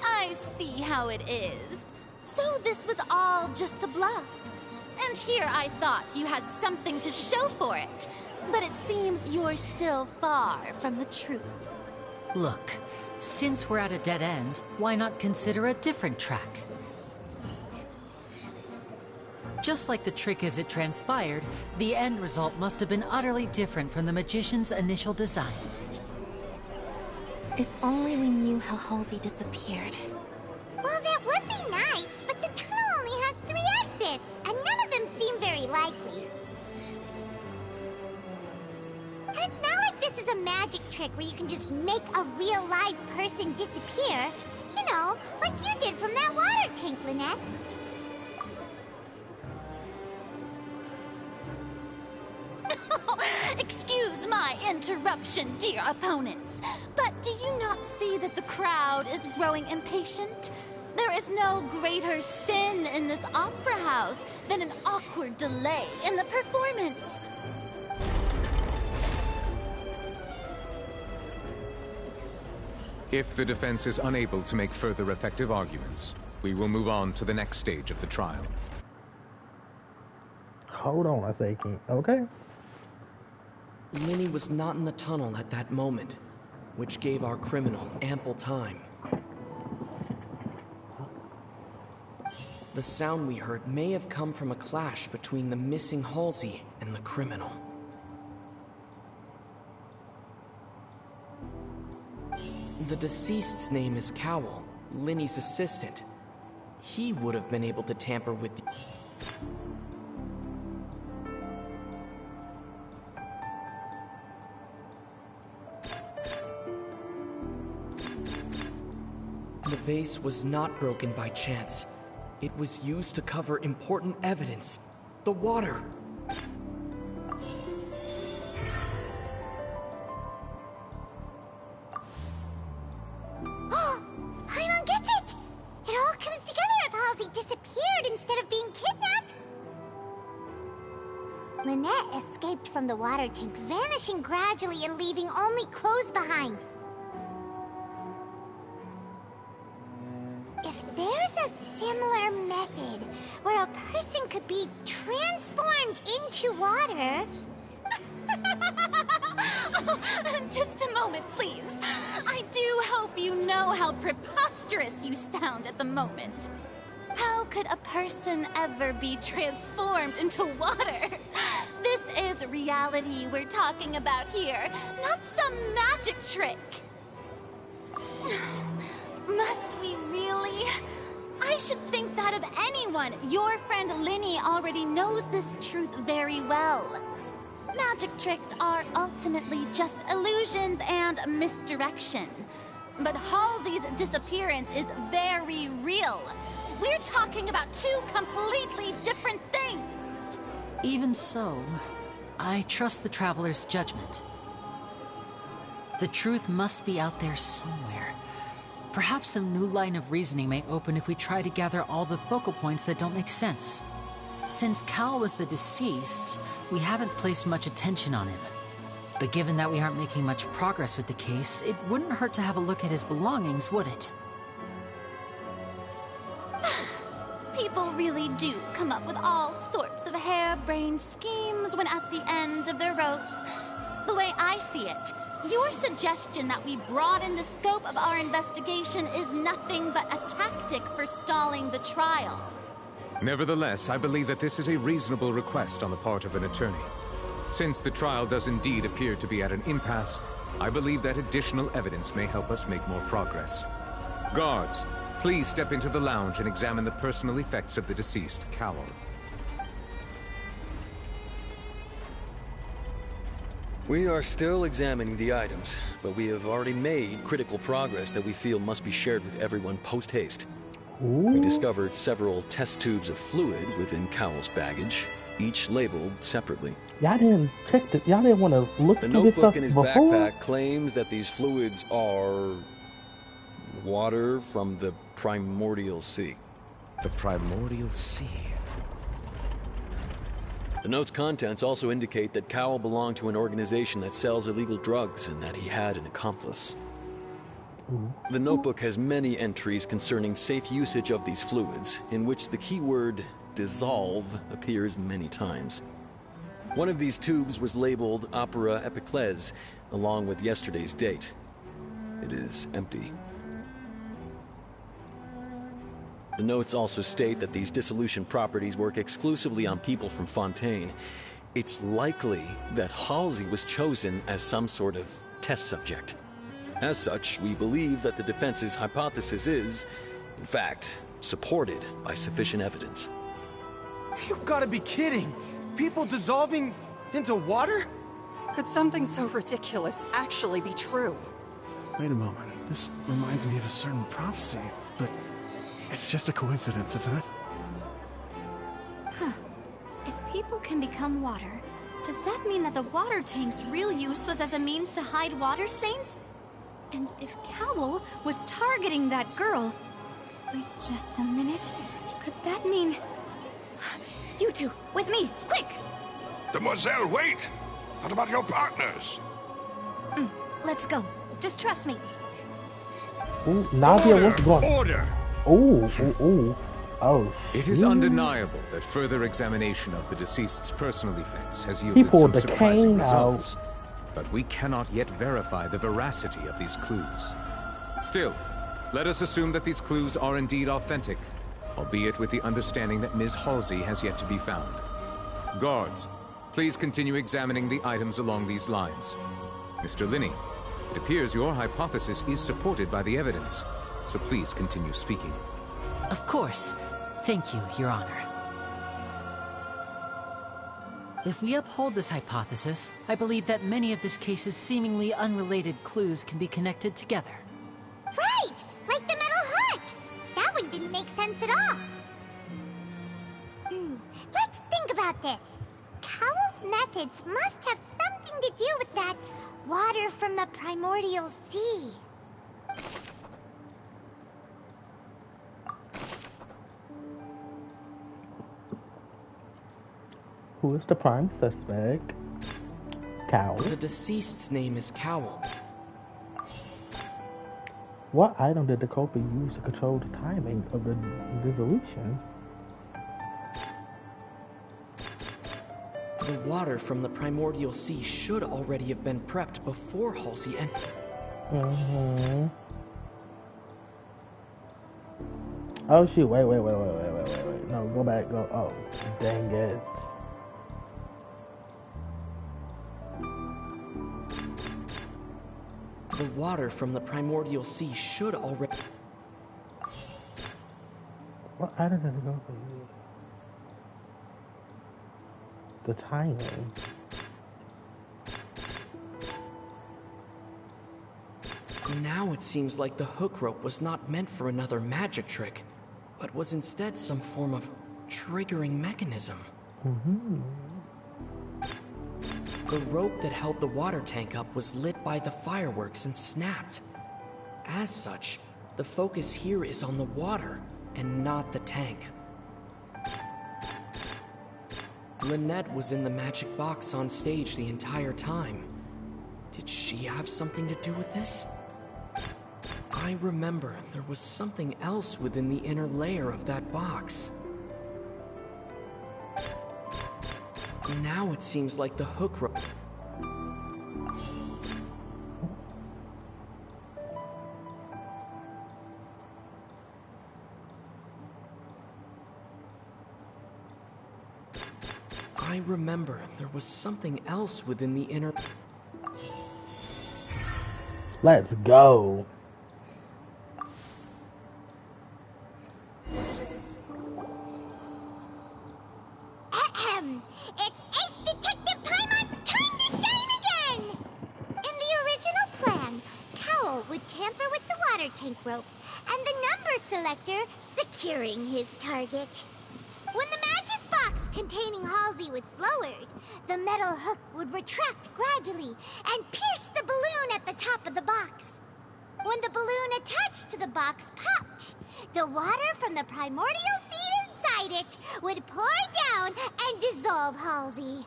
I see how it is. So this was all just a bluff. And here I thought you had something to show for it. But it seems you're still far from the truth. Look, since we're at a dead end, why not consider a different track? Just like the trick as it transpired, the end result must have been utterly different from the magician's initial design. If only we knew how Halsey disappeared. Well, that would be nice, but the tunnel only has 3 exits, and none of them seem very likely. And it's not like this is a magic trick where you can just make a real live person disappear. You know, like you did from that water tank, Lynette. Excuse my interruption, dear opponents, but do you not see that the crowd is growing impatient? There is no greater sin in this opera house than an awkward delay in the performance. If the defense is unable to make further effective arguments, we will move on to the next stage of the trial. Hold on a second, okay? Linny was not in the tunnel at that moment, which gave our criminal ample time. The sound we heard may have come from a clash between the missing Halsey and the criminal. The deceased's name is Cowell, Linny's assistant. He would have been able to tamper with the... The vase was not broken by chance. It was used to cover important evidence. The water. Oh, Paimon gets it! It all comes together if Halsey disappeared instead of being kidnapped. Lynette escaped from the water tank, vanishing gradually and leaving only clothes behind. If there's a similar method where a person could be transformed into water... Just a moment, please. I do hope you know how preposterous you sound at the moment. How could a person ever be transformed into water? This is reality we're talking about here, not some magic trick. Must we really? I should think that of anyone. Your friend Linny already knows this truth very well. Magic tricks are ultimately just illusions and misdirection. But Halsey's disappearance is very real. We're talking about two completely different things. Even so, I trust the Traveler's judgment. The truth must be out there somewhere. Perhaps some new line of reasoning may open if we try to gather all the focal points that don't make sense. Since Cal was the deceased, we haven't placed much attention on him. But given that we aren't making much progress with the case, it wouldn't hurt to have a look at his belongings, would it? People really do come up with all sorts of harebrained schemes when at the end of their rope. The way I see it, your suggestion that we broaden the scope of our investigation is nothing but a tactic for stalling the trial. Nevertheless, I believe that this is a reasonable request on the part of an attorney. Since the trial does indeed appear to be at an impasse, I believe that additional evidence may help us make more progress. Guards, please step into the lounge and examine the personal effects of the deceased, Cowell. We are still examining the items, but we have already made critical progress that we feel must be shared with everyone post-haste. We discovered several test tubes of fluid within Cowell's baggage, each labeled separately. Y'all didn't check the, y'all didn't want to look The through this stuff notebook in his before? backpack claims that these fluids are water from the primordial sea. The primordial sea? The note's contents also indicate that Cowell belonged to an organization that sells illegal drugs and that he had an accomplice. The notebook has many entries concerning safe usage of these fluids, in which the keyword dissolve appears many times. One of these tubes was labeled Opera Epiclese, along with yesterday's date. It is empty. The notes also state that these dissolution properties work exclusively on people from Fontaine. It's likely that Halsey was chosen as some sort of test subject. As such, we believe that the defense's hypothesis is, in fact, supported by sufficient evidence. You've got to be kidding! People dissolving into water? Could something so ridiculous actually be true? Wait a moment. This reminds me of a certain prophecy, but it's just a coincidence, isn't it? Huh. If people can become water, does that mean that the water tank's real use was as a means to hide water stains? And if Cowell was targeting that girl... Wait just a minute. Could that mean... You two, with me, quick! Demoiselle, wait! What about your partners? Let's go. Just trust me. Ooh, Nadia, what's going on? Order! Oh, It is shoot. undeniable that further examination of the deceased's personal effects has yielded He pulled some the surprising cane results. But we cannot yet verify the veracity of these clues. Still, let us assume that these clues are indeed authentic. albeit with the understanding that Ms. Halsey has yet to be found. Guards, please continue examining the items along these lines. Mr. Linney, it appears your hypothesis is supported by the evidence, so please continue speaking. Of course. Thank you, Your Honor. If we uphold this hypothesis, I believe that many of this case's seemingly unrelated clues can be connected together. Right! Like the metal hook! That one didn't make sense at all. Let's think about this. Cowell's methods must have something to do with that water from the primordial sea. Who is the prime suspect? Cowell. The deceased's name is Cowell. What item did the culprit use to control the timing of the dissolution? The water from the primordial sea should already have been prepped before Halsey entered. Oh shoot, wait. No, go back, go. Oh, dang it. The water from the primordial sea should already... What item does it go for? The timing. Now it seems like the hook rope was not meant for another magic trick, but was instead some form of triggering mechanism. The rope that held the water tank up was lit by the fireworks and snapped. As such, the focus here is on the water and not the tank. Lynette was in the magic box on stage the entire time. Did she have something to do with this? I remember there was something else within the inner layer of that box. Now it seems like the hook rope... I remember there was something else within the inner... Let's go. It's Ace Detective Paimon's time to shine again! In the original plan, Cowell would tamper with the water tank rope and the number selector securing his target. When the magic box containing Halsey was lowered, the metal hook would retract gradually and pierce the balloon at the top of the box. When the balloon attached to the box popped, the water from the primordial seed inside it would pour down and dissolve Halsey.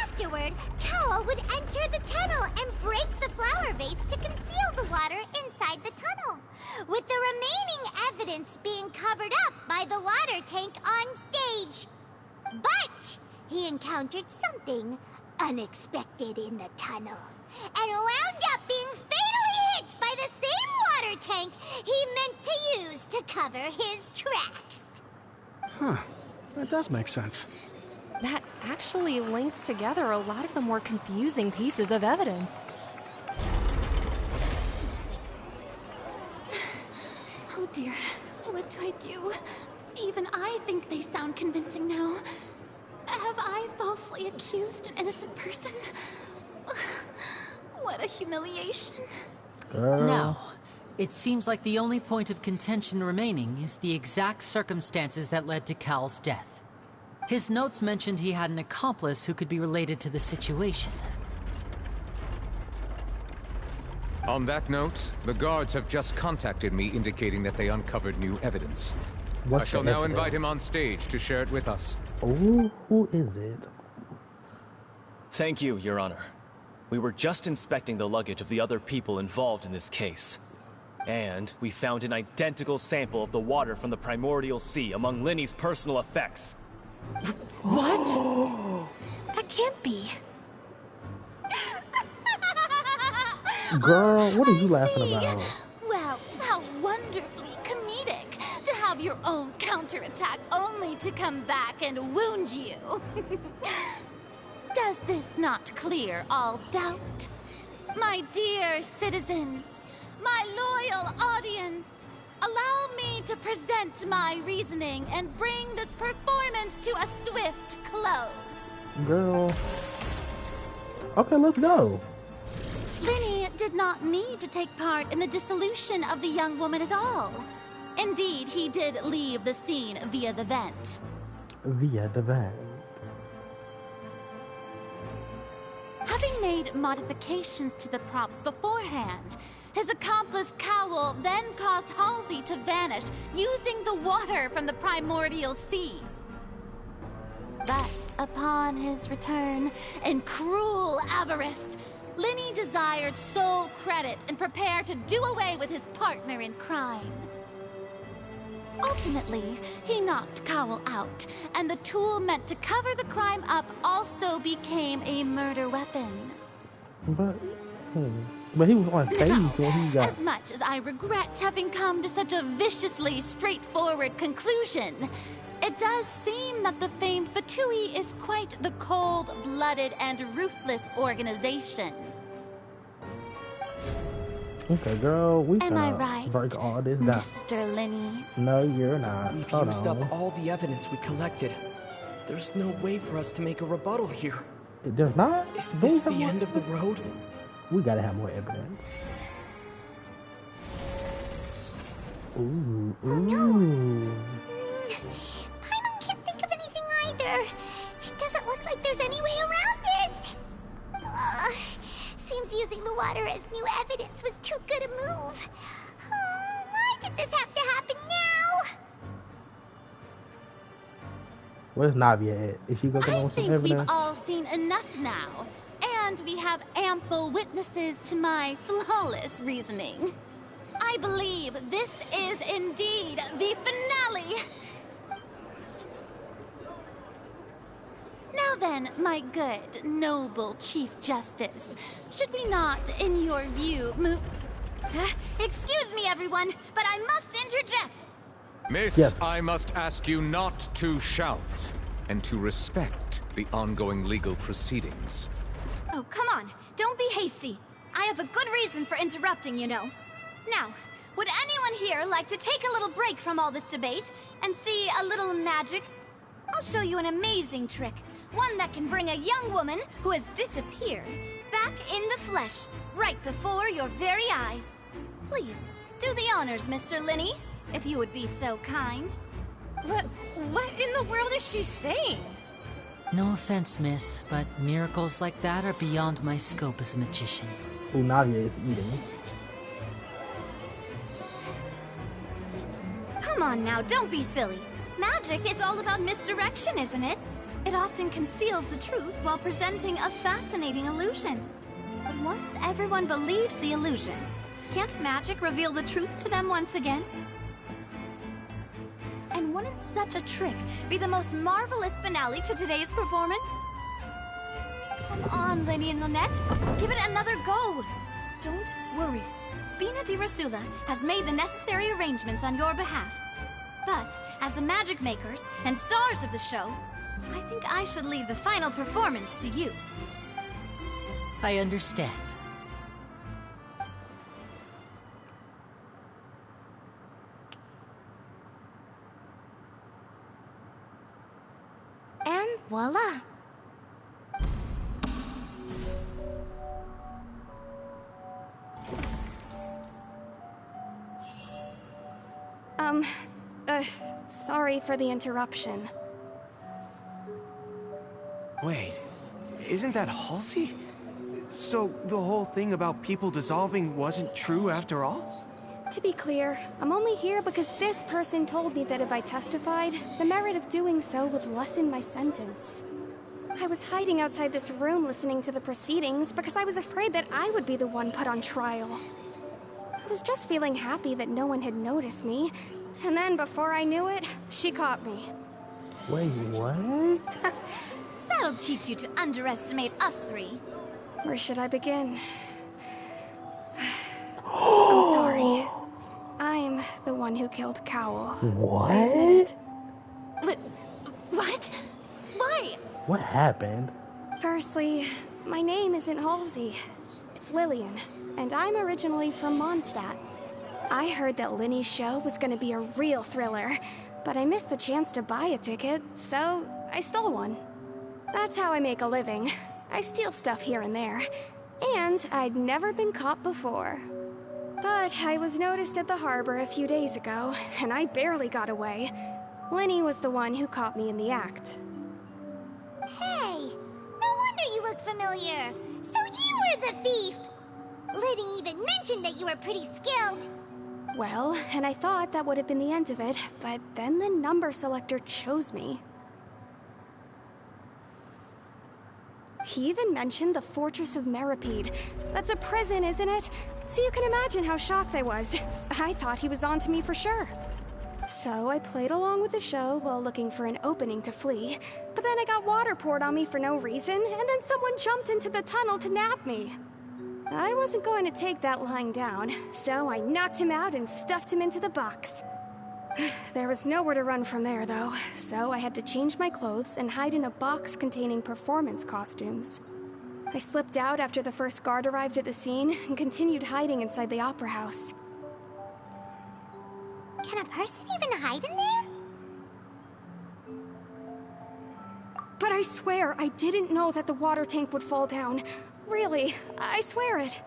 Afterward, Cowell would enter the tunnel and break the flower vase to conceal the water inside the tunnel, with the remaining evidence being covered up by the water tank on stage. But he encountered something unexpected in the tunnel and wound up being fatally hit by the same water tank he meant to use to cover his tracks. Huh. That does make sense. That actually links together a lot of the more confusing pieces of evidence. Oh dear, what do I do? Even I think they sound convincing now. Have I falsely accused an innocent person? What a humiliation. Now, it seems like the only point of contention remaining is the exact circumstances that led to Cal's death. His notes mentioned he had an accomplice who could be related to the situation. On that note, the guards have just contacted me indicating that they uncovered new evidence. I shall now invite him on stage to share it with us. Oh, who is it? Thank you, Your Honor. We were just inspecting the luggage of the other people involved in this case. And we found an identical sample of the water from the primordial sea among Linny's personal effects. What? That can't be. Girl, what are you laughing about? Well, how wonderfully comedic to have your own counterattack only to come back and wound you. Does this not clear all doubt? My dear citizens, my loyal audience, allow me to present my reasoning and bring this performance to a swift close. Girl. Okay, let's go. Linny did not need to take part in the dissolution of the young woman at all. Indeed, he did leave the scene via the vent. Via the vent. Having made modifications to the props beforehand, his accomplice Cowell then caused Halsey to vanish using the water from the primordial sea. But upon his return, in cruel avarice, Linny desired sole credit and prepared to do away with his partner in crime. Ultimately, he knocked Cowell out, and the tool meant to cover the crime up also became a murder weapon. But he was on stage when he got... As much as I regret having come to such a viciously straightforward conclusion, it does seem that the famed Fatui is quite the cold-blooded and ruthless organization. Okay, girl, we Am I can right, break all this down. Mr. Linny? No, you're not. We've Hold used on. up all the evidence we collected. There's no way for us to make a rebuttal here. There's not? Is this the end of the road? We gotta have more evidence. Ooh, ooh. Paimon can't think of anything either. It doesn't look like there's any way around this. Seems using the water as new evidence was too good a move. Why did this have to happen now? Where's Navia at? Is she gonna come on with some I think evidence? we've all seen enough now, and we have ample witnesses to my flawless reasoning. I believe this is indeed the finale. Now then, my good, noble Chief Justice, should we not, in your view, excuse me, everyone, but I must interject. Miss, Yes. I must ask you not to shout and to respect the ongoing legal proceedings. Oh, come on. Don't be hasty. I have a good reason for interrupting, you know. Now, would anyone here like to take a little break from all this debate and see a little magic? I'll show you an amazing trick. One that can bring a young woman who has disappeared back in the flesh, right before your very eyes. Please, do the honors, Mr. Linny, if you would be so kind. What in the world is she saying? No offense, miss, but miracles like that are beyond my scope as a magician. Ooh, Navia is eating. Come on now, don't be silly. Magic is all about misdirection, isn't it? It often conceals the truth while presenting a fascinating illusion. But once everyone believes the illusion, can't magic reveal the truth to them once again? And wouldn't such a trick be the most marvelous finale to today's performance? Come on, Linny and Lynette. Give it another go. Don't worry. Spina di Rasula has made the necessary arrangements on your behalf. But, as the magic makers and stars of the show, I think I should leave the final performance to you. I understand. And voila! Sorry for the interruption. Wait, isn't that Halsey? So the whole thing about people dissolving wasn't true after all? To be clear, I'm only here because this person told me that if I testified, the merit of doing so would lessen my sentence. I was hiding outside this room listening to the proceedings because I was afraid that I would be the one put on trial. I was just feeling happy that no one had noticed me, and then before I knew it, she caught me. Wait, what? That'll teach you to underestimate us three. Where should I begin? I'm sorry. I'm the one who killed Cowl. What? I admit it. What? Why? What happened? Firstly, my name isn't Halsey. It's Lillian, and I'm originally from Mondstadt. I heard that Linny's show was gonna be a real thriller, but I missed the chance to buy a ticket, so I stole one. That's how I make a living. I steal stuff here and there, and I'd never been caught before. But I was noticed at the harbor a few days ago, and I barely got away. Linny was the one who caught me in the act. Hey, no wonder you look familiar. So you were the thief. Liddy even mentioned that you were pretty skilled. Well, and I thought that would have been the end of it, but then the number selector chose me. He even mentioned the Fortress of Meripede. That's a prison, isn't it? So you can imagine how shocked I was. I thought he was on to me for sure. So I played along with the show while looking for an opening to flee, but then I got water poured on me for no reason, and then someone jumped into the tunnel to nab me. I wasn't going to take that lying down, so I knocked him out and stuffed him into the box. There was nowhere to run from there, though, so I had to change my clothes and hide in a box containing performance costumes. I slipped out after the first guard arrived at the scene and continued hiding inside the opera house. Can a person even hide in there? But I swear, I didn't know that the water tank would fall down. Really, I swear it.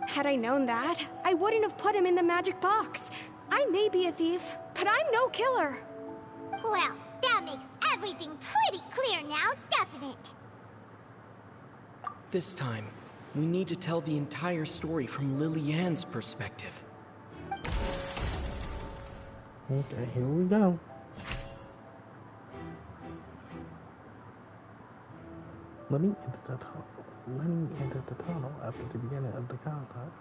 Had I known that, I wouldn't have put him in the magic box. I may be a thief, but I'm no killer. Well, that makes everything pretty clear now, doesn't it? This time, we need to tell the entire story from Lily-Ann's perspective. Okay, here we go. Let me enter the tunnel after the beginning of the combat.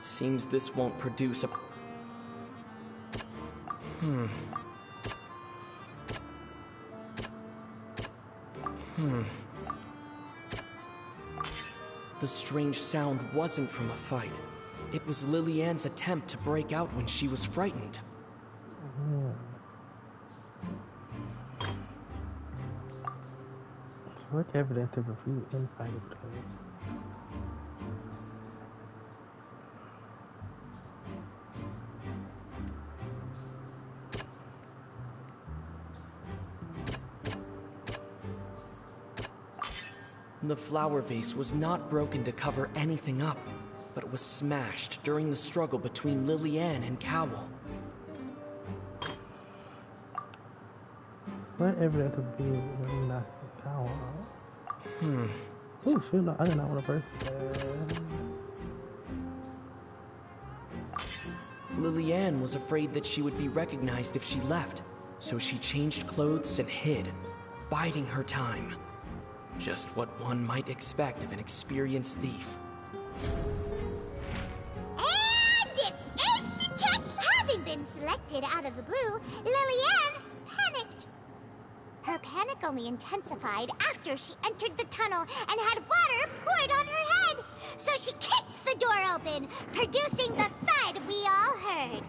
Seems this won't produce a... The strange sound wasn't from a fight. It was Lily-Ann's attempt to break out when she was frightened. What evidence to refute infight? The flower vase was not broken to cover anything up, but was smashed during the struggle between Lily-Ann and Cowell. What evidence to be when he knocked the cow out? Oh shit, no, I did not want to burst. Lily-Ann was afraid that she would be recognized if she left, so she changed clothes and hid, biding her time. Just what one might expect of an experienced thief. And it's Ace Detect! Having been selected out of the blue, Lily-Ann panicked. Her panic only intensified after she entered the tunnel and had water poured on her head. So she kicked the door open, producing the thud we all heard.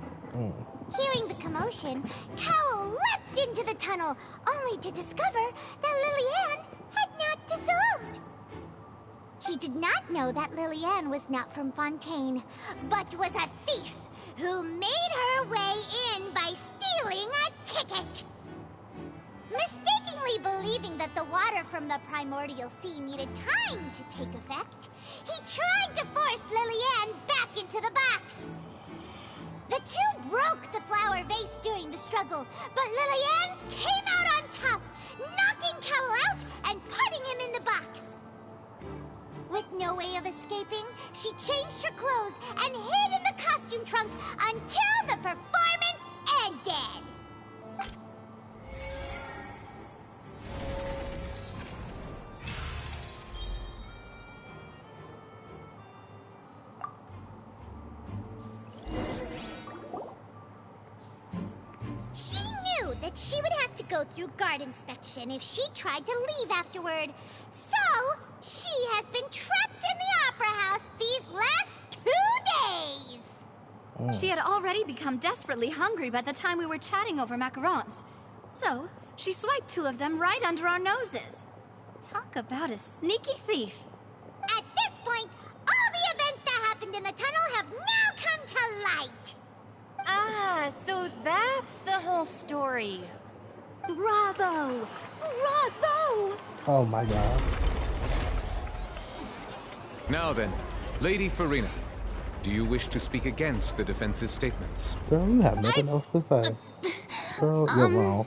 Hearing the commotion, Cowell leapt into the tunnel, only to discover that Lily-Ann had not dissolved. He did not know that Lily-Ann was not from Fontaine, but was a thief who made her way in by stealing a ticket. Mistakenly believing that the water from the primordial sea needed time to take effect, he tried to force Lily-Ann back into the box. The two broke the flower vase during the struggle, but Lily-Ann came out on top, knocking Cowell out and putting him in the box. With no way of escaping, she changed her clothes and hid in the costume trunk until the performance ended. She knew that she would have to go through guard inspection if she tried to leave afterward. So, she has been trapped in the Opera House these last 2 days. She had already become desperately hungry by the time we were chatting over macarons. So, she swiped 2 of them right under our noses. Talk about a sneaky thief. At this point, all the events that happened in the tunnel have now come to light. Ah, so that's the whole story. Bravo! Bravo! Oh my god. Now then, Lady Farina, do you wish to speak against the defense's statements? Girl, you have nothing else to say. Girl, you're wrong.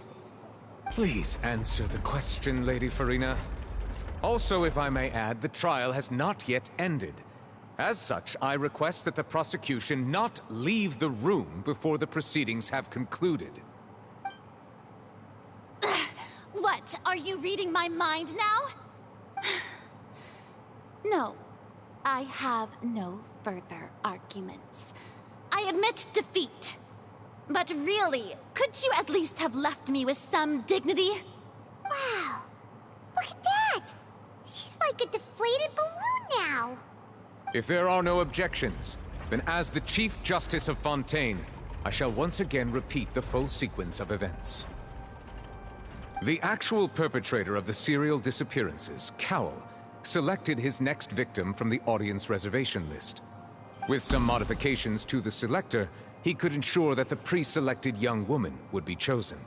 Please answer the question, Lady Farina. Also, if I may add, the trial has not yet ended. As such, I request that the prosecution not leave the room before the proceedings have concluded. What? Are you reading my mind now? No. I have no further arguments. I admit defeat. But really, could you at least have left me with some dignity? Wow. Look at that. She's like a deflated balloon now. If there are no objections, then as the Chief Justice of Fontaine, I shall once again repeat the full sequence of events. The actual perpetrator of the serial disappearances, Cowell, selected his next victim from the audience reservation list. With some modifications to the selector, he could ensure that the pre-selected young woman would be chosen.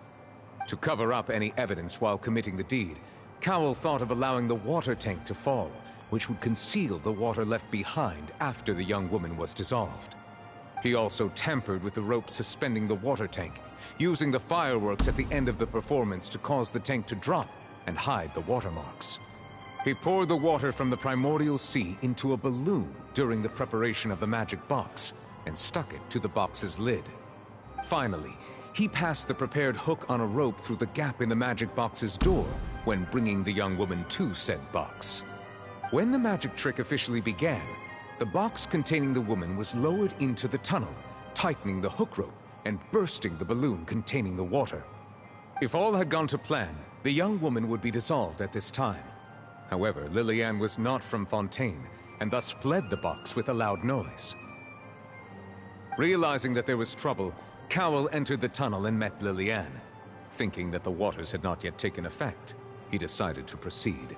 To cover up any evidence while committing the deed, Cowell thought of allowing the water tank to fall, which would conceal the water left behind after the young woman was dissolved. He also tampered with the rope suspending the water tank, using the fireworks at the end of the performance to cause the tank to drop and hide the watermarks. He poured the water from the primordial sea into a balloon during the preparation of the magic box and stuck it to the box's lid. Finally, he passed the prepared hook on a rope through the gap in the magic box's door when bringing the young woman to said box. When the magic trick officially began, the box containing the woman was lowered into the tunnel, tightening the hook rope and bursting the balloon containing the water. If all had gone to plan, the young woman would be dissolved at this time. However, Lillian was not from Fontaine, and thus fled the box with a loud noise. Realizing that there was trouble, Cowell entered the tunnel and met Lillian. Thinking that the waters had not yet taken effect, he decided to proceed.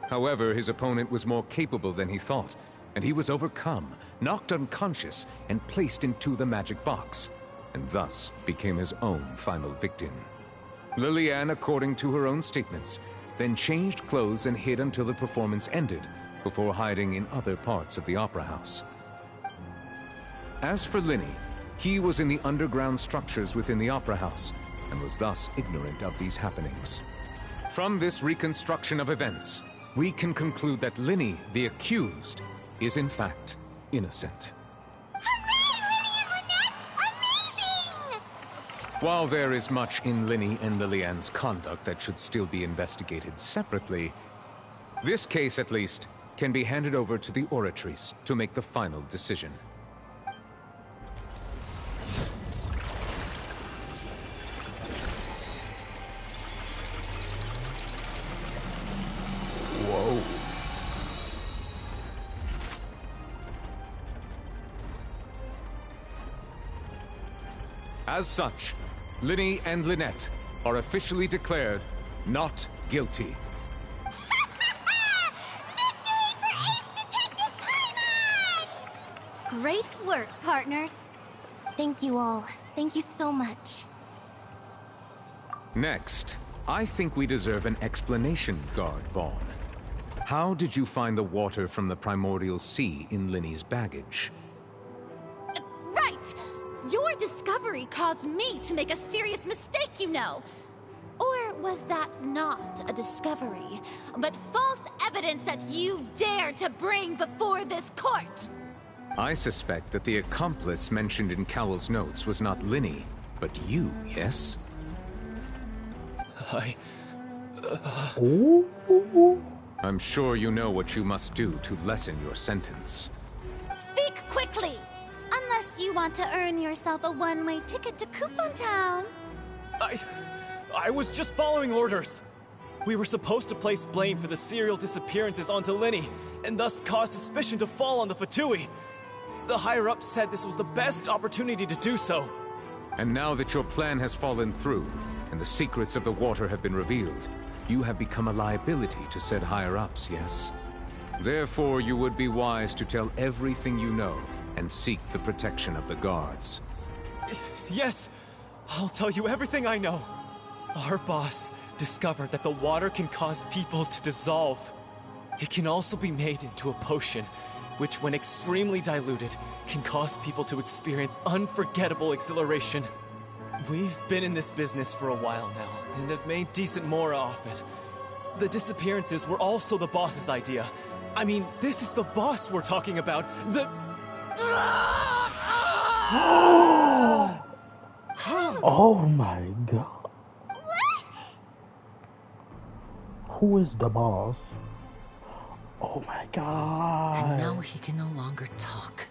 However, his opponent was more capable than he thought, and he was overcome, knocked unconscious, and placed into the magic box, and thus became his own final victim. Lillian, according to her own statements, then changed clothes and hid until the performance ended, before hiding in other parts of the opera house. As for Linny, he was in the underground structures within the opera house, and was thus ignorant of these happenings. From this reconstruction of events, we can conclude that Linny, the accused, is in fact innocent. While there is much in Linny and Lillian's conduct that should still be investigated separately, this case, at least, can be handed over to the Oratrice to make the final decision. Whoa. As such, Linny and Lynette are officially declared not guilty. Great work, partners. Thank you all. Thank you so much. Next, I think we deserve an explanation, Guard Vaughn. How did you find the water from the primordial sea in Linny's baggage? Right! Your discovery caused me to make a serious mistake, you know. Or was that not a discovery, but false evidence that you dared to bring before this court? I suspect that the accomplice mentioned in Cowell's notes was not Linny, but you, yes? I'm sure you know what you must do to lessen your sentence. Speak quickly! Unless you want to earn yourself a one-way ticket to Coupon Town. I was just following orders. We were supposed to place blame for the serial disappearances onto Linny, and thus cause suspicion to fall on the Fatui. The higher-ups said this was the best opportunity to do so. And now that your plan has fallen through, and the secrets of the water have been revealed, you have become a liability to said higher-ups, yes? Therefore, you would be wise to tell everything you know, and seek the protection of the guards. Yes, I'll tell you everything I know. Our boss discovered that the water can cause people to dissolve. It can also be made into a potion, which when extremely diluted, can cause people to experience unforgettable exhilaration. We've been in this business for a while now, and have made decent mora off it. The disappearances were also the boss's idea. I mean, this is the boss we're talking about. Oh my god. Who is the boss? Oh my god. And now he can no longer talk.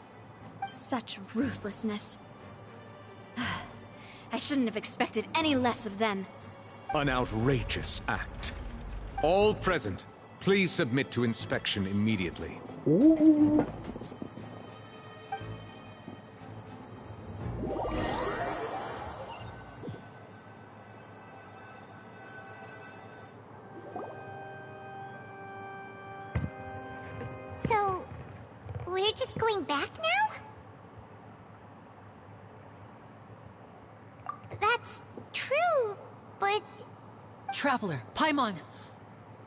Such ruthlessness. I shouldn't have expected any less of them. An outrageous act. All present, please submit to inspection immediately. Ooh. So, we're just going back now? That's true, but... Traveler, Paimon,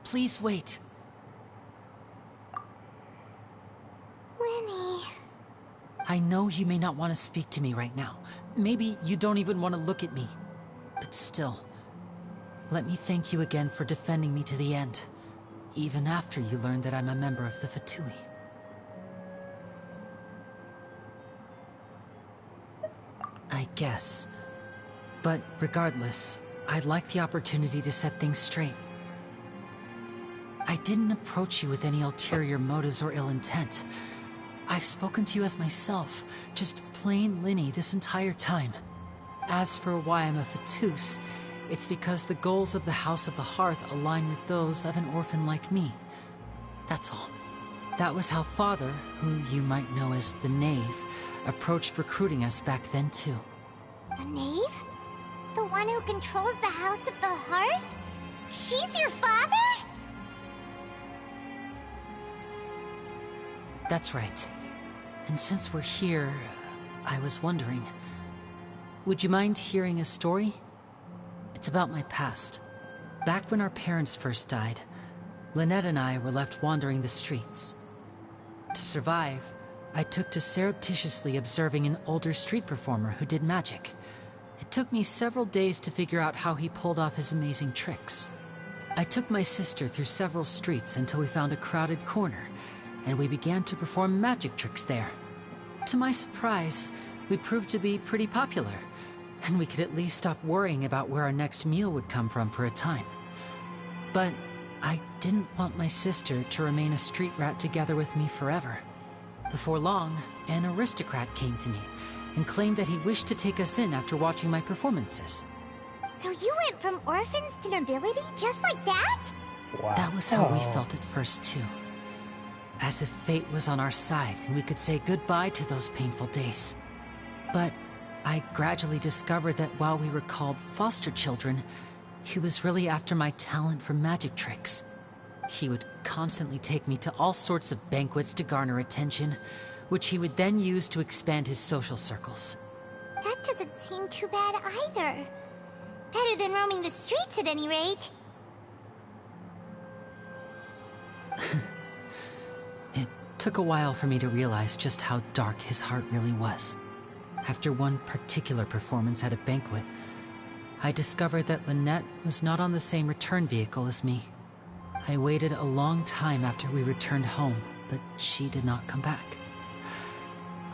please wait. Linny... I know you may not want to speak to me right now. Maybe you don't even want to look at me. But still, let me thank you again for defending me to the end. Even after you learned that I'm a member of the Fatui. I guess. But regardless, I'd like the opportunity to set things straight. I didn't approach you with any ulterior motives or ill intent. I've spoken to you as myself, just plain Linny this entire time. As for why I'm a Fatus, it's because the goals of the House of the Hearth align with those of an orphan like me. That's all. That was how Father, who you might know as the Knave, approached recruiting us back then too. The Knave? The one who controls the House of the Hearth? She's your father? That's right. And since we're here, I was wondering, would you mind hearing a story? It's about my past. Back when our parents first died, Lynette and I were left wandering the streets. To survive, I took to surreptitiously observing an older street performer who did magic. It took me several days to figure out how he pulled off his amazing tricks. I took my sister through several streets until we found a crowded corner, and we began to perform magic tricks there. To my surprise, we proved to be pretty popular, and we could at least stop worrying about where our next meal would come from for a time. But I didn't want my sister to remain a street rat together with me forever. Before long, an aristocrat came to me and claimed that he wished to take us in after watching my performances. So you went from orphans to nobility just like that? Wow. That was how we felt at first too. As if fate was on our side and we could say goodbye to those painful days. But I gradually discovered that while we were called foster children, he was really after my talent for magic tricks. He would constantly take me to all sorts of banquets to garner attention, which he would then use to expand his social circles. That doesn't seem too bad either. Better than roaming the streets at any rate. It took a while for me to realize just how dark his heart really was. After one particular performance at a banquet, I discovered that Lynette was not on the same return vehicle as me. I waited a long time after we returned home, but she did not come back.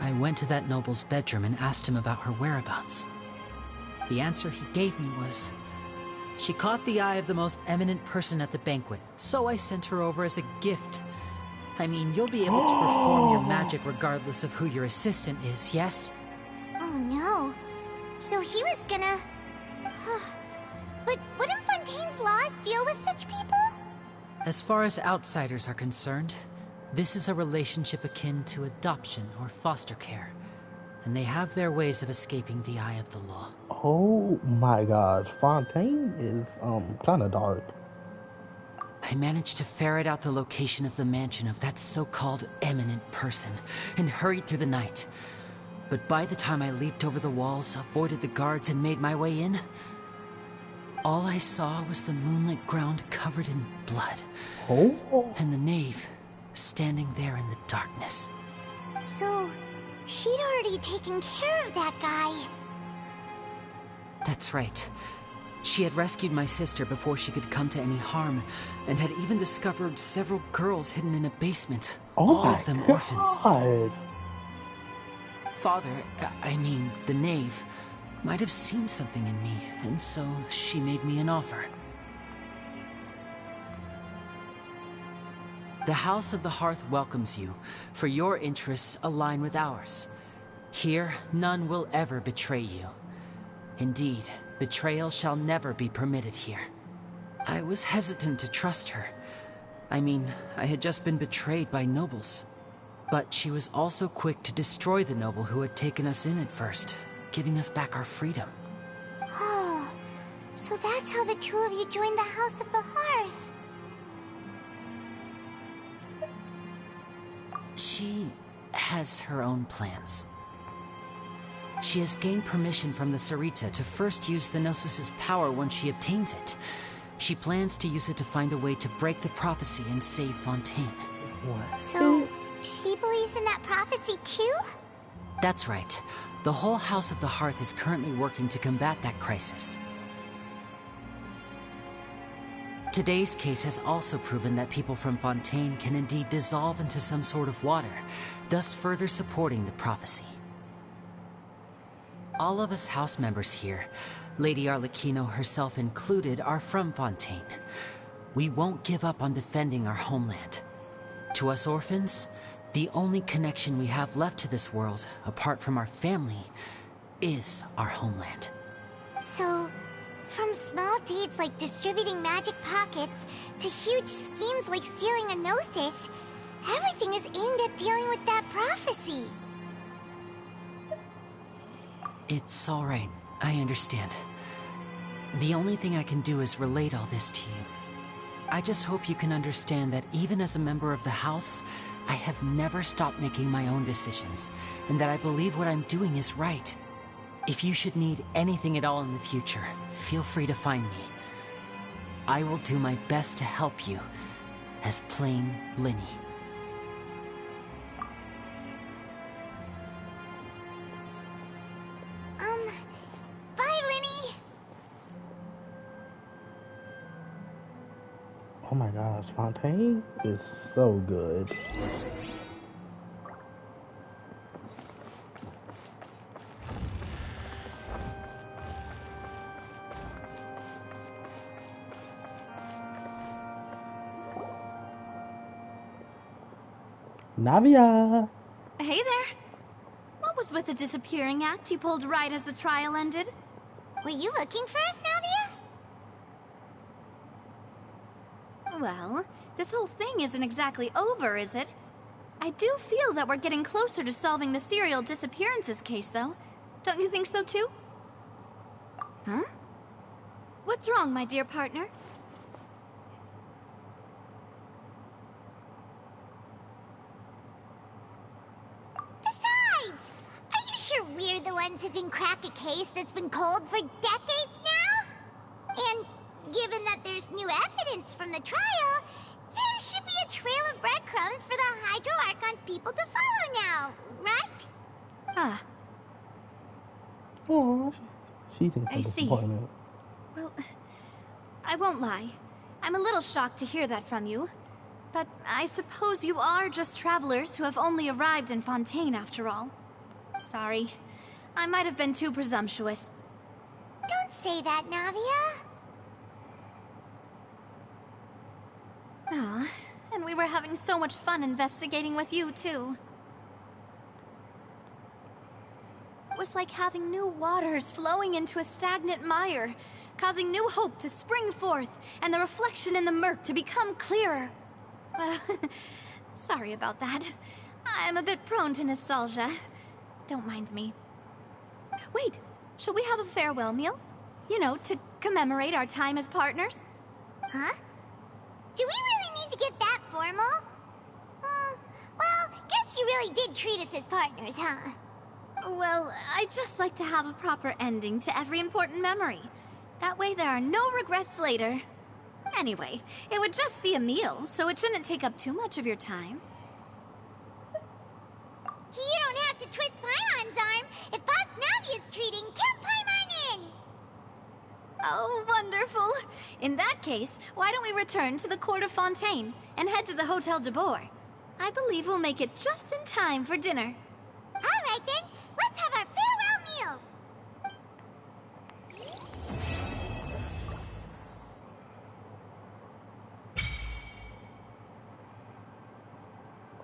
I went to that noble's bedroom and asked him about her whereabouts. The answer he gave me was, she caught the eye of the most eminent person at the banquet, so I sent her over as a gift. I mean, you'll be able to perform your magic regardless of who your assistant is, yes? Oh no. So he was gonna... But wouldn't Fontaine's laws deal with such people? As far as outsiders are concerned, this is a relationship akin to adoption or foster care, and they have their ways of escaping the eye of the law. Oh my gosh, Fontaine is kind of dark. I managed to ferret out the location of the mansion of that so-called eminent person and hurried through the night. But by the time I leaped over the walls, avoided the guards, and made my way in, all I saw was the moonlit ground covered in blood. Oh. And the knave standing there in the darkness. So, she'd already taken care of that guy. That's right. She had rescued my sister before she could come to any harm, and had even discovered several girls hidden in a basement, all of them orphans. Father, I mean, the knave, might have seen something in me, and so she made me an offer. The House of the Hearth welcomes you, for your interests align with ours. Here, none will ever betray you. Indeed, betrayal shall never be permitted here. I was hesitant to trust her. I mean, I had just been betrayed by nobles. But she was also quick to destroy the noble who had taken us in at first, giving us back our freedom. Oh, so that's how the two of you joined the House of the Hearth. She has her own plans. She has gained permission from the Sarita to first use the Gnosis' power once she obtains it. She plans to use it to find a way to break the prophecy and save Fontaine. What? So, she believes in that prophecy too? That's right. The whole House of the Hearth is currently working to combat that crisis. Today's case has also proven that people from Fontaine can indeed dissolve into some sort of water, thus further supporting the prophecy. All of us house members here, Lady Arlecchino herself included, are from Fontaine. We won't give up on defending our homeland. To us orphans, The only connection we have left to this world, apart from our family, is our homeland. So, from small deeds like distributing magic pockets to huge schemes like stealing a Gnosis, everything is aimed at dealing with that prophecy. It's all right. I understand. The only thing I can do is relate all this to you. I just hope you can understand that even as a member of the House, I have never stopped making my own decisions, and that I believe what I'm doing is right. If you should need anything at all in the future, feel free to find me. I will do my best to help you, as plain Linny. Bye, Linny! Oh my gosh, Fontaine is so good. Navia! Hey there! What was with the disappearing act you pulled right as the trial ended? Were you looking for us, Navia? Well, this whole thing isn't exactly over, is it? I do feel that we're getting closer to solving the serial disappearances case, though. Don't you think so, too? Huh? What's wrong, my dear partner? Besides, are you sure we're the ones who can crack a case that's been cold for decades now? And given that there's new evidence from the trial, there should be a trail of breadcrumbs for the Hydro Archon's people to follow now, right? Ah. Oh, she thinks I see. disappointment. Well, I won't lie. I'm a little shocked to hear that from you. But I suppose you are just travelers who have only arrived in Fontaine after all. Sorry. I might have been too presumptuous. Don't say that, Navia. Ah, and we were having so much fun investigating with you, too. It was like having new waters flowing into a stagnant mire, causing new hope to spring forth, and the reflection in the murk to become clearer. Well, sorry about that. I'm a bit prone to nostalgia. Don't mind me. Wait, shall we have a farewell meal? You know, to commemorate our time as partners? Huh? Do we really need to get that formal? Well, guess you really did treat us as partners, huh? Well, I'd just like to have a proper ending to every important memory. That way there are no regrets later. Anyway, it would just be a meal, so it shouldn't take up too much of your time. You don't have to twist Paimon's arm. If Boss Navi is treating, count Paimon in! Oh, wonderful. In that case, why don't we return to the court of Fontaine and head to the Hotel de Boer? I believe we'll make it just in time for dinner. All right then, let's have our farewell meal.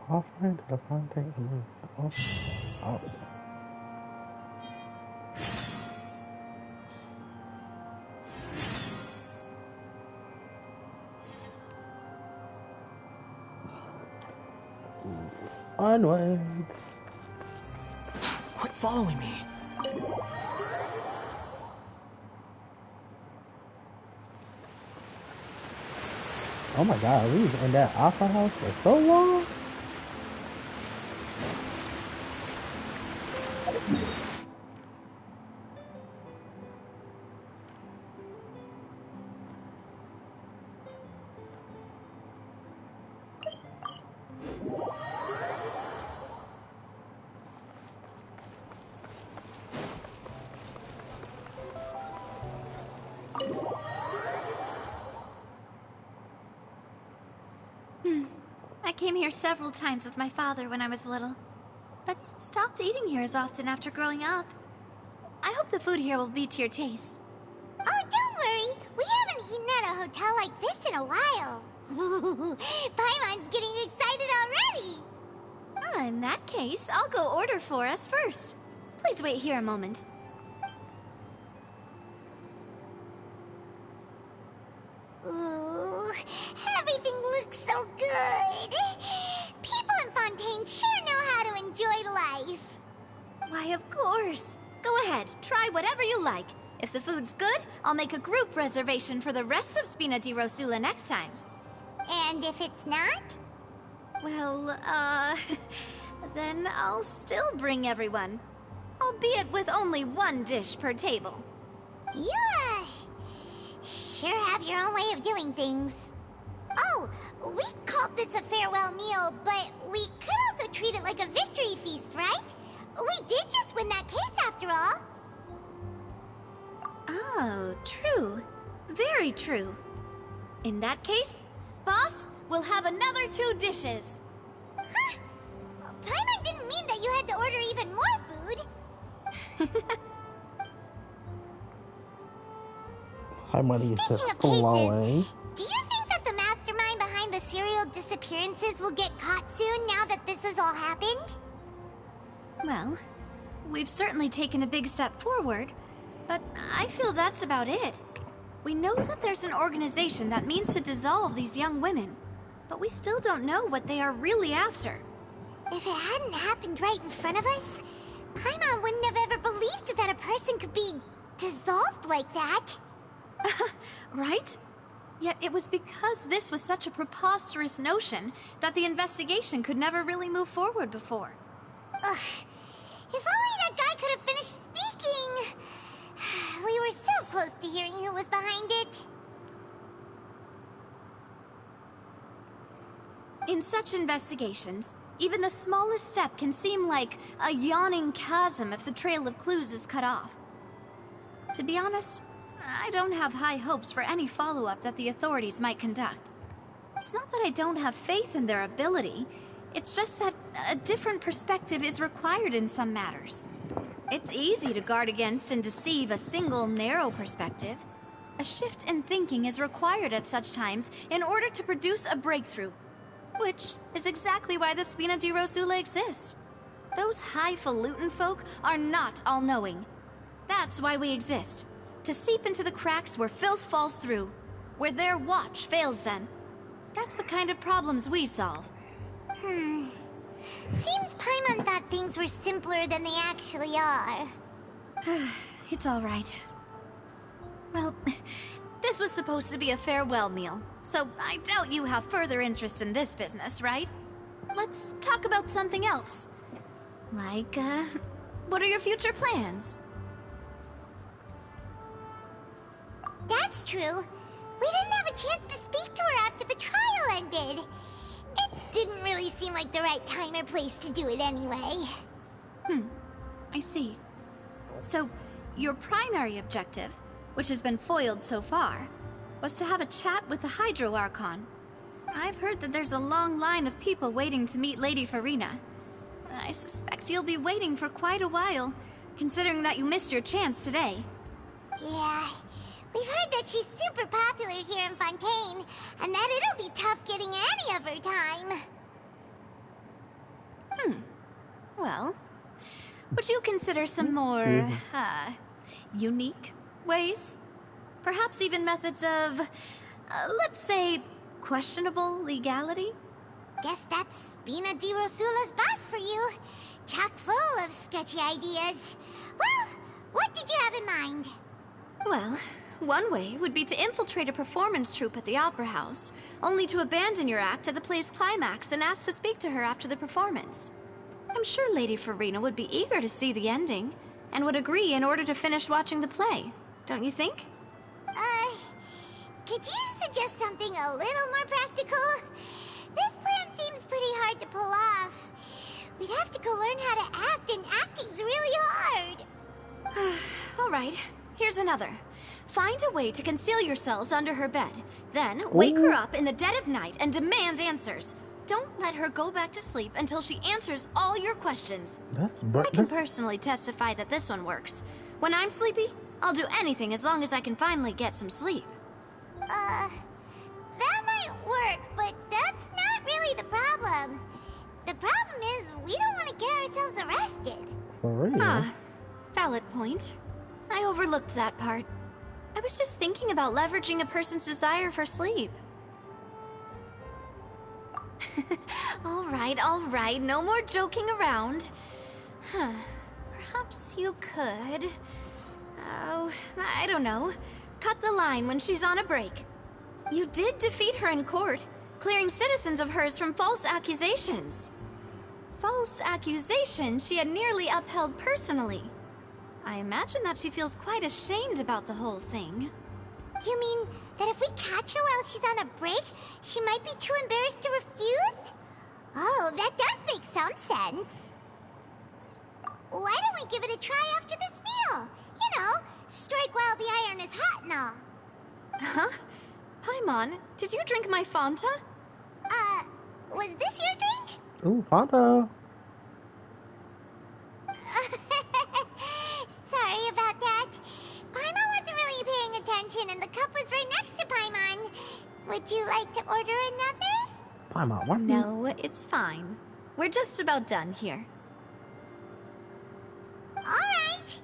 Offering to the Fontaine. Oh. Onwards. Quit following me. Oh my god, we was in that opera house for so long? I came here several times with my father when I was little, but stopped eating here as often after growing up. I hope the food here will be to your taste. Oh, don't worry. We haven't eaten at a hotel like this in a while. Paimon's getting excited already. In that case, I'll go order for us first. Please wait here a moment. Ooh, everything looks so good. People in Fontaine sure know how to enjoy life. Why, of course. Go ahead, try whatever you like. If the food's good, I'll make a group reservation for the rest of Spina di Rosula next time. And if it's not? Well, then I'll still bring everyone. Albeit with only one dish per table. You, sure have your own way of doing things. Oh, we called this a farewell meal, but we could also treat it like a victory feast, right? We did just win that case after all. Oh, true. Very true. In that case, boss, we'll have another 2 dishes. Huh? Paimon didn't mean that you had to order even more food. Hi, money is Speaking just of cases, flowing. do you think that the mastermind behind the serial disappearances will get caught soon now that this has all happened? Well, we've certainly taken a big step forward, but I feel that's about it. We know that there's an organization that means to dissolve these young women, but we still don't know what they are really after. If it hadn't happened right in front of us, Paimon wouldn't have ever believed that a person could be dissolved like that. Right? Yet it was because this was such a preposterous notion that the investigation could never really move forward before. Ugh. If only that guy could have finished speaking. We were so close to hearing who was behind it. In such investigations, even the smallest step can seem like a yawning chasm if the trail of clues is cut off. To be honest, I don't have high hopes for any follow-up that the authorities might conduct. It's not that I don't have faith in their ability, it's just that a different perspective is required in some matters. It's easy to guard against and deceive a single narrow perspective. A shift in thinking is required at such times in order to produce a breakthrough, which is exactly why the Spina di Rosula exists. Those highfalutin folk are not all-knowing. That's why we exist. To seep into the cracks where filth falls through, where their watch fails them. That's the kind of problems we solve. Seems Paimon thought things were simpler than they actually are. It's all right. Well, this was supposed to be a farewell meal, so I doubt you have further interest in this business, right? Let's talk about something else. Like, what are your future plans? That's true. We didn't have a chance to speak to her after the trial ended. It didn't really seem like the right time or place to do it anyway. I see. So, your primary objective, which has been foiled so far, was to have a chat with the Hydro Archon. I've heard that there's a long line of people waiting to meet Lady Farina. I suspect you'll be waiting for quite a while, considering that you missed your chance today. Yeah, we've heard that she's super popular here in Fontaine, and that it'll be tough getting any of her time. Well, would you consider some more, unique ways? Perhaps even methods of, let's say, questionable legality? Guess that's Spina di Rosula's boss for you. Chock full of sketchy ideas. Well, what did you have in mind? Well, one way would be to infiltrate a performance troupe at the Opera House, only to abandon your act at the play's climax and ask to speak to her after the performance. I'm sure Lady Farina would be eager to see the ending, and would agree in order to finish watching the play, don't you think? Could you suggest something a little more practical? This plan seems pretty hard to pull off. We'd have to go learn how to act, and acting's really hard. All right, here's another. Find a way to conceal yourselves under her bed. Then wake her up in the dead of night and demand answers. Don't let her go back to sleep until she answers all your questions. I can personally testify that this one works. When I'm sleepy, I'll do anything as long as I can finally get some sleep. That might work, but that's not really the problem. The problem is get ourselves arrested. For real? Ah, valid point. I overlooked that part. I was just thinking about leveraging a person's desire for sleep. All right, no more joking around. Huh. Perhaps you could... Oh, I don't know. Cut the line when she's on a break. You did defeat her in court, clearing citizens of hers from false accusations. False accusations she had nearly upheld personally. I imagine that she feels quite ashamed about the whole thing. You mean that if we catch her while she's on a break, she might be too embarrassed to refuse? Oh, that does make some sense. Why don't we give it a try after this meal? You know, strike while the iron is hot and all. Huh? Paimon, did you drink my Fanta? Was this your drink? Ooh, Fanta. Sorry about that. Paimon wasn't really paying attention and the cup was right next to Paimon. Would you like to order another? Paimon, what? No, it's fine. We're just about done here. Alright.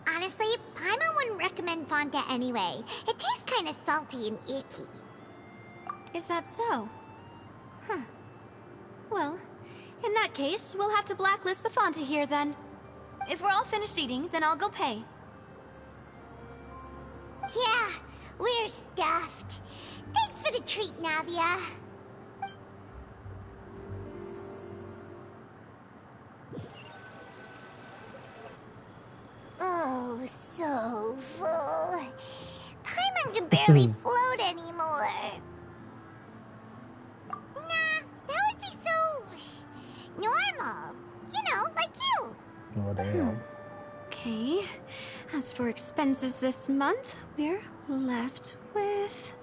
Honestly, Paimon wouldn't recommend Fanta anyway. It tastes kind of salty and icky. Is that so? Huh. Well, in that case, we'll have to blacklist the Fanta here then. If we're all finished eating, then I'll go pay. Yeah, we're stuffed. Thanks for the treat, Navia. Oh, so full. Paimon can barely float anymore. Nah, that would be so... normal. You know, like you. Oh, damn. Okay. As for expenses this month, we're left with...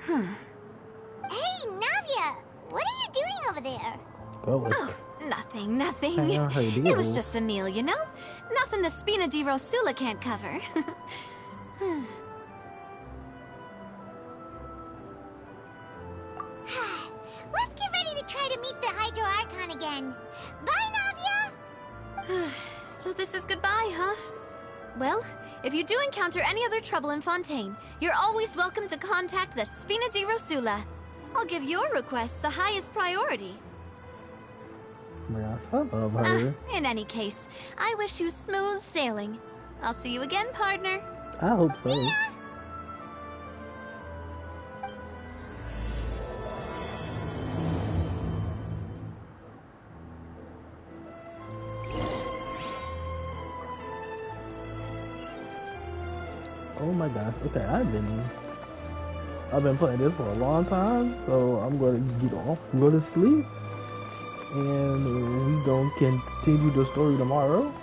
Huh. Hey, Navia! What are you doing over there? Oh, nothing. It was just a meal, you know? Nothing the Spina di Rosula can't cover. Let's get ready to try to meet the Hydro Archon again. Bye, Navia! So this is goodbye, huh? Well, if you do encounter any other trouble in Fontaine, you're always welcome to contact the Spina di Rosula. I'll give your request the highest priority. Man, I love her. In any case, I wish you smooth sailing. I'll see you again, partner. I hope so. Oh my gosh. Okay, I've been playing this for a long time, so I'm gonna get off, go to sleep, and we gonna continue the story tomorrow.